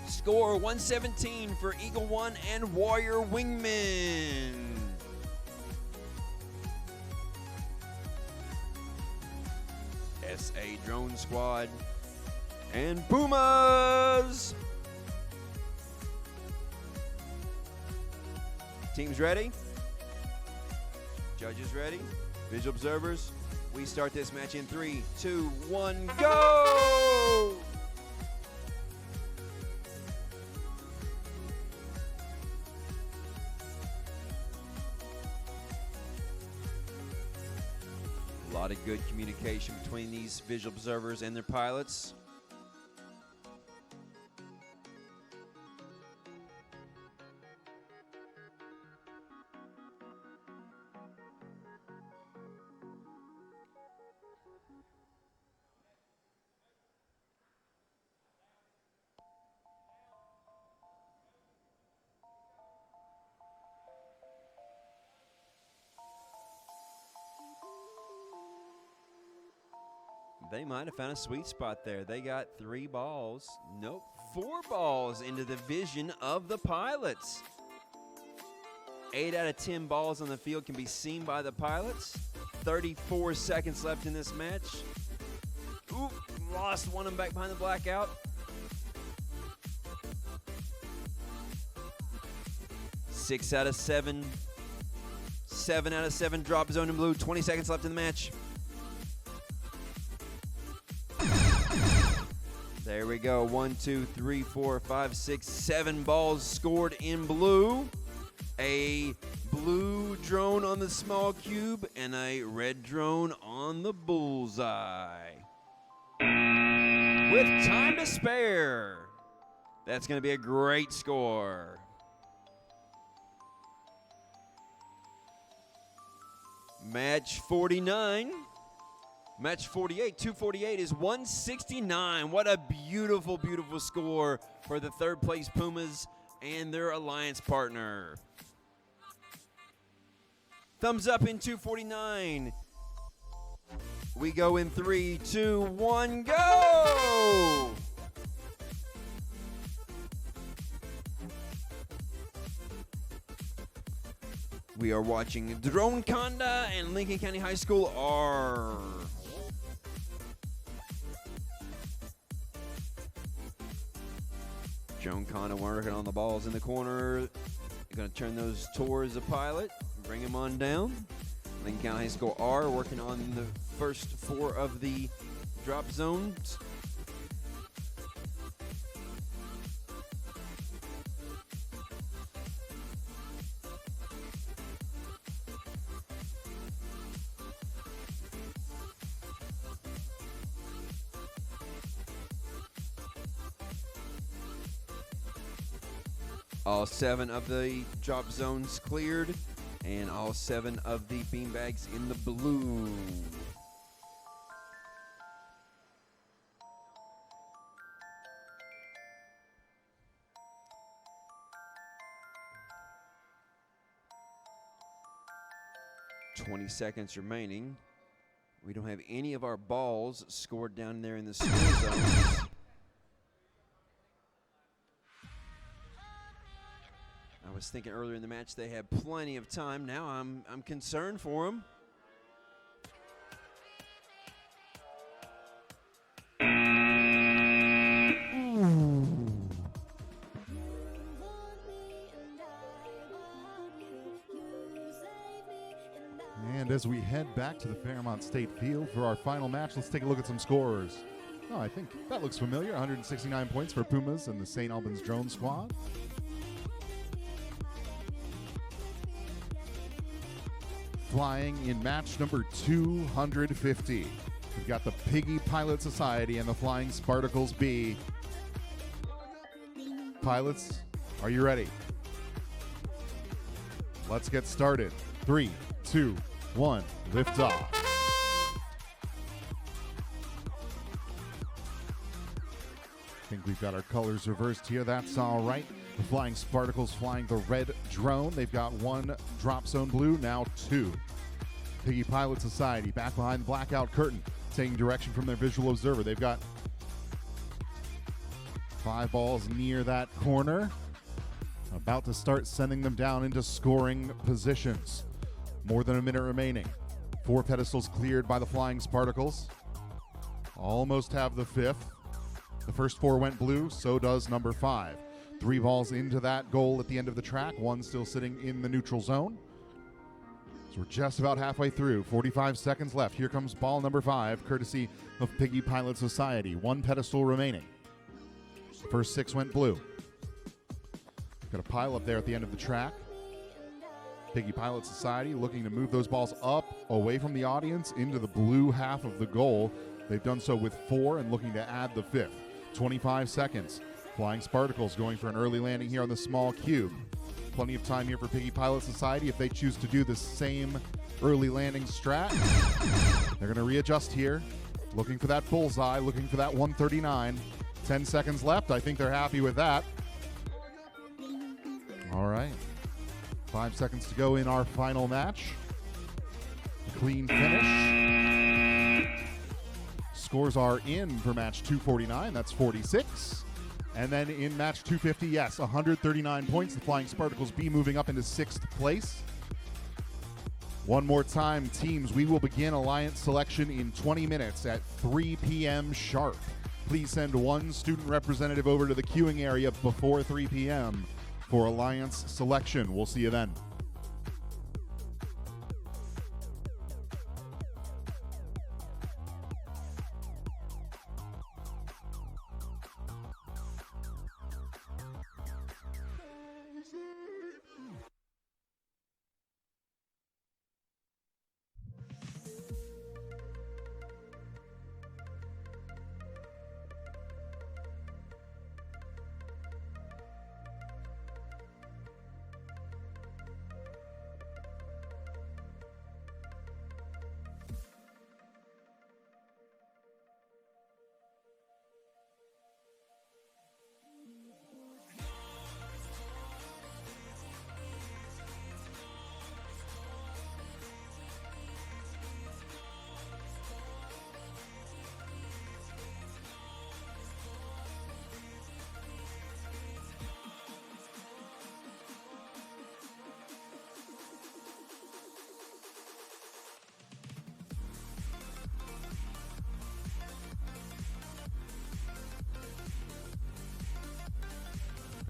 Score 117 for Eagle One and Warrior Wingman. SA Drone Squad and Pumas. Teams ready? Judges ready? Visual observers, we start this match in 3, 2, 1, go! A lot of good communication between these visual observers and their pilots. They might have found a sweet spot there. They got 3 balls. Nope, 4 balls into the vision of the pilots. 8 out of 10 balls on the field can be seen by the pilots. 34 seconds left in this match. Oop, lost one of them back behind the blackout. 6 out of 7. 7 out of 7 drop zone in blue. 20 seconds left in the match. There we go. 1, 2, 3, 4, 5, 6, 7 balls scored in blue. A blue drone on the small cube and a red drone on the bullseye. With time to spare. That's going to be a great score. Match 49. Match 48, 248 is 169. What a beautiful, beautiful score for the third place Pumas and their alliance partner. Thumbs up in 249. We go in 3, 2, 1, go! We are watching Drone Conda and Lincoln County High School R. Drone Conda working on the balls in the corner. Going to turn those towards the pilot. Bring him on down. Lincoln County High School R working on the first 4 of the drop zones. All 7 of the drop zones cleared, and all 7 of the beanbags in the blue. $20 seconds remaining. We don't have any of our balls scored down there in the score zones. I was thinking earlier in the match they had plenty of time. Now I'm concerned for them. And as we head back to the Fairmont State Field for our final match, let's take a look at some scores. Oh, I think that looks familiar. 169 points for Pumas and the St. Albans Drone Squad. Flying in match number 250. We've got the Piggy Pilot Society and the Flying Spartacles B. Pilots, are you ready? Let's get started. 3, 2, 1, lift off. I think we've got our colors reversed here. That's all right. The Flying Spartacles flying the red drone. They've got 1 drop zone blue, now 2. Piggy Pilot Society back behind the blackout curtain, taking direction from their visual observer. They've got 5 balls near that corner. About to start sending them down into scoring positions. More than a minute remaining. 4 pedestals cleared by the Flying Spartacles. Almost have the 5th. The first 4 went blue, so does number 5. 3 balls into that goal at the end of the track, 1 still sitting in the neutral zone. So we're just about halfway through, 45 seconds left. Here comes ball number 5, courtesy of Piggy Pilot Society. 1 pedestal remaining. The first 6 went blue. Got a pile up there at the end of the track. Piggy Pilot Society looking to move those balls up, away from the audience, into the blue half of the goal. They've done so with 4 and looking to add the 5th. 25 seconds. Flying Spartacles going for an early landing here on the small cube. Plenty of time here for Piggy Pilot Society if they choose to do the same early landing strat. They're going to readjust here. Looking for that bullseye, looking for that 139. 10 seconds left. I think they're happy with that. All right. 5 seconds to go in our final match. Clean finish. Scores are in for match 249. That's 46. And then in match 250, yes, 139 points. The Flying Spartacles be moving up into 6th place. One more time, teams, we will begin alliance selection in 20 minutes at 3 p.m. sharp. Please send 1 student representative over to the queuing area before 3 p.m. for alliance selection. We'll see you then.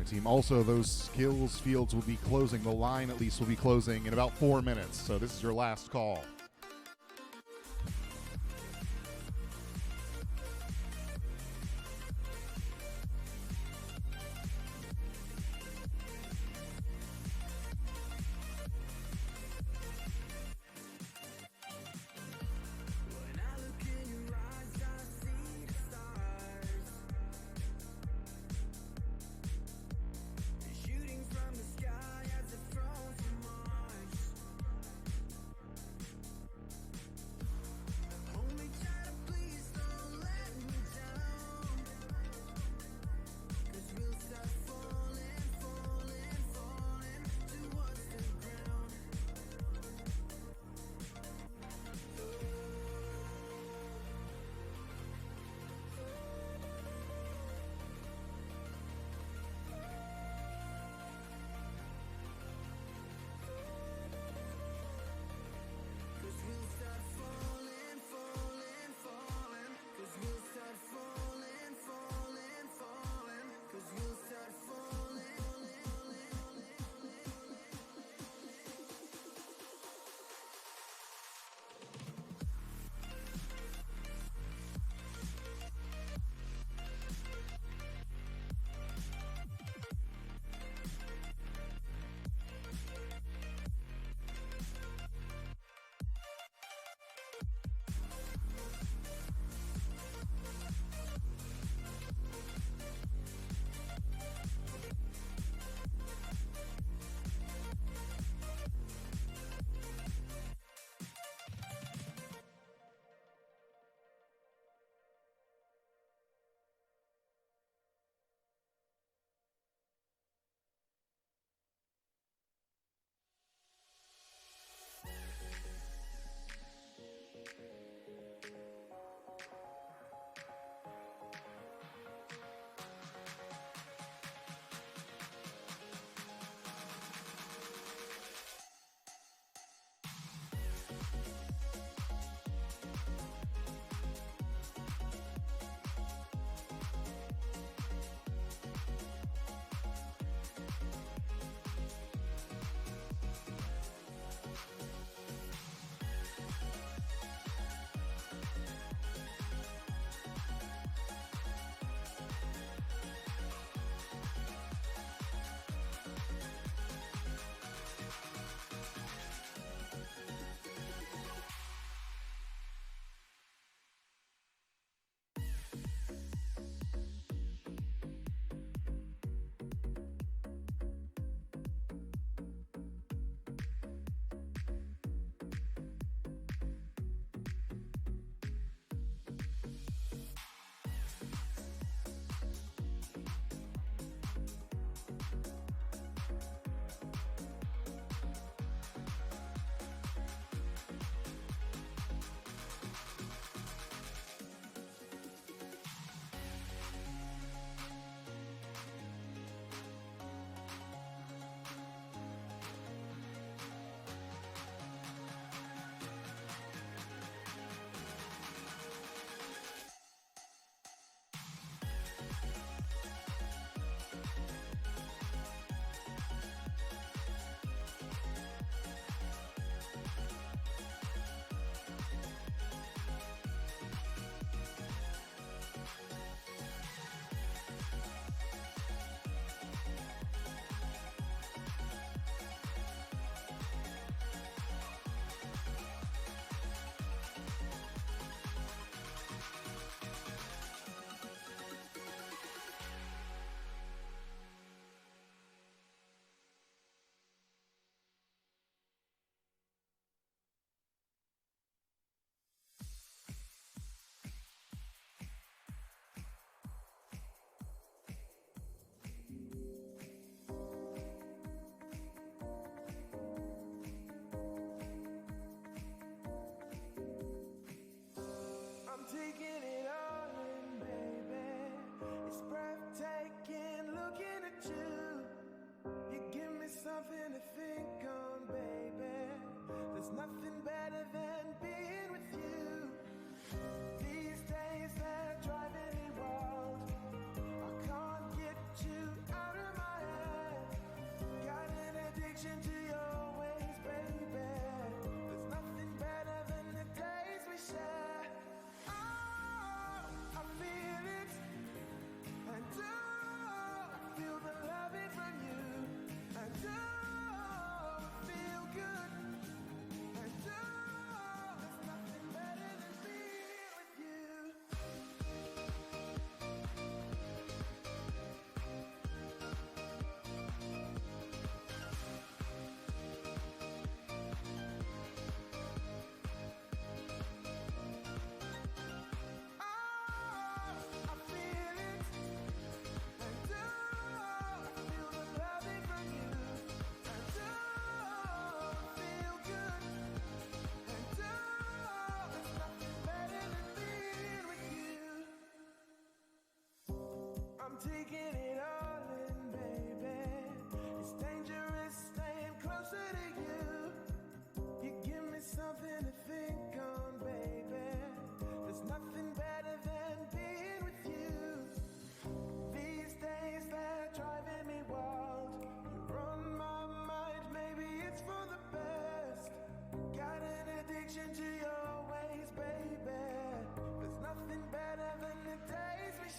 Team. Also, those skills fields will be closing. The line, at least, will be closing in about 4 minutes. So this is your last call.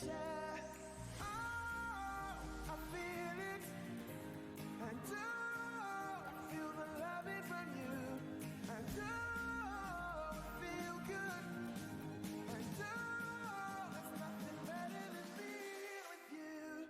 share. Oh, I feel it, and oh, feel the loving from you, and oh, feel good, and oh, there's nothing better than being with you.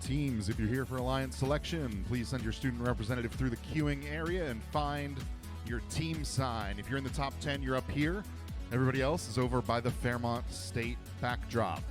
Teams, if you're here for Alliance selection, please send your student representative through the queuing area and find your team sign. If you're in the top 10, you're up here. Everybody else is over by the Fairmont State backdrop.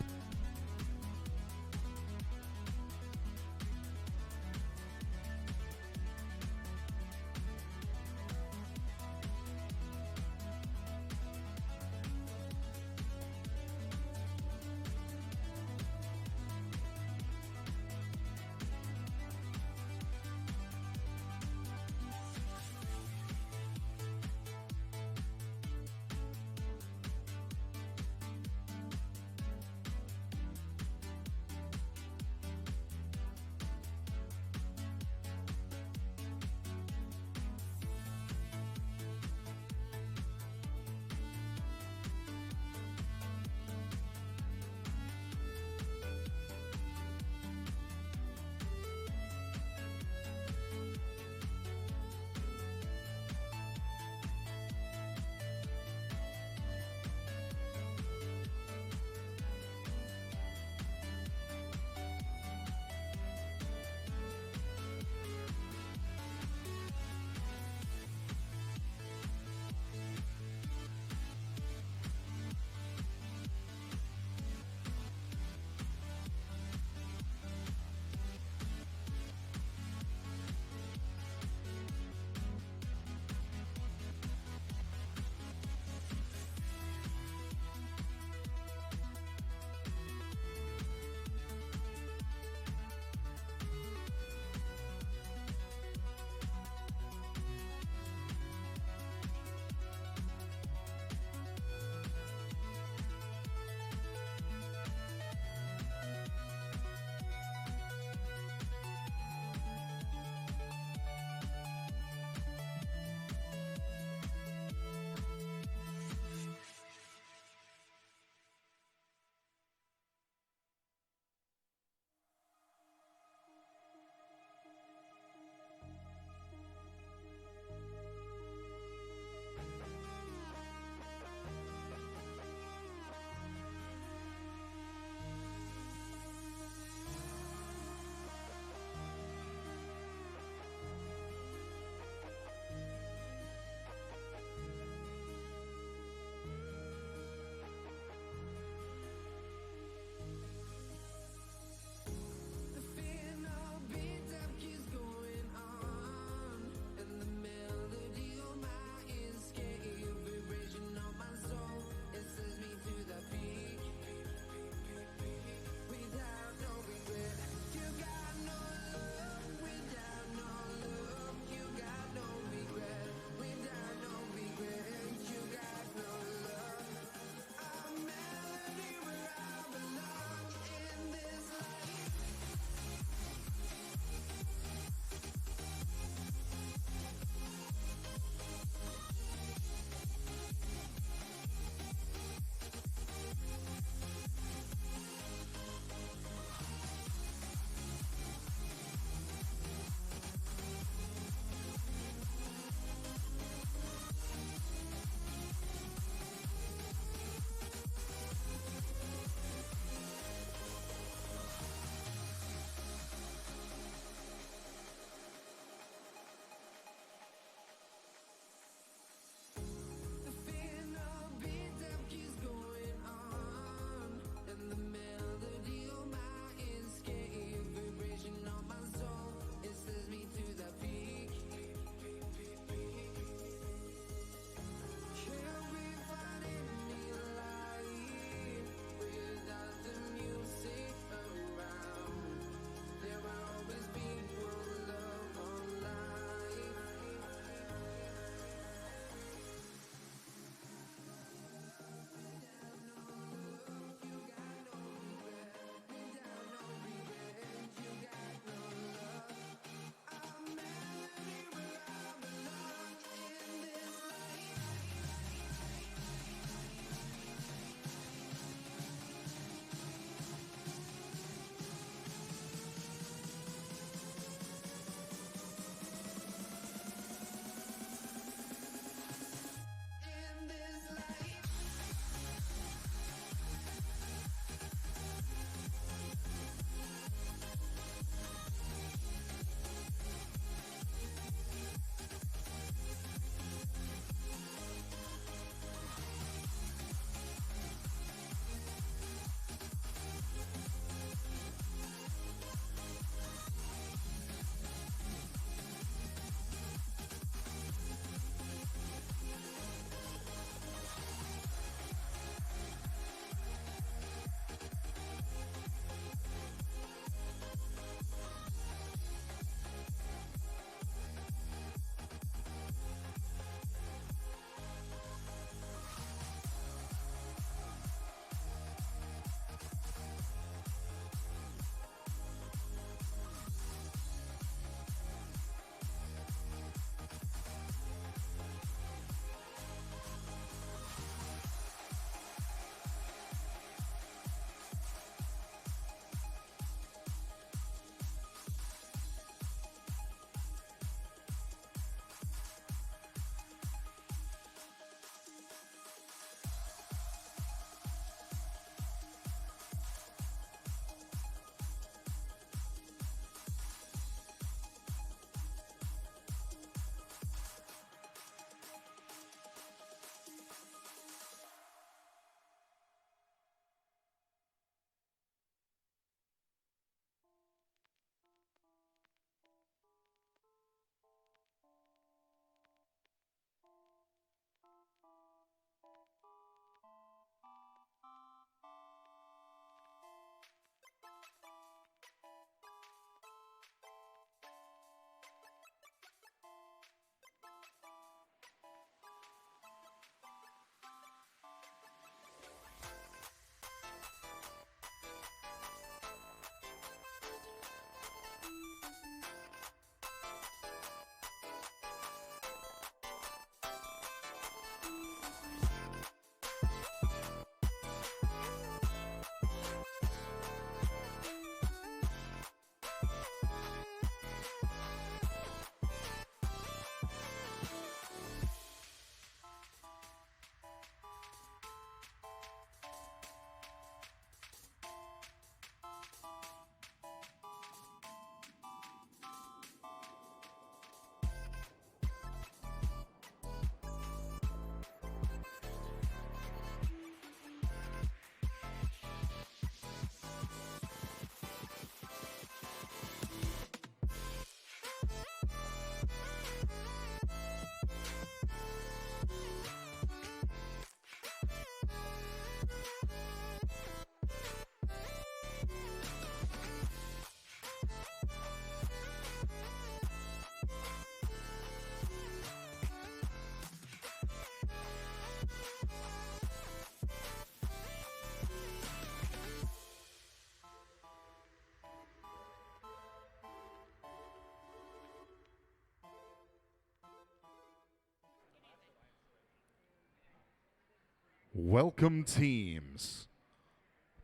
Welcome, teams.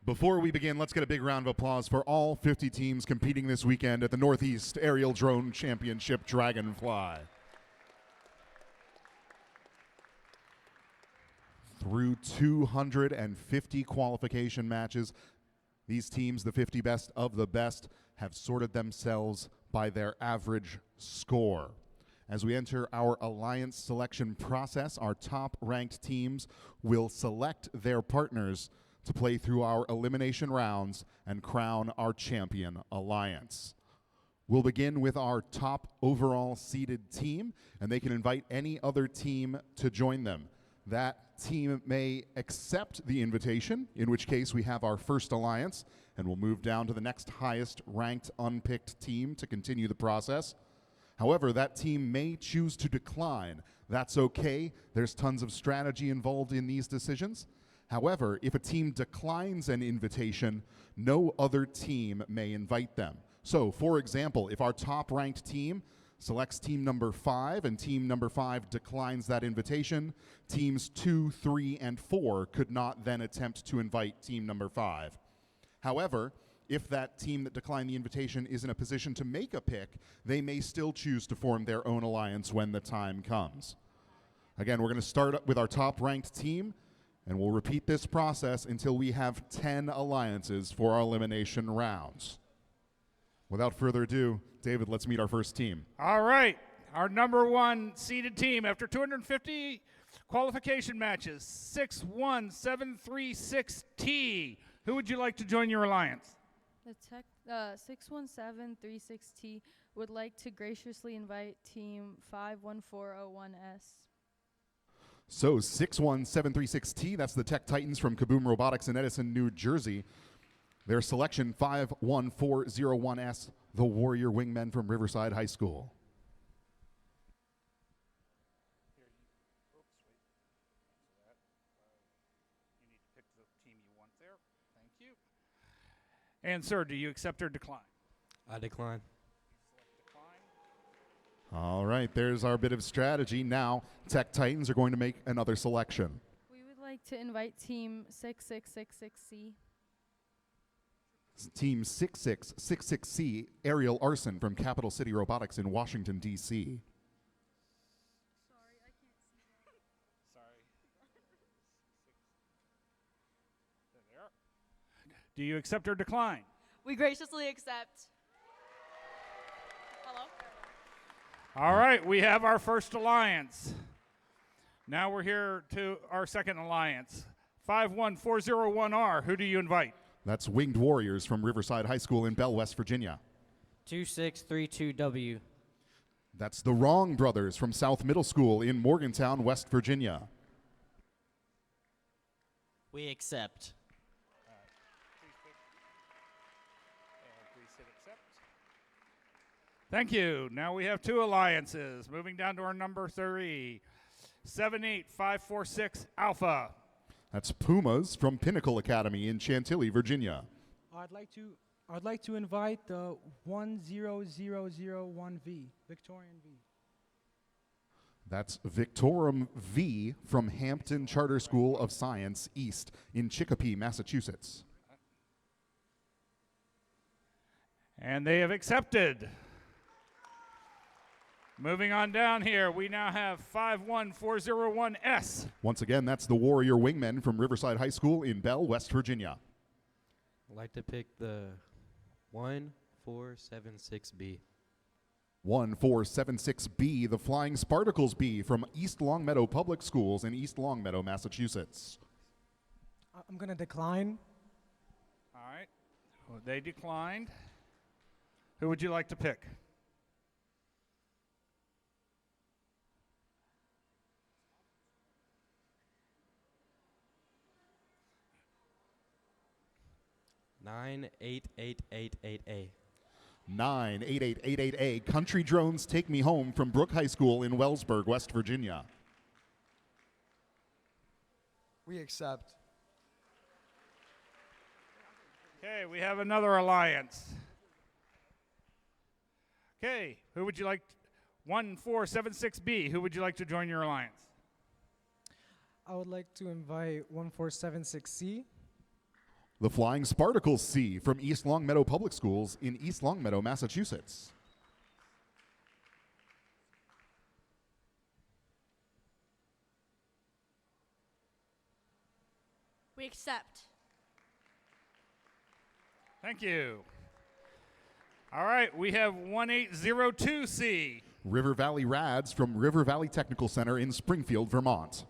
Before we begin, let's get a big round of applause for all 50 teams competing this weekend at the Northeast Aerial Drone Championship Dragonfly. Through 250 qualification matches, these teams, the 50 best of the best, have sorted themselves by their average score. As we enter our alliance selection process, our top-ranked teams will select their partners to play through our elimination rounds and crown our champion alliance. We'll begin with our top overall seeded team, and they can invite any other team to join them. That team may accept the invitation, in which case we have our first alliance, and we'll move down to the next highest ranked unpicked team to continue the process. However, that team may choose to decline. That's okay. There's tons of strategy involved in these decisions. However, if a team declines an invitation, no other team may invite them. So, for example, if our top-ranked team selects team number 5 and team number 5 declines that invitation, teams 2, 3, and 4 could not then attempt to invite team number 5. However, if that team that declined the invitation is in a position to make a pick, they may still choose to form their own alliance when the time comes. Again, we're going to start with our top-ranked team, and we'll repeat this process until we have 10 alliances for our elimination rounds. Without further ado, David, let's meet our first team. All right, our number 1 seeded team after 250 qualification matches, 61736T. Who would you like to join your alliance? The 61736T would like to graciously invite team 51401S. So 61736T, that's the Tech Titans from Kaboom Robotics in Edison, New Jersey. Their selection 51401S, the Warrior Wingmen from Riverside High School. You need to pick the team you want there. Thank you. And sir, do you accept or decline? I decline. All right, there's our bit of strategy. Now, Tech Titans are going to make another selection. We would like to invite team 6666C. Team 6666C, Ariel Arson from Capital City Robotics in Washington, D.C. Sorry, I can't see that. Sorry. There. Do you accept or decline? We graciously accept. Hello? All right, we have our first alliance. Now we're here to our second alliance. 51401R, who do you invite? That's Winged Warriors from Riverside High School in Bell, West Virginia. 2632W. That's the Wrong Brothers from South Middle School in Morgantown, West Virginia. We accept. Please hit accept. Thank you. Now we have 2 alliances. Moving down to our number 3. 78546 Alpha. That's Pumas from Pinnacle Academy in Chantilly, Virginia. I'd like to invite the 10001V, Victorian V. That's Victorum V from Hampton Charter School of Science East in Chicopee, Massachusetts. And they have accepted. Moving on down here, we now have 51401S. Once again, that's the Warrior Wingmen from Riverside High School in Bell, West Virginia. I'd like to pick the 1476B. 1476B, the Flying Spartacles B from East Longmeadow Public Schools in East Longmeadow, Massachusetts. I'm going to decline. All right. Well, they declined. Who would you like to pick? Nine eight eight eight eight A. 98888A, Country Drones Take Me Home from Brook High School in Wellsburg, West Virginia. We accept. Okay, we have another alliance. Okay, who would you like? 1476B, who would you like to join your alliance? I would like to invite 1476C. The Flying Spartacles C from East Longmeadow Public Schools in East Longmeadow, Massachusetts. We accept. Thank you. All right, we have 1802C. River Valley Rads from River Valley Technical Center in Springfield, Vermont.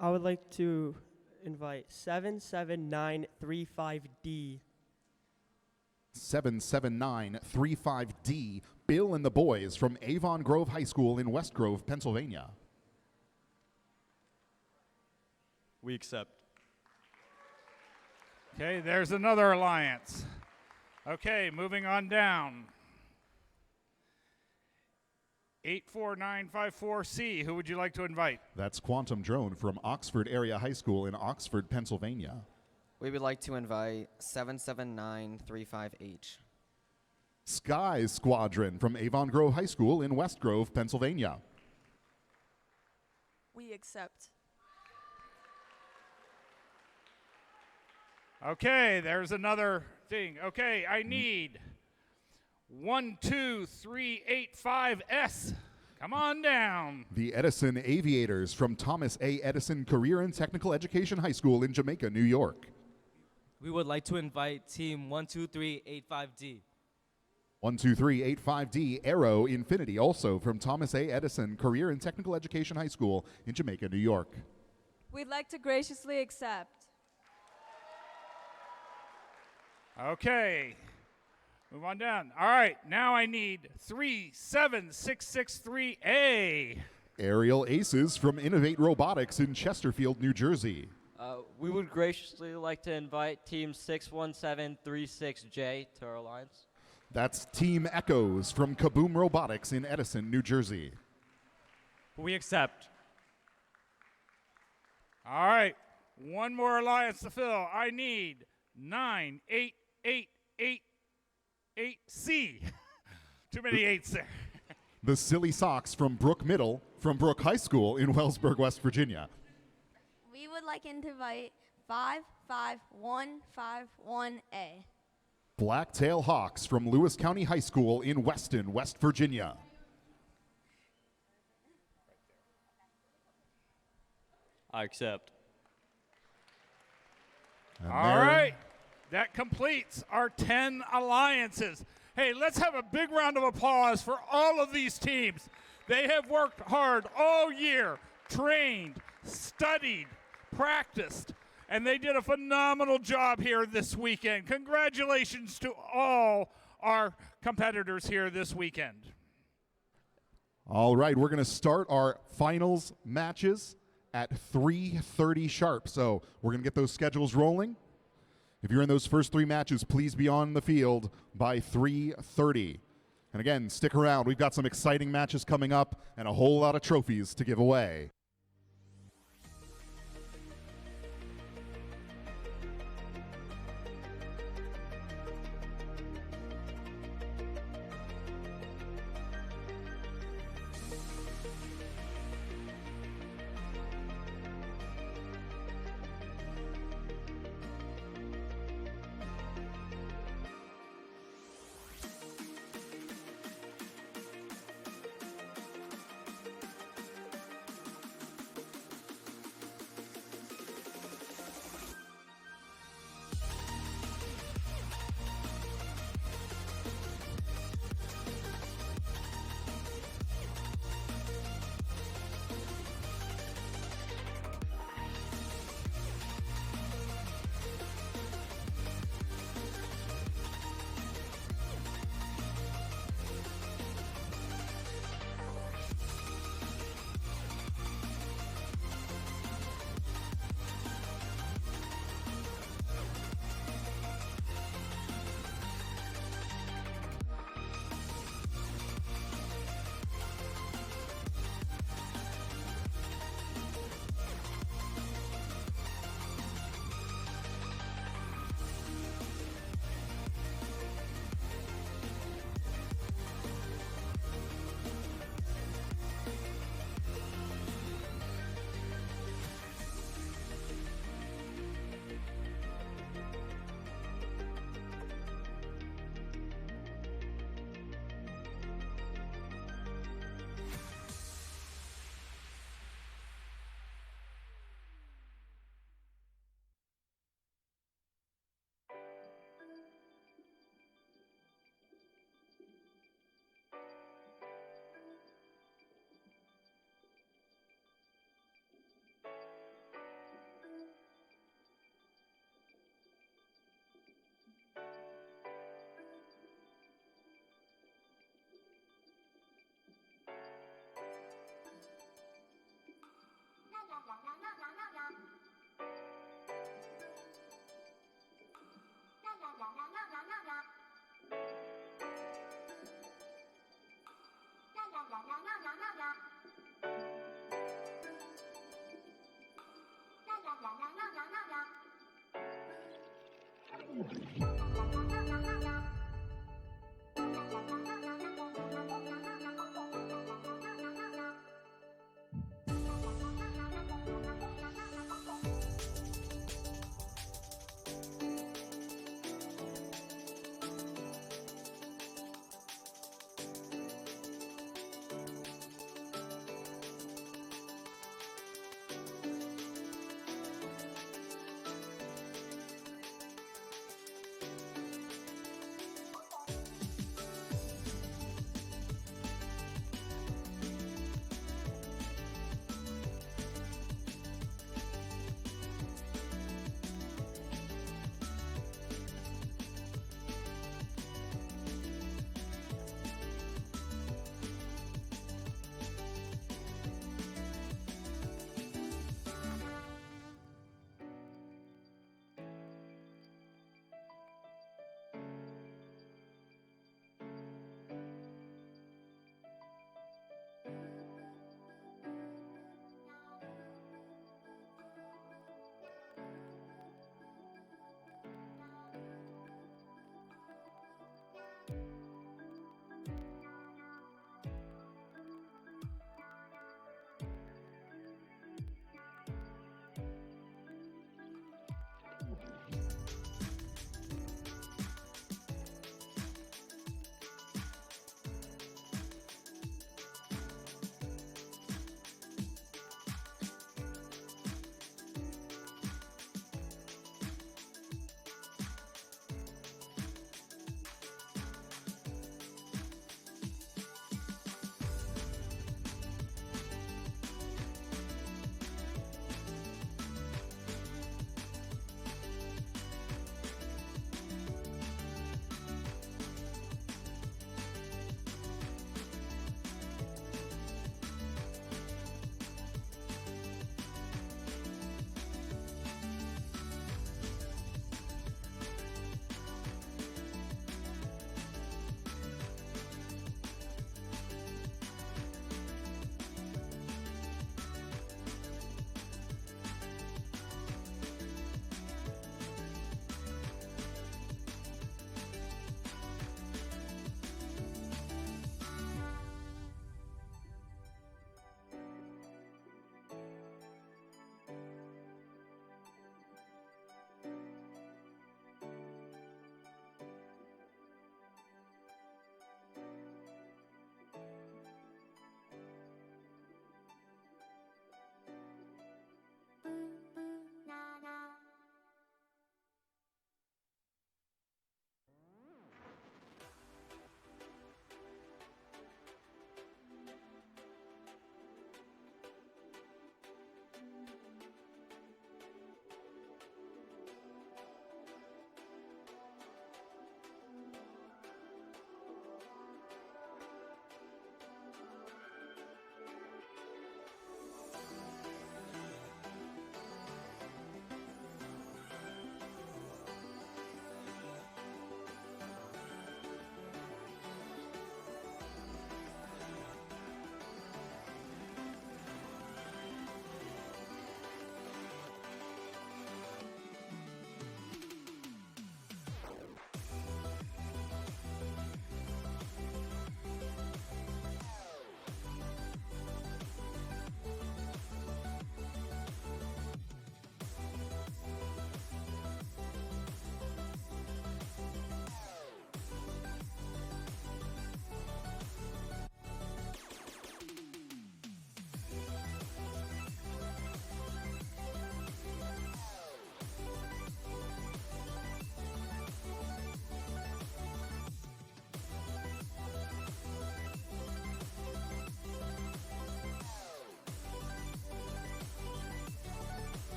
I would like to invite 77935D. 77935D, Bill and the Boys from Avon Grove High School in West Grove, Pennsylvania. We accept. Okay, there's another alliance. Okay, moving on down. 84954C, who would you like to invite? That's Quantum Drone from Oxford Area High School in Oxford, Pennsylvania. We would like to invite 77935H. Sky Squadron from Avon Grove High School in West Grove, Pennsylvania. We accept. Okay, there's another thing. Okay, I need 12385S. Come on down. The Edison Aviators from Thomas A. Edison Career and Technical Education High School in Jamaica, New York. We would like to invite team 12385D. 12385D Aero Infinity, also from Thomas A. Edison Career and Technical Education High School in Jamaica, New York. We'd like to graciously accept. Okay, move on down. All right, now I need 37663A. Aerial Aces from Innovate Robotics in Chesterfield, New Jersey. We would graciously like to invite Team 61736J to our alliance. That's Team Echoes from Kaboom Robotics in Edison, New Jersey. We accept. All right, one more alliance to fill. I need 98888C. Too many eights there. The Silly Socks from Brook Middle from Brook High School in Wellsburg, West Virginia. We would like to invite 55151A. Blacktail Hawks from Lewis County High School in Weston, West Virginia. I accept. And All right, that completes our 10 alliances. Hey, let's have a big round of applause for all of these teams. They have worked hard all year, trained, studied, practiced, and they did a phenomenal job here this weekend. Congratulations to all our competitors here this weekend. All right, we're going to start our finals matches at 3:30 sharp. So we're going to get those schedules rolling. If you're in those first three matches, please be on the field by 3:30. And again, stick around. We've got some exciting matches coming up and a whole lot of trophies to give away.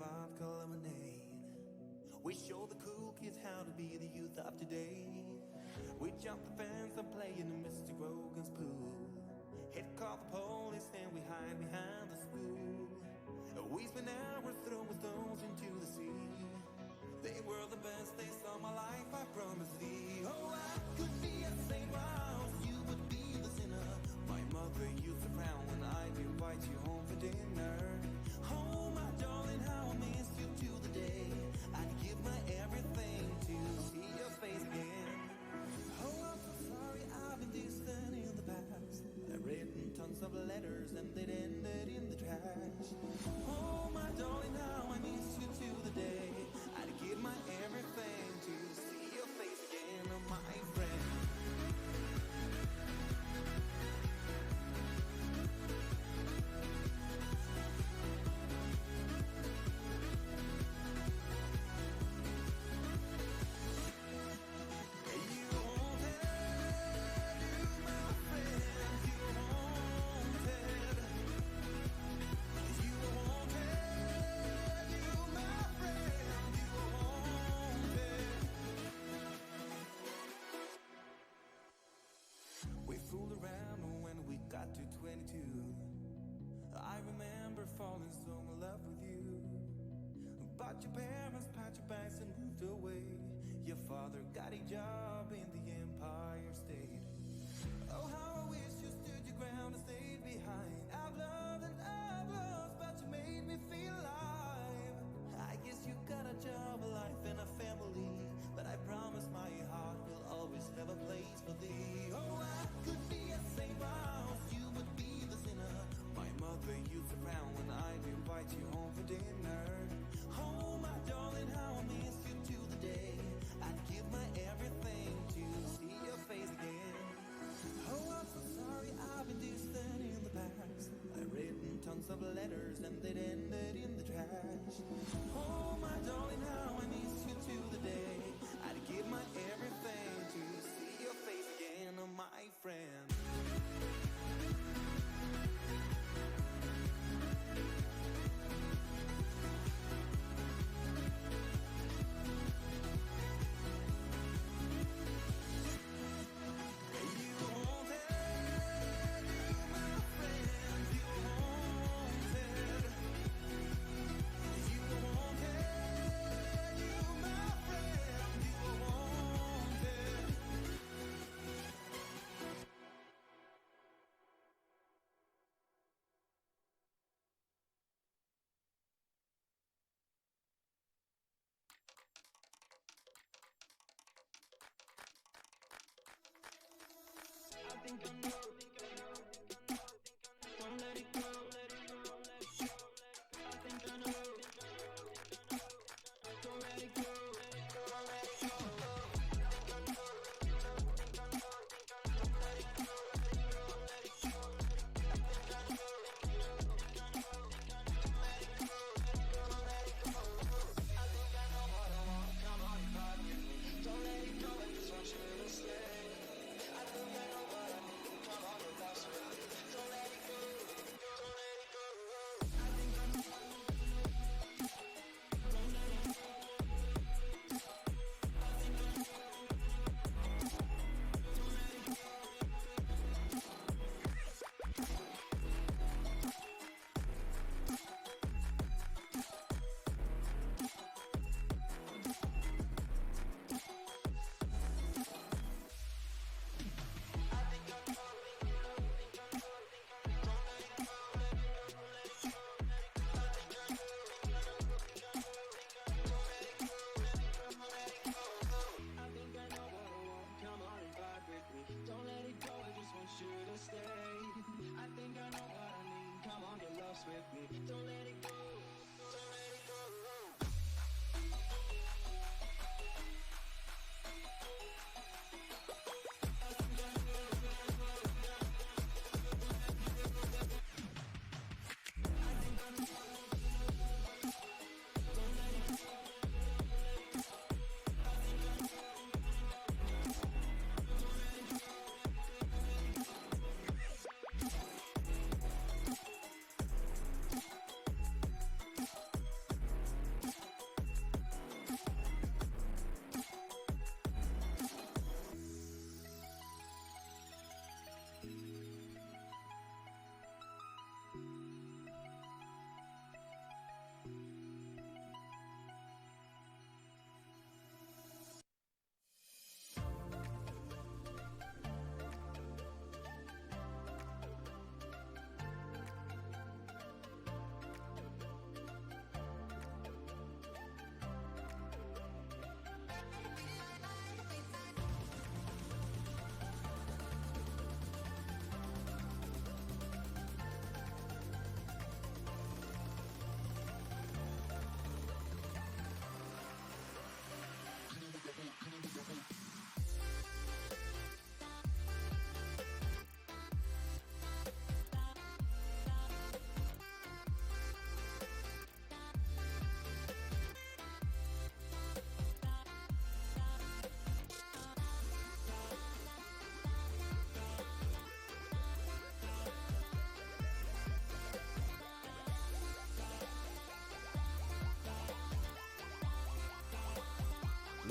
vodka lemonade. We show the cool kids how to be the youth of today. We jump the fence and play in Mr. Grogan's pool. Hit call the police and we hide behind the school. We spend hours throwing stones into the sea. They were the best days of my life, I promise thee. Oh, I could be a saint while you would be the sinner. My mother used to frown when I'd invite you home for dinner. Oh, my darling, how I miss you to the day. I'd give my everything to see your face again. Oh, I'm so sorry I've been distant in the past. I've written tons of letters and they'd ended in the trash. Oh, my darling, how I miss you to the day. I'd give my everything to see your face again, my friend. We fooled around when we got to 22. I remember falling so in love with you. But your parents packed your bags and moved away. Your father got a job in the Empire State. Oh, how I wish you stood your ground and stayed behind. I've loved and I've lost, but you made me feel alive. I guess you got a job, a life and a family, but I promise my heart will always have a place for thee. Oh, I could be a saint while you would be the sinner. My mother used to frown when I'd invite you home for dinner. Oh, my darling, how I miss you to the day. I'd give my everything to see your face again. Oh, I'm so sorry I've been distant in the past. I've written tons of letters and they'd ended in the trash. Oh, my darling, how I miss you to the day. I'd give my everything to see your face again, my friend. I think I know. Don't let it go. I think I know. Don't let it go. Don't let it go.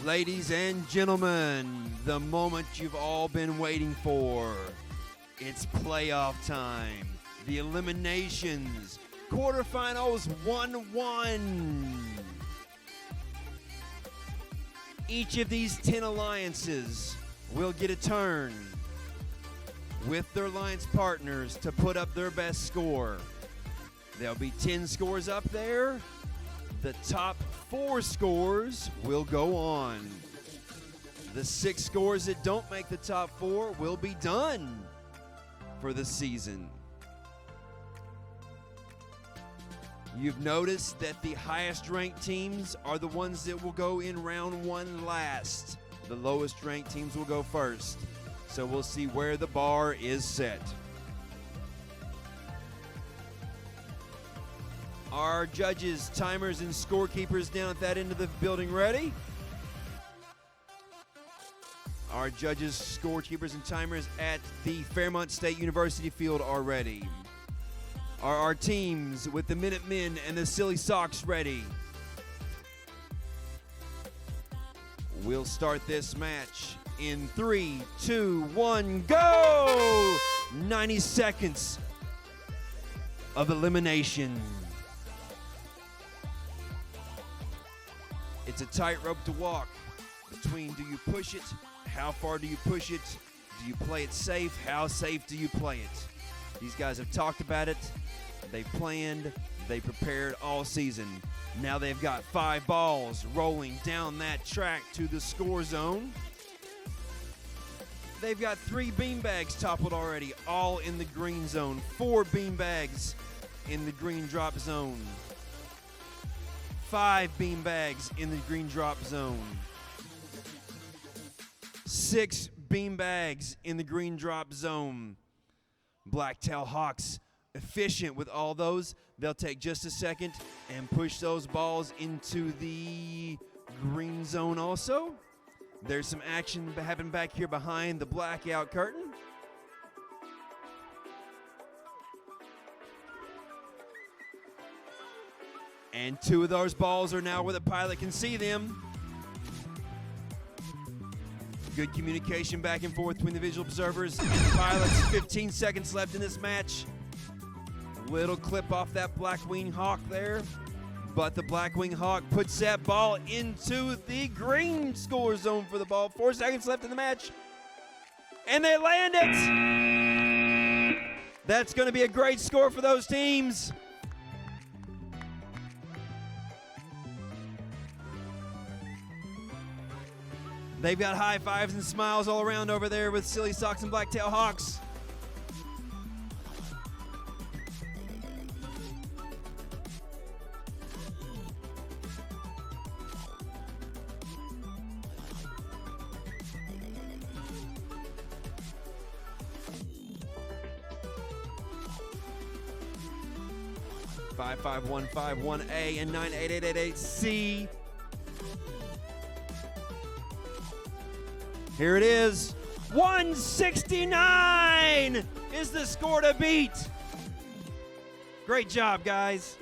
Ladies and gentlemen, the moment you've all been waiting for. It's playoff time. The eliminations. Quarterfinals 1-1. Each of these 10 alliances will get a turn with their alliance partners to put up their best score. There'll be 10 scores up there. The top 4 scores will go on. The 6 scores that don't make the top 4 will be done for the season. You've noticed that the highest ranked teams are the ones that will go in round 1 last. The lowest ranked teams will go first. So we'll see where the bar is set. Are judges, timers, and scorekeepers down at that end of the building ready? Our judges, scorekeepers, and timers at the Fairmont State University field are ready. Are our teams with the Minutemen and the Silly Sox ready? We'll start this match in 3, 2, 1, go! 90 seconds of elimination. It's a tightrope to walk between do you push it, how far do you push it, do you play it safe, how safe do you play it? These guys have talked about it, they've planned, they prepared all season. Now they've got 5 balls rolling down that track to the score zone. They've got 3 beanbags toppled already, all in the green zone. 4 beanbags in the green drop zone. 5 beanbags in the green drop zone. 6 beanbags in the green drop zone. Blacktail Hawks, efficient with all those. They'll take just a second and push those balls into the green zone also. There's some action happening back here behind the blackout curtain. And 2 of those balls are now where the pilot can see them. Good communication back and forth between the visual observers and the pilots. 15 seconds left in this match. Little clip off that Blackwing Hawk there. But the Blackwing Hawk puts that ball into the green score zone for the ball. 4 seconds left in the match. And they land it! That's going to be a great score for those teams. They've got high fives and smiles all around over there with Silly Sox and Blacktail Hawks. Five, 5, 1, 5, 1A and 9, 8, 8, 8, 8, C. Here it is. 169 is the score to beat. Great job, guys.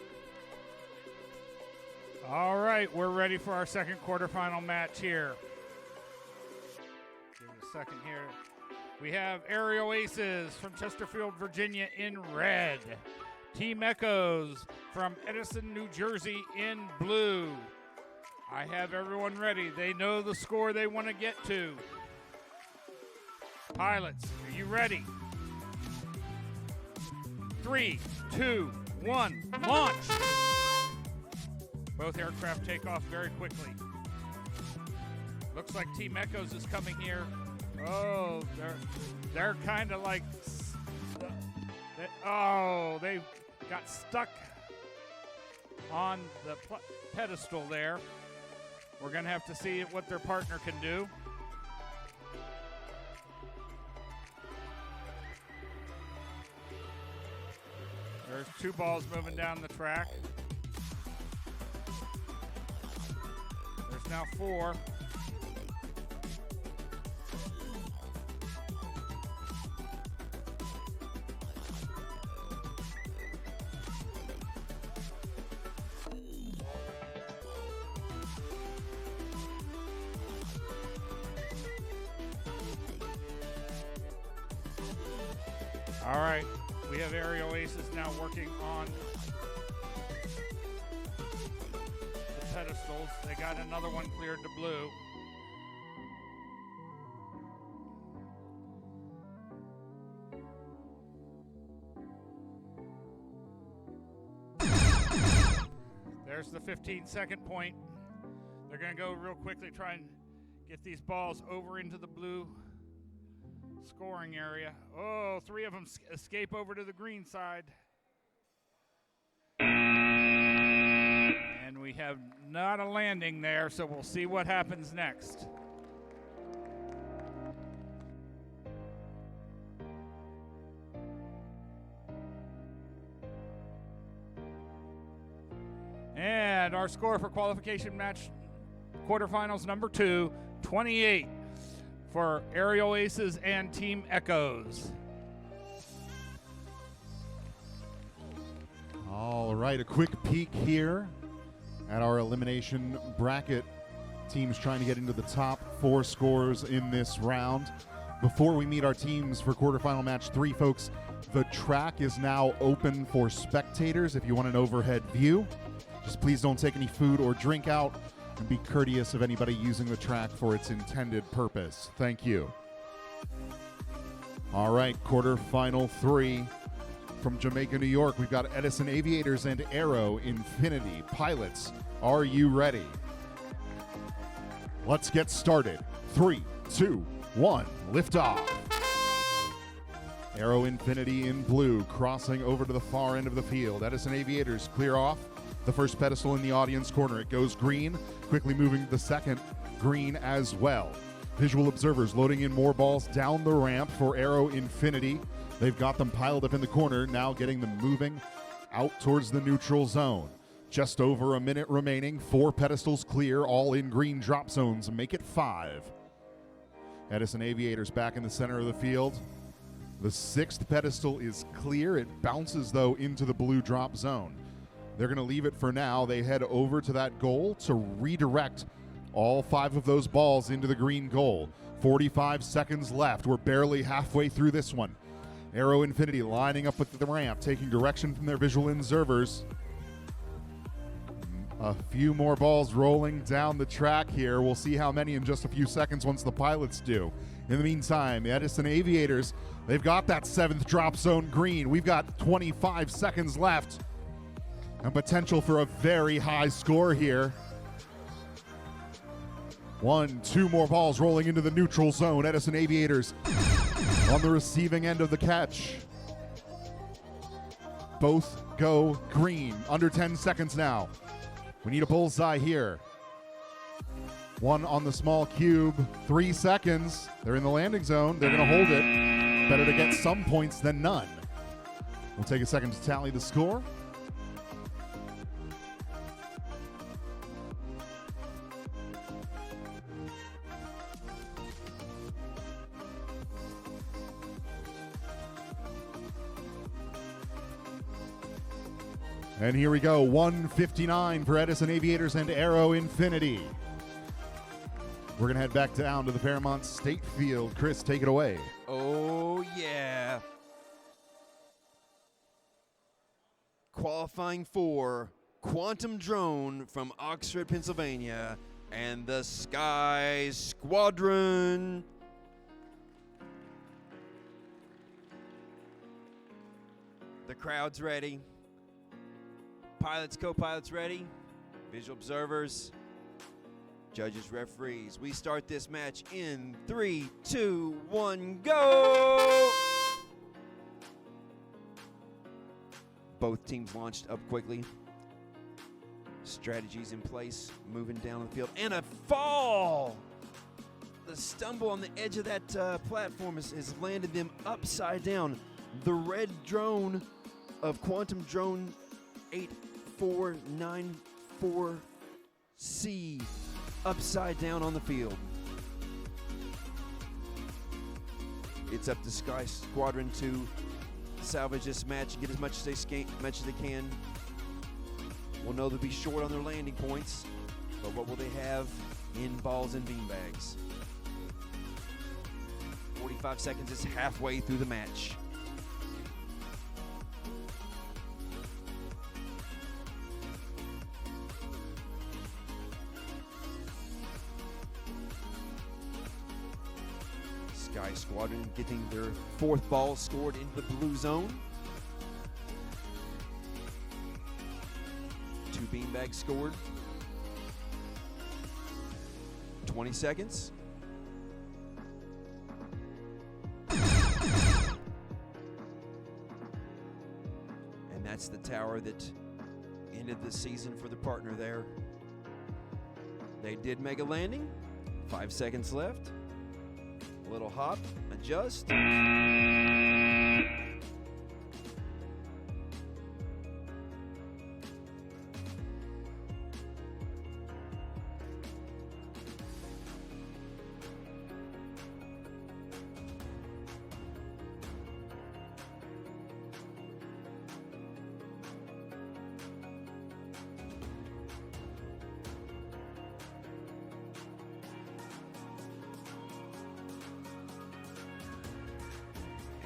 All right, we're ready for our second quarterfinal match here. Give it a second here. We have Aerial Aces from Chesterfield, Virginia in red. Team Echoes from Edison, New Jersey in blue. I have everyone ready. They know the score they want to get to. Pilots, are you ready? 3, 2, 1, launch! Both aircraft take off very quickly. Looks like Team Echoes is coming here. Oh, they're kind of like, they got stuck on the pedestal there. We're gonna have to see what their partner can do. There's 2 balls moving down the track. There's now 4. All right, we have Aerial Aces now working on the pedestals. They got another one cleared to blue. There's the 15-second point. They're going to go real quickly, try and get these balls over into the blue scoring area. Oh, 3 of them escape over to the green side. And we have not a landing there, so we'll see what happens next. And our score for qualification match quarterfinals number 2, 28 for Aerial Aces and Team Echoes. All right, a quick peek here at our elimination bracket. Teams trying to get into the top 4 scores in this round. Before we meet our teams for quarterfinal match 3, folks, the track is now open for spectators if you want an overhead view. Just please don't take any food or drink out, and be courteous of anybody using the track for its intended purpose. Thank you. All right, quarterfinal 3 from Jamaica, New York. We've got Edison Aviators and Aero Infinity. Pilots, are you ready? Let's get started. 3, 2, 1, lift off. Aero Infinity in blue, crossing over to the far end of the field. Edison Aviators clear off the first pedestal in the audience corner. It goes green, quickly moving to the second, green as well. Visual observers loading in more balls down the ramp for Aero Infinity. They've got them piled up in the corner, now getting them moving out towards the neutral zone. Just over a minute remaining, 4 pedestals clear, all in green drop zones, make it 5. Edison Aviators back in the center of the field. The 6th pedestal is clear. It bounces, though, into the blue drop zone. They're going to leave it for now. They head over to that goal to redirect all 5 of those balls into the green goal. 45 seconds left. We're barely halfway through this one. Aero Infinity lining up with the ramp, taking direction from their visual observers. A few more balls rolling down the track here. We'll see how many in just a few seconds once the pilots do. In the meantime, the Edison Aviators, they've got that 7th drop zone green. We've got 25 seconds left. And potential for a very high score here. 1, 2 more balls rolling into the neutral zone. Edison Aviators on the receiving end of the catch. Both go green. Under 10 seconds now. We need a bullseye here. 1 on the small cube. 3 seconds. They're in the landing zone. They're going to hold it. Better to get some points than none. We'll take a second to tally the score. And here we go, 159 for Edison Aviators and Aero Infinity. We're going to head back down to the Fairmont State Field. Chris, take it away. Oh, yeah. Qualifying for Quantum Drone from Oxford, Pennsylvania, and the Sky Squadron. The crowd's ready. Pilots, co-pilots ready. Visual observers. Judges, referees. We start this match in 3, 2, 1, go! Both teams launched up quickly. Strategies in place, moving down the field. And a fall! The stumble on the edge of that platform has landed them upside down. The red drone of Quantum Drone 8494C upside down on the field. It's up to Sky Squadron to salvage this match and get as much as they can. We'll know they'll be short on their landing points, but what will they have in balls and beanbags? 45 seconds is halfway through the match. Sky Squadron getting their 4th ball scored into the blue zone. 2 beanbags scored. 20 seconds. And that's the tower that ended the season for the partner there. They did make a landing. 5 seconds left. A little hop, adjust.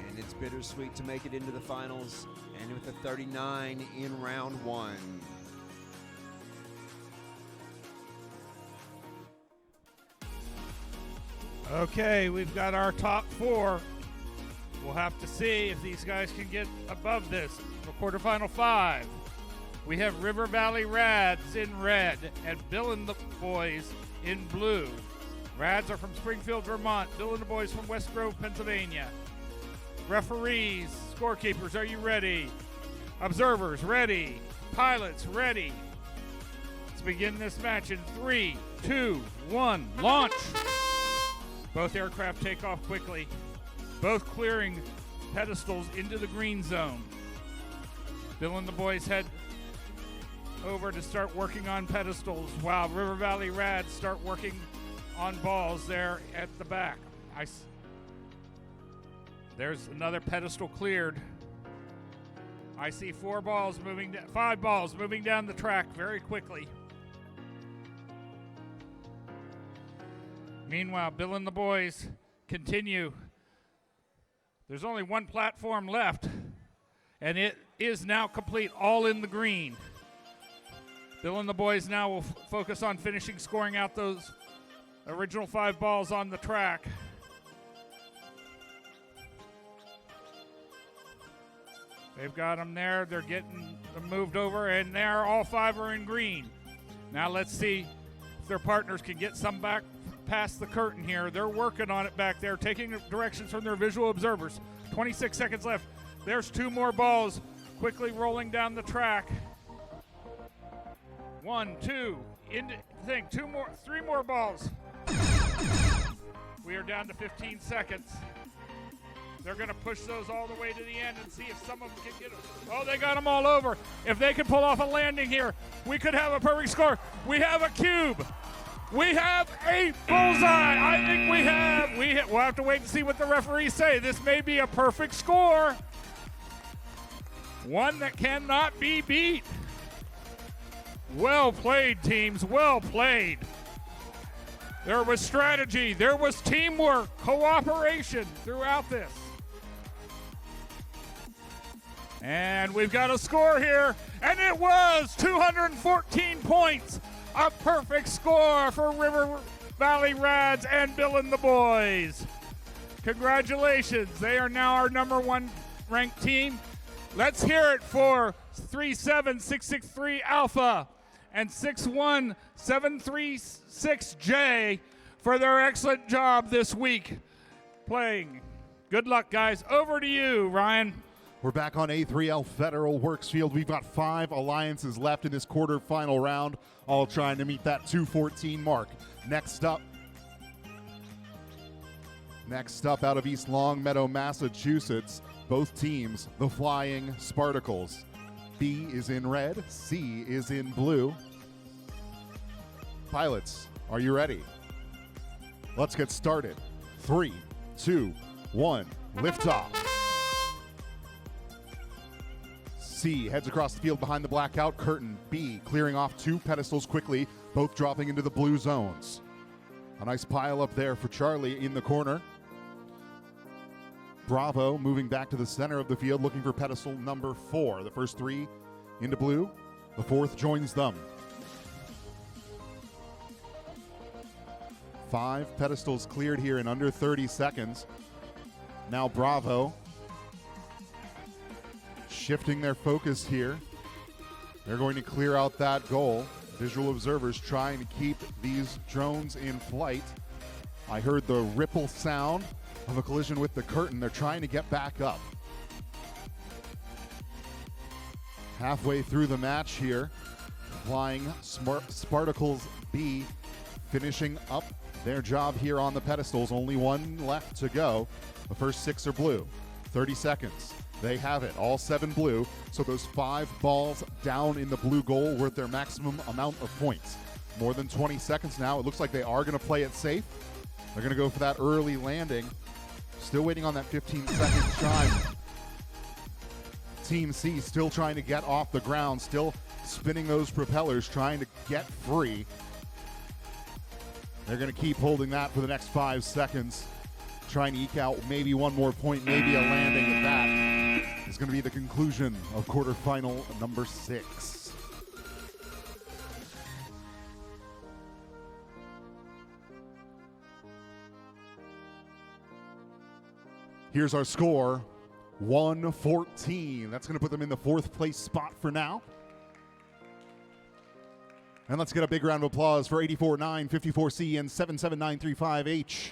And it's bittersweet to make it into the finals, and with a 39 in round 1. Okay, we've got our top 4. We'll have to see if these guys can get above this. The quarterfinal 5. We have River Valley Rads in red and Bill and the Boys in blue. Rads are from Springfield, Vermont. Bill and the Boys from West Grove, Pennsylvania. Referees, scorekeepers, are you ready? Observers, ready. Pilots, ready. Let's begin this match in 3, 2, 1, launch. Both aircraft take off quickly, both clearing pedestals into the green zone. Bill and the Boys head over to start working on pedestals while River Valley Rads start working on balls there at the back. There's another pedestal cleared. I see 5 balls moving down the track very quickly. Meanwhile, Bill and the Boys continue. There's only 1 platform left, and it is now complete, all in the green. Bill and the Boys now will focus on finishing scoring out those original 5 balls on the track. They've got them there. They're getting them moved over, and there, all 5 are in green. Now let's see if their partners can get some back past the curtain here. They're working on it back there, taking directions from their visual observers. 26 seconds left. There's 2 more balls quickly rolling down the track. 1, 2, into thing. 2 more, 3 more balls. We are down to 15 seconds. They're going to push those all the way to the end and see if some of them can get them. Oh, they got them all over. If they can pull off a landing here, we could have a perfect score. We have a cube. We have a bullseye. I think we have. We'll have to wait and see what the referees say. This may be a perfect score. One that cannot be beat. Well played, teams. Well played. There was strategy. There was teamwork, cooperation throughout this. And we've got a score here, and it was 214 points. A perfect score for River Valley Rads and Bill and the Boys. Congratulations. They are now our #1 ranked team. Let's hear it for 37663 Alpha and 61736J for their excellent job this week playing. Good luck, guys. Over to you, Ryan. We're back on A3L Federal Works Field. We've got 5 alliances left in this quarterfinal round, all trying to meet that 214 mark. Next up out of East Longmeadow, Massachusetts, both teams, the Flying Spartacles. B is in red, C is in blue. Pilots, are you ready? Let's get started. 3, 2, 1, liftoff. C heads across the field behind the blackout curtain. B clearing off 2 pedestals quickly, both dropping into the blue zones. A nice pile up there for Charlie in the corner. Bravo moving back to the center of the field, looking for pedestal number 4. The first 3 into blue. The 4th joins them. 5 pedestals cleared here in under 30 seconds. Now Bravo shifting their focus here. They're going to clear out that goal. Visual observers trying to keep these drones in flight. I heard the ripple sound of a collision with the curtain. They're trying to get back up. Halfway through the match here, flying Spartacles B, finishing up their job here on the pedestals. Only one left to go. The first 6 are blue. 30 seconds. They have it, all 7 blue. So those 5 balls down in the blue goal were at their maximum amount of points. More than 20 seconds now. It looks like they are going to play it safe. They're going to go for that early landing. Still waiting on that 15-second chime. Team C still trying to get off the ground, still spinning those propellers, trying to get free. They're going to keep holding that for the next 5 seconds, trying to eke out maybe one more point, maybe a landing at that. Is going to be the conclusion of quarterfinal number 6. Here's our score, 114. That's going to put them in the 4th place spot for now. And let's get a big round of applause for 84-9, 54C, and 77935H.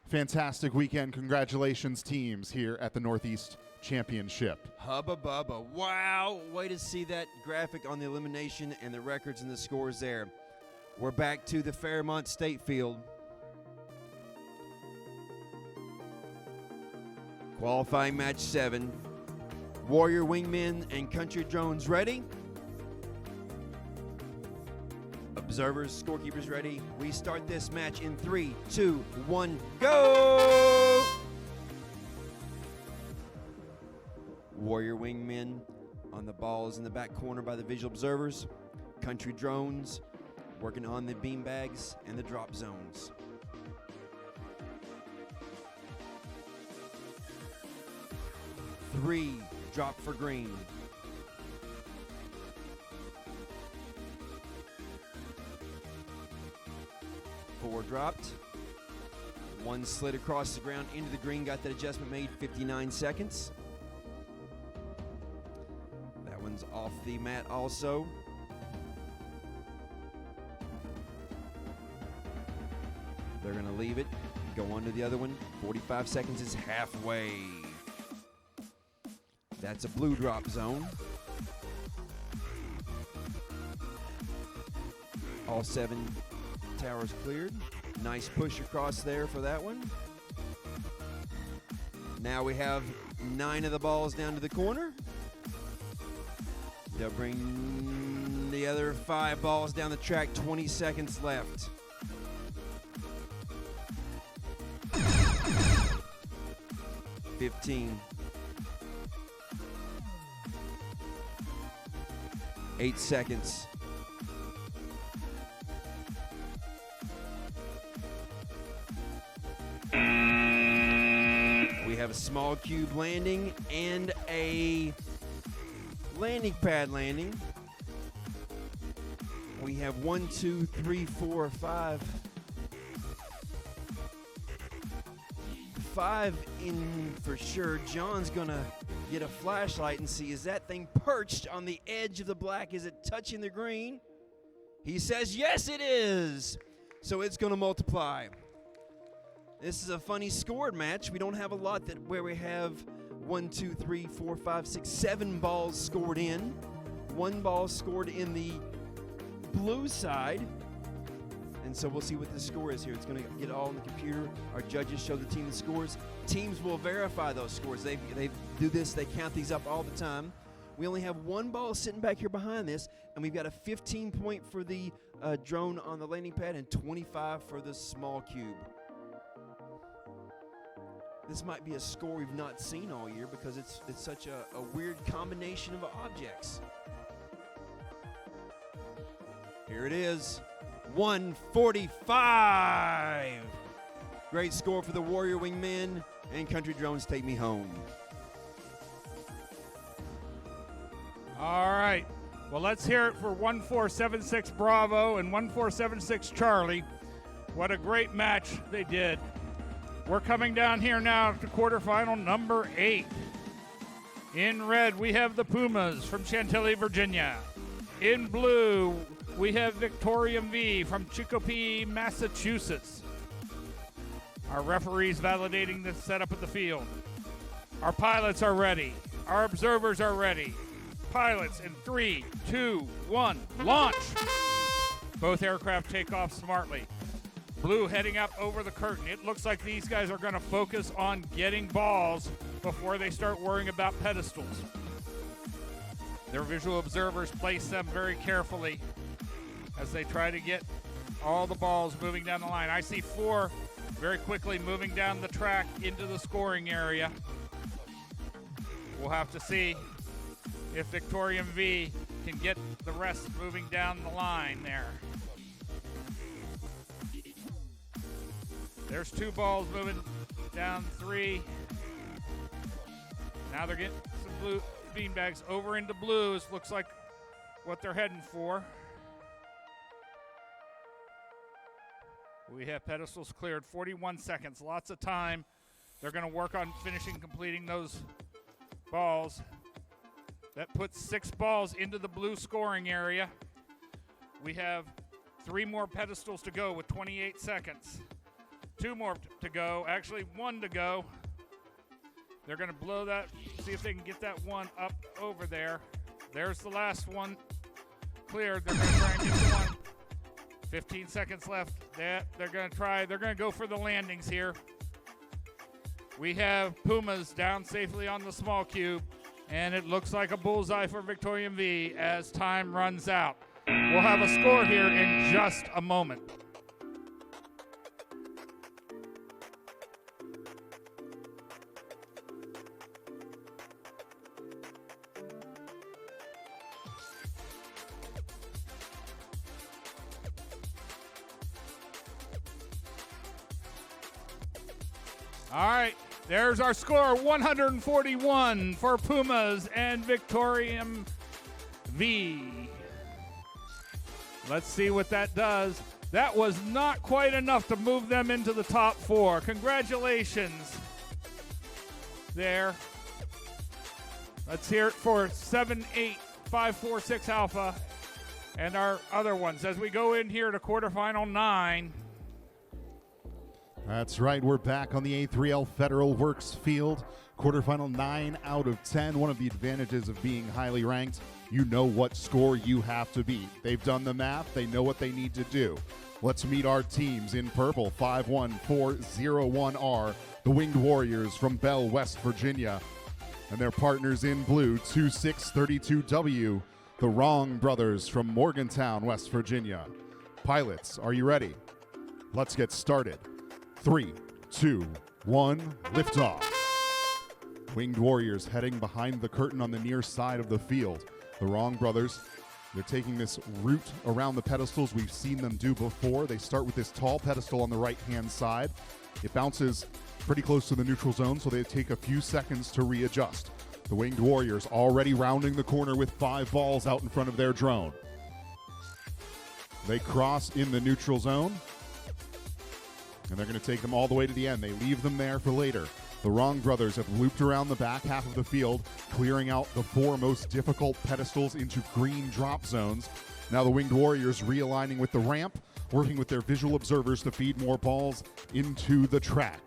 Fantastic weekend. Congratulations, teams, here at the Northeast Championship. Hubba bubba. Wow. Way to see that graphic on the elimination and the records and the scores there. We're back to the Fairmont State Field. Qualifying match 7. Warrior Wingmen and Country Drones ready. Observers, scorekeepers ready. We start this match in 3, 2, 1, go! Warrior Wingmen on the balls in the back corner by the visual observers. Country Drones working on the beanbags and the drop zones. Three, drop for green. 4 dropped. 1 slid across the ground into the green, got that adjustment made, 59 seconds. That one's off the mat also. They're gonna leave it, go on to the other one. 45 seconds is halfway. That's a blue drop zone. All 7 towers cleared. Nice push across there for that one. Now we have 9 of the balls down to the corner. They'll bring the other 5 balls down the track, 20 seconds left. $15. 8 seconds. We have a small cube landing and a landing pad landing. We have 1, 2, 3, 4, 5. 5 in for sure. John's gonna get a flashlight and see, is that thing perched on the edge of the black? Is it touching the green? He says yes it is. So it's gonna multiply. This is a funny scored match. We don't have a lot where we have 1, 2, 3, 4, 5, 6, 7 balls scored in. 1 ball scored in the blue side. And so we'll see what the score is here. It's going to get all on the computer. Our judges show the team the scores. Teams will verify those scores. They do this. They count these up all the time. We only have 1 ball sitting back here behind this, and we've got a 15 point for the drone on the landing pad and 25 for the small cube. This might be a score we've not seen all year because it's such a weird combination of objects. Here it is. 145. Great score for the Warrior Wingmen, and Country Drones take me home. All right. Well, let's hear it for 1476 Bravo and 1476 Charlie. What a great match they did. We're coming down here now to quarterfinal number 8. In red, we have the Pumas from Chantilly, Virginia. In blue, we have Victorium V from Chicopee, Massachusetts. Our referees validating the setup of the field. Our pilots are ready. Our observers are ready. Pilots in 3, 2, 1, launch! Both aircraft take off smartly. Blue heading up over the curtain. It looks like these guys are going to focus on getting balls before they start worrying about pedestals. Their visual observers place them very carefully as they try to get all the balls moving down the line. I see 4 very quickly moving down the track into the scoring area. We'll have to see if Victorium V can get the rest moving down the line there. There's 2 balls moving down 3. Now they're getting some blue beanbags over into blues. Looks like what they're heading for. We have pedestals cleared, 41 seconds, lots of time. They're going to work on completing those balls. That puts 6 balls into the blue scoring area. We have 3 more pedestals to go with 28 seconds. 2 more to go, actually 1 to go. They're going to blow that, see if they can get that one up over there. There's the last one cleared. They're going to try and get the one. 15 seconds left. They're going to go for the landings here. We have Pumas down safely on the small cube, and it looks like a bullseye for Victorium V as time runs out. We'll have a score here in just a moment. All right, there's our score, 141 for Pumas and Victorium V. Let's see what that does. That was not quite enough to move them into the top 4. Congratulations there. Let's hear it for 78546 Alpha and our other ones as we go in here to quarterfinal 9. That's right, we're back on the A3L Federal Works field. Quarterfinal 9 out of 10. One of the advantages of being highly ranked, you know what score you have to beat. They've done the math, they know what they need to do. Let's meet our teams. In purple, 51401R, the Winged Warriors from Bell, West Virginia. And their partners in blue, 2632W, the Wrong Brothers from Morgantown, West Virginia. Pilots, are you ready? Let's get started. 3, 2, 1, liftoff. Winged Warriors heading behind the curtain on the near side of the field. The Wrong Brothers, they're taking this route around the pedestals we've seen them do before. They start with this tall pedestal on the right-hand side. It bounces pretty close to the neutral zone, so they take a few seconds to readjust. The Winged Warriors already rounding the corner with 5 balls out in front of their drone. They cross in the neutral zone, and they're going to take them all the way to the end. They leave them there for later. The Wrong Brothers have looped around the back half of the field, clearing out the 4 most difficult pedestals into green drop zones. Now the Winged Warriors realigning with the ramp, working with their visual observers to feed more balls into the track.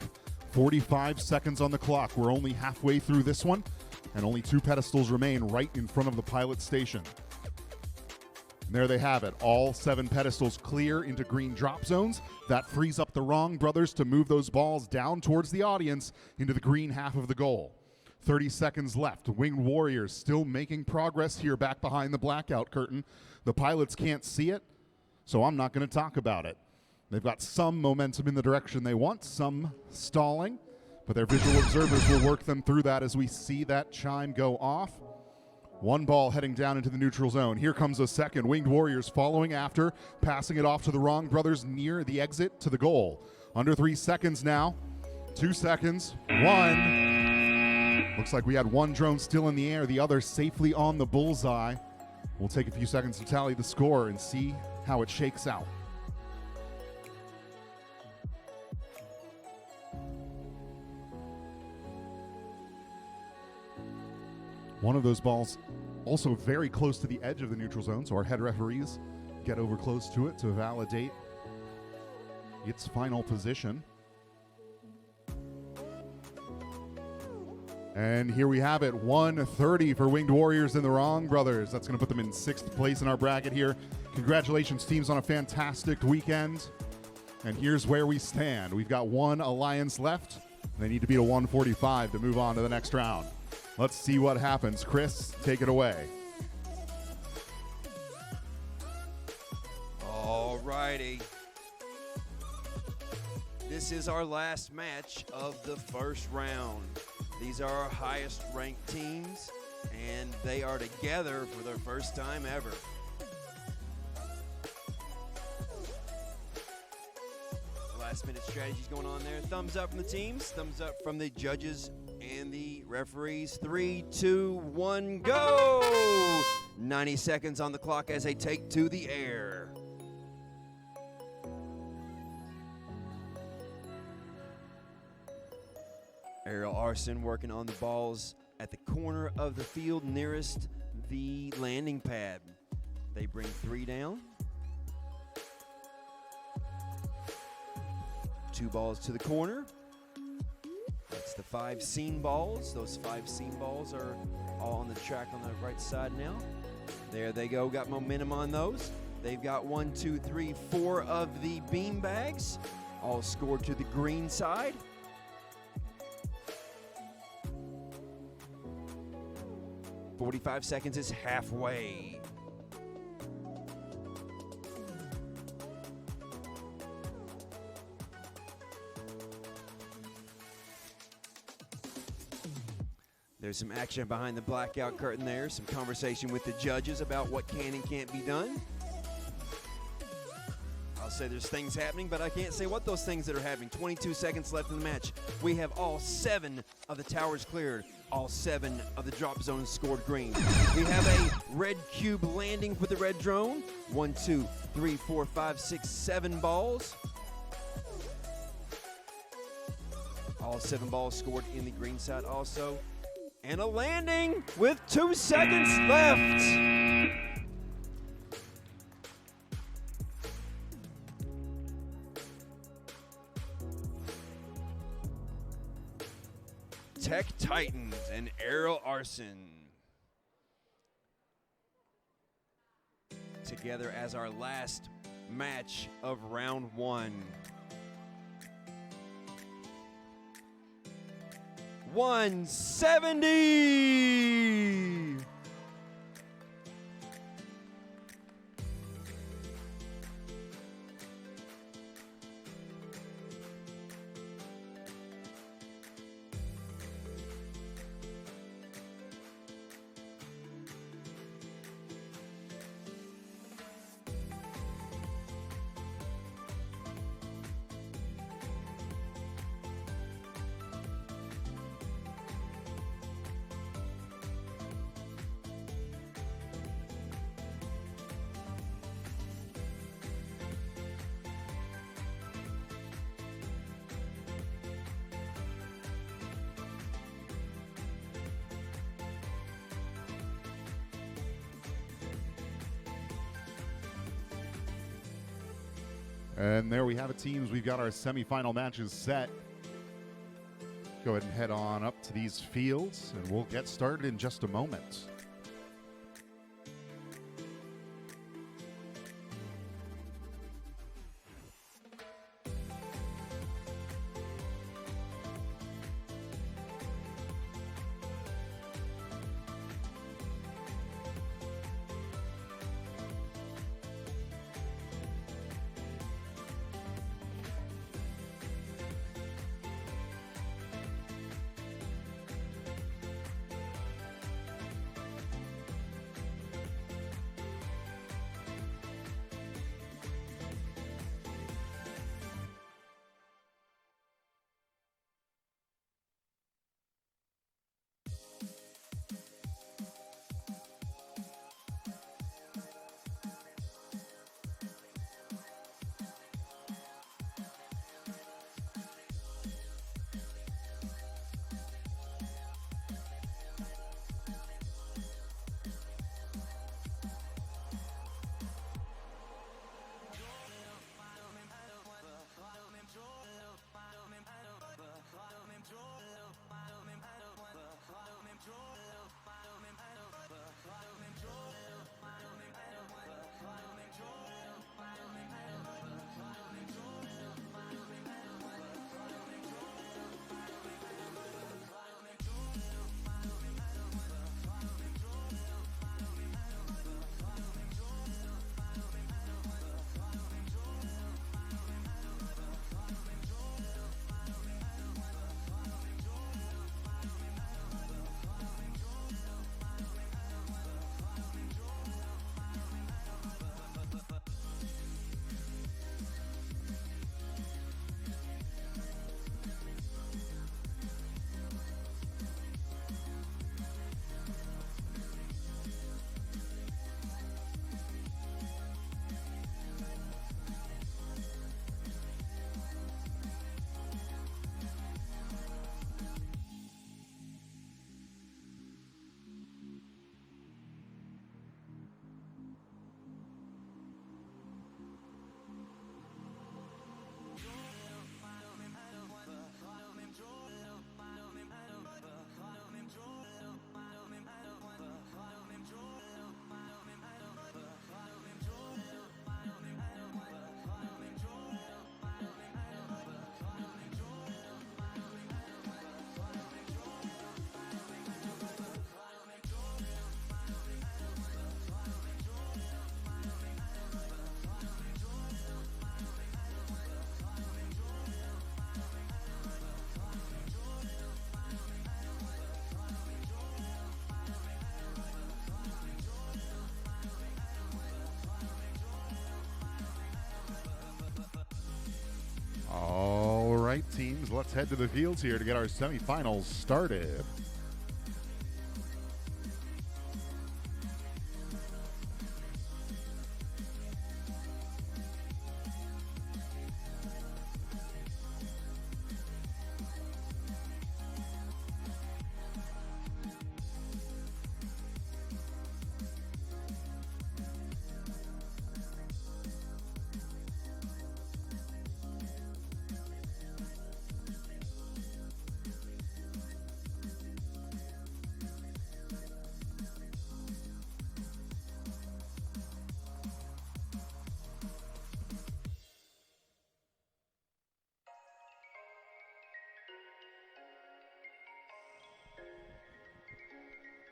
45 seconds on the clock. We're only halfway through this one, and only 2 pedestals remain right in front of the pilot station. And there they have it, all 7 pedestals clear into green drop zones. That frees up the Wrong Brothers to move those balls down towards the audience into the green half of the goal. 30 seconds left. Winged Warriors still making progress here back behind the blackout curtain. The pilots can't see it, so I'm not going to talk about it. They've got some momentum in the direction they want, some stalling, but their visual observers will work them through that as we see that chime go off. 1 ball heading down into the neutral zone. Here comes a second. Winged Warriors following after, passing it off to the Wrong Brothers near the exit to the goal. Under 3 seconds now. 2 seconds. 1. Looks like we had 1 drone still in the air, the other safely on the bullseye. We'll take a few seconds to tally the score and see how it shakes out. One of those balls also very close to the edge of the neutral zone, so our head referees get over close to it to validate its final position. And here we have it, 130 for Winged Warriors and the Wrong Brothers. That's going to put them in 6th place in our bracket here. Congratulations, teams, on a fantastic weekend. And here's where we stand. We've got one alliance left. They need to beat a 145 to move on to the next round. Let's see what happens. Chris, take it away. All righty. This is our last match of the first round. These are our highest ranked teams, and they are together for their first time ever. Last minute strategies going on there. Thumbs up from the teams, thumbs up from the judges and the referees. 3, 2, 1, go! 90 seconds on the clock as they take to the air. Aerial Arson working on the balls at the corner of the field nearest the landing pad. They bring 3 down. 2 balls to the corner. That's the 5 seam balls. Those 5 seam balls are all on the track on the right side now. There they go, got momentum on those. They've got 1, 2, 3, 4 of the bean bags, all scored to the green side. "45 seconds is halfway. There's some action behind the blackout curtain there, some conversation with the judges about what can and can't be done. I'll say there's things happening, but I can't say what those things that are happening. 22 seconds left in the match. We have all 7 of the towers cleared. All 7 of the drop zones scored green. We have a red cube landing for the red drone. 1, 2, 3, 4, 5, 6, 7 balls. All 7 balls scored in the green side also. And a landing with 2 seconds left. Tech Titans and Aerial Arson together as our last match of round 1. 170. And there we have it, teams. We've got our semifinal matches set. Go ahead and head on up to these fields, and we'll get started in just a moment. All right, teams, let's head to the fields here to get our semifinals started.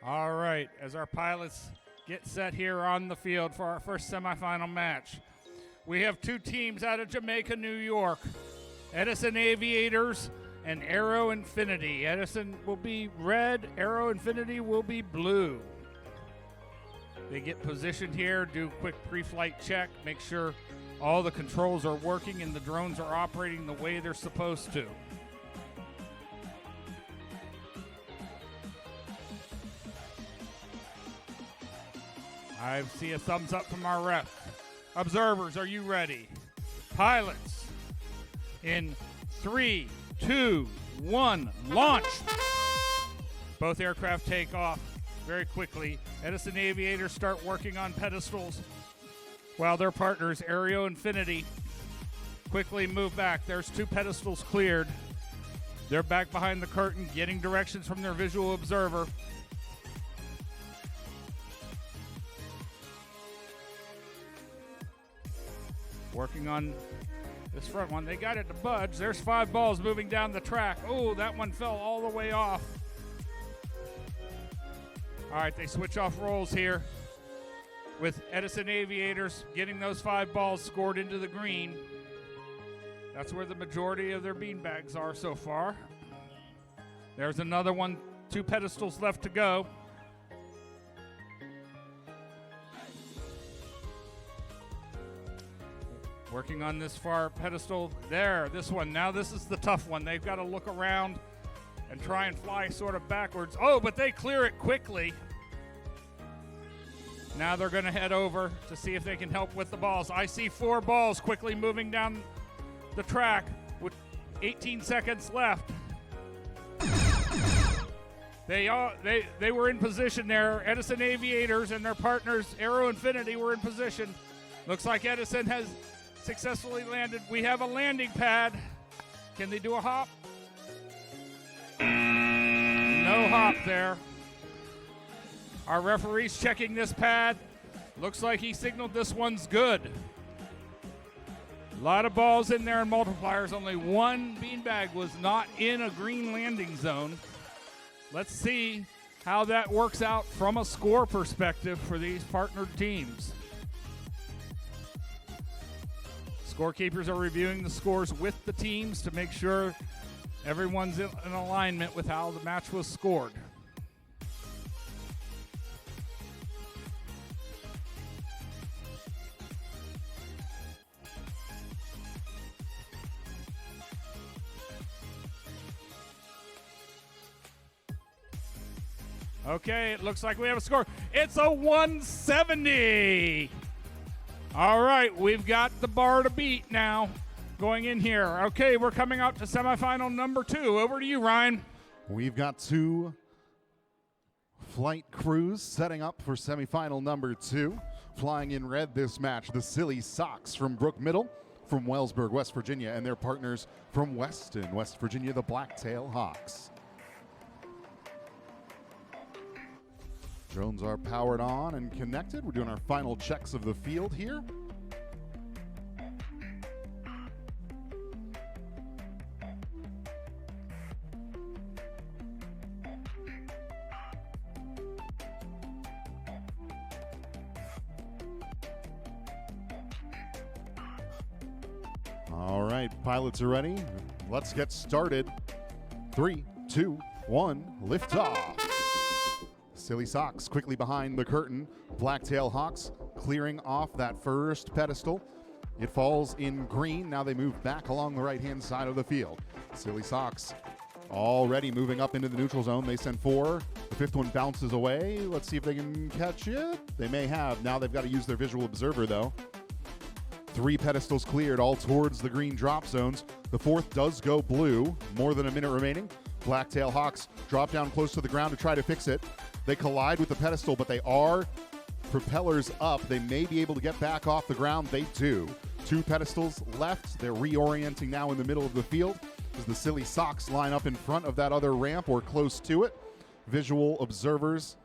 All right, as our pilots get set here on the field for our first semifinal match, we have two teams out of Jamaica, New York, Edison Aviators and Aero Infinity. Edison will be red, Aero Infinity will be blue. They get positioned here, do a quick pre-flight check, make sure all the controls are working and the drones are operating the way they're supposed to. I see a thumbs up from our ref. Observers, are you ready? Pilots, in 3, 2, 1, launch. Both aircraft take off very quickly. Edison Aviators start working on pedestals while their partners, Aero Infinity, quickly move back. There's 2 pedestals cleared. They're back behind the curtain, getting directions from their visual observer. Working on this front one. They got it to budge. There's 5 balls moving down the track. Oh, that one fell all the way off. All right, they switch off roles here with Edison Aviators getting those 5 balls scored into the green. That's where the majority of their beanbags are so far. There's another one. 2 pedestals left to go. Working on this far pedestal. There, this one. Now this is the tough one. They've got to look around and try and fly sort of backwards. Oh, but they clear it quickly. Now they're going to head over to see if they can help with the balls. I see 4 balls quickly moving down the track with 18 seconds left. They were in position there. Edison Aviators and their partners, Aero Infinity, were in position. Looks like Edison has successfully landed. We have a landing pad. Can they do a hop? No hop there. Our referee's checking this pad. Looks like he signaled this one's good. A lot of balls in there and multipliers. Only 1 beanbag was not in a green landing zone. Let's see how that works out from a score perspective for these partnered teams. Scorekeepers are reviewing the scores with the teams to make sure everyone's in alignment with how the match was scored. Okay, it looks like we have a score. It's a 170. All right, we've got the bar to beat now going in here. Okay, we're coming up to semifinal number 2. Over to you, Ryan. We've got 2 flight crews setting up for semifinal number 2. Flying in red this match, the Silly Sox from Brook Middle, from Wellsburg, West Virginia, and their partners from Weston, West Virginia, the Blacktail Hawks. Drones are powered on and connected. We're doing our final checks of the field here. All right, pilots are ready. Let's get started. 3, 2, 1, lift off. Silly Sox quickly behind the curtain. Blacktail Hawks clearing off that first pedestal. It falls in green. Now they move back along the right-hand side of the field. Silly Sox already moving up into the neutral zone. They send 4. The 5th one bounces away. Let's see if they can catch it. They may have. Now they've got to use their visual observer, though. 3 pedestals cleared, all towards the green drop zones. The 4th does go blue. More than a minute remaining. Blacktail Hawks drop down close to the ground to try to fix it. They collide with the pedestal, but they are propellers up. They may be able to get back off the ground. They do. 2 pedestals left. They're reorienting now in the middle of the field as the Silly Sox line up in front of that other ramp or close to it. Visual observers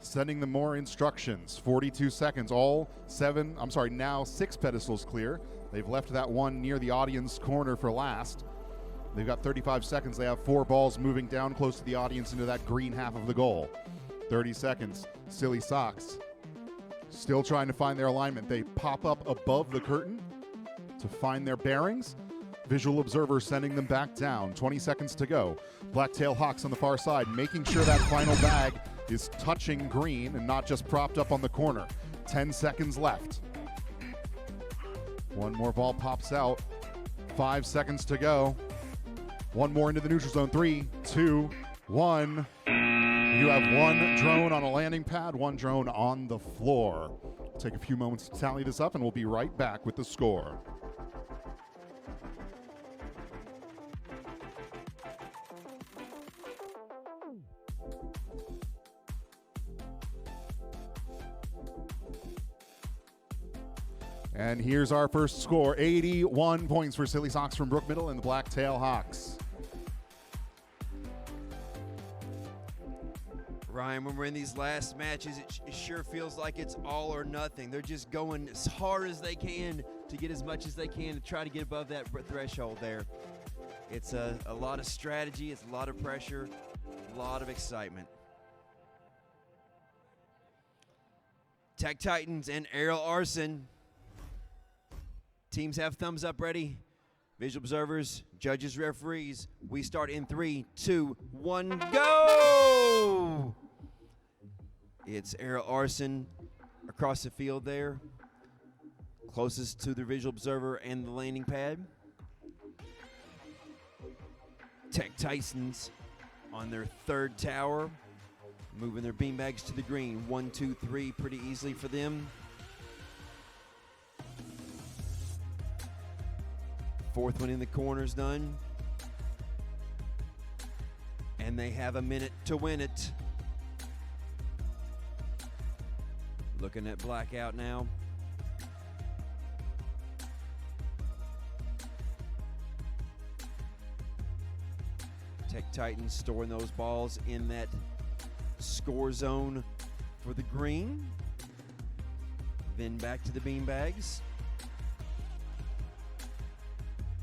sending them more instructions. 42 seconds. Now 6 pedestals clear. They've left that one near the audience corner for last. They've got 35 seconds. They have 4 balls moving down close to the audience into that green half of the goal. 30 seconds. Silly Sox still trying to find their alignment. They pop up above the curtain to find their bearings. Visual observer sending them back down. 20 seconds to go. Blacktail Hawks on the far side, making sure that final bag is touching green and not just propped up on the corner. 10 seconds left. One more ball pops out. 5 seconds to go. One more into the neutral zone. 3, 2, 1. You have 1 drone on a landing pad, 1 drone on the floor. Take a few moments to tally this up, and we'll be right back with the score. And here's our first score. 81 points for Silly Sox from Brook Middle and the Blacktail Hawks. Ryan, when we're in these last matches, it sure feels like it's all or nothing. They're just going as hard as they can to get as much as they can to try to get above that threshold there. It's a lot of strategy. It's a lot of pressure, a lot of excitement. Tech Titans and Aerial Arson. Teams have thumbs up ready. Visual observers, judges, referees. We start in 3, 2, 1, go! It's Aerial Arson across the field there. Closest to the visual observer and the landing pad. Tech Titans on their 3rd tower. Moving their beanbags to the green. 1, 2, 3 pretty easily for them. 4th one in the corner's done. And they have a minute to win it. Looking at blackout now. Tech Titans storing those balls in that score zone for the green. Then back to the beanbags.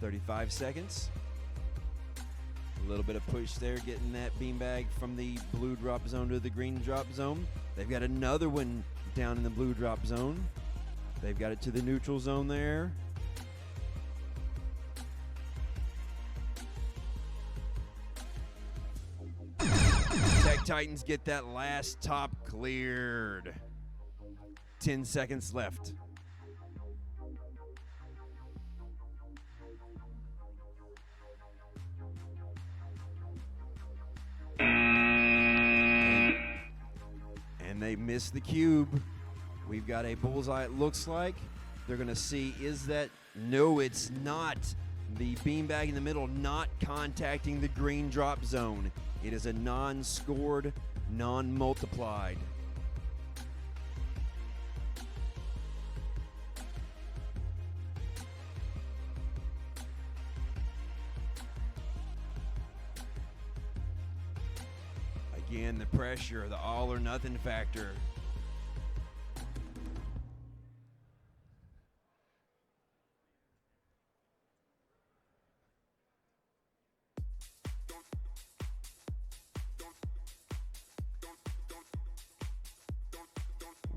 35 seconds. A little bit of push there, getting that beanbag from the blue drop zone to the green drop zone. They've got another one down in the blue drop zone. They've got it to the neutral zone there. Tech Titans get that last top cleared. 10 seconds left. And they miss the cube. We've got a bullseye, it looks like. They're going to see, is that? No, it's not. The beanbag in the middle not contacting the green drop zone. It is a non-scored, non-multiplied. Again, the pressure, the all or nothing factor.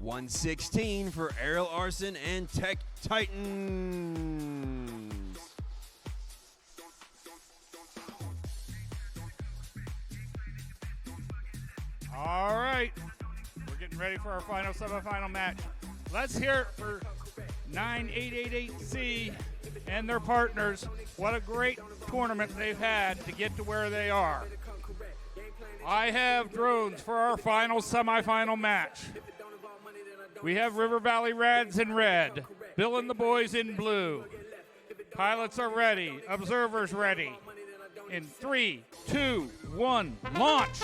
$116 for Aerial Arson and Tech Titans. All right, we're getting ready for our final semifinal match. Let's hear it for 9888C and their partners. What a great tournament they've had to get to where they are. I have drones for our final semifinal match. We have River Valley Rads in red, Bill and the boys in blue. Pilots are ready, observers ready. In 3, 2, 1, launch!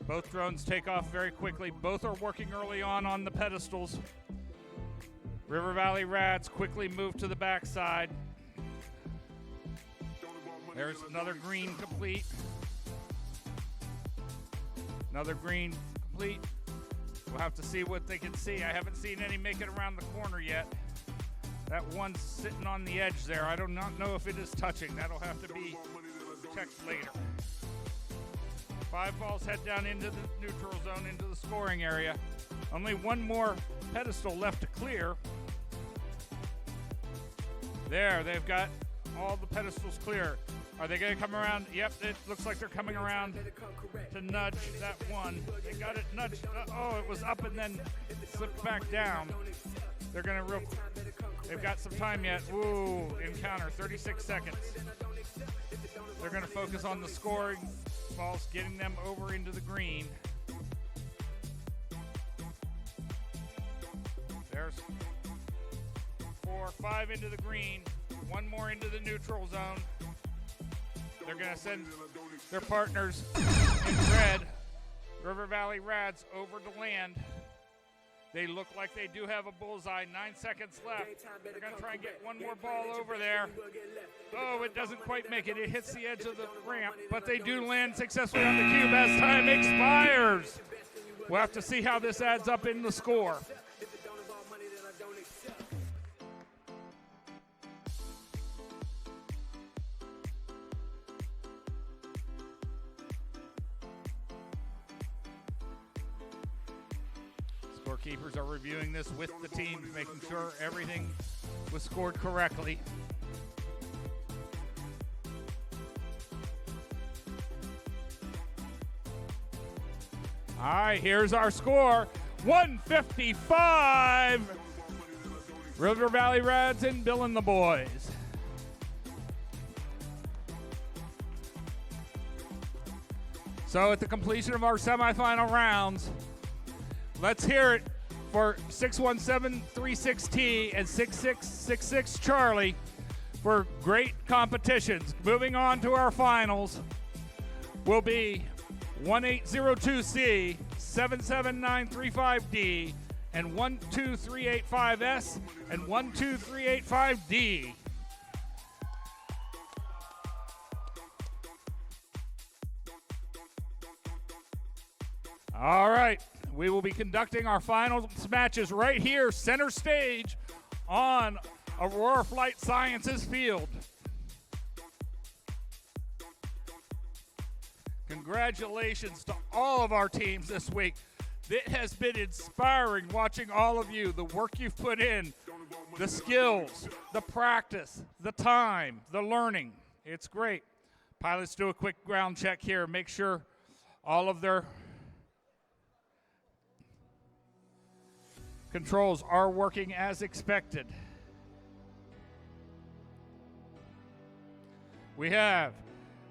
Both drones take off very quickly. Both are working early on the pedestals. River Valley Rads quickly move to the backside. There's another green complete. Another green complete. We'll have to see what they can see. I haven't seen any make it around the corner yet. That one's sitting on the edge there. I do not know if it is touching. That'll have to be checked later. 5 balls head down into the neutral zone, into the scoring area. Only one more pedestal left to clear. There, they've got all the pedestals clear. Are they going to come around? Yep, it looks like they're coming around to nudge that one. They got it nudged. Oh, it was up and then slipped back down. They're going to they've got some time yet. Ooh, encounter, 36 seconds. They're going to focus on the scoring balls, getting them over into the green. There's 4, 5 into the green, 1 more into the neutral zone. They're going to send their partners in red, River Valley Rads, over to land. They look like they do have a bullseye. 9 seconds left. They're going to try and get one more ball over there. Oh, it doesn't quite make it. It hits the edge of the ramp, but they do land successfully on the cube as time expires. We'll have to see how this adds up in the score. Scorekeepers are reviewing this with the team, making sure everything was scored correctly. All right, here's our score. 155. River Valley Rads and Bill and the boys. So at the completion of our semifinal rounds, let's hear it for 61736T and 6666 Charlie for great competitions. Moving on to our finals will be 1802C, 77935D, and 12385S and 12385D. All right, we will be conducting our final matches right here, center stage on Aurora Flight Sciences Field. Congratulations to all of our teams this week. It has been inspiring watching all of you, the work you've put in, the skills, the practice, the time, the learning. It's great. Pilots, do a quick ground check here. Make sure all of their controls are working as expected. We have,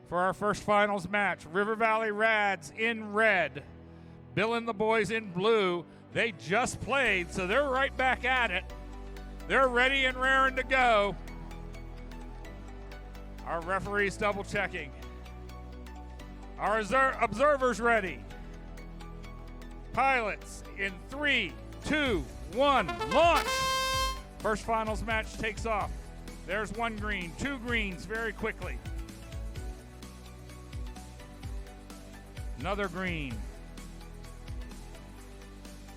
for our first finals match, River Valley Rads in red, Bill and the boys in blue. They just played, so they're right back at it. They're ready and raring to go. Our referees double checking. Our observers ready. Pilots in 3, 2, 1, launch. First finals match takes off. There's one green, 2 greens very quickly. Another green.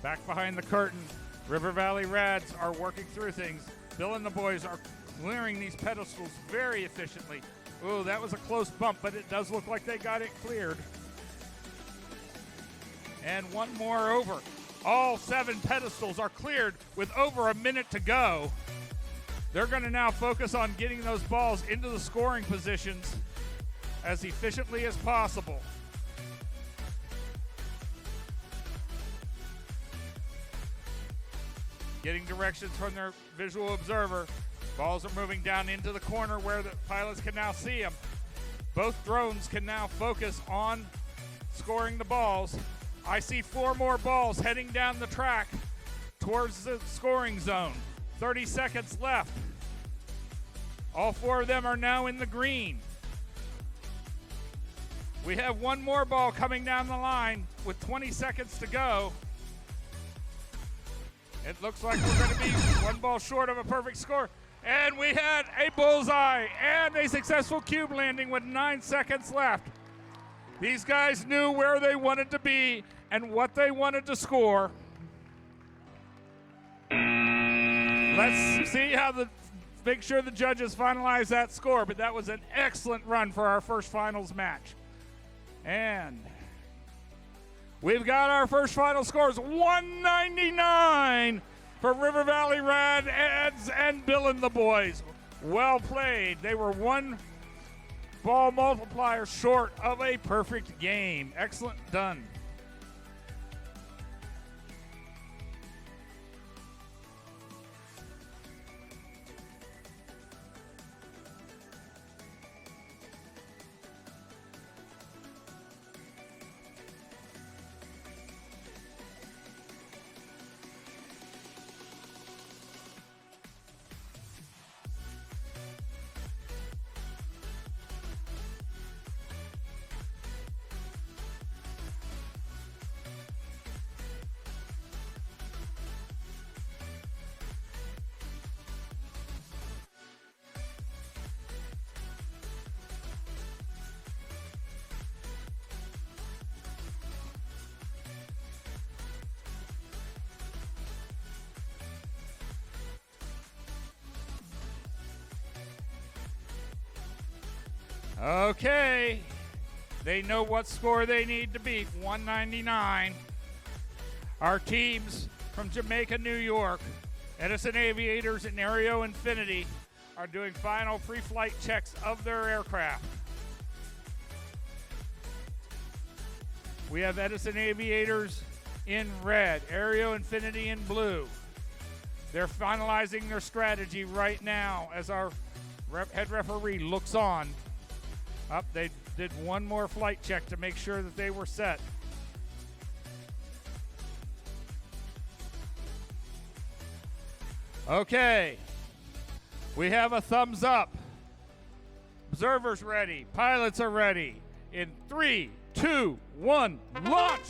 Back behind the curtain, River Valley Rads are working through things. Bill and the boys are clearing these pedestals very efficiently. Ooh, that was a close bump, but it does look like they got it cleared. And one more over. All 7 pedestals are cleared with over a minute to go. They're going to now focus on getting those balls into the scoring positions as efficiently as possible. getting directions from their visual observer. Balls are moving down into the corner where the pilots can now see them. Both drones can now focus on scoring the balls. I see 4 more balls heading down the track towards the scoring zone. 30 seconds left. All 4 of them are now in the green. We have 1 more ball coming down the line with 20 seconds to go. It looks like we're going to be 1 ball short of a perfect score. And we had a bullseye and a successful cube landing with 9 seconds left. These guys knew where they wanted to be and what they wanted to score. Let's see make sure the judges finalize that score, but that was an excellent run for our first finals match. And we've got our first final scores, 199 for River Valley Red and Bill and the boys. Well played. They were 1 ball multiplier short of a perfect game. Excellent done. Okay, they know what score they need to beat, 199. Our teams from Jamaica, New York, Edison Aviators and Aero Infinity are doing final pre-flight checks of their aircraft. We have Edison Aviators in red, Aero Infinity in blue. They're finalizing their strategy right now as our head referee looks on. They did 1 more flight check to make sure that they were set. Okay, we have a thumbs up. Observers ready, pilots are ready. In 3, 2, 1, launch!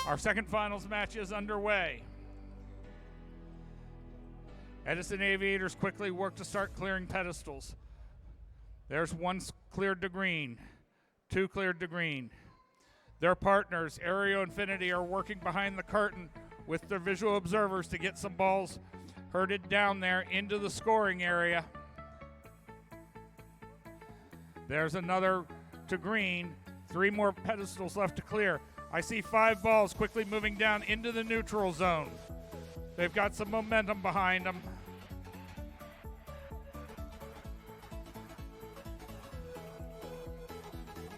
Our second finals match is underway. Edison Aviators quickly work to start clearing pedestals. There's 1 cleared to green, 2 cleared to green. Their partners, Aero Infinity, are working behind the curtain with their visual observers to get some balls herded down there into the scoring area. There's another to green, 3 more pedestals left to clear. I see 5 balls quickly moving down into the neutral zone. They've got some momentum behind them.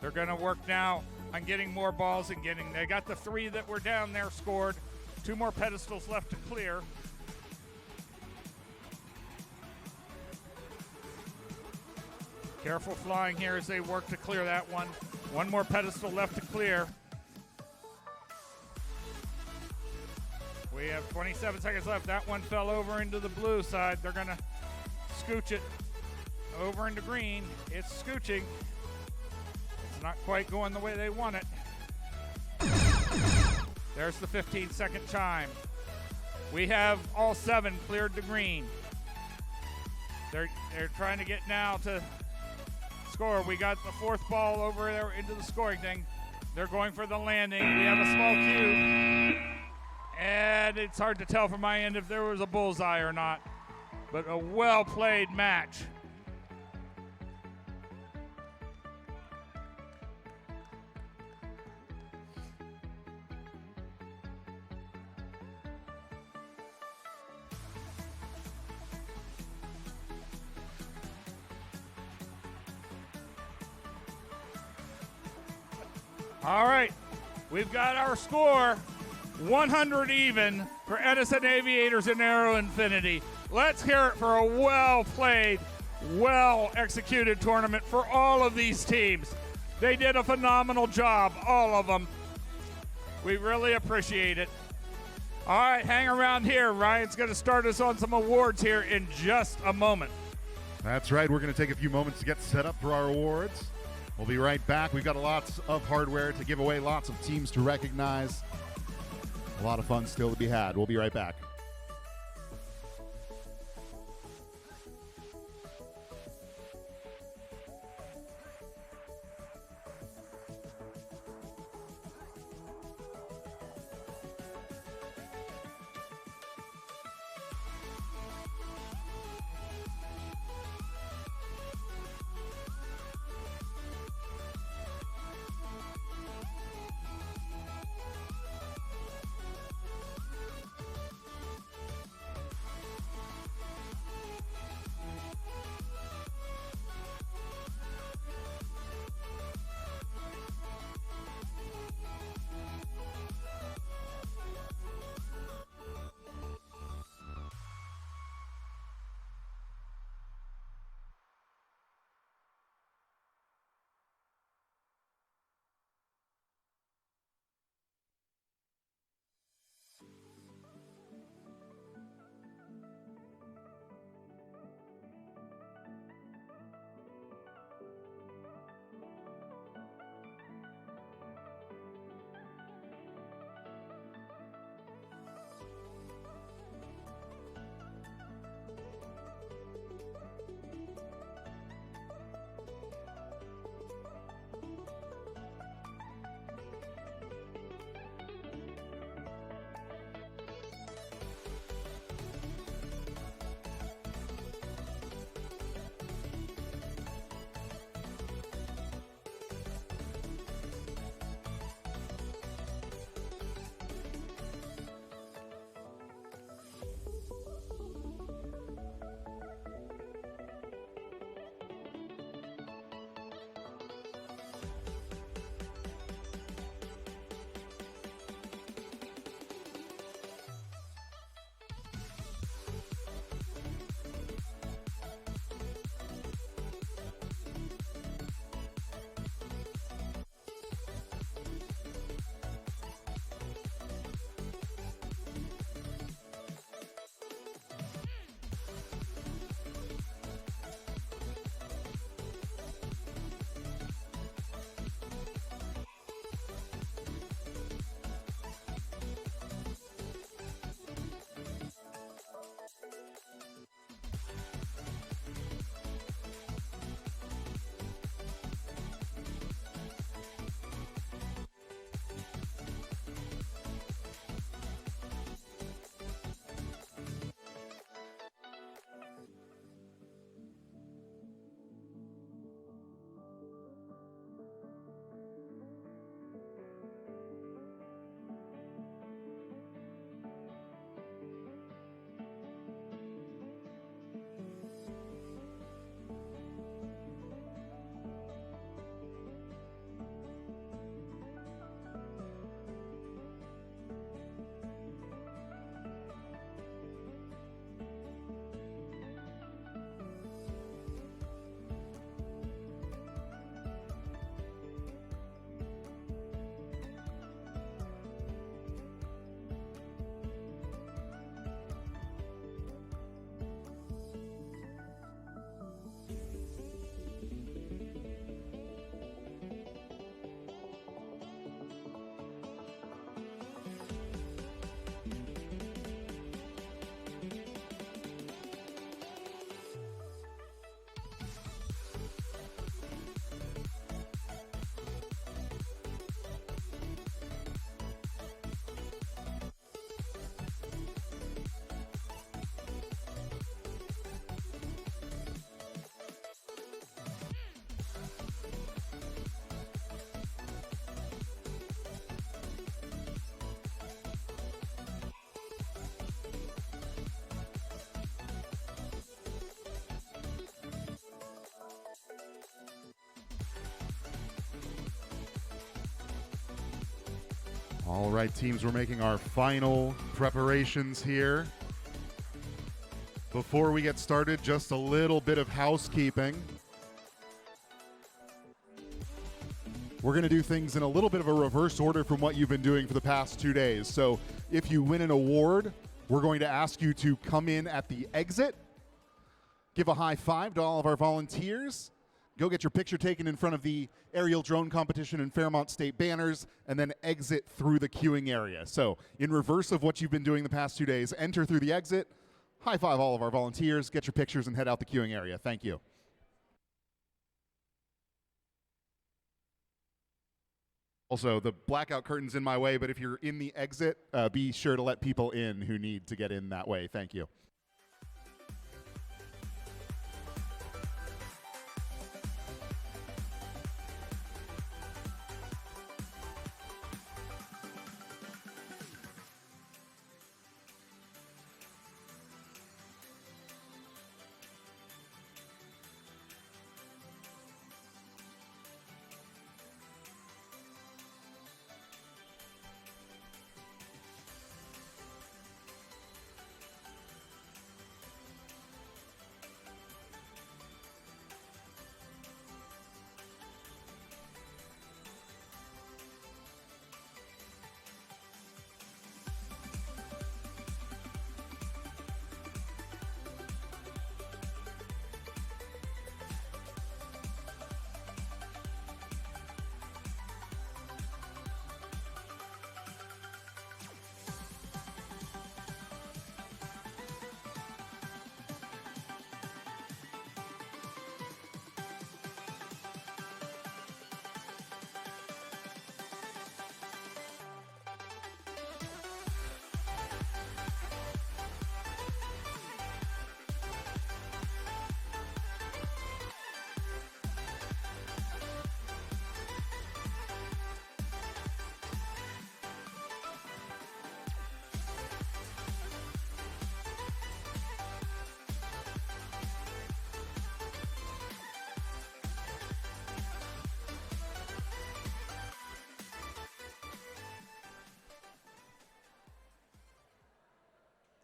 They're going to work now on getting more balls and they got the 3 that were down there scored. 2 more pedestals left to clear. Careful flying here as they work to clear that one. 1 more pedestal left to clear. We have 27 seconds left. That one fell over into the blue side. They're going to scooch it over into green. It's scooching. It's not quite going the way they want it. There's the 15-second chime. We have all 7 cleared to green. They're trying to get now to score. We got the 4th ball over there into the scoring thing. They're going for the landing. We have a small cube. And it's hard to tell from my end if there was a bullseye or not. But a well-played match. All right, we've got our score. 100 even for Edison Aviators and Aero Infinity. Let's hear it for a well-played, well-executed tournament for all of these teams. They did a phenomenal job, all of them. We really appreciate it. All right, hang around here. Ryan's going to start us on some awards here in just a moment. That's right. We're going to take a few moments to get set up for our awards. We'll be right back. We've got lots of hardware to give away, lots of teams to recognize. A lot of fun still to be had. We'll be right back. All right, teams, we're making our final preparations here. Before we get started, just a little bit of housekeeping. We're going to do things in a little bit of a reverse order from what you've been doing for the past 2 days. So if you win an award, we're going to ask you to come in at the exit, give a high five to all of our volunteers, go get your picture taken in front of the aerial drone competition and Fairmont State banners, and then exit through the queuing area. So in reverse of what you've been doing the past 2 days, enter through the exit, high five all of our volunteers, get your pictures, and head out the queuing area. Thank you. Also, the blackout curtain's in my way, but if you're in the exit, be sure to let people in who need to get in that way. Thank you.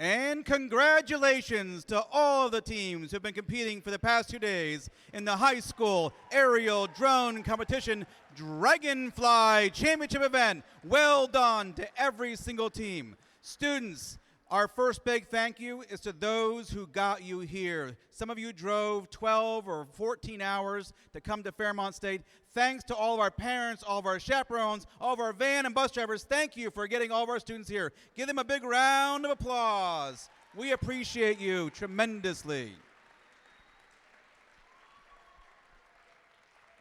And congratulations to all of the teams who have been competing for the past 2 days in the high school aerial drone competition Dragonfly Championship event. Well done to every single team. Students, our first big thank you is to those who got you here. Some of you drove 12 or 14 hours to come to Fairmont State. Thanks to all of our parents, all of our chaperones, all of our van and bus drivers. Thank you for getting all of our students here. Give them a big round of applause. We appreciate you tremendously.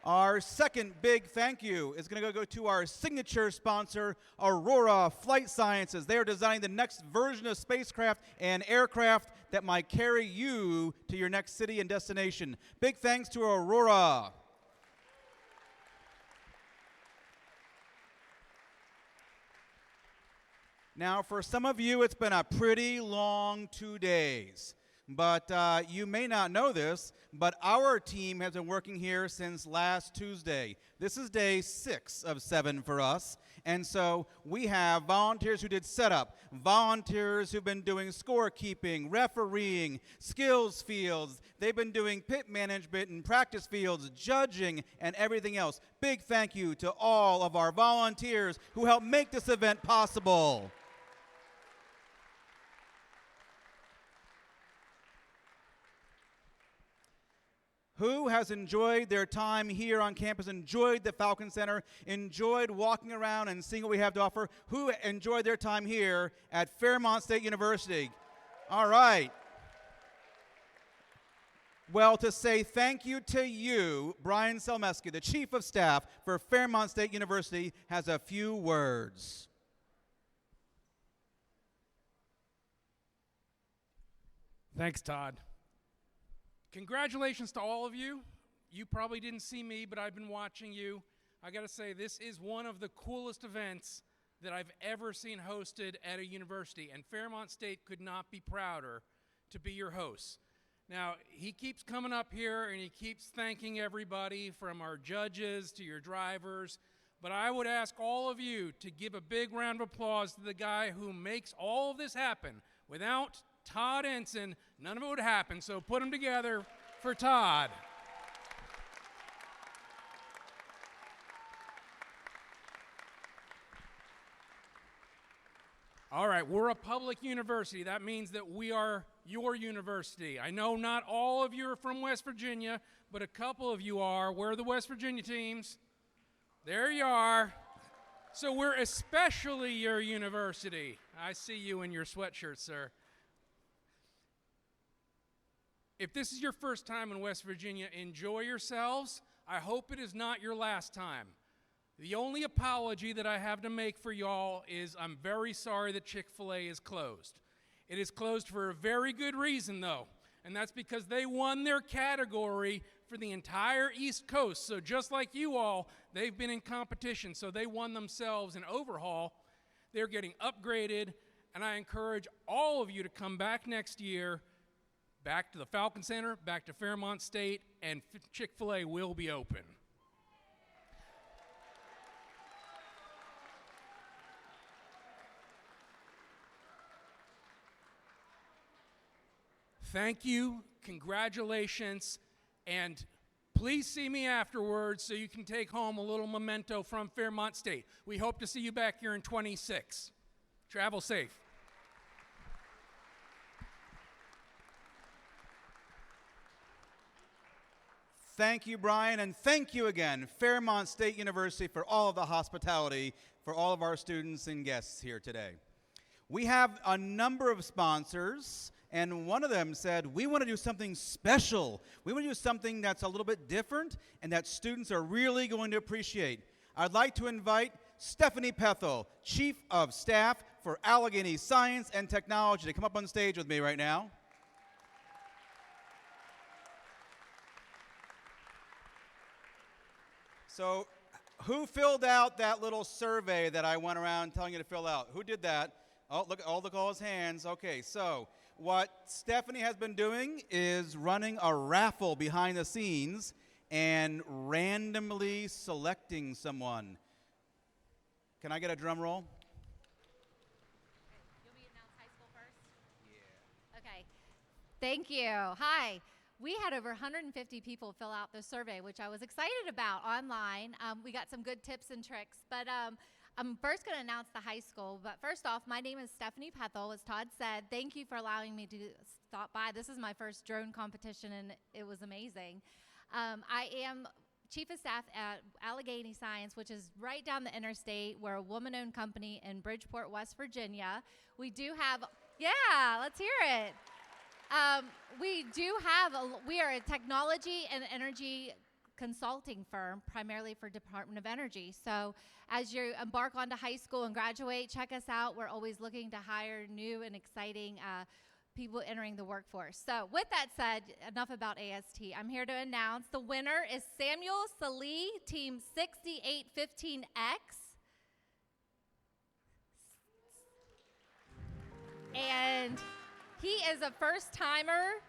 Our second big thank you is going to go to our signature sponsor, Aurora Flight Sciences. They are designing the next version of spacecraft and aircraft that might carry you to your next city and destination. Big thanks to Aurora. Now, for some of you, it's been a pretty long 2 days. But you may not know this, but our team has been working here since last Tuesday. This is day 6 of 7 for us. And so we have volunteers who did setup, volunteers who've been doing scorekeeping, refereeing, skills fields. They've been doing pit management and practice fields, judging, and everything else. Big thank you to all of our volunteers who helped make this event possible. Who has enjoyed their time here on campus, enjoyed the Falcon Center, enjoyed walking around and seeing what we have to offer? Who enjoyed their time here at Fairmont State University? All right. Well, to say thank you to you, Brian Selmeski, the Chief of Staff for Fairmont State University, has a few words. Thanks, Todd. Congratulations to all of you. You probably didn't see me, but I've been watching you. I got to say, this is one of the coolest events that I've ever seen hosted at a university, and Fairmont State could not be prouder to be your hosts. Now, he keeps coming up here and he keeps thanking everybody, from our judges to your drivers, But I would ask all of you to give a big round of applause to the guy who makes all of this happen. Without Todd Ensign, none of it would happen, so put them together for Todd. All right, we're a public university. That means that we are your university. I know not all of you are from West Virginia, but a couple of you are. Where are the West Virginia teams? There you are. So we're especially your university. I see you in your sweatshirt, sir. If this is your first time in West Virginia, enjoy yourselves. I hope it is not your last time. The only apology that I have to make for y'all is I'm very sorry that Chick-fil-A is closed. It is closed for a very good reason, though, and that's because they won their category for the entire East Coast. So just like you all, they've been in competition, so they won themselves an overhaul. They're getting upgraded, and I encourage all of you to come back next year, back to the Falcon Center, back to Fairmont State, and Chick-fil-A will be open. Thank you, congratulations, and please see me afterwards so you can take home a little memento from Fairmont State. We hope to see you back here in 26. Travel safe. Thank you, Brian, and thank you again, Fairmont State University, for all of the hospitality for all of our students and guests here today. We have a number of sponsors, and one of them said, we want to do something special. We want to do something that's a little bit different and that students are really going to appreciate. I'd like to invite Stephanie Pethel, Chief of Staff for Allegheny Science and Technology, to come up on stage with me right now. So, who filled out that little survey that I went around telling you to fill out? Who did that? Oh, look at all his hands. Okay, so what Stephanie has been doing is running a raffle behind the scenes and randomly selecting someone. Can I get a drum roll? You'll be announced high school first? Yeah. Okay. Thank you. Hi. We had over 150 people fill out the survey, which I was excited about online. We got some good tips and tricks, but I'm first going to announce the high school. But first off, my name is Stephanie Pethel. As Todd said, thank you for allowing me to stop by. This is my first drone competition, and it was amazing. I am Chief of Staff at Allegheny Science, which is right down the interstate. We're a woman-owned company in Bridgeport, West Virginia. We do have, yeah, let's hear it. We are a technology and energy consulting firm, primarily for Department of Energy. So as you embark onto high school and graduate, check us out. We're always looking to hire new and exciting people entering the workforce. So with that said, enough about AST. I'm here to announce the winner is Samuel Salih, Team 6815X. And he is a first-timer.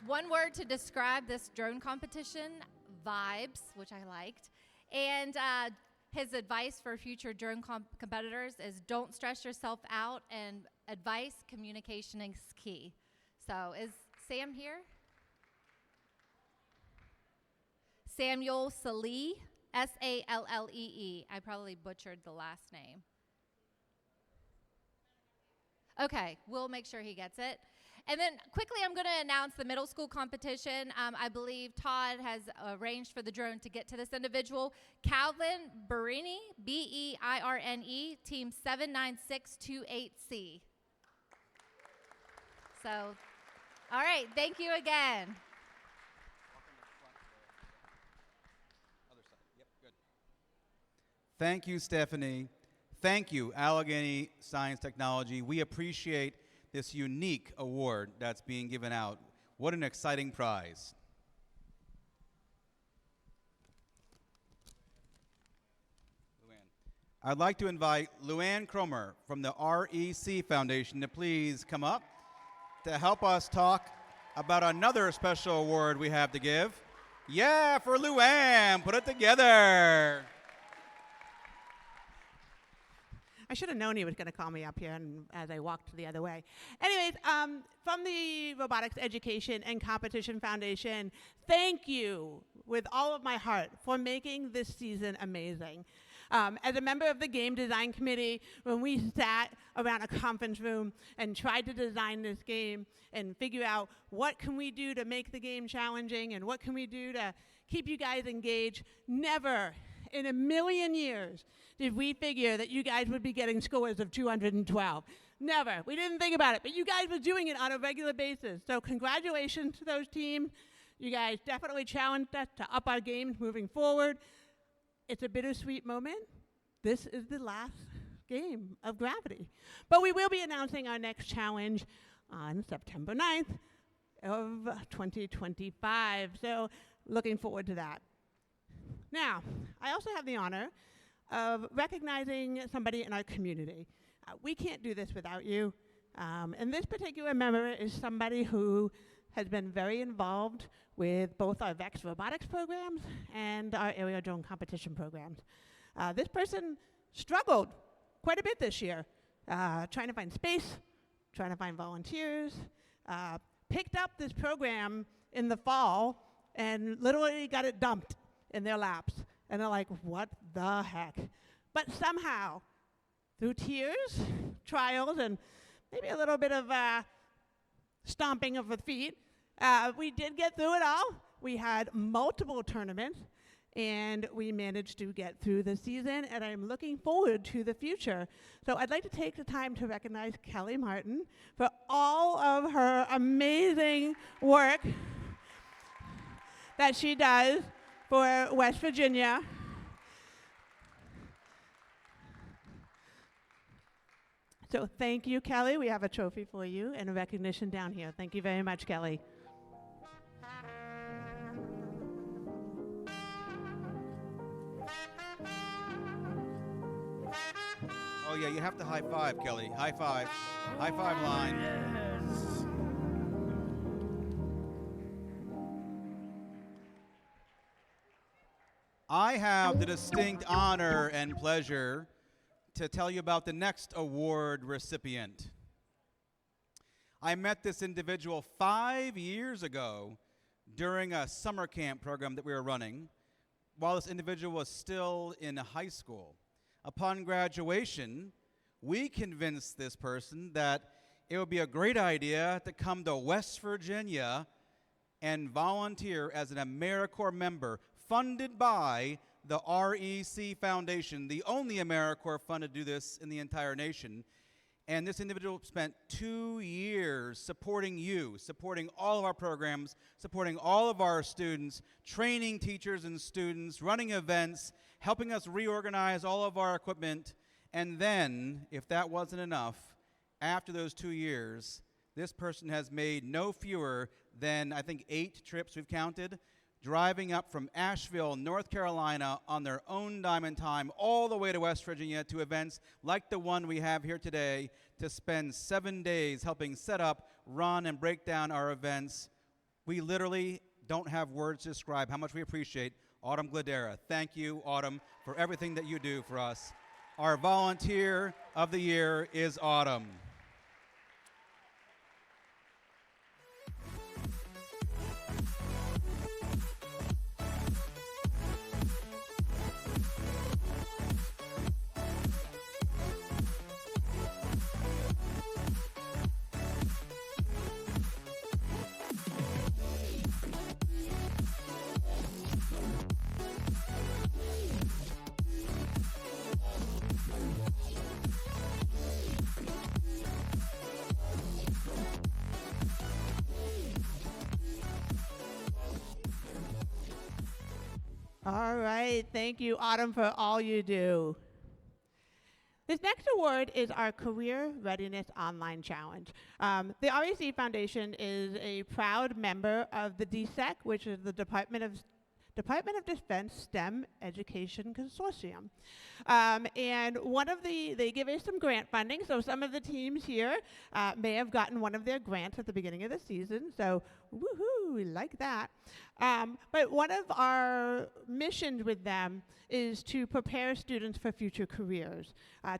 One word to describe this drone competition, vibes, which I liked. And his advice for future drone competitors is don't stress yourself out, and advice, communication is key. So is Sam here? Samuel Salih, S-A-L-L-E-E. I probably butchered the last name. Okay, we'll make sure he gets it. And then quickly, I'm going to announce the middle school competition. I believe Todd has arranged for the drone to get to this individual. Calvin Beirne, B-E-I-R-N-E, Team 79628C. So, all right, thank you again. Thank you, Stephanie. Thank you, Allegheny Science Technology. We appreciate this unique award that's being given out. What an exciting prize. I'd like to invite Luann Cromer from the REC Foundation to please come up to help us talk about another special award we have to give. Yeah, for Luann, put it together. I should have known he was going to call me up here and as I walked the other way. Anyways, from the Robotics Education and Competition Foundation, thank you with all of my heart for making this season amazing. As a member of the game design committee, when we sat around a conference room and tried to design this game and figure out what can we do to make the game challenging and what can we do to keep you guys engaged, never in a million years did we figure that you guys would be getting scores of 212. Never. We didn't think about it, but you guys were doing it on a regular basis. So congratulations to those teams. You guys definitely challenged us to up our games moving forward. It's a bittersweet moment. This is the last game of Gravity. But we will be announcing our next challenge on September 9th of 2025. So looking forward to that. Now, I also have the honor of recognizing somebody in our community. We can't do this without you. And this particular member is somebody who has been very involved with both our VEX robotics programs and our aerial drone competition programs. This person struggled quite a bit this year, trying to find space, trying to find volunteers, picked up this program in the fall and literally got it dumped in their laps. And they're like, what the heck? But somehow, through tears, trials, and maybe a little bit of stomping of the feet, we did get through it all. We had multiple tournaments, and we managed to get through the season, and I'm looking forward to the future. So I'd like to take the time to recognize Kelly Martin for all of her amazing work that she does for West Virginia. So thank you, Kelly. We have a trophy for you and a recognition down here. Thank you very much, Kelly. Oh yeah, you have to high five, Kelly. High five. High five line. Yes. I have the distinct honor and pleasure to tell you about the next award recipient. I met this individual 5 years ago during a summer camp program that we were running while this individual was still in high school. Upon graduation, we convinced this person that it would be a great idea to come to West Virginia and volunteer as an AmeriCorps member funded by the REC Foundation, the only AmeriCorps fund to do this in the entire nation. And this individual spent 2 years supporting you, supporting all of our programs, supporting all of our students, training teachers and students, running events, helping us reorganize all of our equipment. And then, if that wasn't enough, after those 2 years, this person has made no fewer than, I think, 8 trips we've counted, driving up from Asheville, North Carolina on their own dime and time all the way to West Virginia to events like the one we have here today to spend 7 days helping set up, run, and break down our events. We literally don't have words to describe how much we appreciate Autumn Gladera. Thank you, Autumn, for everything that you do for us. Our volunteer of the year is Autumn. All right, thank you, Autumn, for all you do. This next award is our Career Readiness Online Challenge. The REC Foundation is a proud member of the DSEC, which is the Department of Defense STEM Education Consortium. And they give us some grant funding, so some of the teams here may have gotten one of their grants at the beginning of the season, so woohoo, we like that. But one of our missions with them is to prepare students for future careers,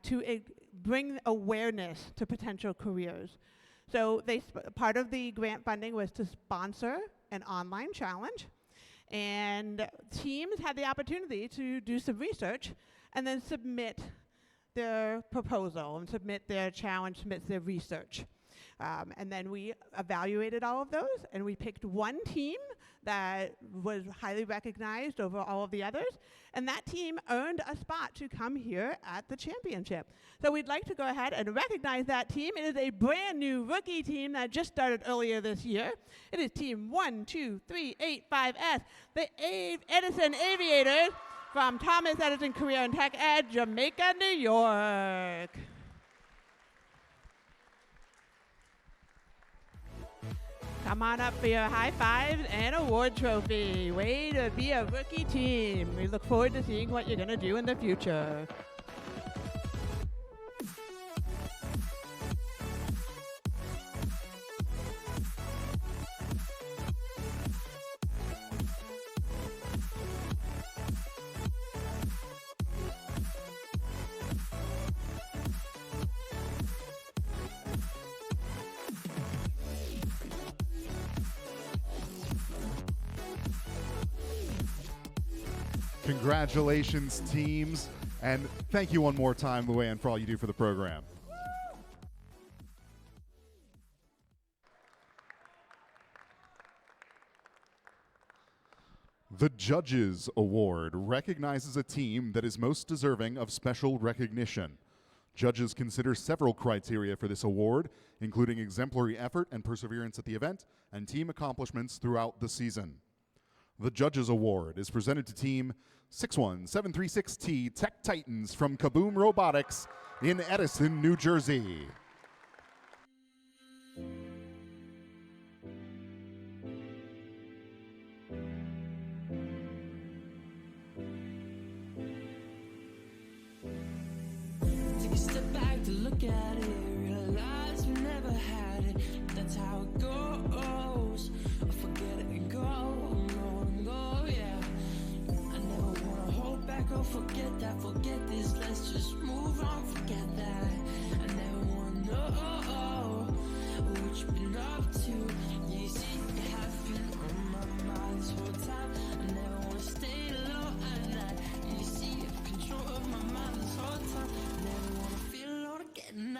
to bring awareness to potential careers. So part of the grant funding was to sponsor an online challenge, and teams had the opportunity to do some research and then submit their proposal and submit their challenge, submit their research. And then we evaluated all of those, and we picked one team that was highly recognized over all of the others, and that team earned a spot to come here at the championship. So we'd like to go ahead and recognize that team. It is a brand new rookie team that just started earlier this year. It is team 12385S, the Edison Aviators from Thomas Edison Career and Tech Ed, Jamaica, New York. Come on up for your high fives and award trophy. Way to be a rookie team. We look forward to seeing what you're going to do in the future. Congratulations, teams, and thank you one more time, Luann, for all you do for the program. The Judges Award recognizes a team that is most deserving of special recognition. Judges consider several criteria for this award, including exemplary effort and perseverance at the event and team accomplishments throughout the season. The Judges Award is presented to Team 61736T Tech Titans from Kaboom Robotics in Edison, New Jersey. Take a step back to look at it, realize we never had it. That's how it goes. I forget it and go. Or forget that, forget this, let's just move on, forget that. I never wanna know what you've been up to. You see, you have been on my mind this whole time. I never wanna stay low at night. You see, you have control of my mind this whole time. I never wanna feel alone again,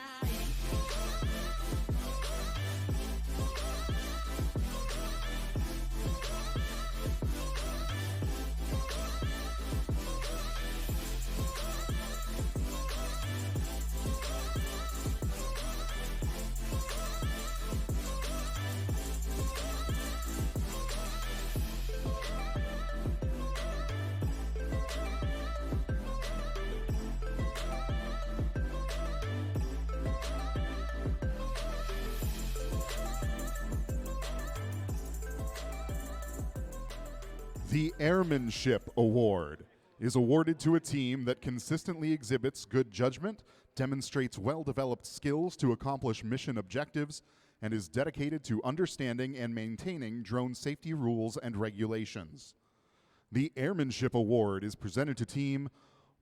The Airmanship Award is awarded to a team that consistently exhibits good judgment, demonstrates well-developed skills to accomplish mission objectives, and is dedicated to understanding and maintaining drone safety rules and regulations. The Airmanship Award is presented to Team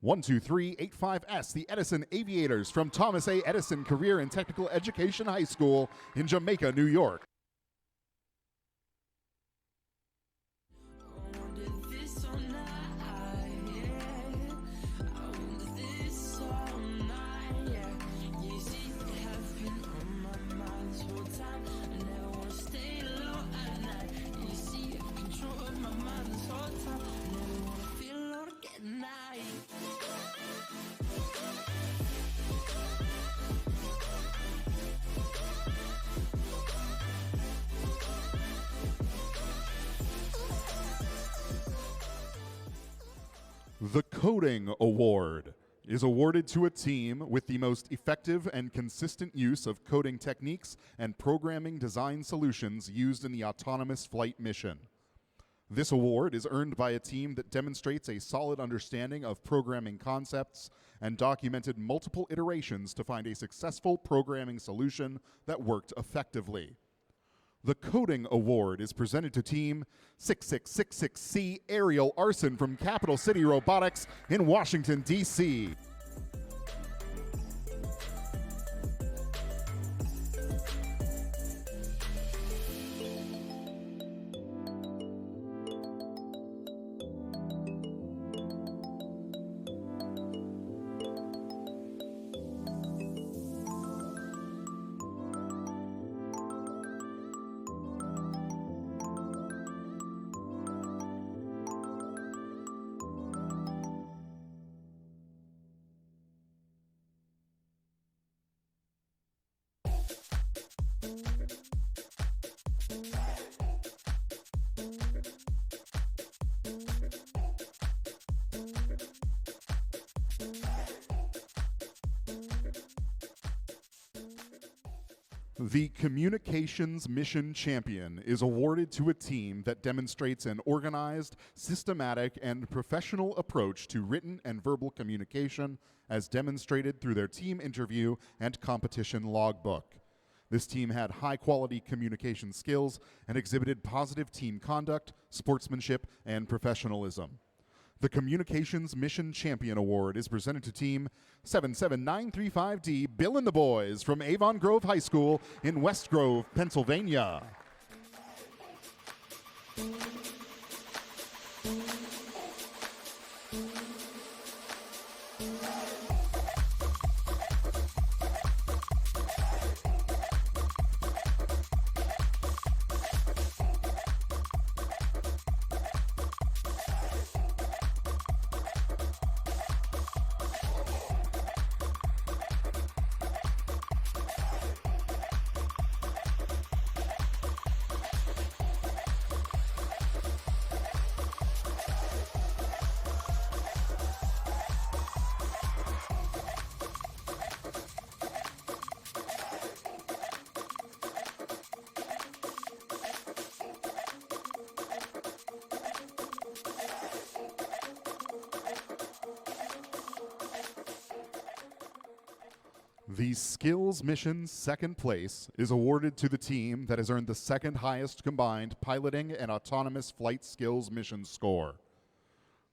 12385S, the Edison Aviators from Thomas A. Edison Career and Technical Education High School in Jamaica, New York. The Coding Award is awarded to a team with the most effective and consistent use of coding techniques and programming design solutions used in the autonomous flight mission. This award is earned by a team that demonstrates a solid understanding of programming concepts and documented multiple iterations to find a successful programming solution that worked effectively. The Coding Award is presented to Team 6666C Aerial Arson from Capital City Robotics in Washington, D.C. The Communications Mission Champion is awarded to a team that demonstrates an organized, systematic, and professional approach to written and verbal communication as demonstrated through their team interview and competition logbook. This team had high-quality communication skills and exhibited positive team conduct, sportsmanship, and professionalism. The Communications Mission Champion Award is presented to Team 77935D, Bill and the Boys from Avon Grove High School in West Grove, Pennsylvania. The Skills Mission second place is awarded to the team that has earned the second highest combined piloting and autonomous flight skills mission score.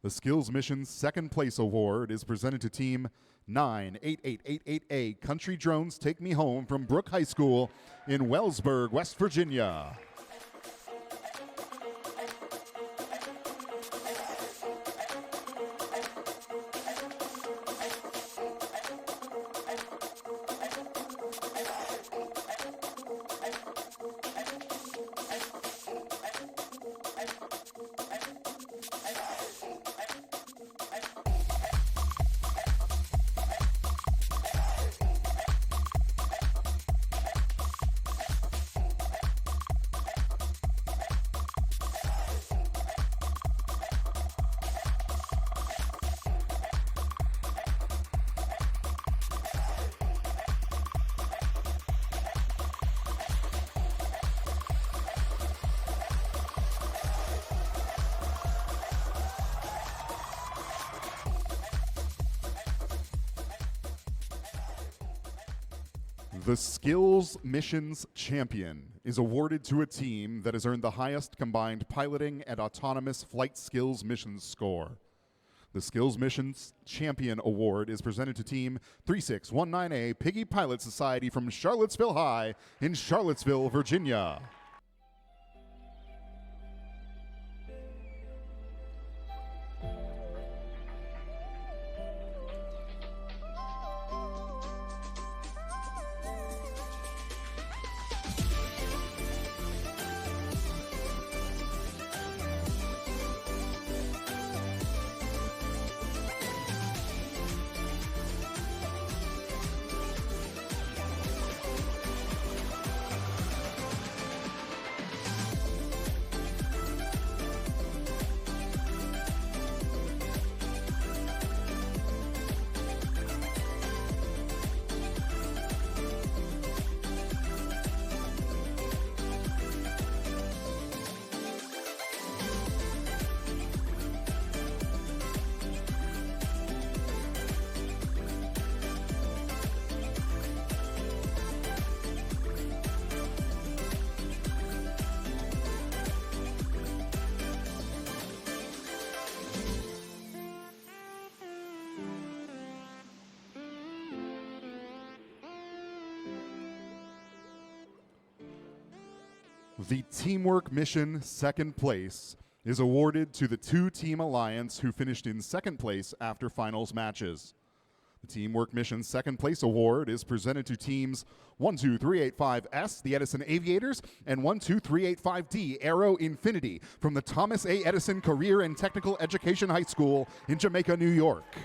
The Skills Mission second place award is presented to Team 98888A Country Drones Take Me Home from Brooke High School in Wellsburg, West Virginia. The Skills Missions Champion is awarded to a team that has earned the highest combined piloting and autonomous flight skills missions score. The Skills Missions Champion Award is presented to Team 3619A Piggy Pilot Society from Charlottesville High in Charlottesville, Virginia. The Teamwork Mission second place is awarded to the two-team alliance who finished in second place after finals matches. The Teamwork Mission second place award is presented to teams 12385S, the Edison Aviators, and 12385D, Aero Infinity, from the Thomas A. Edison Career and Technical Education High School in Jamaica, New York.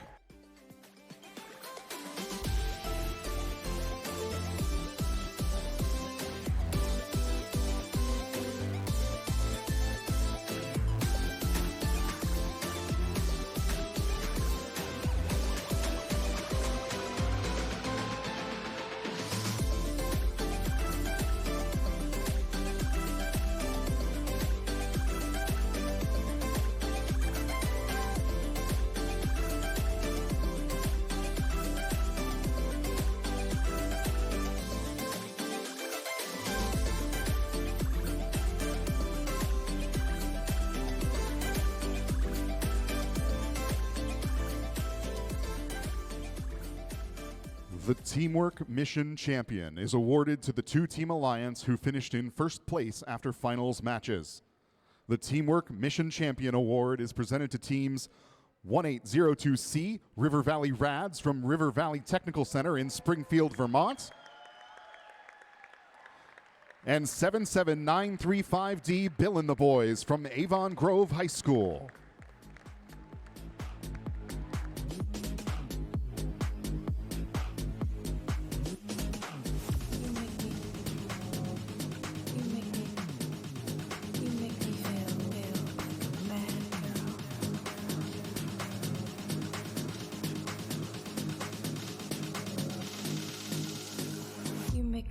The Teamwork Mission Champion is awarded to the two-team alliance who finished in first place after finals matches. The Teamwork Mission Champion Award is presented to teams 1802C, River Valley Rads from River Valley Technical Center in Springfield, Vermont, and 77935D, Bill and the Boys from Avon Grove High School.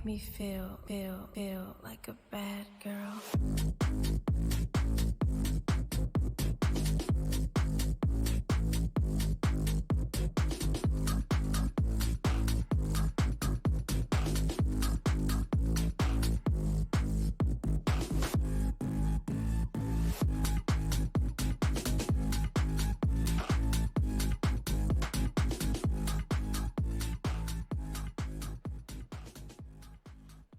Me feel like a bad girl.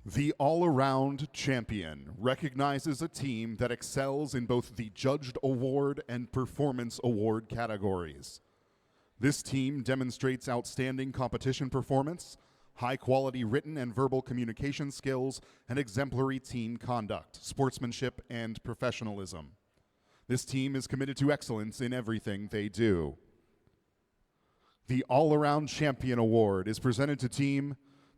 The All-Around Champion recognizes a team that excels in both the Judged Award and Performance Award categories. This team demonstrates outstanding competition performance, high-quality written and verbal communication skills, and exemplary team conduct, sportsmanship, and professionalism. This team is committed to excellence in everything they do. The All-Around Champion Award is presented to Team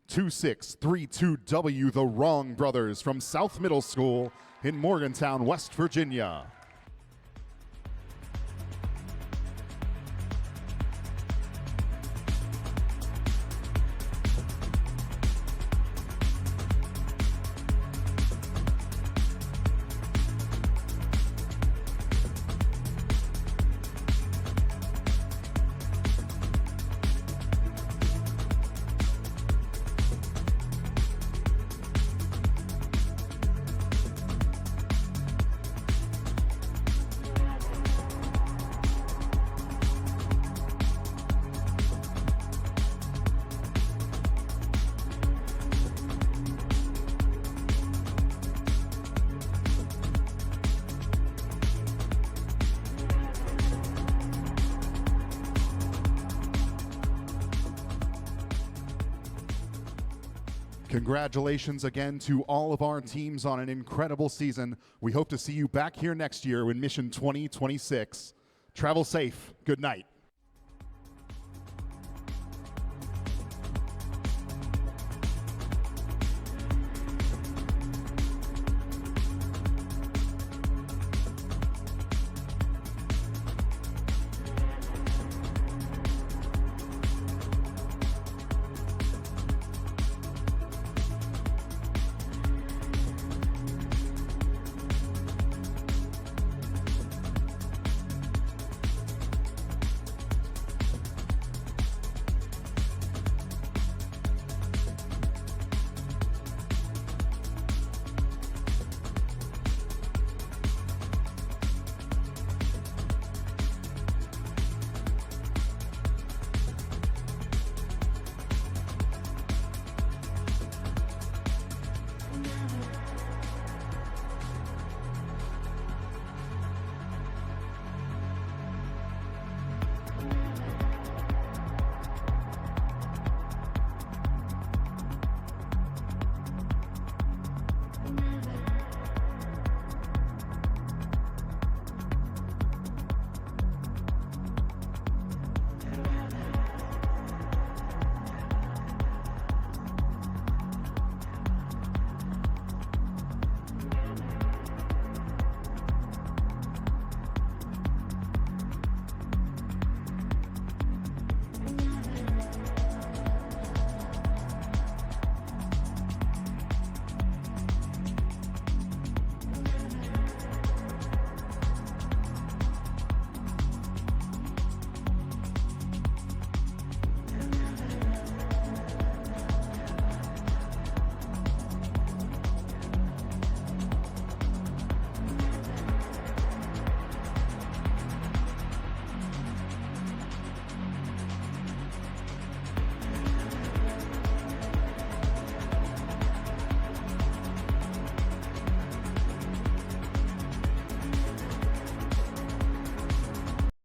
2632W, the Wrong Brothers from South Middle School in Morgantown, West Virginia. Congratulations again to all of our teams on an incredible season. We hope to see you back here next year in Mission 2026. Travel safe. Good night.